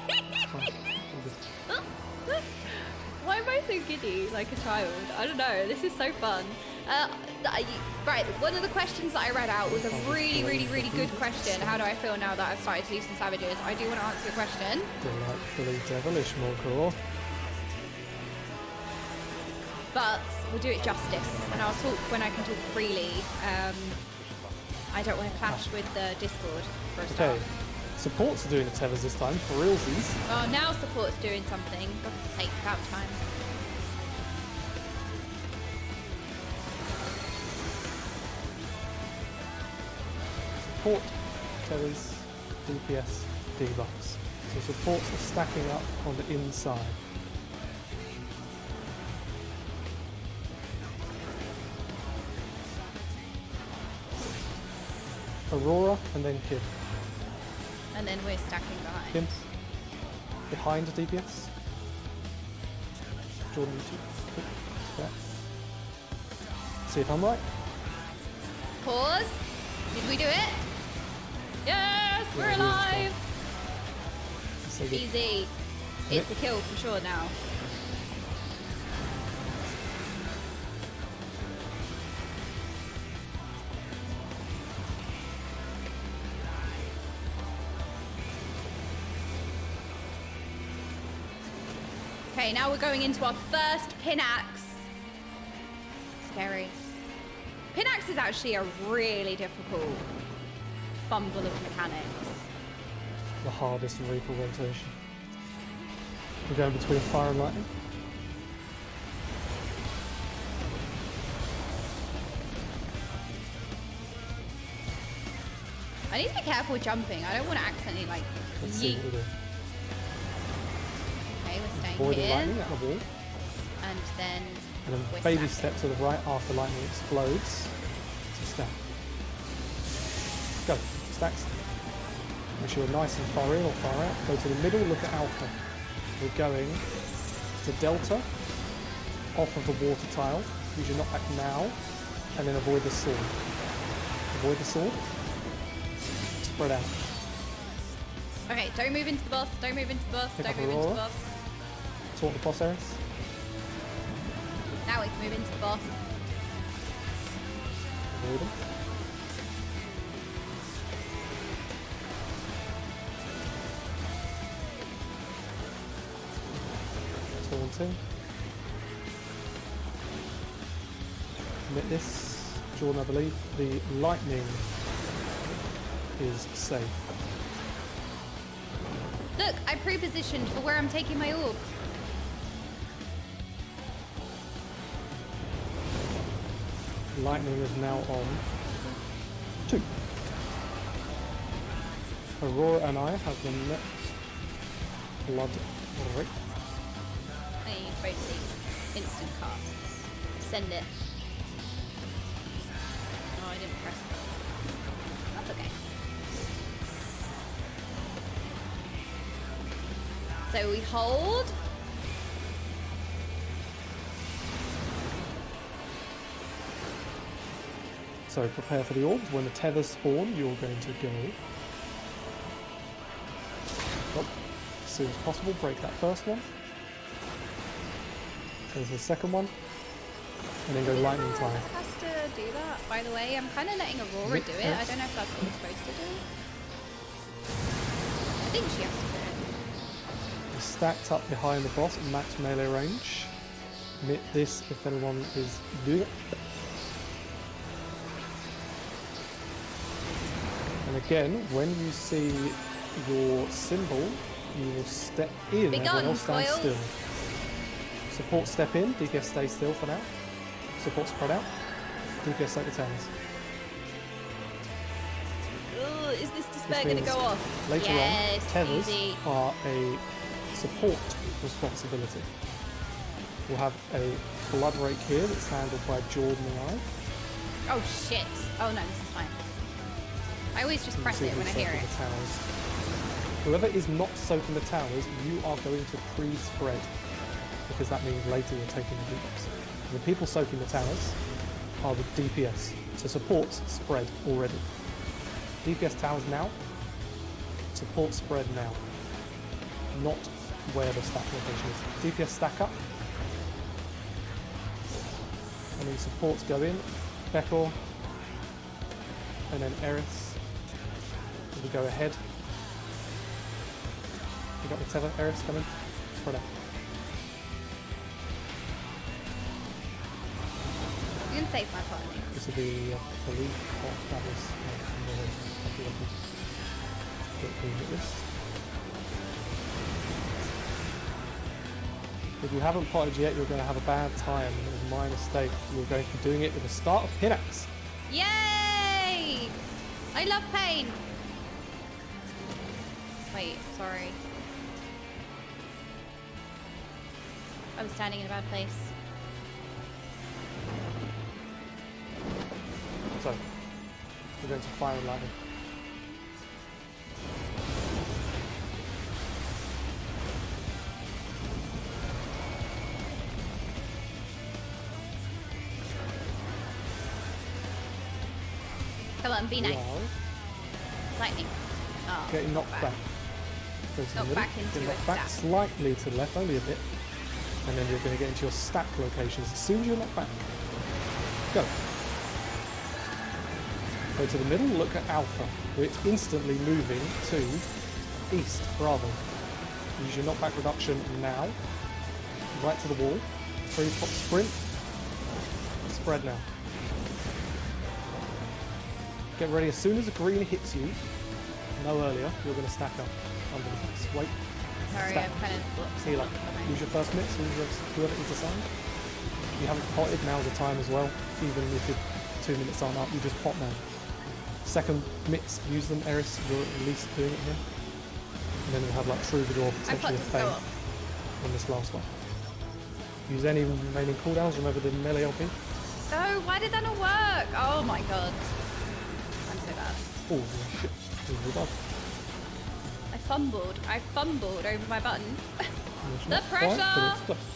It's fine. I'm good. Why am I so giddy like a child? I don't know. This is so fun. Right, one of the questions that I read out was a really, really, really good question. How do I feel now that I've started to leave some savages? I do want to answer your question. Delightfully devilish, Morcor. But we'll do it justice, and I'll talk when I can talk freely. I don't want to clash with the Discord for a start. Okay, supports are doing the tethers this time, for realsies. Oh, now support's doing something. God's sake, about time. Support, tethers, DPS, debuffs. So supports are stacking up on the inside. Aurora and then Kid. And then we're stacking behind. Kim. Behind DPS. Jordan, you two. Okay. See if I'm right. Pause. Did we do it? Yes, we're alive. So good. Easy. It's the kill for sure now. Okay, now we're going into our first PINAX. Scary. PINAX is actually a really difficult fumble of mechanics. The hardest Reaper rotation. We're going between fire and lightning. I need to be careful with jumping. I don't want to accidentally like Let's see yeet. what we do. Okay, we're staying Avoid the here. lightning at the wall. And then And then we're baby stacking. step to the right after lightning explodes. To stack. Go. Stacks. Make sure you're nice and far in or far out. Go to the middle, look at alpha. We're going to delta, off of the water tile. Use your knockback now, and then avoid the sword. Avoid the sword. Spread out. Okay, don't move into the boss. Don't move into the boss. Pick Don't up move into the Aurora. boss. Taunt the boss areas. Now we can move into the boss. Avoid them. Taunting. Commit this. Jordan, I believe. The lightning is safe. Look, I pre-positioned for where I'm taking my orb. Lightning is now on 2. Aurora and I have the next blood break. I use both these instant casts. Send it. Oh, I didn't press that. That's okay. So we hold. So prepare for the orbs. When the tethers spawn, you're going to go up as soon as possible. Break that first one. There's the second one. And then go lightning time. Has to do that, by the way. I'm kind of letting Aurora do it. I don't know if that's what we're supposed to do. I think she has to do it. You're stacked up behind the boss at max melee range. Commit this if anyone is doing it. And again, when you see your symbol, you will step in. Be Everyone gone, else stands spoils. still. Support step in, DPS stay still for now. Support spread out. DPS take the towers. Ugh, is this despair This going to means go off? Later Yes, on, tethers easy. are a support responsibility. We'll have a blood rake here that's handled by Jordan and I. Oh shit. Oh no, this is fine. I always just press it when I hear it. Whoever is not soaking the towers, you are going to pre-spread, because that means later you're taking the debuffs. The people soaking the towers are the DPS, so support spread already. DPS towers now, support spread now, not where the stack location is. DPS stack up, and then supports go in, Bekor, and then Eris. We go ahead. You got the tether, Eris, coming. Spread out. You can save my party. This will be, I believe, that was this. If you haven't potted yet, you're going to have a bad time. It was my mistake. You're going to be doing it at the start of PINAX. Yay! I love pain. Wait, sorry. I was standing in a bad place. So, we're going to fire and lightning. Come on, be nice. Lightning. Oh, getting knocked back. Go to the middle. Back into get knocked a back stack. slightly to the left, only a bit. And then you're going to get into your stack locations. As soon as you're knocked back, go. Go to the middle, look at Alpha. We're instantly moving to East, Bravo. Use your knockback reduction now. Right to the wall. Free pop sprint. Spread now. Get ready, as soon as the green hits you, no earlier, you're going to stack up under the box. Wait. Sorry, stack. I've kind of... Heal up. Use your first mitts, whoever is assigned. If you haven't potted, now's the time as well. Even if your 2 minutes aren't up, you just pot now. Second mitts, use them, Eris, you're at least doing it here. And then we'll have like Troubadour, potentially a Fang on this last one. Use any remaining cooldowns, remember the melee LP? Oh, why did that not work? Oh my god. I'm so bad. Oh shit, really bad. I fumbled over my buttons. The Not pressure! quite, but it's close.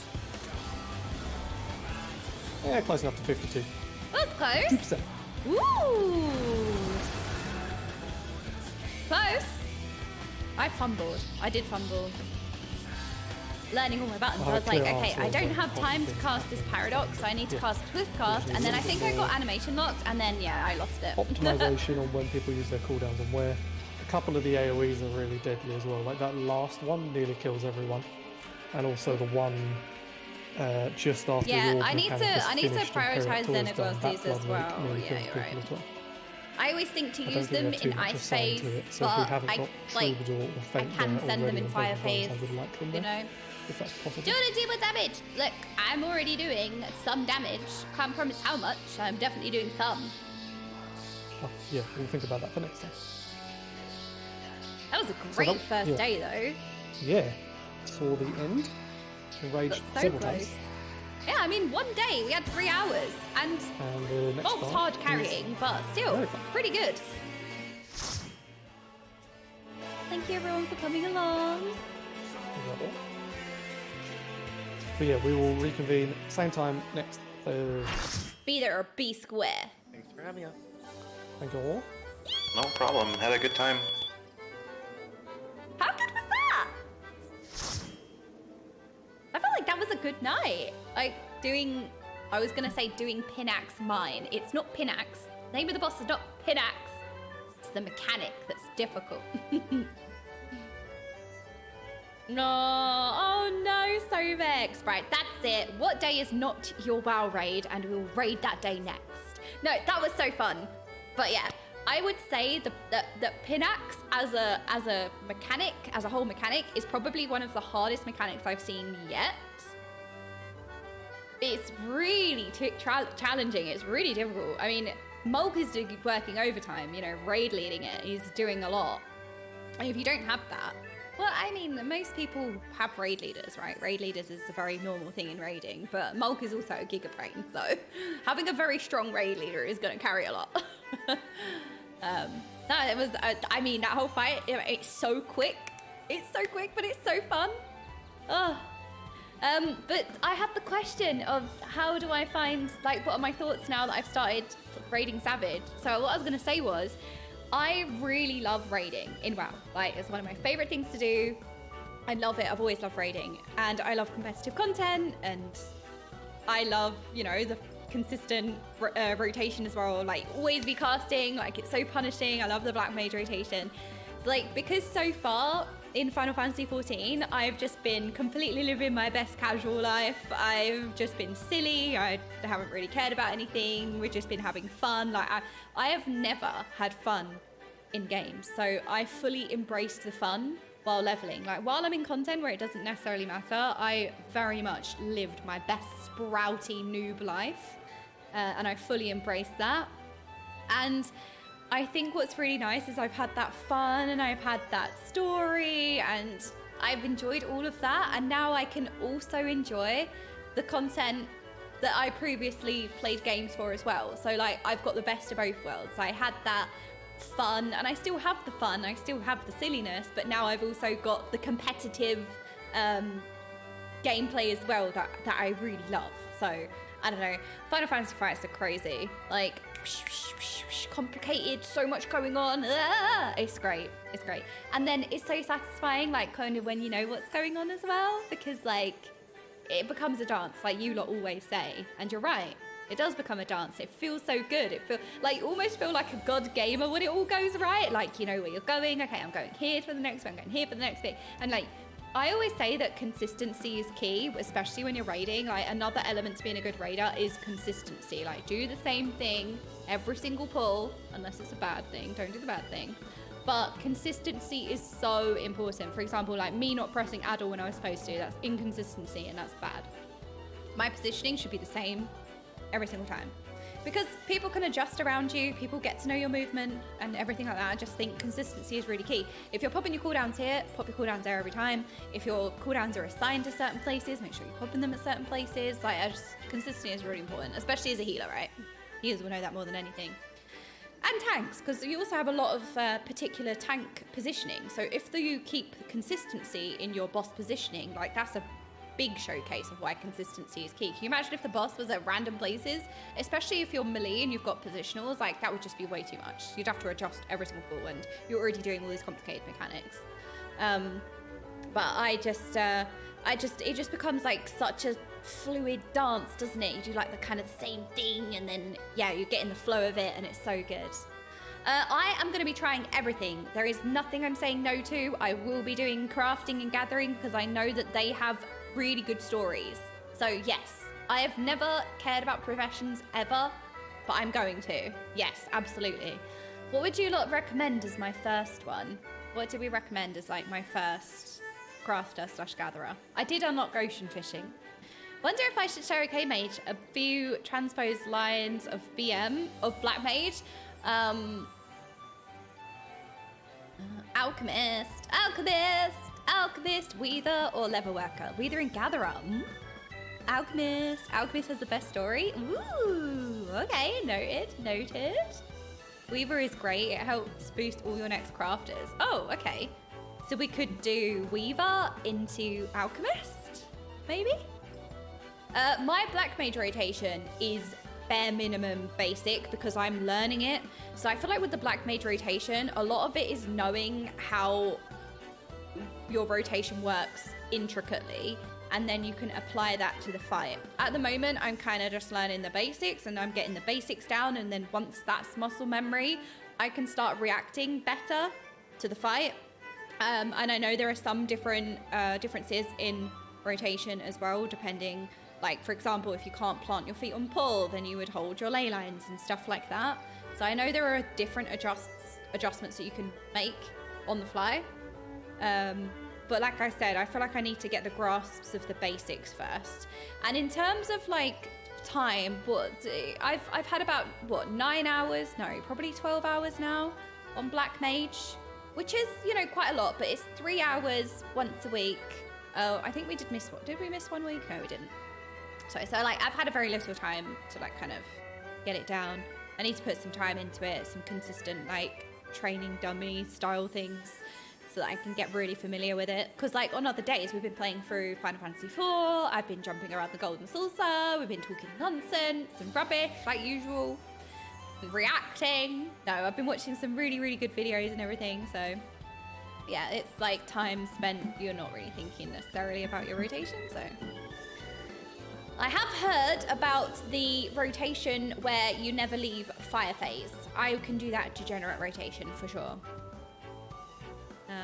Yeah, close enough to 52. That's close. 2%. Ooh. Close. I fumbled. I did fumble. Learning all my buttons, I was like, okay, I don't have time to cast this Paradox, so I need to cast Swiftcast, and then I think I got animation locked, and then, yeah, I lost it. Optimization on when people use their cooldowns and where. A couple of the AoEs are really deadly as well. Like that last one nearly kills everyone, and also the one just after. Yeah, the I need to prioritize Xenaglossies as well. Yeah, you're right. I always think to use them in Ice Phase, so but I can send them in Fire Phase. You know. If that's possible. Do you want to deal with damage? Look, I'm already doing some damage. Can't promise how much. I'm definitely doing some. Oh, yeah, we'll think about that for next time. That was a great first day, though. Yeah, saw the end. Enraged several times. Yeah, I mean, one day we had 3 hours, and well, it's hard carrying, but still pretty good. Thank you, everyone, for coming along. But yeah, we will reconvene same time next Thursday. Be there or be square. Thanks for having us. Thank you all. No problem. Had a good time. How good was that? I felt like that was a good night. Like doing, I was gonna say doing PINAX mine. It's not PINAX. The name of the boss is not PINAX. It's the mechanic that's difficult. No, oh no, Sovex. Right, that's it. What day is not your WoW raid, and we'll raid that day next. No, that was so fun. But yeah, I would say that PINAX as a mechanic, as a whole mechanic, is probably one of the hardest mechanics I've seen yet. It's really challenging. It's really difficult. I mean, Mulk is working overtime, you know, raid leading it. He's doing a lot. And if you don't have that, well, I mean, mean, most people have raid leaders, right? Raid leaders is a very normal thing in raiding, but Mulk is also a Giga Brain, so having a very strong raid leader is going to carry a lot. No, it was, I mean, that whole fight, it's so quick. It's so quick, but it's so fun. Oh. But I have the question of how do I find, like, what are my thoughts now that I've started raiding Savage? So what I was going to say was, I really love raiding in WoW. Like, it's one of my favorite things to do. I love it. I've always loved raiding. And I love competitive content, and I love, you know, the consistent rotation as well. Like, always be casting. Like, it's so punishing. I love the Black Mage rotation. So, like, because so far in Final Fantasy XIV, I've just been completely living my best casual life. I've just been silly. I haven't really cared about anything. We've just been having fun. Like, I have never had fun in games. So I fully embraced the fun while leveling. Like, while I'm in content where it doesn't necessarily matter, I very much lived my best sprouty noob life. And I fully embraced that. And I think what's really nice is I've had that fun and I've had that story and I've enjoyed all of that. And now I can also enjoy the content that I previously played games for as well. So, like, I've got the best of both worlds. I had that fun, and I still have the fun, I still have the silliness, but now I've also got the competitive gameplay as well that I really love. So, I don't know, Final Fantasy fights are crazy. Like, complicated, so much going on. It's great. It's great. And then it's so satisfying, like, kind of when you know what's going on as well, because, like, it becomes a dance, like you lot always say. And you're right. It does become a dance. It feels so good. It feels like, you almost feel like a god gamer when it all goes right. Like, you know where you're going. Okay, I'm going here for the next one. I'm going here for the next bit. And, like, I always say that consistency is key, especially when you're raiding. Like, another element to being a good raider is consistency. Like, do the same thing every single pull, unless it's a bad thing. Don't do the bad thing. But consistency is so important. For example, like me not pressing Addle when I was supposed to, that's inconsistency and that's bad. My positioning should be the same every single time. Because people can adjust around you, people get to know your movement and everything like that. I just think consistency is really key. If you're popping your cooldowns here, pop your cooldowns there every time. If your cooldowns are assigned to certain places, make sure you're popping them at certain places. Like, consistency is really important, especially as a healer, right? Healers will know that more than anything. And tanks, because you also have a lot of particular tank positioning. So if you keep consistency in your boss positioning, like, that's a big showcase of why consistency is key. Can you imagine if the boss was at random places, especially if you're melee and you've got positionals? Like, that would just be way too much. You'd have to adjust every single pull, and you're already doing all these complicated mechanics. But it just becomes like such a fluid dance, doesn't it? You do like the kind of the same thing, and then yeah, you get in the flow of it, and it's so good. I am going to be trying everything. There is nothing I'm saying no to. I will be doing crafting and gathering because I know that they have really good stories. So yes, I have never cared about professions ever, but I'm going to. Yes, absolutely. What would you lot recommend as my first one? What did we recommend as like my first crafter / gatherer? I did unlock ocean fishing. Wonder if I should show Okaymage a few transposed lines of BM of Black Mage. Alchemist, Weather, or Leatherworker. Weather and Gatherer. Alchemist has the best story. Ooh, okay, noted. Weaver is great. It helps boost all your next crafters. Oh, okay. So we could do Weaver into Alchemist, maybe? My Black Mage rotation is bare minimum basic because I'm learning it. So I feel like with the Black Mage rotation, a lot of it is knowing how your rotation works intricately, and then you can apply that to the fight. At the moment, I'm kind of just learning the basics, and I'm getting the basics down, and then once that's muscle memory, I can start reacting better to the fight. And I know there are some differences in rotation as well, depending. Like, for example, if you can't plant your feet on pull, then you would hold your ley lines and stuff like that. So I know there are different adjustments that you can make on the fly. But like I said, I feel like I need to get the grasps of the basics first. And in terms of like time, I've had about 9 hours? No, probably 12 hours now on Black Mage. which is, you know, quite a lot, but it's 3 hours once a week. Oh, I think we did miss one. Did we miss 1 week? No, we didn't. So like, I've had a very little time to like kind of get it down. I need to put some time into it, some consistent like training dummy style things, so that I can get really familiar with it. Because like on other days, we've been playing through Final Fantasy IV, I've been jumping around the Golden Saucer, we've been talking nonsense and rubbish like usual, and reacting. No, I've been watching some really, really good videos and everything, so yeah, it's like time spent, you're not really thinking necessarily about your rotation, so. I have heard about the rotation where you never leave fire phase. I can do that degenerate rotation for sure.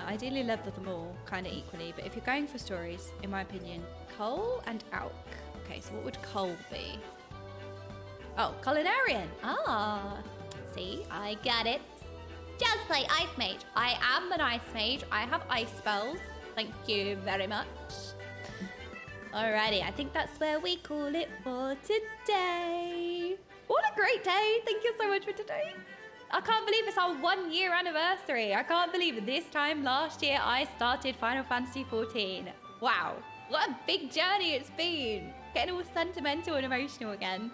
Ideally level them all kind of equally, but if you're going for stories, in my opinion, Cole and Auk. Okay, so what would Cole be? Oh, Culinarian. Ah, see, I get it. Just play Ice Mage. I am an Ice Mage. I have ice spells. Thank you very much. Alrighty, I think that's where we call it for today. What a great day. Thank you so much for today. I can't believe it's our 1 year anniversary. I can't believe this time last year I started Final Fantasy XIV. Wow, what a big journey it's been. Getting all sentimental and emotional again.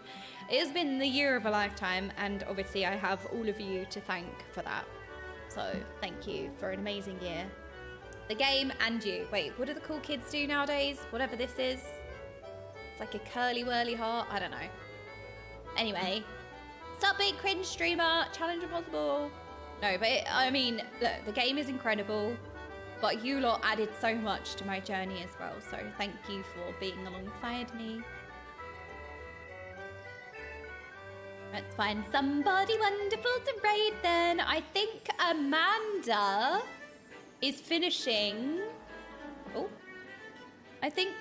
It has been the year of a lifetime, and obviously I have all of you to thank for that. So thank you for an amazing year. The game and you. Wait, what do the cool kids do nowadays? Whatever this is. It's like a curly whirly heart. I don't know. Anyway. Stop being cringe streamer. Challenge impossible. No, but I mean, look, the game is incredible. But you lot added so much to my journey as well. So thank you for being alongside me. Let's find somebody wonderful to raid then. I think Amanda is finishing. Oh, I think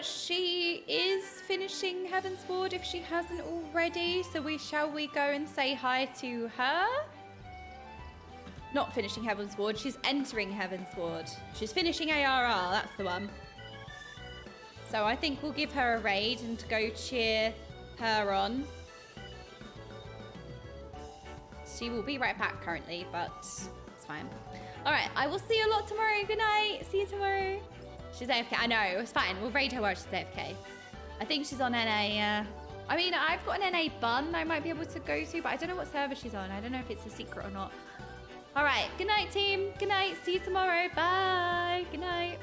she is finishing Heavensward if she hasn't already. So shall we go and say hi to her? Not finishing Heavensward, she's entering Heavensward. She's finishing ARR, that's the one. So I think we'll give her a raid and go cheer her on. She will be right back currently, but it's fine. All right, I will see you a lot tomorrow. Good night. See you tomorrow. She's AFK. I know, it's fine. We'll raid her while she's AFK. I think she's on NA. I mean, I've got an NA bun I might be able to go to, but I don't know what server she's on. I don't know if it's a secret or not. All right, good night, team. Good night. See you tomorrow. Bye. Good night.